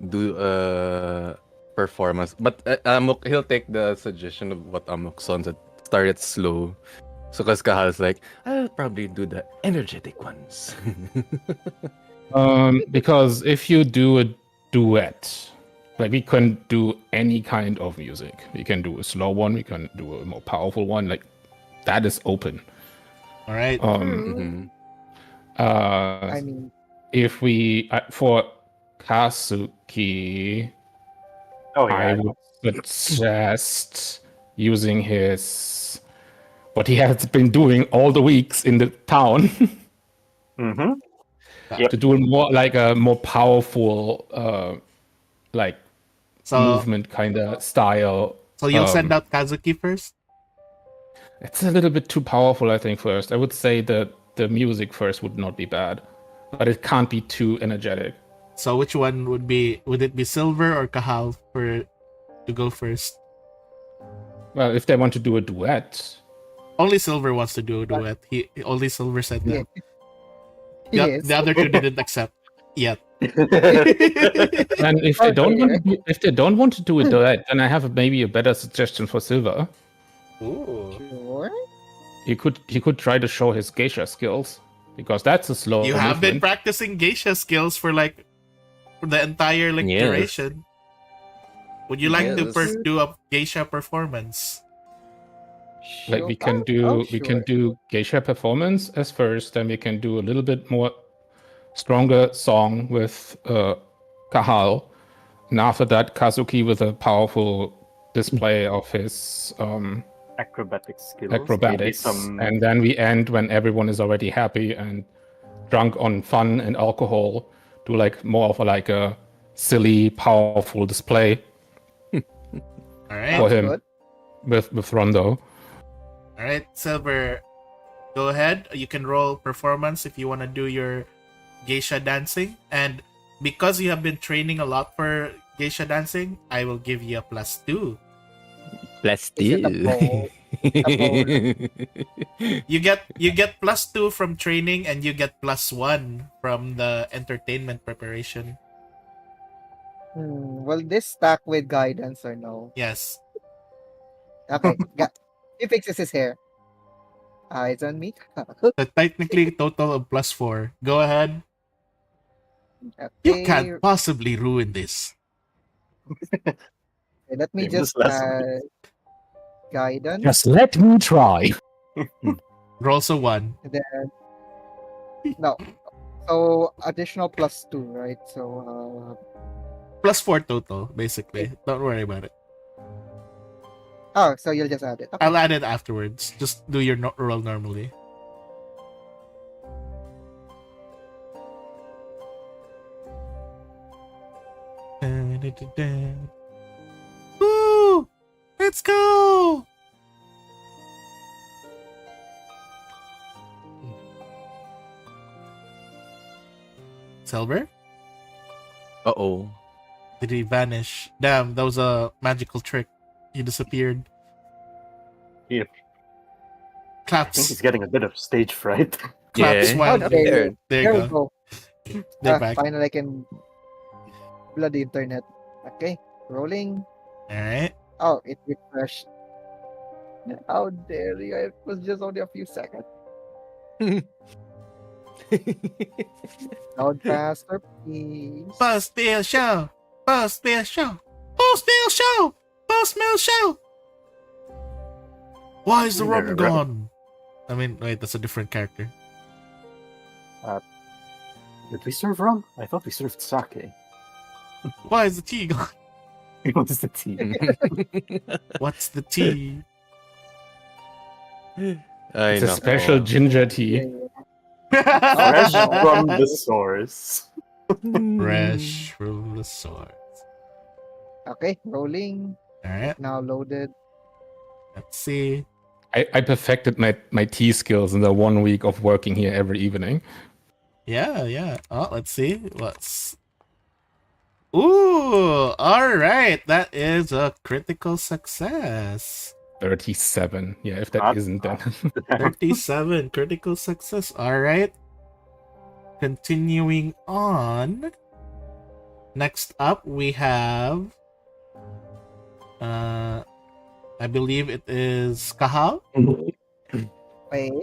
[SPEAKER 5] do a performance, but Amok, he'll take the suggestion of what Amok-san said. Start it slow. So because Kahal's like, I'll probably do the energetic ones.
[SPEAKER 9] Because if you do a duet, like we can do any kind of music. We can do a slow one, we can do a more powerful one. Like that is open.
[SPEAKER 1] All right.
[SPEAKER 5] Mhm.
[SPEAKER 2] I mean,
[SPEAKER 9] If we for Kazuki,
[SPEAKER 6] Oh,
[SPEAKER 9] I
[SPEAKER 6] yeah.
[SPEAKER 9] would suggest using his what he has been doing all the weeks in the town
[SPEAKER 6] Mm-hmm. Yep.
[SPEAKER 9] to do a more powerful like
[SPEAKER 1] So
[SPEAKER 9] movement kind of style.
[SPEAKER 1] so you'll send out Kazuki first.
[SPEAKER 9] It's a little bit too powerful, I think. First, I would say that the music first would not be bad, but it can't be too energetic.
[SPEAKER 1] So which one would be? Would it be Silver or Kahal to go first?
[SPEAKER 9] Well, if they want to do a duet,
[SPEAKER 1] Only Silver wants to do a duet. Only Silver said
[SPEAKER 2] yeah.
[SPEAKER 1] that.
[SPEAKER 2] Yes.
[SPEAKER 1] The other two didn't accept yet.
[SPEAKER 9] and if they don't want
[SPEAKER 2] Okay.
[SPEAKER 9] to if they don't want to do a duet, then I have maybe a better suggestion for Silver.
[SPEAKER 1] Ooh.
[SPEAKER 2] Sure.
[SPEAKER 9] He could try to show his geisha skills because that's a slow.
[SPEAKER 1] You have been
[SPEAKER 9] movement.
[SPEAKER 1] practicing geisha skills for the entire
[SPEAKER 5] Yes.
[SPEAKER 1] duration. Would you like to
[SPEAKER 5] Yes.
[SPEAKER 1] do a geisha performance?
[SPEAKER 9] Like we
[SPEAKER 2] Sure.
[SPEAKER 9] can do we can
[SPEAKER 2] Sure.
[SPEAKER 9] do geisha performance as first, then we can do a little bit more stronger song with Kahal, and after that Kazuki with a powerful display of his
[SPEAKER 6] Acrobatic skills. maybe
[SPEAKER 9] acrobatics,
[SPEAKER 6] some
[SPEAKER 9] and then we end when everyone is already happy and drunk on fun and alcohol. Do like more of a silly, powerful display
[SPEAKER 1] All right.
[SPEAKER 9] for
[SPEAKER 2] Sounds
[SPEAKER 9] him
[SPEAKER 2] good.
[SPEAKER 9] with Rondo.
[SPEAKER 1] All right, Silver. Go ahead. You can roll performance if you want to do your geisha dancing, and because you have been training a lot for geisha dancing, I will give you a +2.
[SPEAKER 5] Plus
[SPEAKER 2] Is it a bowl?
[SPEAKER 1] You get +2 from training, and you get +1 from the entertainment preparation.
[SPEAKER 2] Will this stack with guidance or no?
[SPEAKER 1] Yes.
[SPEAKER 2] Okay. He fixes his hair. Eyes on me.
[SPEAKER 1] So technically, total of +4. Go ahead. You
[SPEAKER 2] Okay.
[SPEAKER 1] can't possibly ruin this.
[SPEAKER 2] Let me
[SPEAKER 6] Famous
[SPEAKER 2] just
[SPEAKER 6] last words.
[SPEAKER 2] guidance.
[SPEAKER 9] Just let me try.
[SPEAKER 1] Rolls a 1.
[SPEAKER 2] And then no. So additional +2, right? So
[SPEAKER 1] +4 total, basically. Don't worry about it.
[SPEAKER 2] Oh, so you'll just add it. Okay.
[SPEAKER 1] I'll add it afterwards. Just do your roll normally. Woo! Let's go! Silver?
[SPEAKER 8] Uh-oh.
[SPEAKER 1] Did he vanish? Damn, that was a magical trick. He disappeared.
[SPEAKER 6] Yeah. I think
[SPEAKER 1] Claps.
[SPEAKER 6] he's getting a bit of stage fright.
[SPEAKER 1] Claps
[SPEAKER 8] Yeah.
[SPEAKER 1] while
[SPEAKER 2] Oh, okay.
[SPEAKER 8] There.
[SPEAKER 1] there
[SPEAKER 2] There
[SPEAKER 1] you
[SPEAKER 2] we
[SPEAKER 1] go.
[SPEAKER 2] go.
[SPEAKER 1] They're back.
[SPEAKER 2] Finally, I can blood the internet. Okay, rolling.
[SPEAKER 1] Alright.
[SPEAKER 2] Oh, it refreshed. How dare you? It was just only a few seconds. Loud faster, please.
[SPEAKER 1] Bust Bill Show! Bust Bill Show! Bust Bill Show! Bust Bill Show! Why is the
[SPEAKER 6] Yeah,
[SPEAKER 1] rum
[SPEAKER 6] right.
[SPEAKER 1] gone? I mean, wait, that's a different character.
[SPEAKER 6] Did we serve rum? I thought we served sake.
[SPEAKER 1] Why is the tea gone?
[SPEAKER 6] What is the tea?
[SPEAKER 1] What's the tea?
[SPEAKER 8] I
[SPEAKER 9] It's a
[SPEAKER 8] know.
[SPEAKER 9] special ginger tea.
[SPEAKER 6] Fresh from the source.
[SPEAKER 1] Fresh from the source.
[SPEAKER 2] Okay, rolling.
[SPEAKER 1] Alright,
[SPEAKER 2] Now loaded.
[SPEAKER 1] let's see.
[SPEAKER 9] I perfected my tea skills in the 1 week of working here every evening.
[SPEAKER 1] Yeah. Oh, let's see. What's. Ooh, alright. That is a critical success.
[SPEAKER 9] 37. Yeah, if that
[SPEAKER 6] Ah.
[SPEAKER 9] isn't then.
[SPEAKER 1] 37 critical success. All right. Continuing on. Next up we have I believe it is Kahal.
[SPEAKER 2] Wait.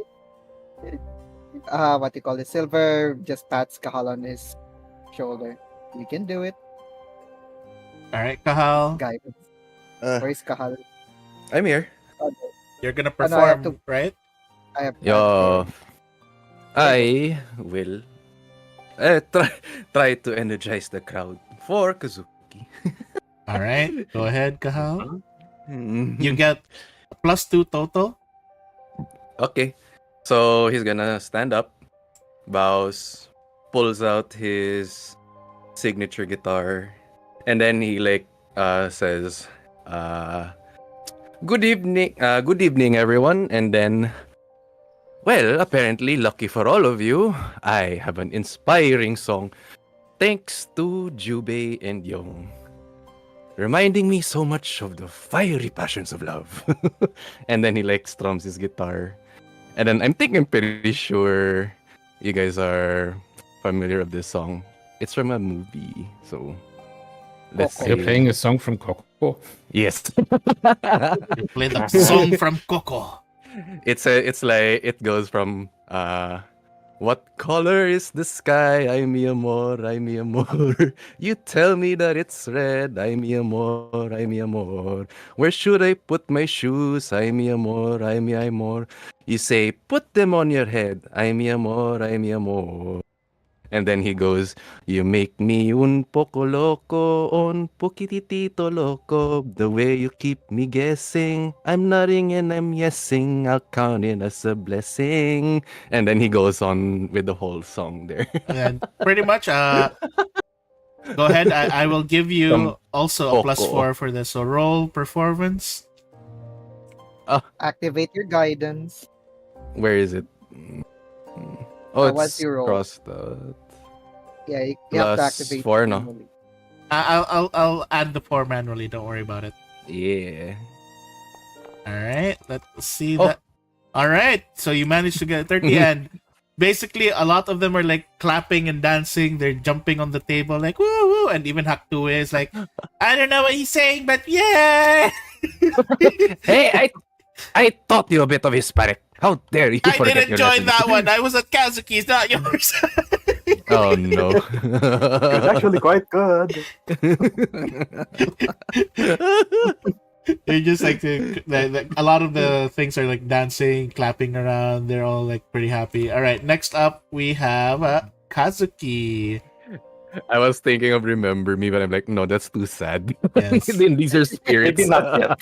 [SPEAKER 2] What do you call it? Silver just pats Kahal on his shoulder. You can do it,
[SPEAKER 1] All right, Kahal.
[SPEAKER 2] guidance.
[SPEAKER 8] Uh,
[SPEAKER 2] Where's Kahal?
[SPEAKER 8] I'm here.
[SPEAKER 1] You're going to
[SPEAKER 2] Oh, no, I have
[SPEAKER 1] perform,
[SPEAKER 2] to-
[SPEAKER 1] right?
[SPEAKER 2] I have
[SPEAKER 8] Yo. I will try to energize the crowd for Kazuki.
[SPEAKER 1] All right. Go ahead, Kahal.
[SPEAKER 8] Mm.
[SPEAKER 1] You get a +2 total.
[SPEAKER 8] Okay. So he's gonna stand up, bows, pulls out his signature guitar, and then he says, good evening everyone. And then, well, apparently lucky for all of you, I have an inspiring song thanks to Jubei and Yong, reminding me so much of the fiery passions of love. And then he strums his guitar. And then I'm pretty sure you guys are familiar with this song. It's from a movie. So let's
[SPEAKER 2] Coco.
[SPEAKER 9] You're
[SPEAKER 8] say
[SPEAKER 9] playing a song from Coco.
[SPEAKER 8] yes.
[SPEAKER 1] You play the song from Coco.
[SPEAKER 8] It goes from what color is the sky? Ay mi amor, ay mi amor. You tell me that it's red. Ay mi amor, ay mi amor. Where should I put my shoes? Ay mi amor, ay mi amor. You say, put them on your head. Ay mi amor, ay mi amor. And then he goes, you make me un poco loco, un poquitito loco. The way you keep me guessing, I'm nodding and I'm yesing. I'll count it as a blessing. And then he goes on with the whole song there.
[SPEAKER 1] And pretty much, go ahead. I will give you
[SPEAKER 8] Some
[SPEAKER 1] also a
[SPEAKER 8] Coco.
[SPEAKER 1] +4 for this. So roll performance.
[SPEAKER 2] Activate your guidance.
[SPEAKER 8] Where is it? Oh,
[SPEAKER 2] Once
[SPEAKER 8] it's
[SPEAKER 2] you roll.
[SPEAKER 8] crossed out.
[SPEAKER 2] Yeah, you have to
[SPEAKER 8] Plus
[SPEAKER 2] activate
[SPEAKER 8] 4, no?
[SPEAKER 2] manually.
[SPEAKER 1] I'll add the 4 manually. Don't worry about it.
[SPEAKER 8] Yeah.
[SPEAKER 1] All right. Let's see
[SPEAKER 8] Oh.
[SPEAKER 1] that. All right. So you managed to get 30, and basically a lot of them are clapping and dancing. They're jumping on the table woo woo, and even Haktue is I don't know what he's saying, but yeah.
[SPEAKER 5] Hey, I taught you a bit of Hispanic. How dare you
[SPEAKER 1] I
[SPEAKER 5] forget
[SPEAKER 1] didn't
[SPEAKER 5] your
[SPEAKER 1] join
[SPEAKER 5] lesson.
[SPEAKER 1] that one. I was at Kazuki's, not yours.
[SPEAKER 8] Oh no.
[SPEAKER 6] It's actually quite good.
[SPEAKER 1] They're just a lot of the things are dancing, clapping around. They're all pretty happy. All right, next up we have Kazuki.
[SPEAKER 4] I was thinking of Remember Me, but I'm like, no, that's too sad.
[SPEAKER 1] Yes.
[SPEAKER 4] Then these are spirits.
[SPEAKER 6] Maybe not yet.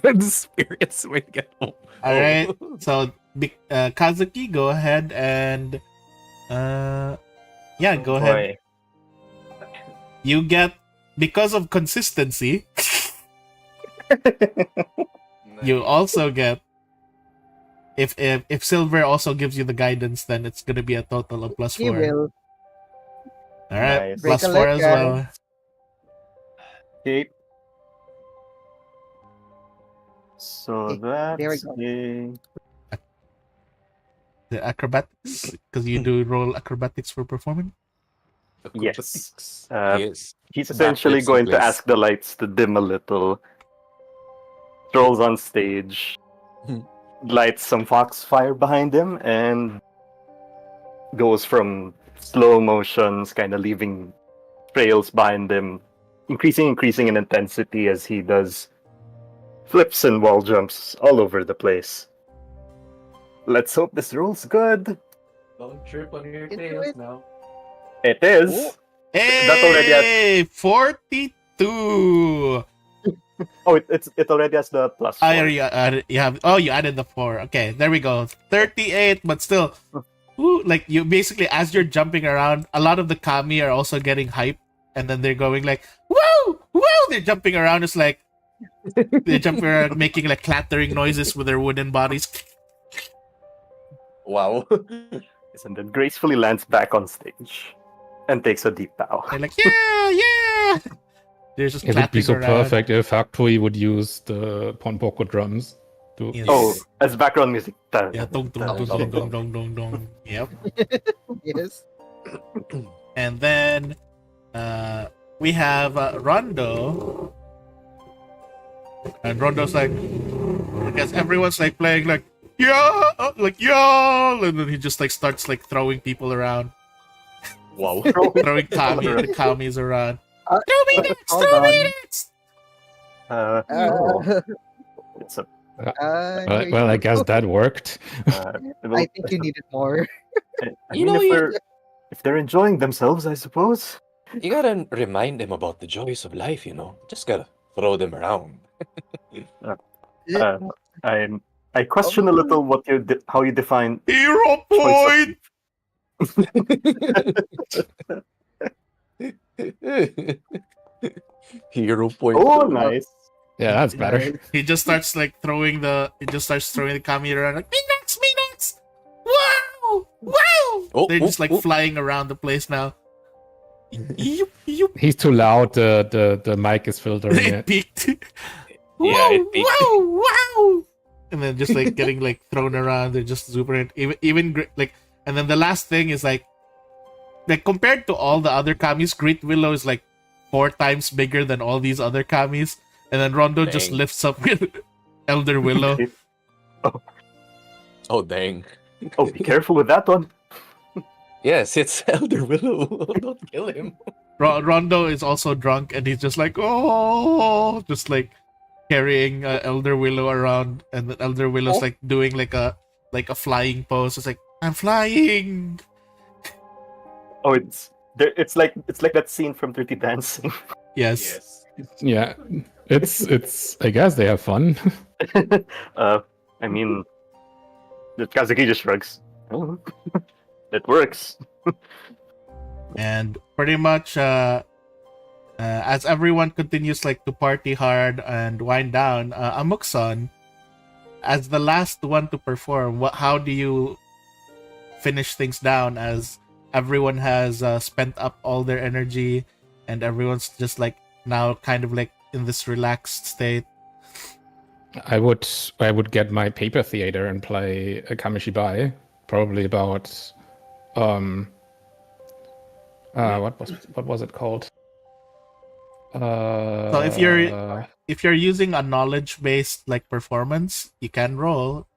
[SPEAKER 4] The spirits when you get home.
[SPEAKER 1] All right. So, Kazuki, go ahead and yeah, go ahead.
[SPEAKER 6] Boy.
[SPEAKER 1] You get, because of consistency, you also get, if Silver also gives you the guidance, then it's gonna be a total of +4.
[SPEAKER 2] He will.
[SPEAKER 1] All right,
[SPEAKER 6] Nice.
[SPEAKER 2] Break a
[SPEAKER 1] +4
[SPEAKER 2] leg,
[SPEAKER 1] as
[SPEAKER 2] guys.
[SPEAKER 1] well.
[SPEAKER 6] Okay. So
[SPEAKER 2] Okay, there we
[SPEAKER 6] that's
[SPEAKER 2] go.
[SPEAKER 1] The acrobatics, because you do roll acrobatics for performing.
[SPEAKER 6] Yes.
[SPEAKER 4] Yes.
[SPEAKER 6] He's essentially
[SPEAKER 4] Backflips in
[SPEAKER 6] going to
[SPEAKER 4] place.
[SPEAKER 6] ask the lights to dim a little. Strolls on stage.
[SPEAKER 4] Hmm.
[SPEAKER 6] Lights some foxfire behind him and goes from slow motions, kind of leaving trails behind him, increasing in intensity as he does flips and wall jumps all over the place. Let's hope this rolls good.
[SPEAKER 8] Don't trip on your
[SPEAKER 2] Into
[SPEAKER 8] tails
[SPEAKER 2] it.
[SPEAKER 8] now.
[SPEAKER 6] It is. That already has.
[SPEAKER 1] Hey, 42.
[SPEAKER 6] Oh, it already has the plus.
[SPEAKER 1] I
[SPEAKER 6] four.
[SPEAKER 1] you have. Oh, you added the 4. Okay, there we go. 38, but still, ooh, like you basically, as you're jumping around, a lot of the kami are also getting hyped, and then they're going like, "Whoa, whoa!" They're jumping around. It's like they're jumping around, making like clattering noises with their wooden bodies.
[SPEAKER 8] Wow.
[SPEAKER 6] And then gracefully lands back on stage and takes a deep bow.
[SPEAKER 1] They're like, "Yeah, yeah!" They're just
[SPEAKER 9] It would be
[SPEAKER 1] clapping
[SPEAKER 9] so
[SPEAKER 1] around.
[SPEAKER 9] perfect if PF2E would use the Ponboko drums. To...
[SPEAKER 1] Yes.
[SPEAKER 6] Oh, as background music.
[SPEAKER 1] Yeah, dong, dong, dong, dong, dong, dong, dong, dong. Yep.
[SPEAKER 2] Yes.
[SPEAKER 1] And then we have Rondo. And Rondo's like, I guess everyone's like playing like, yeah, and then he just like starts like throwing people around,
[SPEAKER 8] Wow.
[SPEAKER 1] throwing the commies around.
[SPEAKER 2] Uh,
[SPEAKER 1] Throw me next,
[SPEAKER 2] hold
[SPEAKER 1] throw me
[SPEAKER 2] on.
[SPEAKER 1] next.
[SPEAKER 6] No. It's a,
[SPEAKER 9] Well, I guess that worked.
[SPEAKER 2] I think you needed more.
[SPEAKER 6] I
[SPEAKER 8] You
[SPEAKER 6] mean,
[SPEAKER 8] know,
[SPEAKER 6] if they're enjoying themselves, I suppose.
[SPEAKER 8] You gotta remind them about the joys of life, you know? Just gotta throw them around.
[SPEAKER 6] I question a little what how you define.
[SPEAKER 1] Hero point.
[SPEAKER 8] Hero point.
[SPEAKER 6] Oh, nice.
[SPEAKER 9] Yeah, that's better.
[SPEAKER 1] He just starts like throwing the kami around like, me next. Wow, wow. They're just like flying around the place now.
[SPEAKER 9] He's too loud. The mic is filtering
[SPEAKER 1] It
[SPEAKER 9] it.
[SPEAKER 1] peaked.
[SPEAKER 8] Yeah, it peaked.
[SPEAKER 1] Wow. And then just like getting like thrown around, they're just super like. And then the last thing is like compared to all the other kamis, Great Willow is like 4 times bigger than all these other kamis. And then Rondo just
[SPEAKER 8] Dang.
[SPEAKER 1] lifts up with Elder Willow.
[SPEAKER 8] Oh, dang.
[SPEAKER 6] Oh, be careful with that one.
[SPEAKER 8] Yes, it's Elder Willow. Don't kill him.
[SPEAKER 1] Rondo is also drunk, and he's just like, oh, just like carrying Elder Willow around, and then Elder Willow's like doing like a flying pose. It's like, I'm flying.
[SPEAKER 6] Oh, it's like that scene from Dirty Dancing.
[SPEAKER 1] Yes.
[SPEAKER 9] Yeah, it's. I guess they have fun.
[SPEAKER 6] I mean, the Kazuki just shrugs. Oh, it works.
[SPEAKER 1] And pretty much as everyone continues like to party hard and wind down, Amuk-san, as the last one to perform, how do you finish things down as everyone has spent up all their energy and everyone's just like now kind of like in this relaxed state?
[SPEAKER 9] I would get my paper theater and play a Kamishibai, probably about what was it called?
[SPEAKER 1] So if you're using a knowledge based like performance, you can roll.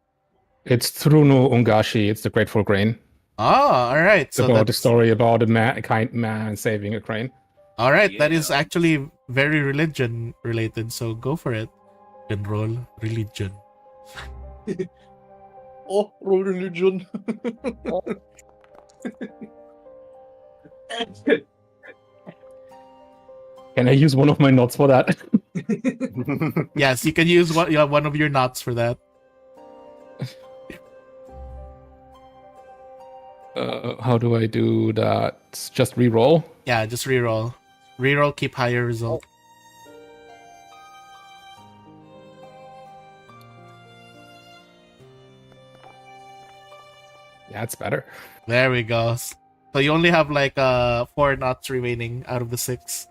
[SPEAKER 9] It's Tsuruno Ungashi. It's the Grateful Grain.
[SPEAKER 1] Oh, all right.
[SPEAKER 9] It's
[SPEAKER 1] So
[SPEAKER 9] about a
[SPEAKER 1] that's
[SPEAKER 9] story about a kind man saving a crane.
[SPEAKER 1] all right. That is actually very religion related. So go for it. You can roll religion.
[SPEAKER 8] Oh, roll religion.
[SPEAKER 9] Can I use one of my knots for that?
[SPEAKER 1] Yes, you can use one of your knots for that.
[SPEAKER 9] How do I do that? Just re-roll?
[SPEAKER 1] Yeah, just reroll. Reroll, keep higher result.
[SPEAKER 9] Yeah, it's better.
[SPEAKER 1] There we go. So you only have like 4 knots remaining out of the 6.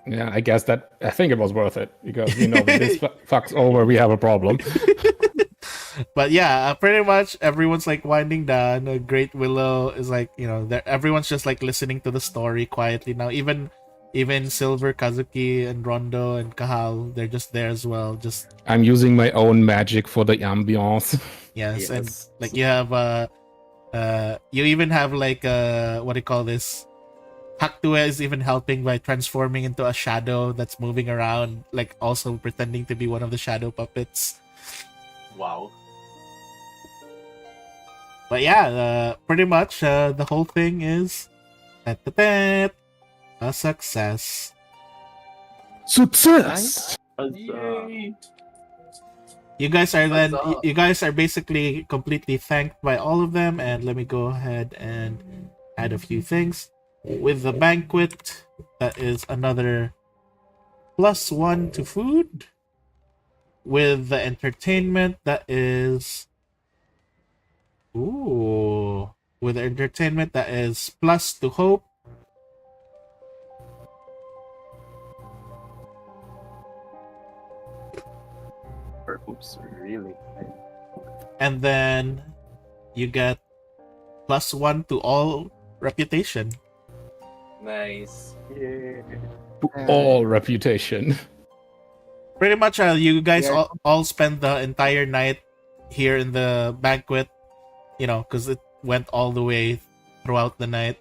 [SPEAKER 9] Yeah, I guess that I think it was worth it because you know when this fucks over, we have a problem.
[SPEAKER 1] But yeah, pretty much everyone's like winding down. Great Willow is like, everyone's just like listening to the story quietly now. Even Silver, Kazuki, and Rondo and Kahal, they're just there as well. Just
[SPEAKER 9] I'm using my own magic for the ambiance.
[SPEAKER 1] yes, and like you have you even have like what do you call this? Haktue is even helping by transforming into a shadow that's moving around, like also pretending to be one of the shadow puppets.
[SPEAKER 3] Wow.
[SPEAKER 1] But yeah, pretty much the whole thing is a success.
[SPEAKER 9] Success!
[SPEAKER 1] You guys are you guys are basically completely thanked by all of them, and let me go ahead and add a few things. With the banquet, that is another +1 to food. With the entertainment, that is with the entertainment, that is +2 to hope.
[SPEAKER 6] Oops, really?
[SPEAKER 1] And then you get +1 to all reputation.
[SPEAKER 8] Nice.
[SPEAKER 6] Yeah.
[SPEAKER 9] To all reputation.
[SPEAKER 1] Pretty much, you guys
[SPEAKER 2] Yeah.
[SPEAKER 1] all spend the entire night here in the banquet, because it went all the way throughout the night,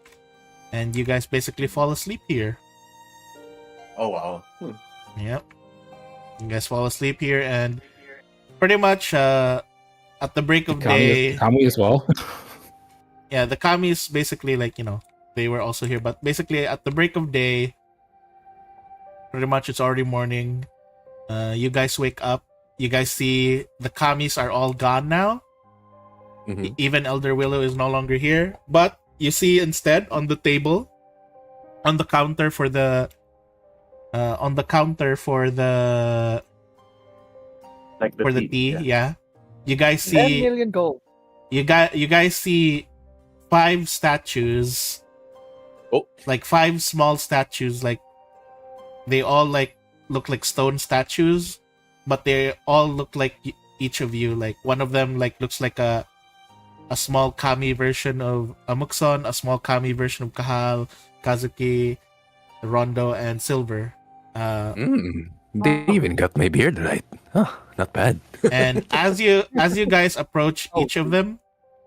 [SPEAKER 1] and you guys basically fall asleep here.
[SPEAKER 3] Oh wow.
[SPEAKER 1] Yep. You guys fall asleep here, and pretty much at the break of day,
[SPEAKER 9] Kami as well.
[SPEAKER 1] yeah, the Kamis basically like, they were also here, but basically at the break of day, pretty much it's already morning. You guys wake up. You guys see the Kamis are all gone now.
[SPEAKER 4] Mhm.
[SPEAKER 1] Even Elder Willow is no longer here. But you see instead on the table, on the counter for the
[SPEAKER 6] Like
[SPEAKER 1] for the tea, yeah. You guys
[SPEAKER 2] 10
[SPEAKER 1] see
[SPEAKER 2] million gold.
[SPEAKER 1] you guys see 5 statues.
[SPEAKER 4] Oh.
[SPEAKER 1] Like 5 small statues, like they all like look like stone statues, but they all look like each of you. Like one of them like looks like a small Kami version of Amukson, a small Kami version of Kahal, Kazuki, Rondo, and Silver.
[SPEAKER 5] They even got my beard right. Huh, not bad.
[SPEAKER 1] And as you guys approach each of them,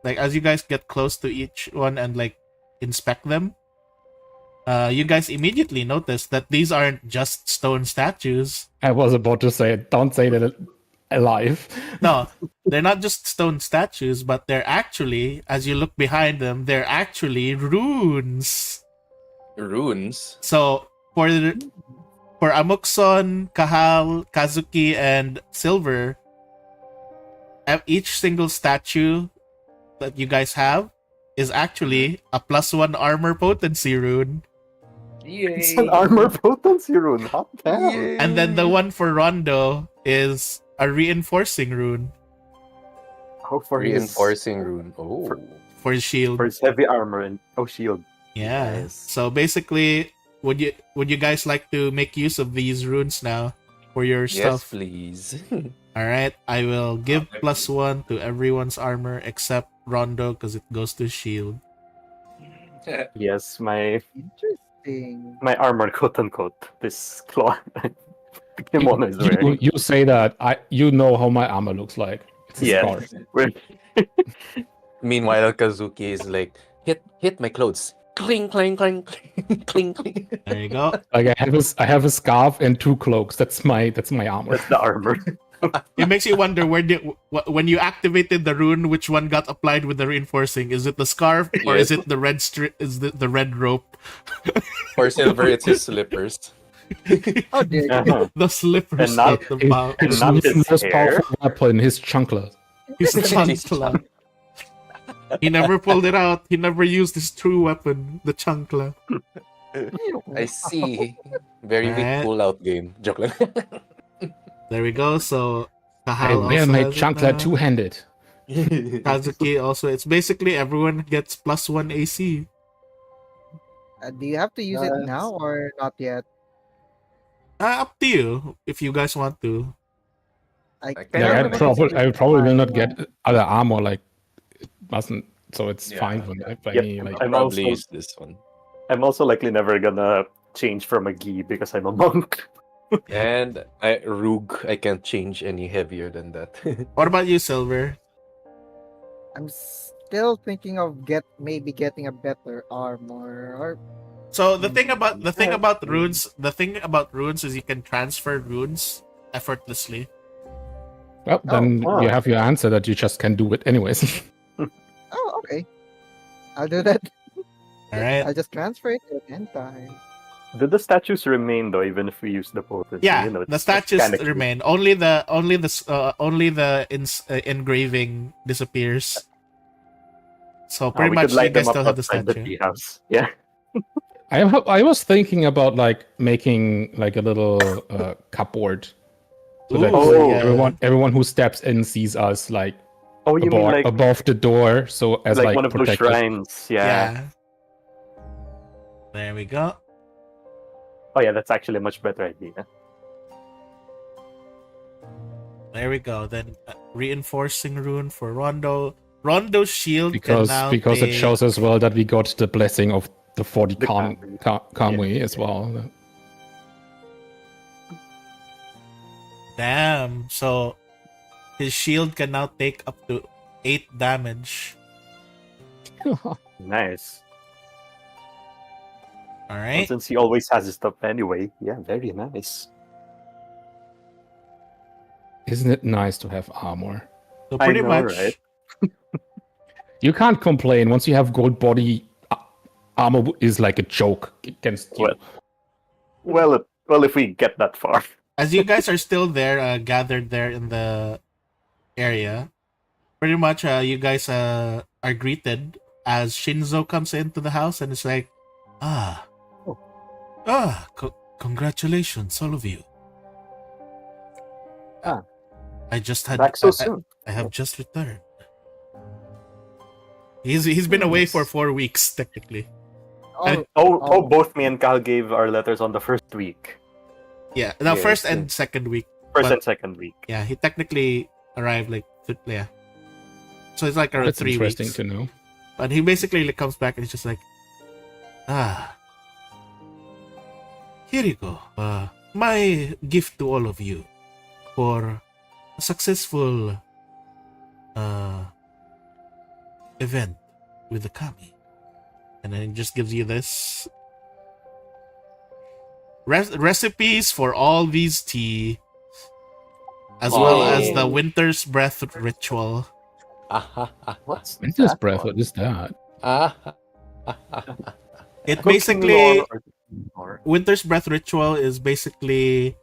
[SPEAKER 1] like as you guys get close to each one and like inspect them, you guys immediately notice that these aren't just stone statues.
[SPEAKER 9] I was about to say, don't say that alive.
[SPEAKER 1] No, they're not just stone statues, but they're actually, as you look behind them, they're actually runes.
[SPEAKER 8] Runes.
[SPEAKER 1] So for Amukson, Kahal, Kazuki, and Silver, each single statue that you guys have is actually a +1 armor potency rune.
[SPEAKER 6] It's an armor potency rune. Hot damn.
[SPEAKER 1] And then the one for Rondo is a reinforcing rune
[SPEAKER 6] Oh, for
[SPEAKER 8] Reinforcing rune. Oh.
[SPEAKER 1] for his shield.
[SPEAKER 6] for his heavy armor and shield.
[SPEAKER 1] Yeah.
[SPEAKER 8] Nice.
[SPEAKER 1] So basically, would you guys like to make use of these runes now for your
[SPEAKER 8] Yes,
[SPEAKER 1] stuff?
[SPEAKER 8] please.
[SPEAKER 1] All right, I will give +1 to everyone's armor except Rondo because it goes to shield.
[SPEAKER 6] Yes, my
[SPEAKER 2] Interesting.
[SPEAKER 6] armor, quote unquote. This claw. The kimono is wearing.
[SPEAKER 9] You say that. You know how my armor looks like. It's a
[SPEAKER 6] Yeah.
[SPEAKER 9] scar.
[SPEAKER 8] Meanwhile, Kazuki is like, hit my clothes. Cling, cling, cling, cling, cling, cling.
[SPEAKER 1] There you go.
[SPEAKER 9] Like I have a scarf and 2 cloaks. That's my armor.
[SPEAKER 6] That's the armor.
[SPEAKER 1] It makes you wonder when you activated the rune, which one got applied with the reinforcing? Is it the scarf or is
[SPEAKER 8] Yes.
[SPEAKER 1] it the red is the red rope?
[SPEAKER 8] For Silver, it's his slippers.
[SPEAKER 2] How dare you?
[SPEAKER 6] Uh-huh.
[SPEAKER 1] The slippers
[SPEAKER 6] And not-
[SPEAKER 1] got the
[SPEAKER 9] His,
[SPEAKER 1] bow.
[SPEAKER 6] and
[SPEAKER 9] his
[SPEAKER 6] not his
[SPEAKER 9] most
[SPEAKER 6] hair.
[SPEAKER 9] powerful weapon, his chunkler.
[SPEAKER 1] His chancla. He never pulled it out. He never used his true weapon, the chancla.
[SPEAKER 8] I see. Very weak
[SPEAKER 1] Alright.
[SPEAKER 8] pull-out game. Joke lang.
[SPEAKER 1] There we go. So
[SPEAKER 9] I
[SPEAKER 1] Kahal
[SPEAKER 9] wear
[SPEAKER 1] also
[SPEAKER 9] my
[SPEAKER 1] has it
[SPEAKER 9] chunkler
[SPEAKER 1] now.
[SPEAKER 9] two-handed.
[SPEAKER 1] Kazuki also. It's basically everyone gets +1 AC.
[SPEAKER 2] Do you have to use it now or not yet?
[SPEAKER 1] Up to you if you guys want to.
[SPEAKER 8] I
[SPEAKER 2] can't
[SPEAKER 8] Yeah,
[SPEAKER 9] Yeah, I
[SPEAKER 2] remember
[SPEAKER 9] probably,
[SPEAKER 2] if
[SPEAKER 9] I
[SPEAKER 2] it's
[SPEAKER 9] probably will
[SPEAKER 2] fine,
[SPEAKER 9] not
[SPEAKER 2] yeah.
[SPEAKER 9] get other armor. Like it mustn't, so it's
[SPEAKER 8] Yeah.
[SPEAKER 9] fine for me. By
[SPEAKER 6] Yep,
[SPEAKER 9] me, like
[SPEAKER 6] I'm
[SPEAKER 8] Probably
[SPEAKER 6] also-
[SPEAKER 8] use this one.
[SPEAKER 6] I'm also likely never gonna change from a gi because I'm a monk.
[SPEAKER 8] And Rogue, I can't change any heavier than that.
[SPEAKER 1] What about you, Silver?
[SPEAKER 2] I'm still thinking of maybe getting a better armor or
[SPEAKER 1] So the thing about runes is you can transfer runes effortlessly.
[SPEAKER 9] well, then
[SPEAKER 6] wow.
[SPEAKER 9] you have your answer that you just can do it anyways.
[SPEAKER 2] oh okay. I'll do that.
[SPEAKER 1] All right.
[SPEAKER 2] I'll just transfer it at end time.
[SPEAKER 6] Do the statues remain though, even if we use the potency?
[SPEAKER 1] Yeah,
[SPEAKER 6] You know,
[SPEAKER 1] the
[SPEAKER 6] it's
[SPEAKER 1] statues
[SPEAKER 6] kinda cute.
[SPEAKER 1] remain. Only the engraving disappears. So pretty
[SPEAKER 6] we
[SPEAKER 1] much
[SPEAKER 6] could
[SPEAKER 1] you
[SPEAKER 6] light
[SPEAKER 1] guys
[SPEAKER 6] them
[SPEAKER 1] still
[SPEAKER 6] up
[SPEAKER 1] have the
[SPEAKER 6] outside the
[SPEAKER 1] statue.
[SPEAKER 6] tea house. Yeah.
[SPEAKER 9] I was thinking about like making like a little cupboard, so that
[SPEAKER 1] Ooh,
[SPEAKER 6] yeah.
[SPEAKER 9] everyone who steps in sees us like
[SPEAKER 6] Oh, you mean like
[SPEAKER 9] above the door, so as like
[SPEAKER 6] one of those
[SPEAKER 9] protected.
[SPEAKER 6] shrines? Yeah.
[SPEAKER 1] Yeah. There we go.
[SPEAKER 6] Oh yeah, that's actually a much better idea.
[SPEAKER 1] There we go. Then reinforcing rune for Rondo. Rondo's shield
[SPEAKER 9] because
[SPEAKER 1] can now
[SPEAKER 9] because it
[SPEAKER 1] take-
[SPEAKER 9] shows as well that we got the blessing of the 40
[SPEAKER 6] The
[SPEAKER 9] Kamui as well.
[SPEAKER 1] Damn. So his shield can now take up to 8 damage.
[SPEAKER 6] Nice.
[SPEAKER 1] All
[SPEAKER 6] Well,
[SPEAKER 1] right.
[SPEAKER 6] since he always has his stuff anyway, yeah, very nice.
[SPEAKER 9] Isn't it nice to have armor?
[SPEAKER 1] So
[SPEAKER 6] I
[SPEAKER 1] pretty
[SPEAKER 6] know,
[SPEAKER 1] much
[SPEAKER 6] right?
[SPEAKER 9] You can't complain. Once you have gold body, armor is like a joke against you.
[SPEAKER 6] Well, if we get that far.
[SPEAKER 1] as you guys are still there, gathered there in the area, pretty much you guys are greeted as Shinzo comes into the house and it's like, congratulations, all of you. I just had
[SPEAKER 6] Back so soon.
[SPEAKER 1] I have just returned. He's been away for 4 weeks technically.
[SPEAKER 6] Both me and Cal gave our letters on the first week.
[SPEAKER 1] Yeah, now
[SPEAKER 8] Yes,
[SPEAKER 1] first and second week.
[SPEAKER 6] First
[SPEAKER 1] But-
[SPEAKER 6] and second week.
[SPEAKER 1] Yeah, he technically arrived like yeah. So it's like around
[SPEAKER 9] That's
[SPEAKER 1] 3
[SPEAKER 9] interesting
[SPEAKER 1] weeks.
[SPEAKER 9] to know.
[SPEAKER 1] But he basically like, comes back and he's just like, here you go. My gift to all of you for a successful event with the kami. And then it just gives you this recipes for all these tea, as well as the winter's breath ritual.
[SPEAKER 6] What's
[SPEAKER 9] Winter's
[SPEAKER 6] that
[SPEAKER 9] breath,
[SPEAKER 6] one?
[SPEAKER 9] what is that?
[SPEAKER 1] It
[SPEAKER 6] Cooking
[SPEAKER 1] basically
[SPEAKER 6] or-
[SPEAKER 1] Winter's Breath Ritual is basically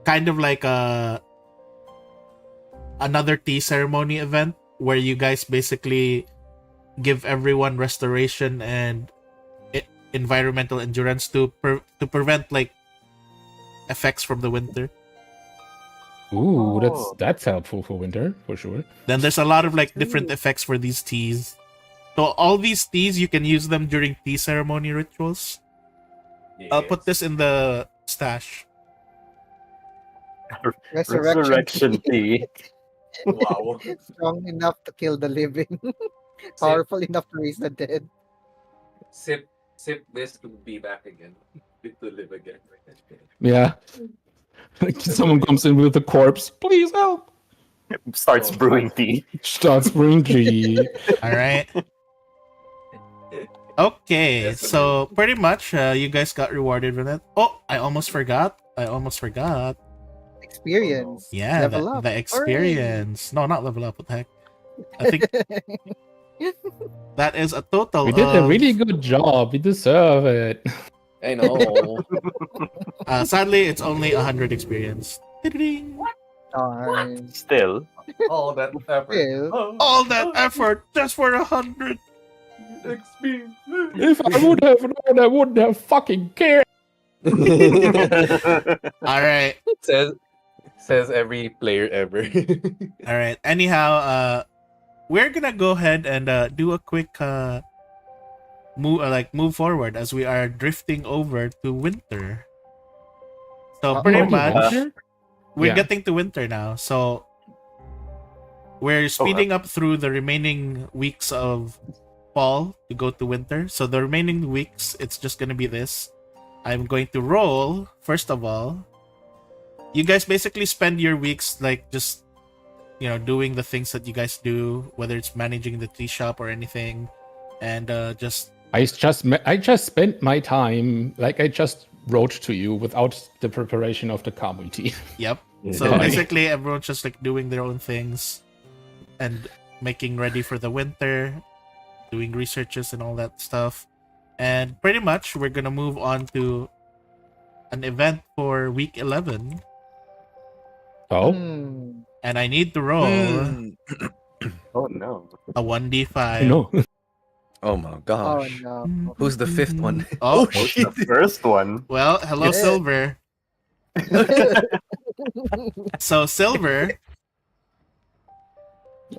[SPEAKER 1] kind of like another tea ceremony event where you guys basically give everyone restoration and environmental endurance to prevent like effects from the winter.
[SPEAKER 9] Ooh,
[SPEAKER 6] Oh.
[SPEAKER 9] that's helpful for winter for sure.
[SPEAKER 1] Then there's a lot of like different effects for these teas. So all these teas you can use them during tea ceremony rituals. I'll put this in the stash.
[SPEAKER 6] Resurrection tea.
[SPEAKER 8] Wow.
[SPEAKER 2] Strong enough to kill the living. Powerful enough to raise the dead.
[SPEAKER 8] Sip this to be back again. To live again.
[SPEAKER 9] Yeah. Like someone comes in with a corpse. Please help.
[SPEAKER 6] Starts brewing tea.
[SPEAKER 9] Starts brewing tea.
[SPEAKER 1] All right. Okay, so pretty much you guys got rewarded for that. Oh, I almost forgot.
[SPEAKER 2] experience.
[SPEAKER 1] Yeah,
[SPEAKER 2] Level up.
[SPEAKER 1] the experience. No, not level up. What the heck? I think that is a total
[SPEAKER 9] We did a
[SPEAKER 1] of.
[SPEAKER 9] really good job. We deserve it.
[SPEAKER 8] I know.
[SPEAKER 1] Sadly, it's only 100 experience. Ding.
[SPEAKER 2] Darn.
[SPEAKER 6] Still,
[SPEAKER 8] All that effort.
[SPEAKER 2] Still.
[SPEAKER 1] All that effort just for 100.
[SPEAKER 8] XP.
[SPEAKER 9] If I would have known, I wouldn't have fucking cared.
[SPEAKER 1] All right.
[SPEAKER 8] says every player ever.
[SPEAKER 1] All right. Anyhow, we're gonna go ahead and do a quick move forward as we are drifting over to winter. So pretty
[SPEAKER 2] Already
[SPEAKER 1] much
[SPEAKER 9] winter?
[SPEAKER 1] we're
[SPEAKER 9] Yeah.
[SPEAKER 1] getting to winter now. So we're speeding up through the remaining weeks of fall to go to winter. So the remaining weeks, it's just gonna be this. I'm going to roll first of all. You guys basically spend your weeks like just doing the things that you guys do, whether it's managing the tea shop or anything, and just
[SPEAKER 9] I just spent my time like I just wrote to you without the preparation of the community.
[SPEAKER 1] yep. So
[SPEAKER 9] Yeah.
[SPEAKER 1] basically, everyone's just like doing their own things and making ready for the winter, doing researches and all that stuff. And pretty much, we're gonna move on to an event for week 11,
[SPEAKER 9] Oh,
[SPEAKER 2] Hmm.
[SPEAKER 1] and I need to roll
[SPEAKER 6] oh no.
[SPEAKER 1] a 1d5.
[SPEAKER 9] no.
[SPEAKER 8] Oh my
[SPEAKER 2] Oh
[SPEAKER 8] gosh.
[SPEAKER 2] no.
[SPEAKER 8] Who's the fifth one?
[SPEAKER 1] Oh,
[SPEAKER 6] What's the first one?
[SPEAKER 1] well, hello,
[SPEAKER 2] Yeah.
[SPEAKER 1] Silver. So Silver,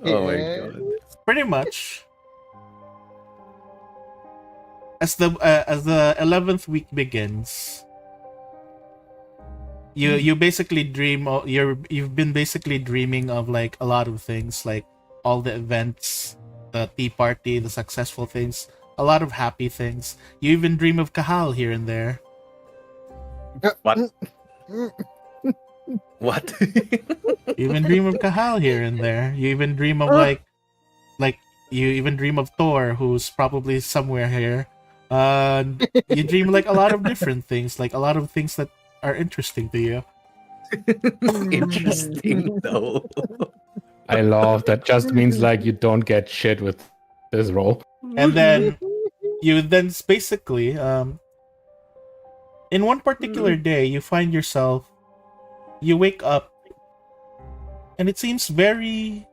[SPEAKER 8] Oh my
[SPEAKER 2] Yeah.
[SPEAKER 8] god.
[SPEAKER 1] pretty much, as the 11th week begins, you basically you've been basically dreaming of like a lot of things, like all the events, the tea party, the successful things, a lot of happy things. You even dream of Kahal here and there.
[SPEAKER 8] What? What?
[SPEAKER 1] You even dream of Kahal here and there. You even dream of like you even dream of Thor, who's probably somewhere here. You dream like a lot of different things, like a lot of things that are interesting to you.
[SPEAKER 8] Interesting though.
[SPEAKER 9] I love that. Just means like you don't get shit with this roll.
[SPEAKER 1] And then you then basically in one particular day you find yourself, you wake up and it seems very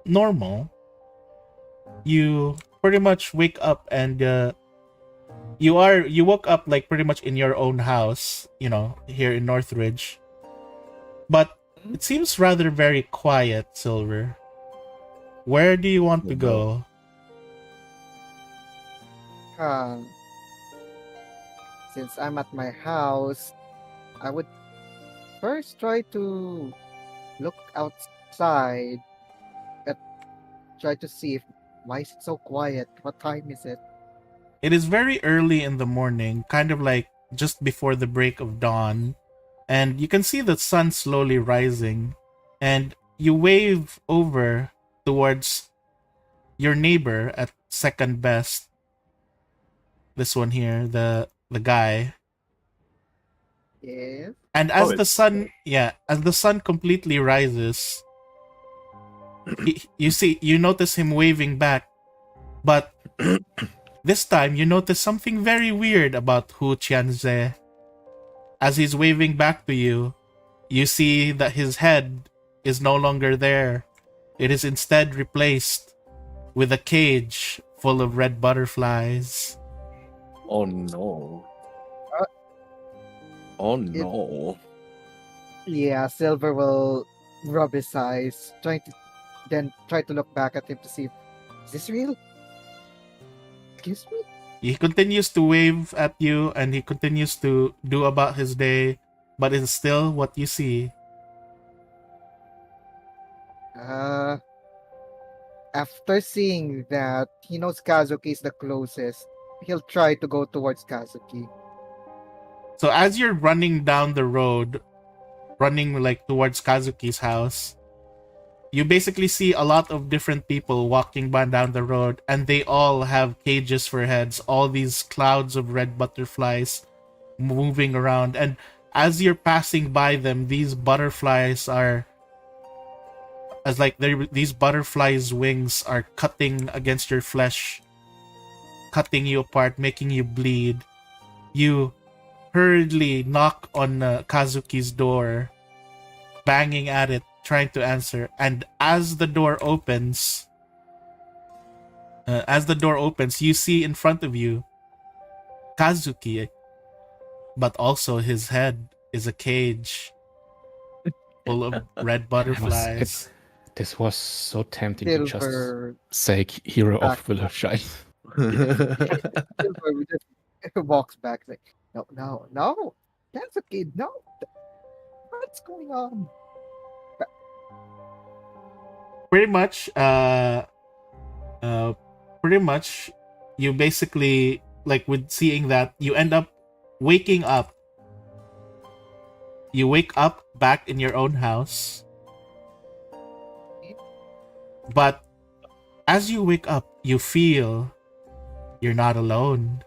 [SPEAKER 1] normal. You pretty much wake up and you woke up like pretty much in your own house, here in Northridge. But it seems rather very quiet, Silver. Where do you want to go?
[SPEAKER 2] Since I'm at my house, I would first try to look outside and try to see if why is it so quiet? What time is it?
[SPEAKER 1] It is very early in the morning, kind of like just before the break of dawn, and you can see the sun slowly rising, and you wave over towards your neighbor at second best. This one here, the guy.
[SPEAKER 2] Yes.
[SPEAKER 1] And as
[SPEAKER 6] Oh,
[SPEAKER 1] the sun, as the sun completely rises, you notice him waving back, but this time you notice something very weird about Hu Qianze. As he's waving back to you, you see that his head is no longer there. It is instead replaced with a cage full of red butterflies.
[SPEAKER 8] Oh no. Oh no.
[SPEAKER 2] Yeah, Silver will rub his eyes, try to look back at him to see if is this real? Excuse me?
[SPEAKER 1] He continues to wave at you and he continues to do about his day, but it's still what you see.
[SPEAKER 2] After seeing that, he knows Kazuki is the closest. He'll try to go towards Kazuki.
[SPEAKER 1] So as you're running down the road, running like towards Kazuki's house, you basically see a lot of different people walking by down the road, and they all have cages for heads, all these clouds of red butterflies moving around. And as you're passing by them, these butterflies are these butterflies' wings are cutting against your flesh, cutting you apart, making you bleed. You hurriedly knock on Kazuki's door, banging at it, trying to answer. And as the door opens, you see in front of you Kazuki, but also his head is a cage full of red butterflies.
[SPEAKER 9] This was so tempting to just
[SPEAKER 2] Silver,
[SPEAKER 9] say hero of
[SPEAKER 2] back.
[SPEAKER 9] Willowshire.
[SPEAKER 2] Silver just walks back like, no, that's a kid. No, what's going on?
[SPEAKER 1] Pretty much, you basically, like, with seeing that, you end up waking up. You wake up back in your own house. But as you wake up, you feel you're not alone.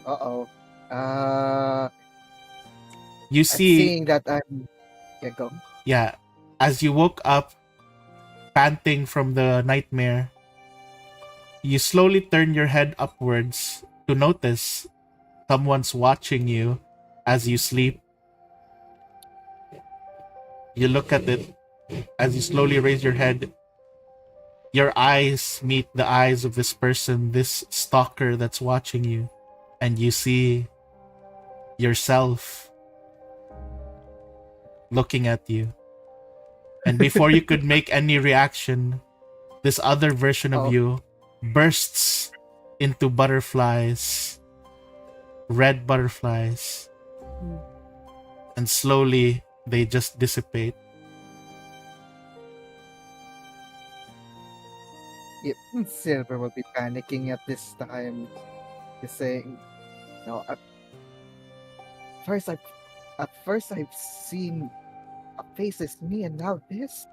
[SPEAKER 2] Uh-oh.
[SPEAKER 1] You see,
[SPEAKER 2] Seeing that I'm... Yeah, go.
[SPEAKER 1] yeah, as you woke up, panting from the nightmare, you slowly turn your head upwards to notice someone's watching you as you sleep. You look at it as you slowly raise your head. Your eyes meet the eyes of this person, this stalker that's watching you, and you see yourself looking at you. And before you could make any reaction, this other version of you bursts into butterflies, red butterflies, and slowly they just dissipate.
[SPEAKER 2] Yep, Silver will be panicking at this time. He's saying, "No, at first I've seen a face as me, and now this.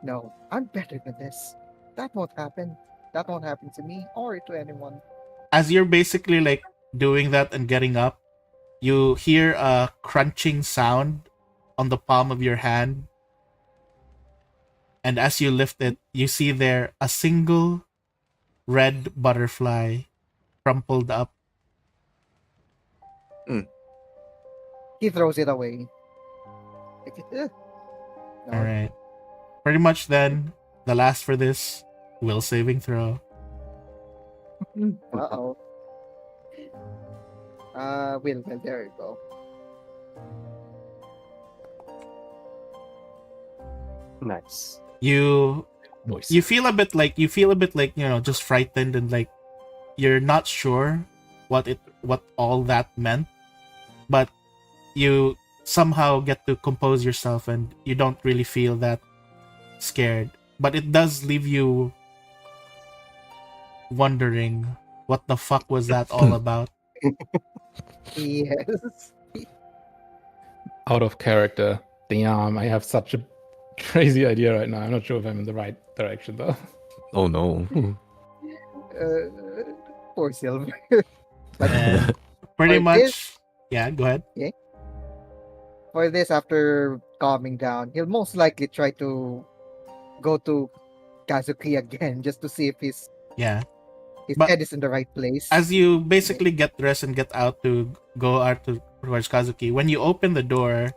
[SPEAKER 2] No, I'm better than this. That won't happen. That won't happen to me or to anyone."
[SPEAKER 1] As you're basically like doing that and getting up, you hear a crunching sound on the palm of your hand. And as you lift it, you see there a single red butterfly crumpled up.
[SPEAKER 2] He throws it away. No.
[SPEAKER 1] All right. Pretty much then, the last for this, will saving throw.
[SPEAKER 2] Uh-oh. Will, there you go.
[SPEAKER 6] Nice.
[SPEAKER 1] You
[SPEAKER 9] Noise.
[SPEAKER 1] you feel a bit like just frightened, and like you're not sure what all that meant, but you somehow get to compose yourself and you don't really feel that scared, but it does leave you wondering what the fuck was that all about.
[SPEAKER 2] Yes.
[SPEAKER 9] Out of character. Damn, I have such a crazy idea right now. I'm not sure if I'm in the right direction though.
[SPEAKER 4] Oh no.
[SPEAKER 2] Poor Silver.
[SPEAKER 1] And pretty
[SPEAKER 2] For
[SPEAKER 1] much
[SPEAKER 2] this-
[SPEAKER 1] yeah, go ahead.
[SPEAKER 2] For this, after calming down, he'll most likely try to go to Kazuki again just to see if his
[SPEAKER 1] Yeah, But-
[SPEAKER 2] head is in the right place.
[SPEAKER 1] as you basically get dressed and get out to go out towards Kazuki, when you open the door,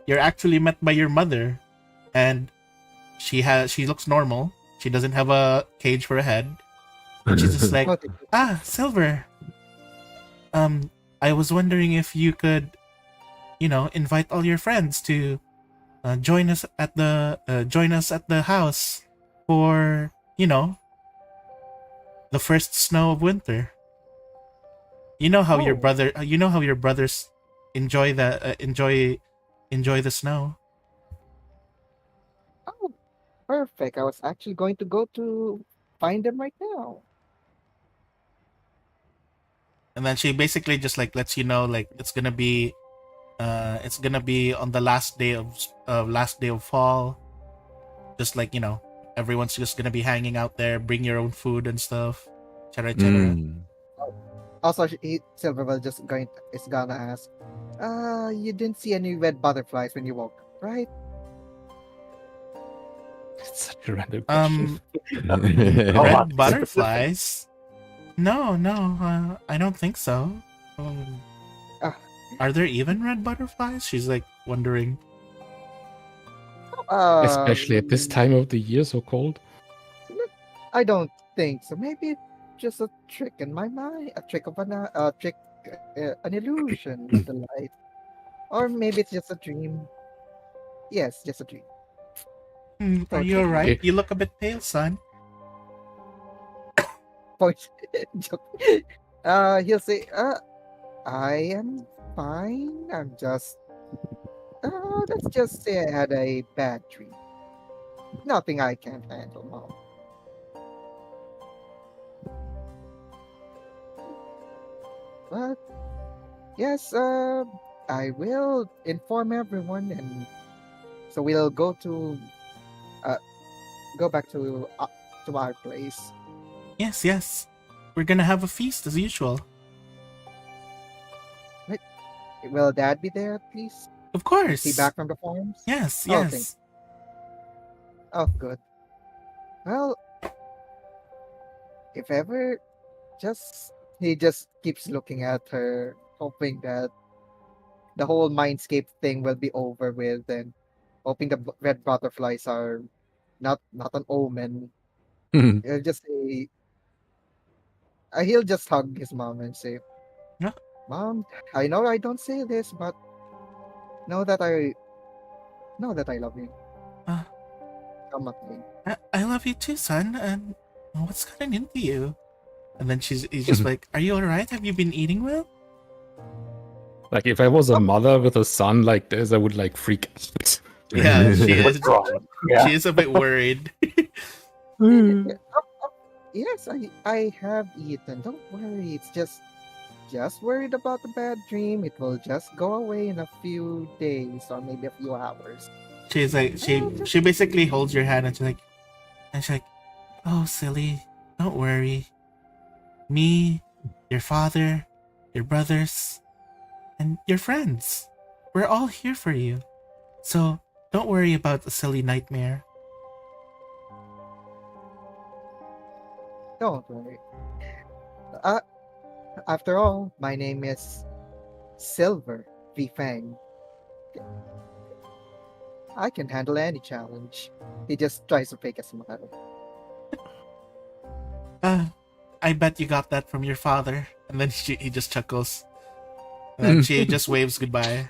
[SPEAKER 1] you're actually met by your mother, and she looks normal. She doesn't have a cage for a head. And she's just like, Silver. I was wondering if you could, invite all your friends to join us at the house for, the first snow of winter. You know how your brothers enjoy the snow.
[SPEAKER 2] Oh, perfect. I was actually going to go to find them right now.
[SPEAKER 1] And then she basically just like lets you know like it's gonna be on the last day of fall. Just like, everyone's just gonna be hanging out there, bring your own food and stuff. Et cetera, et cetera.
[SPEAKER 2] Also, Silver will is gonna ask, you didn't see any red butterflies when you woke up, right?
[SPEAKER 9] It's such a random question.
[SPEAKER 1] Red butterflies? No, no, I don't think so. Um,
[SPEAKER 2] Ah.
[SPEAKER 1] Are there even red butterflies? She's like wondering.
[SPEAKER 9] Especially at this time of the year, so cold.
[SPEAKER 2] I don't think so. Maybe it's just a trick in my mind, a trick of an illusion of the light, or maybe it's just a dream. Yes, just a dream.
[SPEAKER 1] Are you
[SPEAKER 2] Okay.
[SPEAKER 1] alright? You look a bit pale, son.
[SPEAKER 2] Point. Joke. He'll say, I am fine. Let's just say I had a bad dream. Nothing I can't handle, Mom. But yes, I will inform everyone, and so we'll go back to our place.
[SPEAKER 1] Yes, yes. We're gonna have a feast as usual.
[SPEAKER 2] Will Dad be there, please?
[SPEAKER 1] Of
[SPEAKER 2] Is
[SPEAKER 1] course.
[SPEAKER 2] he back from the farms?
[SPEAKER 1] Yes,
[SPEAKER 2] Oh,
[SPEAKER 1] yes.
[SPEAKER 2] Oh, good. Well, if ever, he just keeps looking at her, hoping that the whole mindscape thing will be over with, and hoping the red butterflies are not an omen. He'll just say, he'll just hug his mom and say,
[SPEAKER 1] Yeah.
[SPEAKER 2] "Mom, I know I don't say this, but know that I love you.
[SPEAKER 1] Uh,
[SPEAKER 2] Come at me."
[SPEAKER 1] I love you too, son. And what's gotten into you? And then he's just like, "Are you alright? Have you been eating well?"
[SPEAKER 9] Like if I was a mother with a son like this, I would like freak out.
[SPEAKER 1] Yeah, she is.
[SPEAKER 6] What's wrong? Yeah.
[SPEAKER 1] She is a bit worried.
[SPEAKER 2] Yes, I have eaten. Don't worry. It's just worried about the bad dream. It will just go away in a few days or maybe a few hours.
[SPEAKER 1] She's like, she basically holds your hand and she's like, "Oh, silly, don't worry. Me, your father, your brothers, and your friends. We're all here for you. So don't worry about the silly nightmare."
[SPEAKER 2] Don't worry. After all, my name is Silver V Fang. I can handle any challenge. He just tries to fake a smile.
[SPEAKER 1] I bet you got that from your father. And then he just chuckles. And then she just waves goodbye.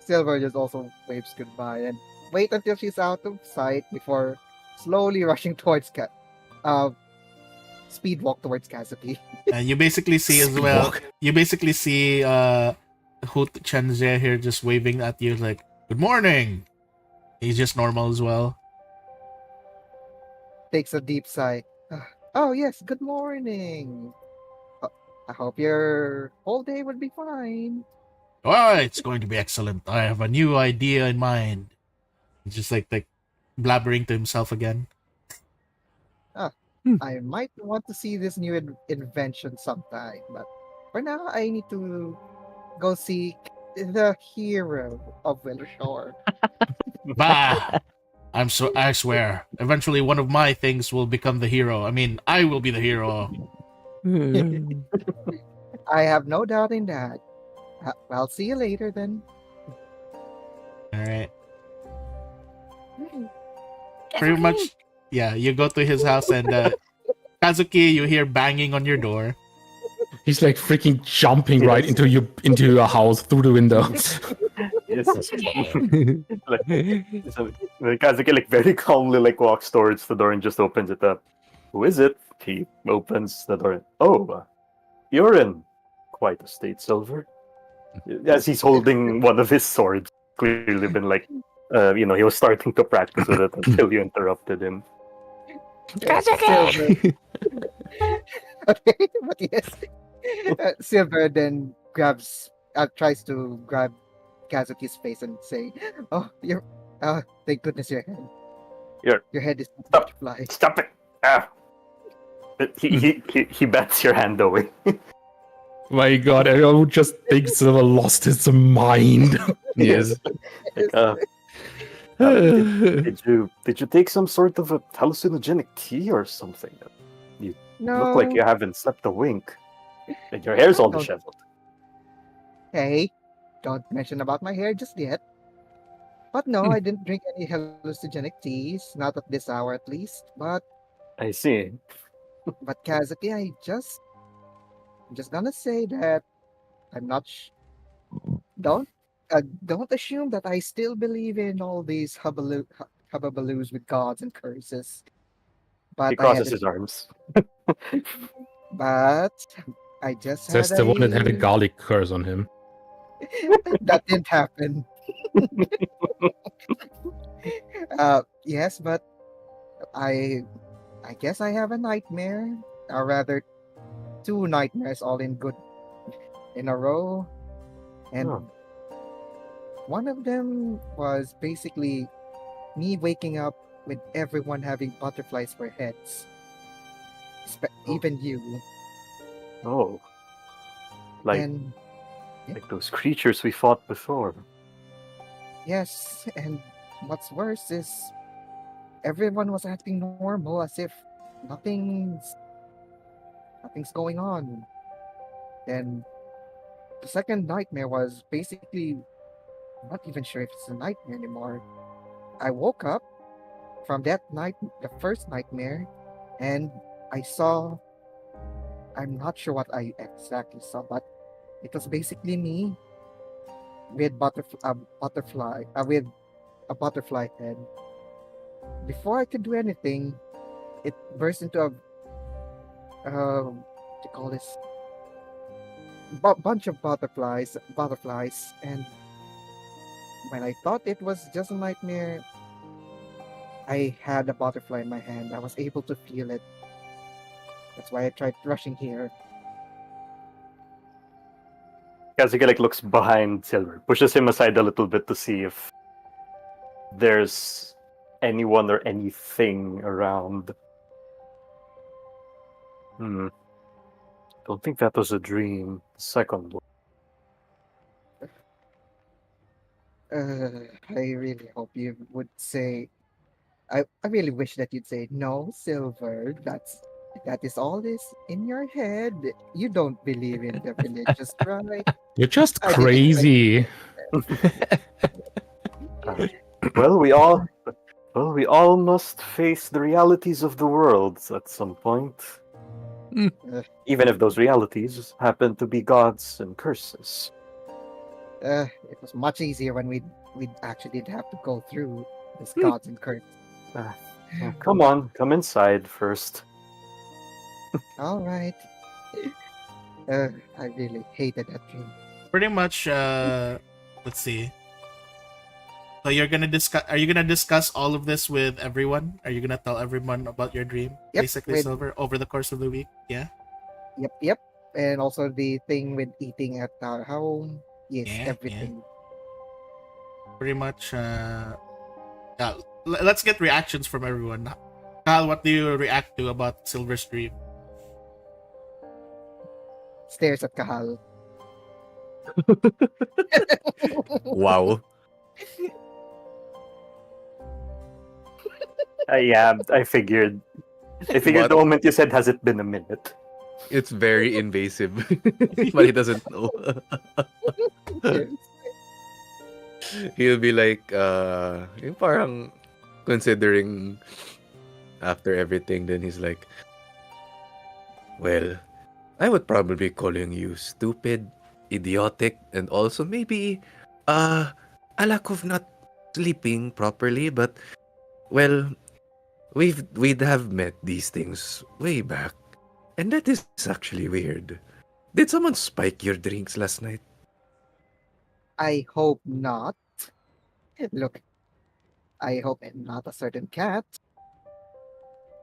[SPEAKER 2] Silver just also waves goodbye and wait until she's out of sight before slowly rushing towards speed walk towards Cassidy.
[SPEAKER 1] You basically see as well. You basically see Hoot Chenze here just waving at you like, "Good morning." He's just normal as well.
[SPEAKER 2] Takes a deep sigh. Oh yes, good morning. I hope your whole day will be fine.
[SPEAKER 1] Oh, it's going to be excellent. I have a new idea in mind. He's just like blabbering to himself again.
[SPEAKER 2] I might want to see this new invention sometime, but for now, I need to go seek the hero of Willowshore.
[SPEAKER 1] Bah! I swear. Eventually one of my things will become the hero. I mean, I will be the hero.
[SPEAKER 2] I have no doubt in that. I'll see you later then.
[SPEAKER 1] Alright. Pretty much, yeah, you go to his house and Kazuki, you hear banging on your door.
[SPEAKER 9] He's like freaking jumping right into your house through the window.
[SPEAKER 6] Yes. So Kazuki like very calmly like walks towards the door and just opens it up. Who is it? He opens the door. Oh, you're in quite a state, Silver. As he's holding one of his swords, clearly been like, he was starting to practice with it until you interrupted him.
[SPEAKER 2] Silver. Okay, but yes. Silver then tries to grab Kazuki's face and say, "Oh, thank goodness your head.
[SPEAKER 6] Your
[SPEAKER 2] Your head is
[SPEAKER 6] Stop.
[SPEAKER 2] fly."
[SPEAKER 6] Stop it! Ah. He bats your hand away.
[SPEAKER 9] My God, everyone would just think Silver lost his mind.
[SPEAKER 5] Yes.
[SPEAKER 6] Like, did you take some sort of a hallucinogenic tea or something? You look like
[SPEAKER 2] No.
[SPEAKER 6] you haven't slept a wink. And your hair's all
[SPEAKER 2] Don't-
[SPEAKER 6] disheveled.
[SPEAKER 2] Hey, don't mention about my hair just yet. But no, I didn't drink any hallucinogenic teas, not at this hour at least. But
[SPEAKER 6] I see.
[SPEAKER 2] Kazuki, I'm just gonna say that I'm not. Don't assume that I still believe in all these hubbubaloos with gods and curses. But
[SPEAKER 6] He
[SPEAKER 2] I had
[SPEAKER 6] crosses
[SPEAKER 2] a,
[SPEAKER 6] his arms.
[SPEAKER 2] but I just had
[SPEAKER 9] Says the one that had a
[SPEAKER 2] a
[SPEAKER 9] garlic curse on him.
[SPEAKER 2] that didn't happen. Yes, but I guess I have a nightmare, or rather, two nightmares all in a row, and
[SPEAKER 6] Huh.
[SPEAKER 2] one of them was basically me waking up with everyone having butterflies for heads, even you.
[SPEAKER 6] Oh, like
[SPEAKER 2] And
[SPEAKER 6] like those creatures we fought before.
[SPEAKER 2] yes, and what's worse is everyone was acting normal as if nothing's going on. Then the second nightmare was basically I'm not even sure if it's a nightmare anymore. I woke up from that night, the first nightmare, and I saw. I'm not sure what I exactly saw, but it was basically me with with a butterfly head. Before I could do anything, it burst into a what do you call this? Bunch of butterflies, and when I thought it was just a nightmare, I had a butterfly in my hand. I was able to feel it. That's why I tried rushing here.
[SPEAKER 6] Kazuki like looks behind Silver, pushes him aside a little bit to see if there's anyone or anything around. Don't think that was a dream. Second one.
[SPEAKER 2] I really hope you would say. I really wish that you'd say no, Silver. That is all this in your head. You don't believe in the religious right?
[SPEAKER 9] You're just
[SPEAKER 2] I didn't
[SPEAKER 9] crazy.
[SPEAKER 6] Well, we all must face the realities of the world at some point. Even if those realities happen to be gods and curses.
[SPEAKER 2] It was much easier when we actually didn't have to go through this gods and curses.
[SPEAKER 6] Come on, come inside first.
[SPEAKER 2] All right. I really hated that dream.
[SPEAKER 1] Pretty much. Let's see. So you're gonna discuss. Are you gonna discuss all of this with everyone? Are you gonna tell everyone about your dream,
[SPEAKER 2] Yep,
[SPEAKER 1] basically,
[SPEAKER 2] with-
[SPEAKER 1] Silver, over the course of the week? Yeah.
[SPEAKER 2] Yep. And also the thing with eating at our home. Yes,
[SPEAKER 1] Yeah,
[SPEAKER 2] everything.
[SPEAKER 1] Pretty much. Let's get reactions from everyone. Kyle, what do you react to about Silver's dream?
[SPEAKER 2] Stares at Kahal.
[SPEAKER 8] Wow.
[SPEAKER 6] Yeah, I figured.
[SPEAKER 8] What?
[SPEAKER 6] The moment you said, "Has it been a minute?"
[SPEAKER 8] It's very invasive, but he doesn't know.
[SPEAKER 2] Yes.
[SPEAKER 8] He'll be like, yung parang considering after everything, then he's like, well, I would probably be calling you stupid, idiotic, and also maybe a lack of not sleeping properly, but well, we'd have met these things way back. And that is actually weird. Did someone spike your drinks last night?
[SPEAKER 2] I hope not. Look, I hope not a certain cat.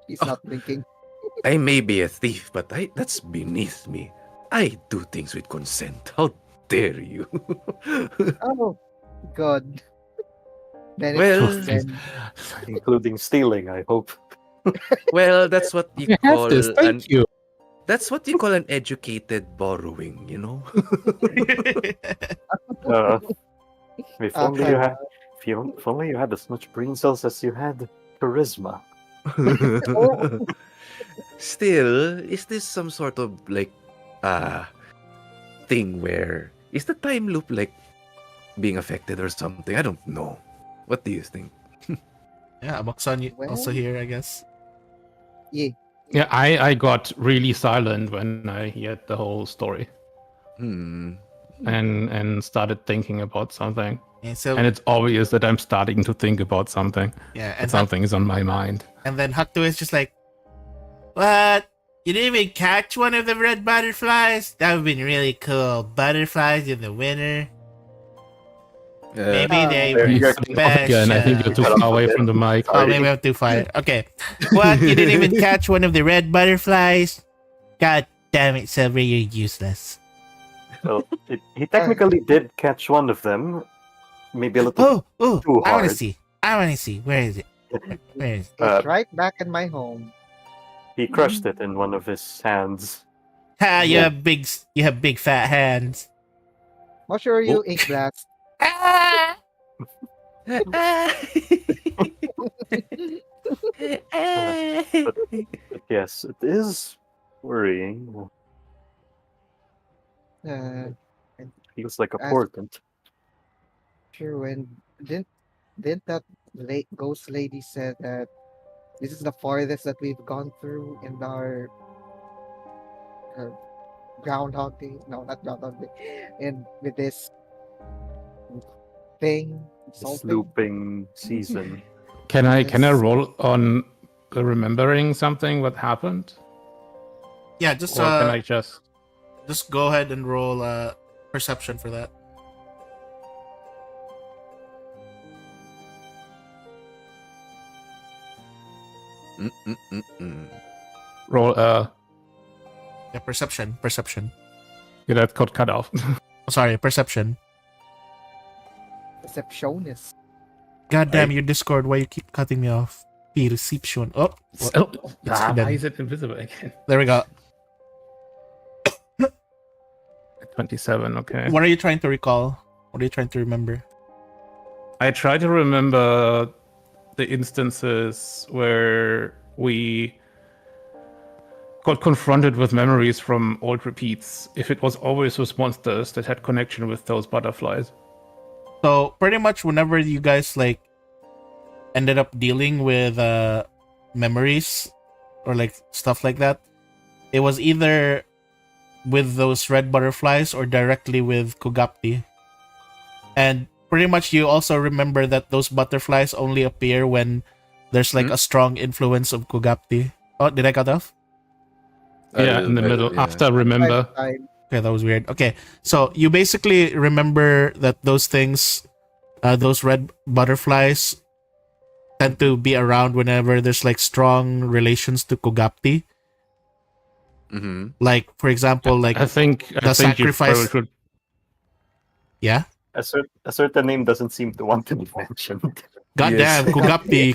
[SPEAKER 2] He's not drinking.
[SPEAKER 8] I may be a thief, but that's beneath me. I do things with consent. How dare you?
[SPEAKER 2] Oh, God. Then
[SPEAKER 8] Well,
[SPEAKER 2] then
[SPEAKER 6] Including stealing, I hope.
[SPEAKER 8] Well, that's what you
[SPEAKER 9] You have
[SPEAKER 8] call
[SPEAKER 9] this. Thank you.
[SPEAKER 8] that's what you call an educated borrowing, you know?
[SPEAKER 6] Uh, if only you
[SPEAKER 2] hello.
[SPEAKER 6] had, if only you had as much brain cells as you had charisma.
[SPEAKER 8] Still, is this some sort of like thing where is the time loop like being affected or something? I don't know. What do you think?
[SPEAKER 1] Yeah, Moxon also
[SPEAKER 2] Well,
[SPEAKER 1] here, I guess.
[SPEAKER 2] yeah.
[SPEAKER 9] Yeah, I got really silent when I heard the whole story
[SPEAKER 8] Hmm.
[SPEAKER 9] and started thinking about something.
[SPEAKER 1] Yeah, so
[SPEAKER 9] And it's obvious that I'm starting to think about something.
[SPEAKER 1] yeah,
[SPEAKER 9] And something is on my mind.
[SPEAKER 1] and then Hakto is just like, "What? You didn't even catch one of the red butterflies? That would have been really cool. Butterflies in the winter. Maybe they
[SPEAKER 6] There
[SPEAKER 1] were
[SPEAKER 6] you go.
[SPEAKER 9] Starting off again. I think you're too
[SPEAKER 1] special."
[SPEAKER 9] far away from the mic.
[SPEAKER 1] Oh, maybe I'm too far. Okay. What? You didn't even catch one of the red butterflies? God damn it, Silver, you're useless.
[SPEAKER 6] Well, he technically did catch one of them. Maybe a little
[SPEAKER 1] Oh,
[SPEAKER 6] too
[SPEAKER 1] I want to
[SPEAKER 6] hard.
[SPEAKER 1] see. I want to see. Where is it? Where is it?
[SPEAKER 2] It's right back in my home.
[SPEAKER 6] He crushed it in one of his hands.
[SPEAKER 1] Ha, you
[SPEAKER 6] Yeah.
[SPEAKER 1] have big fat hands.
[SPEAKER 2] How sure you, Ink Blast?
[SPEAKER 1] Ah!
[SPEAKER 6] But yes, it is worrying.
[SPEAKER 2] Uh,
[SPEAKER 6] Feels like a
[SPEAKER 2] As-
[SPEAKER 6] portent.
[SPEAKER 2] sure when didn't that ghost lady said that this is the farthest that we've gone through in our Groundhog Day? No, not Groundhog Day. And with this thing,
[SPEAKER 6] This
[SPEAKER 2] something.
[SPEAKER 6] looping season.
[SPEAKER 9] Can I
[SPEAKER 2] Yes.
[SPEAKER 9] roll on remembering something what happened?
[SPEAKER 1] Yeah, just
[SPEAKER 9] Or can I just
[SPEAKER 1] go ahead and roll perception for that.
[SPEAKER 9] roll
[SPEAKER 1] Yeah, perception.
[SPEAKER 9] yeah, that got cut off.
[SPEAKER 1] Oh, sorry, perception.
[SPEAKER 2] Deceptionist.
[SPEAKER 1] God damn, your Discord, why you keep cutting me off? Perception. Oh,
[SPEAKER 9] Oh,
[SPEAKER 1] It's
[SPEAKER 9] why
[SPEAKER 1] hidden.
[SPEAKER 9] is it invisible again?
[SPEAKER 1] there we go.
[SPEAKER 9] 27, okay.
[SPEAKER 1] What are you trying to recall? What are you trying to remember?
[SPEAKER 9] I try to remember the instances where we got confronted with memories from old repeats, if it was always with monsters that had connection with those butterflies.
[SPEAKER 1] So pretty much whenever you guys like ended up dealing with memories or like stuff like that, it was either with those red butterflies or directly with Kugapti. And pretty much you also remember that those butterflies only appear when there's like a strong influence of Kugapti. Oh, did I cut off?
[SPEAKER 9] Yeah, in the middle.
[SPEAKER 8] yeah.
[SPEAKER 9] After remember.
[SPEAKER 1] Okay, that was weird. Okay, so you basically remember that those things, those red butterflies, tend to be around whenever there's like strong relations to Kugapti.
[SPEAKER 8] Mm-hmm.
[SPEAKER 1] Like, for example, like
[SPEAKER 9] I think you
[SPEAKER 1] sacrifice-
[SPEAKER 9] probably should.
[SPEAKER 1] yeah,
[SPEAKER 6] A certain name doesn't seem to want to be mentioned.
[SPEAKER 1] goddamn,
[SPEAKER 8] Yes.
[SPEAKER 1] Kugapti.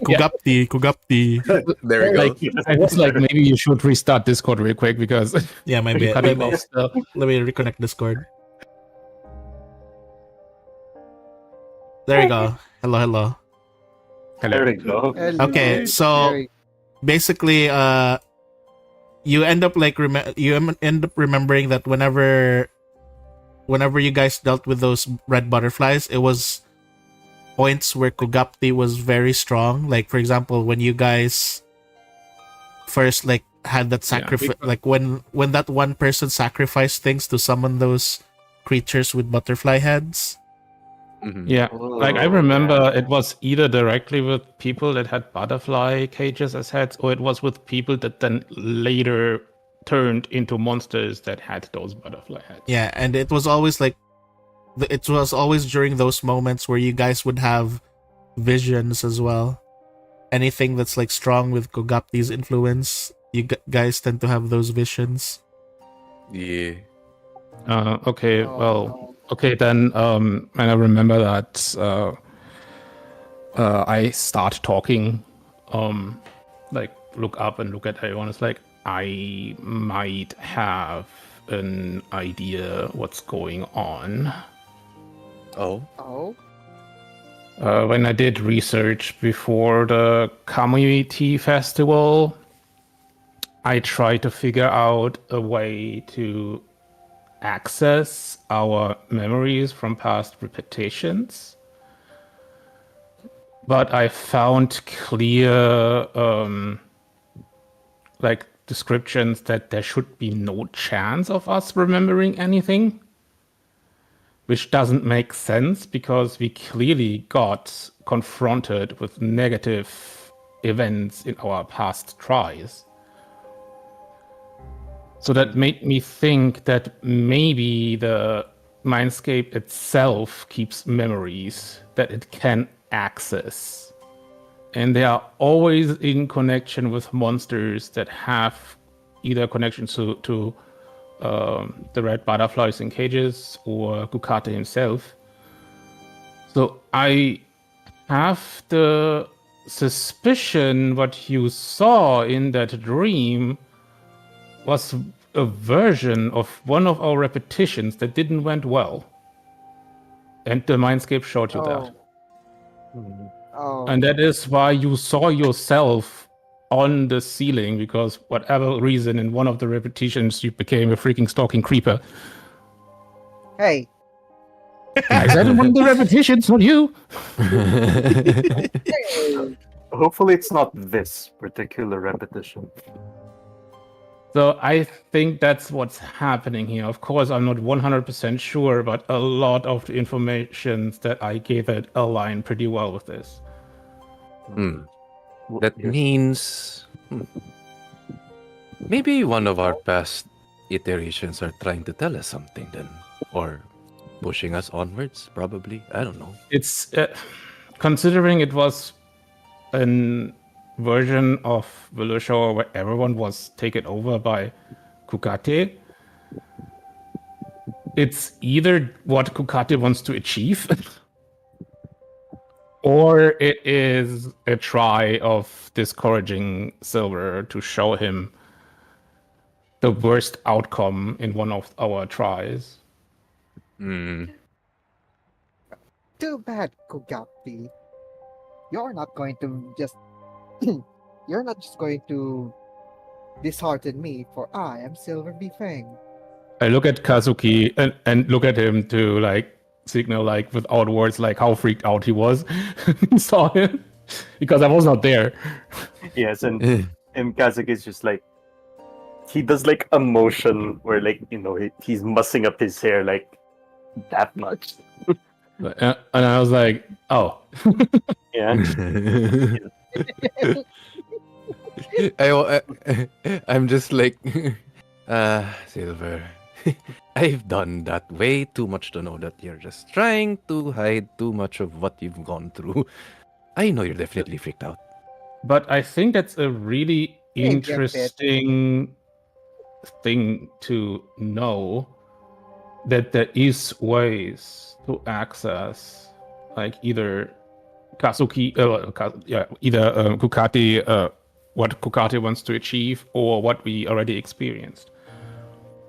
[SPEAKER 8] There we go.
[SPEAKER 9] Like, I was like, maybe you should restart Discord real quick because
[SPEAKER 1] Yeah, my
[SPEAKER 9] you're
[SPEAKER 1] bad.
[SPEAKER 9] cutting off stuff.
[SPEAKER 1] Let me reconnect Discord. There we go. Hello.
[SPEAKER 6] There we go.
[SPEAKER 1] Okay, so basically, you end up like end up remembering that whenever you guys dealt with those red butterflies, it was points where Kugapti was very strong. Like, for example, when you guys first like had that sacrifice, like when that one person sacrificed things to summon those creatures with butterfly heads.
[SPEAKER 8] Mhm.
[SPEAKER 9] Yeah, like I remember it was either directly with people that had butterfly cages as heads, or it was with people that then later turned into monsters that had those butterfly heads.
[SPEAKER 1] Yeah, and it was always like, it was always during those moments where you guys would have visions as well. Anything that's like strong with Kugapti's influence, you guys tend to have those visions.
[SPEAKER 8] Yeah.
[SPEAKER 9] Okay, well, okay then. And I remember that I start talking, like look up and look at everyone. It's like, I might have an idea what's going on.
[SPEAKER 8] Oh,
[SPEAKER 2] Oh,
[SPEAKER 9] When I did research before the community festival, I tried to figure out a way to access our memories from past repetitions. But I found clear like descriptions that there should be no chance of us remembering anything, which doesn't make sense because we clearly got confronted with negative events in our past tries. So that made me think that maybe the Mindscape itself keeps memories that it can access. And they are always in connection with monsters that have either connection to the red butterflies in cages or Gukata himself. So I have the suspicion what you saw in that dream was a version of one of our repetitions that didn't went well. And the Mindscape showed you that.
[SPEAKER 2] oh,
[SPEAKER 9] And that is why you saw yourself on the ceiling, because whatever reason in one of the repetitions you became a freaking stalking creeper.
[SPEAKER 2] hey,
[SPEAKER 9] I said in one of the repetitions, not you.
[SPEAKER 2] hey.
[SPEAKER 6] Hopefully, it's not this particular repetition.
[SPEAKER 9] So I think that's what's happening here. Of course, I'm not 100% sure, but a lot of the information that I gathered align pretty well with this.
[SPEAKER 8] that means maybe one of our past iterations are trying to tell us something then, or pushing us onwards. Probably, I don't know.
[SPEAKER 9] It's considering it was an version of Willowshore where everyone was taken over by Kukate. It's either what Kukate wants to achieve, or it is a try of discouraging Silver to show him the worst outcome in one of our tries.
[SPEAKER 2] Too bad, Kugapi. You're not going to just. You're not just going to dishearten me, for I am Silver Bifang.
[SPEAKER 9] I look at Kazuki and look at him to like signal like without words like how freaked out he was. He saw him because I was not there.
[SPEAKER 6] Yes, and Kazuki's just like, he does like a motion where like, he's mussing up his hair like that much.
[SPEAKER 9] And I was like, oh.
[SPEAKER 6] Yeah.
[SPEAKER 8] I'm just like, Silver. I've done that way too much to know that you're just trying to hide too much of what you've gone through. I know you're definitely freaked out.
[SPEAKER 9] But I think that's a really
[SPEAKER 2] Hey, get it.
[SPEAKER 9] interesting thing to know, that there is ways to access like either Kazuki, Kukate, what Kukate wants to achieve, or what we already experienced.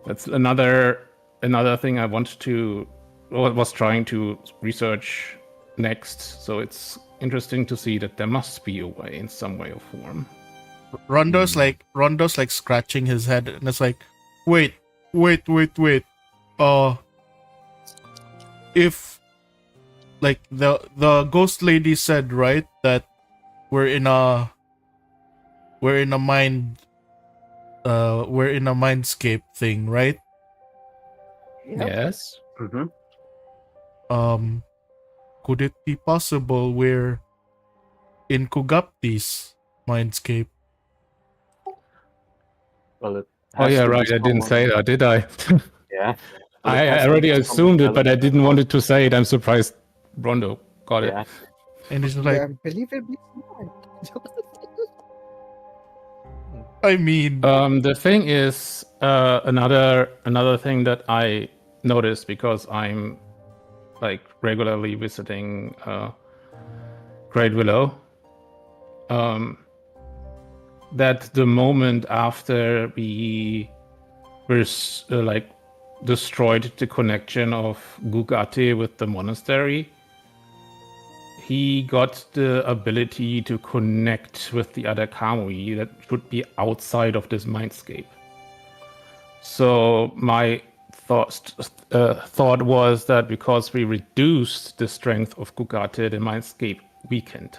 [SPEAKER 9] That's another thing I was trying to research next. So it's interesting to see that there must be a way in some way or form.
[SPEAKER 1] Rondo's like scratching his head, and it's like, wait. If like the ghost lady said, right, that we're in a mindscape thing, right?
[SPEAKER 2] Yep.
[SPEAKER 9] Yes.
[SPEAKER 6] Mm-hmm.
[SPEAKER 1] Could it be possible we're in Kugapti's mindscape?
[SPEAKER 6] Well, it
[SPEAKER 9] Oh
[SPEAKER 6] has
[SPEAKER 9] yeah,
[SPEAKER 6] to be
[SPEAKER 9] right. I didn't say
[SPEAKER 6] someone-
[SPEAKER 9] that, did I?
[SPEAKER 6] Yeah. Well, it
[SPEAKER 9] I
[SPEAKER 6] has to
[SPEAKER 9] already
[SPEAKER 6] be
[SPEAKER 9] assumed
[SPEAKER 6] someone
[SPEAKER 9] it, but I
[SPEAKER 6] else.
[SPEAKER 9] didn't want it to say it. I'm surprised Rondo got it.
[SPEAKER 6] Yeah.
[SPEAKER 1] And it's
[SPEAKER 2] You're
[SPEAKER 1] like,
[SPEAKER 2] unbelievably smart.
[SPEAKER 1] I mean,
[SPEAKER 9] The thing is, another thing that I noticed, because I'm like regularly visiting Great Willow. that the moment after we were like destroyed the connection of Gugate with the monastery, he got the ability to connect with the other Kamui that should be outside of this mindscape. So my thought was that because we reduced the strength of Gugate, the mindscape weakened.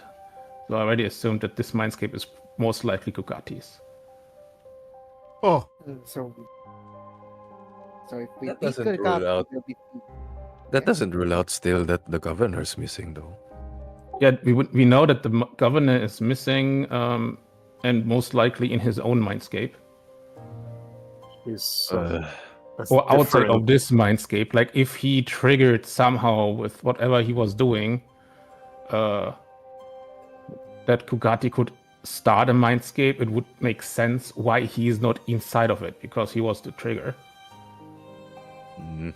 [SPEAKER 9] So I already assumed that this mindscape is most likely Gugate's.
[SPEAKER 1] Oh,
[SPEAKER 2] So if we
[SPEAKER 8] That
[SPEAKER 2] beat
[SPEAKER 8] doesn't
[SPEAKER 2] the
[SPEAKER 8] rule
[SPEAKER 2] Gugate,
[SPEAKER 8] out-
[SPEAKER 2] we'll be
[SPEAKER 8] That doesn't rule out still that the governor's missing, though.
[SPEAKER 9] Yeah, we know that the governor is missing, and most likely in his own mindscape.
[SPEAKER 6] He's
[SPEAKER 9] Or outside of this mindscape. Like if he triggered somehow with whatever he was doing, that Kugati could start a mindscape, it would make sense why he is not inside of it, because he was the trigger.
[SPEAKER 8] Mm.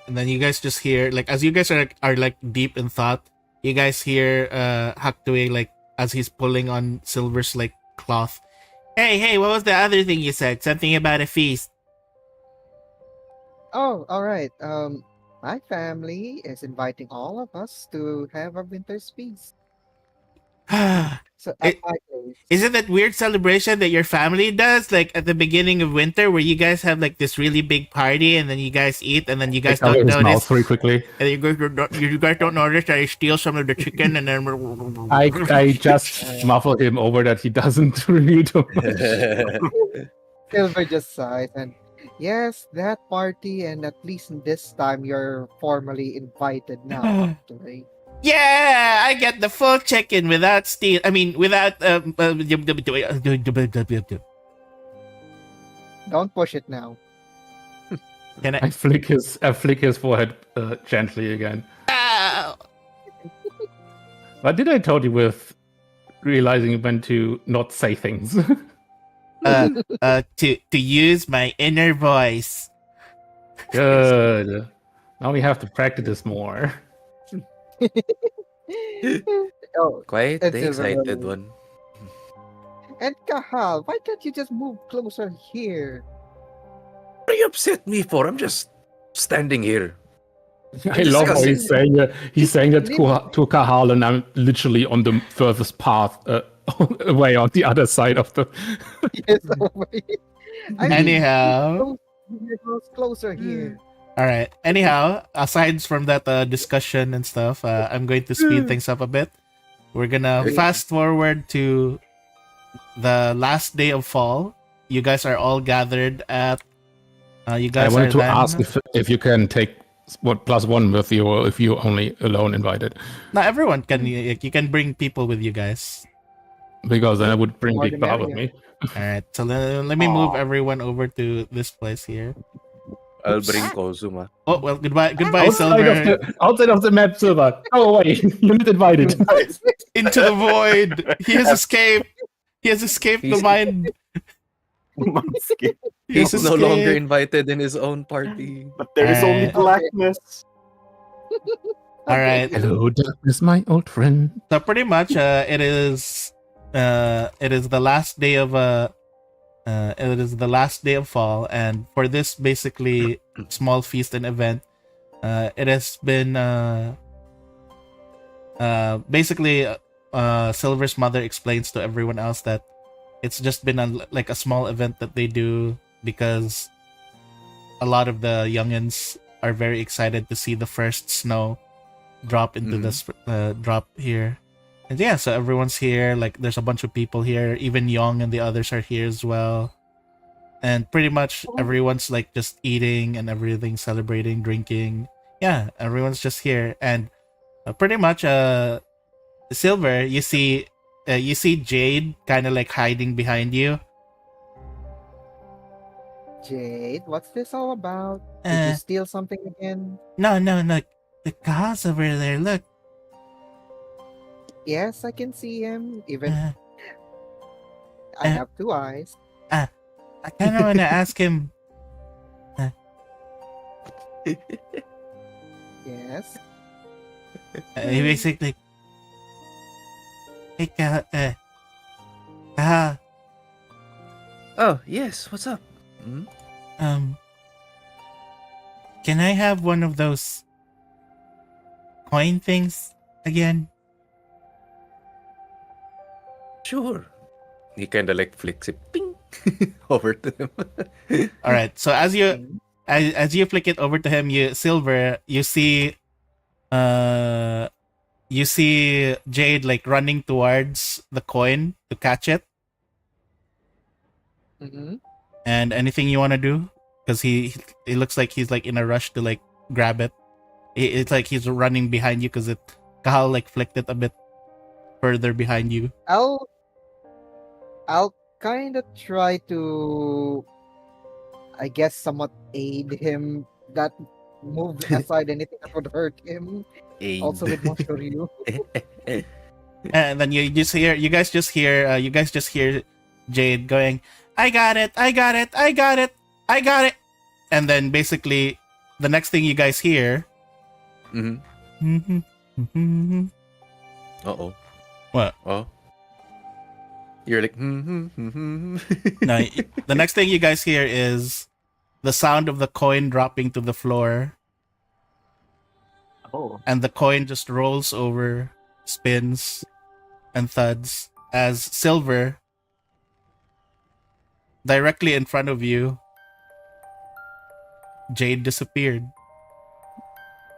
[SPEAKER 1] and then you guys just hear, like, as you guys are like deep in thought, you guys hear Haktue, like, as he's pulling on Silver's like cloth. Hey, what was the other thing you said? Something about a feast.
[SPEAKER 2] Oh, all right. My family is inviting all of us to have a winter's feast. So at
[SPEAKER 1] It-
[SPEAKER 2] my place.
[SPEAKER 1] Isn't that weird celebration that your family does, like at the beginning of winter, where you guys have like this really big party and then you guys eat and then you guys
[SPEAKER 9] Cover
[SPEAKER 1] don't
[SPEAKER 9] his mouth
[SPEAKER 1] notice,
[SPEAKER 9] very quickly.
[SPEAKER 1] and you guys don't notice that I steal some of the chicken and then
[SPEAKER 9] I just muffle him over that he doesn't reveal too much.
[SPEAKER 2] Silver just sighs and yes, that party, and at least this time you're formally invited now. Actually.
[SPEAKER 1] Yeah, I get the full chicken without steal. I mean, without
[SPEAKER 2] Don't push it now.
[SPEAKER 1] Can
[SPEAKER 9] I flick his forehead gently again. What did I told you with realizing when to not say things?
[SPEAKER 1] to use my inner voice.
[SPEAKER 9] Good. Now we have to practice this more.
[SPEAKER 2] Oh,
[SPEAKER 8] Quite
[SPEAKER 2] It's
[SPEAKER 8] the
[SPEAKER 2] a
[SPEAKER 8] excited
[SPEAKER 2] very-
[SPEAKER 8] one.
[SPEAKER 2] and Kahal, why can't you just move closer here?
[SPEAKER 8] What are you upset me for? I'm just standing here.
[SPEAKER 9] I love how he's saying that. He's saying that
[SPEAKER 2] Lit-
[SPEAKER 9] to Kahal, and I'm literally on the furthest path away on the other side of the.
[SPEAKER 2] Yes, over here. I mean,
[SPEAKER 1] Anyhow,
[SPEAKER 2] closer here.
[SPEAKER 1] all right. Anyhow, aside from that discussion and stuff, I'm going to speed things up a bit. We're gonna
[SPEAKER 8] Okay.
[SPEAKER 1] fast forward to the last day of fall. You guys are all gathered at. You
[SPEAKER 9] I
[SPEAKER 1] guys
[SPEAKER 9] wanted
[SPEAKER 1] are
[SPEAKER 9] to
[SPEAKER 1] then.
[SPEAKER 9] ask if you can take +1 with you, or if you only alone invited,
[SPEAKER 1] Not everyone can. You can bring people with you guys.
[SPEAKER 9] because then I would bring
[SPEAKER 2] More
[SPEAKER 9] Big
[SPEAKER 2] the
[SPEAKER 9] Bar with
[SPEAKER 2] merrier.
[SPEAKER 9] me.
[SPEAKER 1] All right. So let me move
[SPEAKER 6] Aw.
[SPEAKER 1] everyone over to this place here.
[SPEAKER 8] I'll bring Kozuma.
[SPEAKER 1] Oh well, goodbye, Silver.
[SPEAKER 9] Outside of the map, Silver. Go away. You're not invited.
[SPEAKER 1] Into the void. He has escaped. He has escaped the
[SPEAKER 8] He's-
[SPEAKER 1] mind.
[SPEAKER 6] Munchkin.
[SPEAKER 1] He has
[SPEAKER 8] He's no longer
[SPEAKER 1] escaped.
[SPEAKER 8] invited in his own party.
[SPEAKER 6] But there is only
[SPEAKER 1] Alright.
[SPEAKER 6] blackness.
[SPEAKER 1] All right.
[SPEAKER 9] Hello, darkness, my old friend.
[SPEAKER 1] So pretty much, it is the last day of fall, and for this basically small feast and event, it has been basically Silver's mother explains to everyone else that it's just been like a small event that they do because a lot of the youngins are very excited to see the first snow drop into this drop here. And yeah, so everyone's here. Like, there's a bunch of people here. Even Young and the others are here as well. And pretty much everyone's like just eating and everything, celebrating, drinking. Yeah, everyone's just here. And pretty much, Silver, you see Jade kind of like hiding behind you.
[SPEAKER 2] Jade, what's this all about? Did you steal something again?
[SPEAKER 1] No. The car's over there. Look.
[SPEAKER 2] Yes, I can see him. Even
[SPEAKER 1] Uh,
[SPEAKER 2] I have 2 eyes.
[SPEAKER 1] I kind of want to ask him.
[SPEAKER 2] Yes.
[SPEAKER 1] He basically. Hey, Kaha,
[SPEAKER 8] Oh, yes, what's up?
[SPEAKER 1] um, can I have one of those coin things again?
[SPEAKER 8] Sure. He kind of like flicks it ping, over to him.
[SPEAKER 1] All right. So as you flick it over to him, Silver, you see Jade like running towards the coin to catch it.
[SPEAKER 2] Mm-hmm.
[SPEAKER 1] And anything you want to do, because it looks like he's like in a rush to like grab it. It's like he's running behind you because Kahal like flicked it a bit further behind you.
[SPEAKER 2] I'll kind of try to, I guess, somewhat aid him. That move aside anything that would hurt him.
[SPEAKER 8] Aid.
[SPEAKER 2] Also with Moshoryu.
[SPEAKER 1] And then you guys just hear Jade going, I got it, I got it, I got it, I got it. And then basically the next thing you guys hear,
[SPEAKER 8] Mm-hmm. Uh-oh.
[SPEAKER 1] What?
[SPEAKER 8] Oh. You're like,
[SPEAKER 1] No, the next thing you guys hear is the sound of the coin dropping to the floor,
[SPEAKER 6] Oh.
[SPEAKER 1] and the coin just rolls over, spins, and thuds as Silver, directly in front of you, Jade disappeared.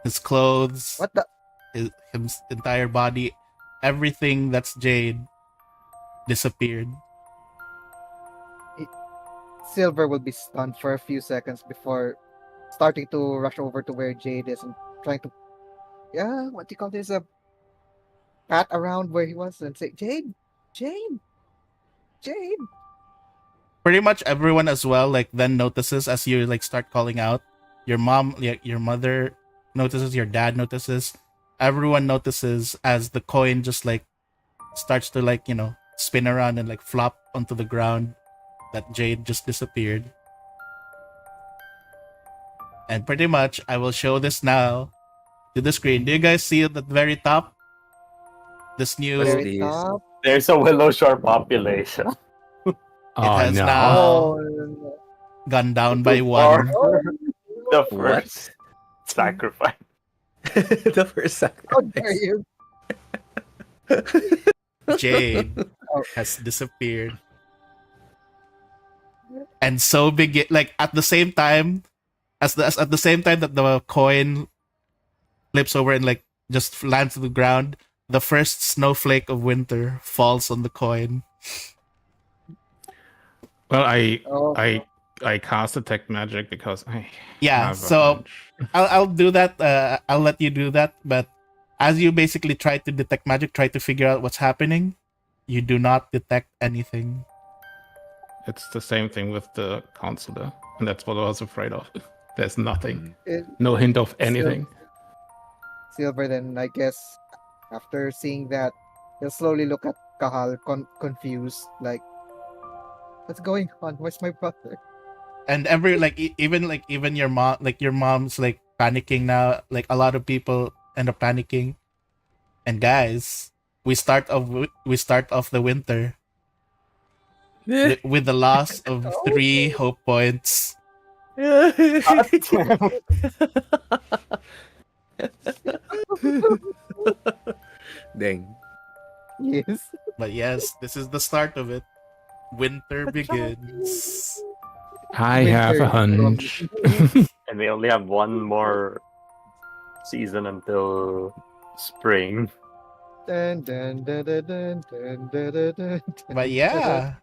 [SPEAKER 1] His clothes,
[SPEAKER 2] What the?
[SPEAKER 1] his entire body, everything that's Jade disappeared.
[SPEAKER 2] Silver will be stunned for a few seconds before starting to rush over to where Jade is and trying to, what do you call this? Pat around where he was and say, Jade, Jade, Jade.
[SPEAKER 1] Pretty much everyone as well like then notices as you like start calling out. Your mom, your mother notices, your dad notices. Everyone notices as the coin just like starts to like, spin around and like flop onto the ground, that Jade just disappeared. And pretty much I will show this now to the screen. Do you guys see at the very top this new
[SPEAKER 8] What's
[SPEAKER 2] Very
[SPEAKER 8] this?
[SPEAKER 2] top.
[SPEAKER 6] There's a Willowshore population.
[SPEAKER 1] has
[SPEAKER 9] no.
[SPEAKER 1] now
[SPEAKER 2] Oh,
[SPEAKER 1] gone down by
[SPEAKER 6] Too
[SPEAKER 1] one.
[SPEAKER 6] far. The
[SPEAKER 8] What?
[SPEAKER 6] first sacrifice.
[SPEAKER 8] The first
[SPEAKER 2] how dare
[SPEAKER 8] sacrifice.
[SPEAKER 2] you?
[SPEAKER 1] Jade has disappeared. And so big, like at the same time at the same time that the coin flips over and like just lands to the ground, the first snowflake of winter falls on the coin.
[SPEAKER 9] Well,
[SPEAKER 2] Oh,
[SPEAKER 9] I cast detect magic because I
[SPEAKER 1] Yeah,
[SPEAKER 9] have a
[SPEAKER 1] so
[SPEAKER 9] hunch.
[SPEAKER 1] I'll do that. I'll let you do that. But as you basically try to detect magic, try to figure out what's happening, you do not detect anything.
[SPEAKER 9] It's the same thing with the counselor, and that's what I was afraid of. There's nothing,
[SPEAKER 2] it,
[SPEAKER 9] no hint of anything.
[SPEAKER 2] Silver then, I guess, after seeing that, he'll slowly look at Kahal, confused, like, what's going on? Where's my brother?
[SPEAKER 1] And even your mom, like your mom's like panicking now. Like a lot of people end up panicking. And guys, we start off the winter with the loss of 3 hope points.
[SPEAKER 8] Dang.
[SPEAKER 2] Yes.
[SPEAKER 1] But yes, this is the start of it. Winter begins.
[SPEAKER 9] I have a
[SPEAKER 2] Winter
[SPEAKER 9] hunch.
[SPEAKER 6] And we only have one more season until spring.
[SPEAKER 2] Dun, dun, dun, dun, dun, dun, dun, dun, dun,
[SPEAKER 1] But yeah,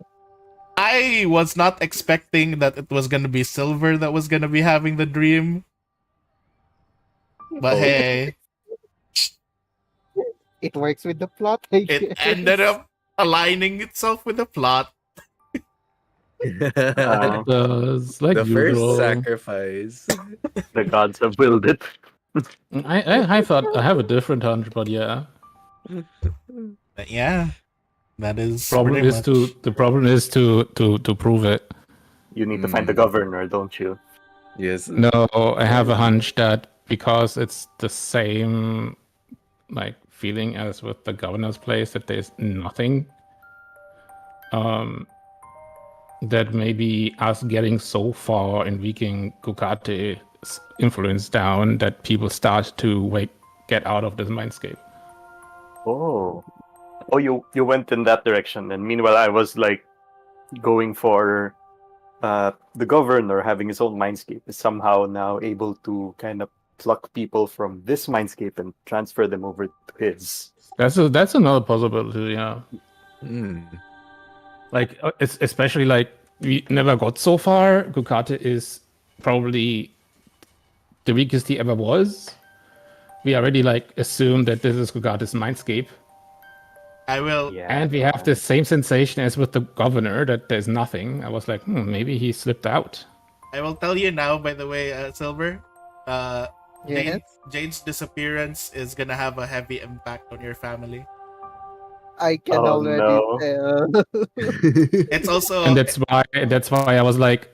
[SPEAKER 1] I was not expecting that it was gonna be Silver that was gonna be having the dream. But
[SPEAKER 6] Oh.
[SPEAKER 1] hey,
[SPEAKER 2] It works with the plot, I
[SPEAKER 1] it
[SPEAKER 2] guess.
[SPEAKER 1] ended up aligning itself with the plot.
[SPEAKER 6] Uh,
[SPEAKER 9] It does, like
[SPEAKER 8] The first
[SPEAKER 9] usual.
[SPEAKER 8] sacrifice.
[SPEAKER 6] the gods have willed it.
[SPEAKER 9] I thought I have a different hunch, but yeah.
[SPEAKER 1] But yeah, that is
[SPEAKER 9] Problem
[SPEAKER 1] pretty
[SPEAKER 9] is
[SPEAKER 1] much.
[SPEAKER 9] the problem is to prove it.
[SPEAKER 6] You need to find the governor, don't you?
[SPEAKER 8] Yes.
[SPEAKER 9] No, I have a hunch that because it's the same like feeling as with the governor's place that there's nothing. That maybe us getting so far in weakening Gukate's influence down that people start to get out of this mindscape.
[SPEAKER 6] Oh. Oh, you went in that direction, and meanwhile I was like going for the governor having his own mindscape is somehow now able to kind of pluck people from this mindscape and transfer them over to his.
[SPEAKER 9] That's another possibility, yeah. Like especially like we never got so far. Gukate is probably the weakest he ever was. We already like assume that this is Gukate's mindscape.
[SPEAKER 1] I will.
[SPEAKER 6] Yeah.
[SPEAKER 9] And we have the same sensation as with the governor that there's nothing. I was like, maybe he slipped out.
[SPEAKER 1] I will tell you now. By the way, Silver,
[SPEAKER 2] Yes?
[SPEAKER 1] Jade's disappearance is gonna have a heavy impact on your family.
[SPEAKER 2] I can
[SPEAKER 6] Oh,
[SPEAKER 2] already
[SPEAKER 6] no.
[SPEAKER 2] tell.
[SPEAKER 1] It's also
[SPEAKER 9] And that's why I was like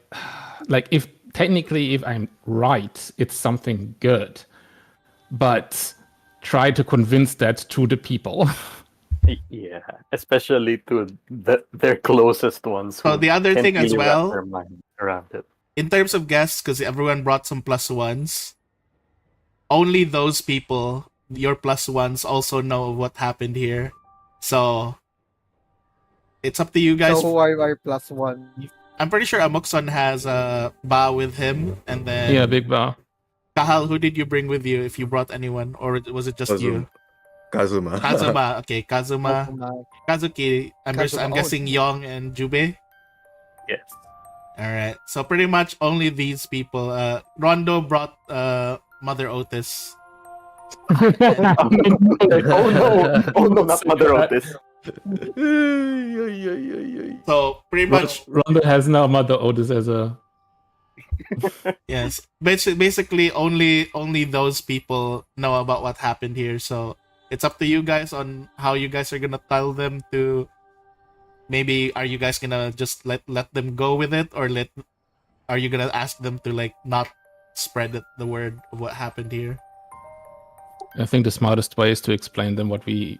[SPEAKER 9] if I'm right, it's something good. But try to convince that to the people.
[SPEAKER 6] Yeah, especially to their closest ones.
[SPEAKER 1] Oh,
[SPEAKER 6] who
[SPEAKER 1] the other
[SPEAKER 6] can't
[SPEAKER 1] thing as
[SPEAKER 6] really wrap
[SPEAKER 1] well,
[SPEAKER 6] their mind around it.
[SPEAKER 1] in terms of guests, because everyone brought some plus ones. Only those people, your plus ones, also know what happened here. So it's up to you guys.
[SPEAKER 2] So who are our plus one?
[SPEAKER 1] I'm pretty sure Amokson has Ba with him, and then
[SPEAKER 9] Yeah, Big Bar.
[SPEAKER 1] Kahal, who did you bring with you? If you brought anyone, or was it just you?
[SPEAKER 4] Kazuma.
[SPEAKER 1] Kazuma. Okay, Kazuma.
[SPEAKER 2] Kazuma.
[SPEAKER 1] Kazuki. I'm
[SPEAKER 2] Kazuma.
[SPEAKER 1] guessing Yong and Jube.
[SPEAKER 6] Yes.
[SPEAKER 1] All right. So pretty much only these people. Rondo brought Mother Otis.
[SPEAKER 6] Oh no! Oh no! Not Mother Otis.
[SPEAKER 1] So pretty much
[SPEAKER 9] Rondo has now Mother Otis as a
[SPEAKER 1] yes. Basically only those people know about what happened here. So it's up to you guys on how you guys are gonna tell them to. Maybe are you guys gonna just let them go with it, or are you gonna ask them to like not spread the word of what happened here?
[SPEAKER 9] I think the smartest way is to explain them what we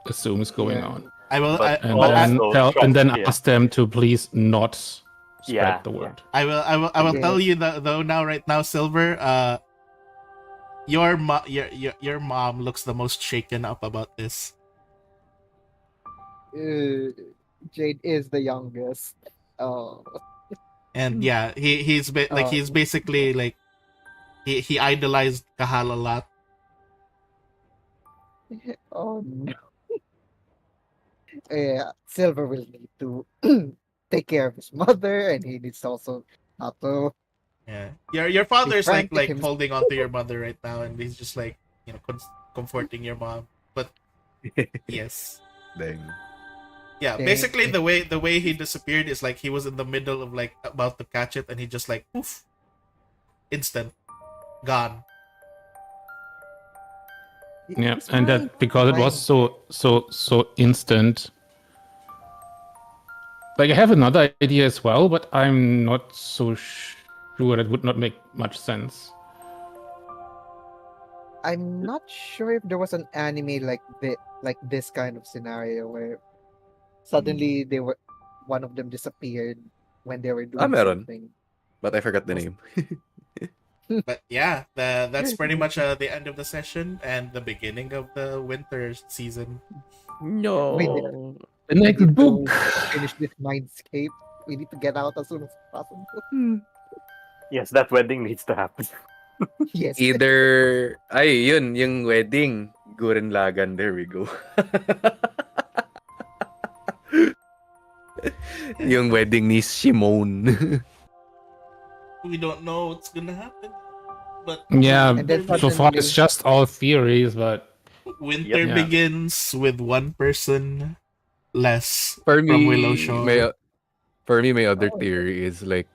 [SPEAKER 9] assume is going on.
[SPEAKER 1] I will.
[SPEAKER 6] But
[SPEAKER 9] And
[SPEAKER 6] also
[SPEAKER 9] then
[SPEAKER 6] yeah.
[SPEAKER 9] ask them to please not spread
[SPEAKER 6] Yeah,
[SPEAKER 9] the word.
[SPEAKER 1] I will
[SPEAKER 2] Okay.
[SPEAKER 1] tell you though now right now, Silver. Your mom looks the most shaken up about this.
[SPEAKER 2] Jade is the youngest. Oh.
[SPEAKER 1] And yeah, he's basically like he idolized Kahal a lot.
[SPEAKER 2] Oh no. Yeah, Silver will need to take care of his mother, and he needs also not to.
[SPEAKER 1] Yeah, your father's
[SPEAKER 2] trying
[SPEAKER 1] like
[SPEAKER 2] to him-
[SPEAKER 1] holding on to your mother right now, and he's just like comforting your mom. But yes,
[SPEAKER 4] Dang.
[SPEAKER 1] yeah.
[SPEAKER 2] Okay.
[SPEAKER 1] Basically, the way he disappeared is like he was in the middle of like about to catch it, and he just like poof, instant, gone.
[SPEAKER 9] Yeah,
[SPEAKER 2] It's
[SPEAKER 9] and
[SPEAKER 2] fine,
[SPEAKER 9] that because it was
[SPEAKER 2] fine.
[SPEAKER 9] so instant. Like I have another idea as well, but I'm not so sure that would not make much sense.
[SPEAKER 2] I'm not sure if there was an anime like this kind of scenario where suddenly one of them disappeared when they were doing
[SPEAKER 4] meron.
[SPEAKER 2] something.
[SPEAKER 4] But I forgot the name.
[SPEAKER 1] But yeah, that's pretty much the end of the session and the beginning of the winter season.
[SPEAKER 8] No.
[SPEAKER 2] We
[SPEAKER 9] The next
[SPEAKER 2] need
[SPEAKER 9] book.
[SPEAKER 2] to finish this mindscape. We need to get out as soon as possible.
[SPEAKER 6] Yes, that wedding needs to happen.
[SPEAKER 2] Yes.
[SPEAKER 8] Either, yung wedding. Gurren Lagann, there we go. Yung wedding ni Shimon.
[SPEAKER 1] We don't know what's gonna happen, but
[SPEAKER 9] Yeah,
[SPEAKER 2] And then
[SPEAKER 9] so far
[SPEAKER 2] suddenly-
[SPEAKER 9] it's just all theories, but
[SPEAKER 1] winter
[SPEAKER 9] Yep.
[SPEAKER 1] begins with one person less
[SPEAKER 8] For
[SPEAKER 1] from
[SPEAKER 8] me,
[SPEAKER 1] Willowshore.
[SPEAKER 8] my other theory is like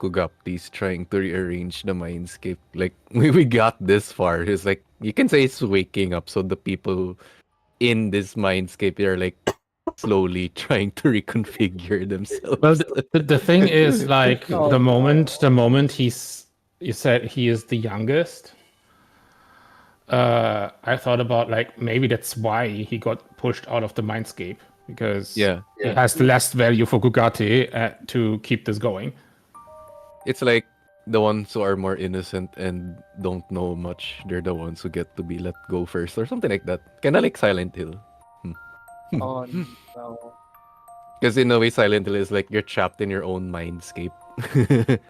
[SPEAKER 8] Kugapti's trying to rearrange the mindscape. Like we got this far. It's like you can say it's waking up, so the people in this mindscape are like slowly trying to reconfigure themselves.
[SPEAKER 9] well, the thing is like
[SPEAKER 2] Oh,
[SPEAKER 9] the moment you said he is the youngest. I thought about like maybe that's why he got pushed out of the mindscape because
[SPEAKER 5] Yeah.
[SPEAKER 9] it has less value for Gugate to keep this going.
[SPEAKER 5] It's like the ones who are more innocent and don't know much, they're the ones who get to be let go first or something like that. Kind of like Silent Hill.
[SPEAKER 2] Oh no.
[SPEAKER 5] Because in a way, Silent Hill is like you're trapped in your own mindscape.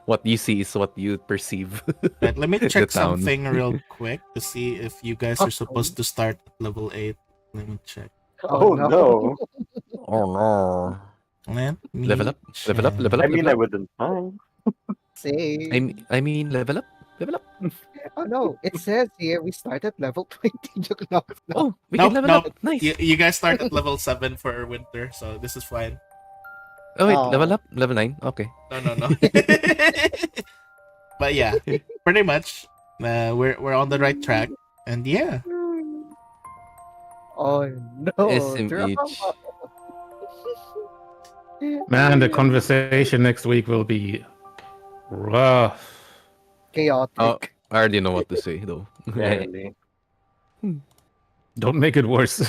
[SPEAKER 5] What you see is what you perceive.
[SPEAKER 1] Right, let me
[SPEAKER 5] The
[SPEAKER 1] check
[SPEAKER 5] town.
[SPEAKER 1] something real quick to see if you guys are supposed to start at level 8. Let me check.
[SPEAKER 6] Oh no.
[SPEAKER 5] Oh no.
[SPEAKER 1] Let me
[SPEAKER 5] Level up, level up,
[SPEAKER 1] check.
[SPEAKER 5] level
[SPEAKER 6] I
[SPEAKER 5] up,
[SPEAKER 6] mean,
[SPEAKER 5] level
[SPEAKER 6] I
[SPEAKER 5] up.
[SPEAKER 6] wouldn't mind.
[SPEAKER 2] Same.
[SPEAKER 5] I mean, level up, level up.
[SPEAKER 2] Oh no, it says here we start at level 20. No, no.
[SPEAKER 5] Oh, we
[SPEAKER 1] Nope,
[SPEAKER 5] can level
[SPEAKER 1] nope.
[SPEAKER 5] up. Nice.
[SPEAKER 1] You guys start at level 7 for winter, so this is fine.
[SPEAKER 5] Oh wait,
[SPEAKER 2] Oh.
[SPEAKER 5] level up, level 9. Okay.
[SPEAKER 1] No. But yeah, pretty much, we're on the right track, and yeah,
[SPEAKER 2] Oh no.
[SPEAKER 5] SMH.
[SPEAKER 9] Man, the conversation next week will be rough.
[SPEAKER 2] Chaotic.
[SPEAKER 5] Oh, I already know what to say though.
[SPEAKER 6] Barely.
[SPEAKER 9] Don't make it worse.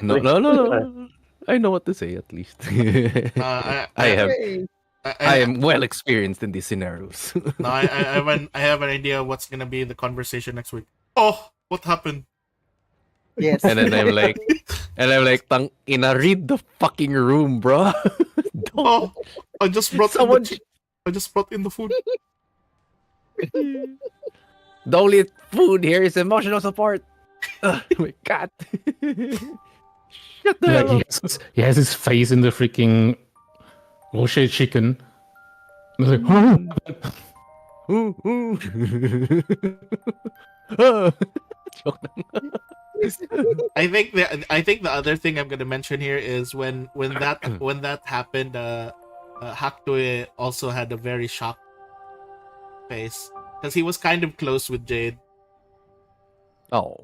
[SPEAKER 5] No. I know what to say at least. I am well experienced in these scenarios.
[SPEAKER 1] No, I have an idea what's gonna be the conversation next week. Oh, what happened?
[SPEAKER 2] Yes.
[SPEAKER 5] And then I'm like, tang ina, read the fucking room, bro.
[SPEAKER 1] Oh, I just brought
[SPEAKER 5] Someone-
[SPEAKER 1] I just brought in the food.
[SPEAKER 5] The only food here is emotional support. My God. Shut the
[SPEAKER 9] Like
[SPEAKER 5] hell up.
[SPEAKER 9] he has his face in the freaking rocher chicken. And he's like,
[SPEAKER 5] Ooh, ooh. Ah. Joke lang.
[SPEAKER 1] I think the other thing I'm gonna mention here is when that happened, Haktue also had a very shocked face because he was kind of close with Jade.
[SPEAKER 5] Oh.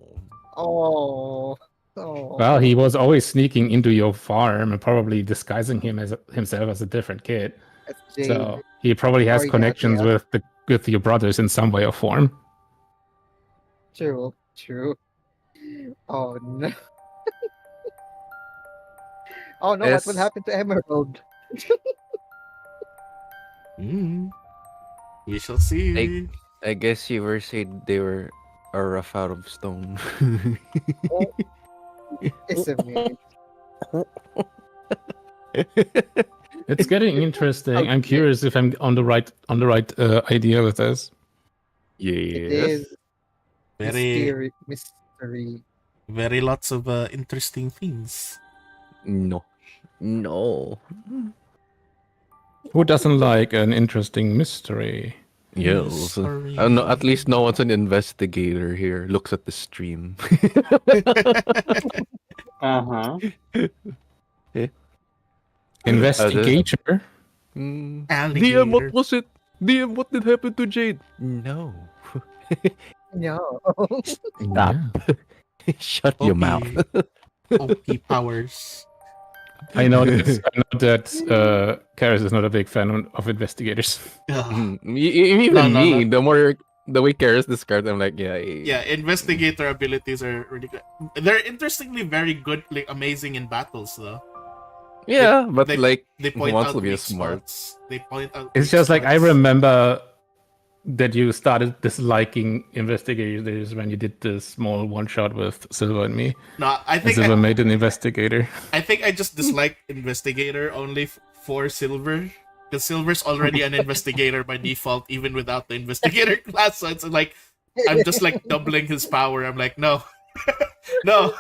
[SPEAKER 2] Oh. Oh.
[SPEAKER 9] well, he was always sneaking into your farm and probably disguising himself as a different kid.
[SPEAKER 2] That's Jade.
[SPEAKER 9] So he probably has
[SPEAKER 2] Or yeah,
[SPEAKER 9] connections
[SPEAKER 2] yeah.
[SPEAKER 9] with your brothers in some way or form.
[SPEAKER 2] True. Oh no. Oh no, what will
[SPEAKER 5] Yes.
[SPEAKER 2] happen to Emerald?
[SPEAKER 1] We shall see.
[SPEAKER 5] I guess you were saying they were a rough out of stone.
[SPEAKER 2] Isn't it?
[SPEAKER 9] It's getting interesting. I'm curious if I'm on the right idea with this.
[SPEAKER 2] It is
[SPEAKER 1] Very
[SPEAKER 2] mystery.
[SPEAKER 1] very lots of interesting things.
[SPEAKER 5] No.
[SPEAKER 9] Who doesn't like an interesting mystery?
[SPEAKER 5] Yes.
[SPEAKER 1] Sorry.
[SPEAKER 5] No, at least no one's an investigator here. Looks at the stream.
[SPEAKER 6] Uh-huh.
[SPEAKER 9] Investigator?
[SPEAKER 5] DM,
[SPEAKER 1] Alligator.
[SPEAKER 5] what was it? DM, what did happen to Jade? No.
[SPEAKER 2] No.
[SPEAKER 5] Stop. Shut your
[SPEAKER 1] OP.
[SPEAKER 5] mouth.
[SPEAKER 1] OP powers.
[SPEAKER 9] I know that Karis is not a big fan of investigators.
[SPEAKER 1] Ugh.
[SPEAKER 5] Even
[SPEAKER 1] No,
[SPEAKER 5] me, the way Karis described, I'm like, yeah.
[SPEAKER 1] Yeah, investigator abilities are really good. They're interestingly very good, like amazing in battles, though.
[SPEAKER 5] Yeah, but
[SPEAKER 1] They
[SPEAKER 5] like,
[SPEAKER 1] They
[SPEAKER 5] who
[SPEAKER 1] point
[SPEAKER 5] wants
[SPEAKER 1] out
[SPEAKER 5] to be a
[SPEAKER 1] weak
[SPEAKER 5] smart?
[SPEAKER 1] spots. They point out.
[SPEAKER 9] It's
[SPEAKER 1] weak
[SPEAKER 9] just like I
[SPEAKER 1] spots.
[SPEAKER 9] remember that you started disliking investigators when you did the small one shot with Silver and me.
[SPEAKER 1] No, I
[SPEAKER 9] And
[SPEAKER 1] think
[SPEAKER 9] Silver made an investigator.
[SPEAKER 1] I think I just dislike investigator only for Silver. Because Silver's already an investigator by default, even without the investigator class. So it's like I'm just like doubling his power. I'm like, no, no,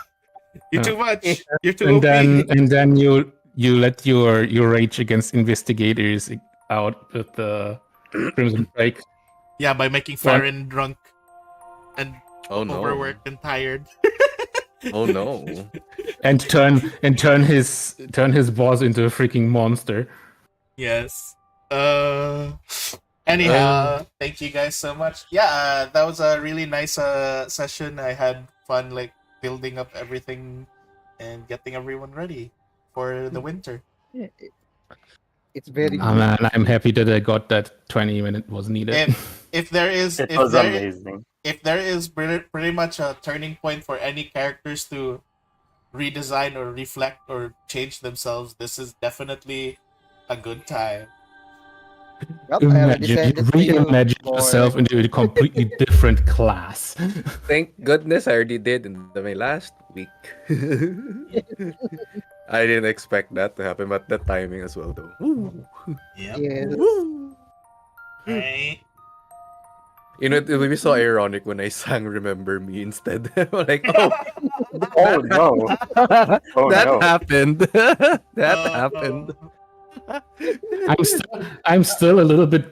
[SPEAKER 1] you're too much. You're too OP.
[SPEAKER 9] And then you let your rage against investigators out with the Crimson Break.
[SPEAKER 1] Yeah, by making Farron drunk and
[SPEAKER 5] Oh no.
[SPEAKER 1] overworked and tired.
[SPEAKER 5] Oh no.
[SPEAKER 9] And turn his boss into a freaking monster.
[SPEAKER 1] Yes. Anyhow, thank you guys so much. Yeah, that was a really nice session. I had fun like building up everything and getting everyone ready for the winter.
[SPEAKER 2] It's very
[SPEAKER 9] Ah,
[SPEAKER 2] good.
[SPEAKER 9] man, I'm happy that I got that 20 minute was needed.
[SPEAKER 1] If there is
[SPEAKER 6] It
[SPEAKER 1] if
[SPEAKER 6] was
[SPEAKER 1] there
[SPEAKER 6] amazing.
[SPEAKER 1] if there is pretty much a turning point for any characters to redesign or reflect or change themselves, this is definitely a good time.
[SPEAKER 2] Well, I already
[SPEAKER 9] Imagine,
[SPEAKER 2] sent
[SPEAKER 9] you
[SPEAKER 2] it to you,
[SPEAKER 9] reimagine yourself
[SPEAKER 2] boy.
[SPEAKER 9] into a completely different class.
[SPEAKER 8] Thank goodness I already did in my last week. I didn't expect that to happen, but the timing as well, though. Woo.
[SPEAKER 1] Yep.
[SPEAKER 2] Yes.
[SPEAKER 8] Woo.
[SPEAKER 1] Right.
[SPEAKER 8] You know, it will be so ironic when I sang "Remember Me" instead. Like, oh,
[SPEAKER 6] Oh no! Oh
[SPEAKER 8] that
[SPEAKER 6] no!
[SPEAKER 8] happened. That
[SPEAKER 1] Oh,
[SPEAKER 8] happened.
[SPEAKER 9] I'm still a little bit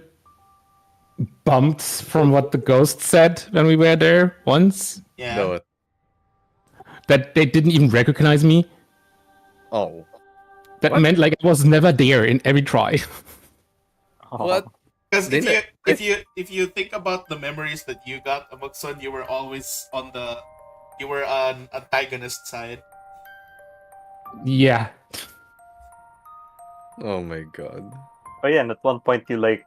[SPEAKER 9] bummed from what the ghost said when we were there once.
[SPEAKER 1] yeah.
[SPEAKER 8] No.
[SPEAKER 9] That they didn't even recognize me.
[SPEAKER 8] Oh.
[SPEAKER 9] That
[SPEAKER 8] What?
[SPEAKER 9] meant like I was never there in every try.
[SPEAKER 6] Oh.
[SPEAKER 8] What?
[SPEAKER 1] Because
[SPEAKER 8] They
[SPEAKER 1] if you think about the memories that you got, Amokson, you were always you were on antagonist side.
[SPEAKER 9] Yeah.
[SPEAKER 8] Oh my god.
[SPEAKER 6] Oh yeah, and at one point you like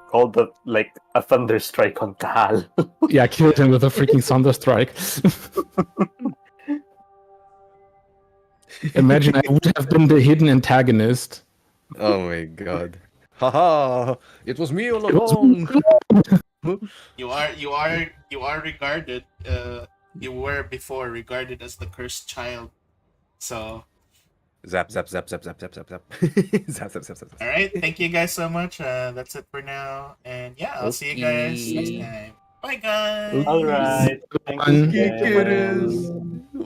[SPEAKER 6] called the like a thunder strike on Kahal.
[SPEAKER 9] Yeah, I killed him with a freaking thunderstrike. Imagine I would have been the hidden antagonist.
[SPEAKER 8] Oh my god. Haha! It was me all
[SPEAKER 9] It was
[SPEAKER 8] along.
[SPEAKER 1] You are regarded you were before regarded as the cursed child. So
[SPEAKER 8] Zap zap zap zap zap zap zap zap. Zap zap zap zap.
[SPEAKER 1] all right, thank you guys so much. That's it for now, and yeah, I'll see you guys next
[SPEAKER 8] Okay.
[SPEAKER 1] time. Bye guys.
[SPEAKER 6] All right. Thank
[SPEAKER 9] Okay,
[SPEAKER 6] you.
[SPEAKER 8] Okay,
[SPEAKER 6] again.
[SPEAKER 8] kiddos.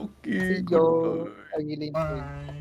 [SPEAKER 8] Okay,
[SPEAKER 2] See you.
[SPEAKER 8] goodbye.
[SPEAKER 2] Ang hiling ko.
[SPEAKER 1] Bye.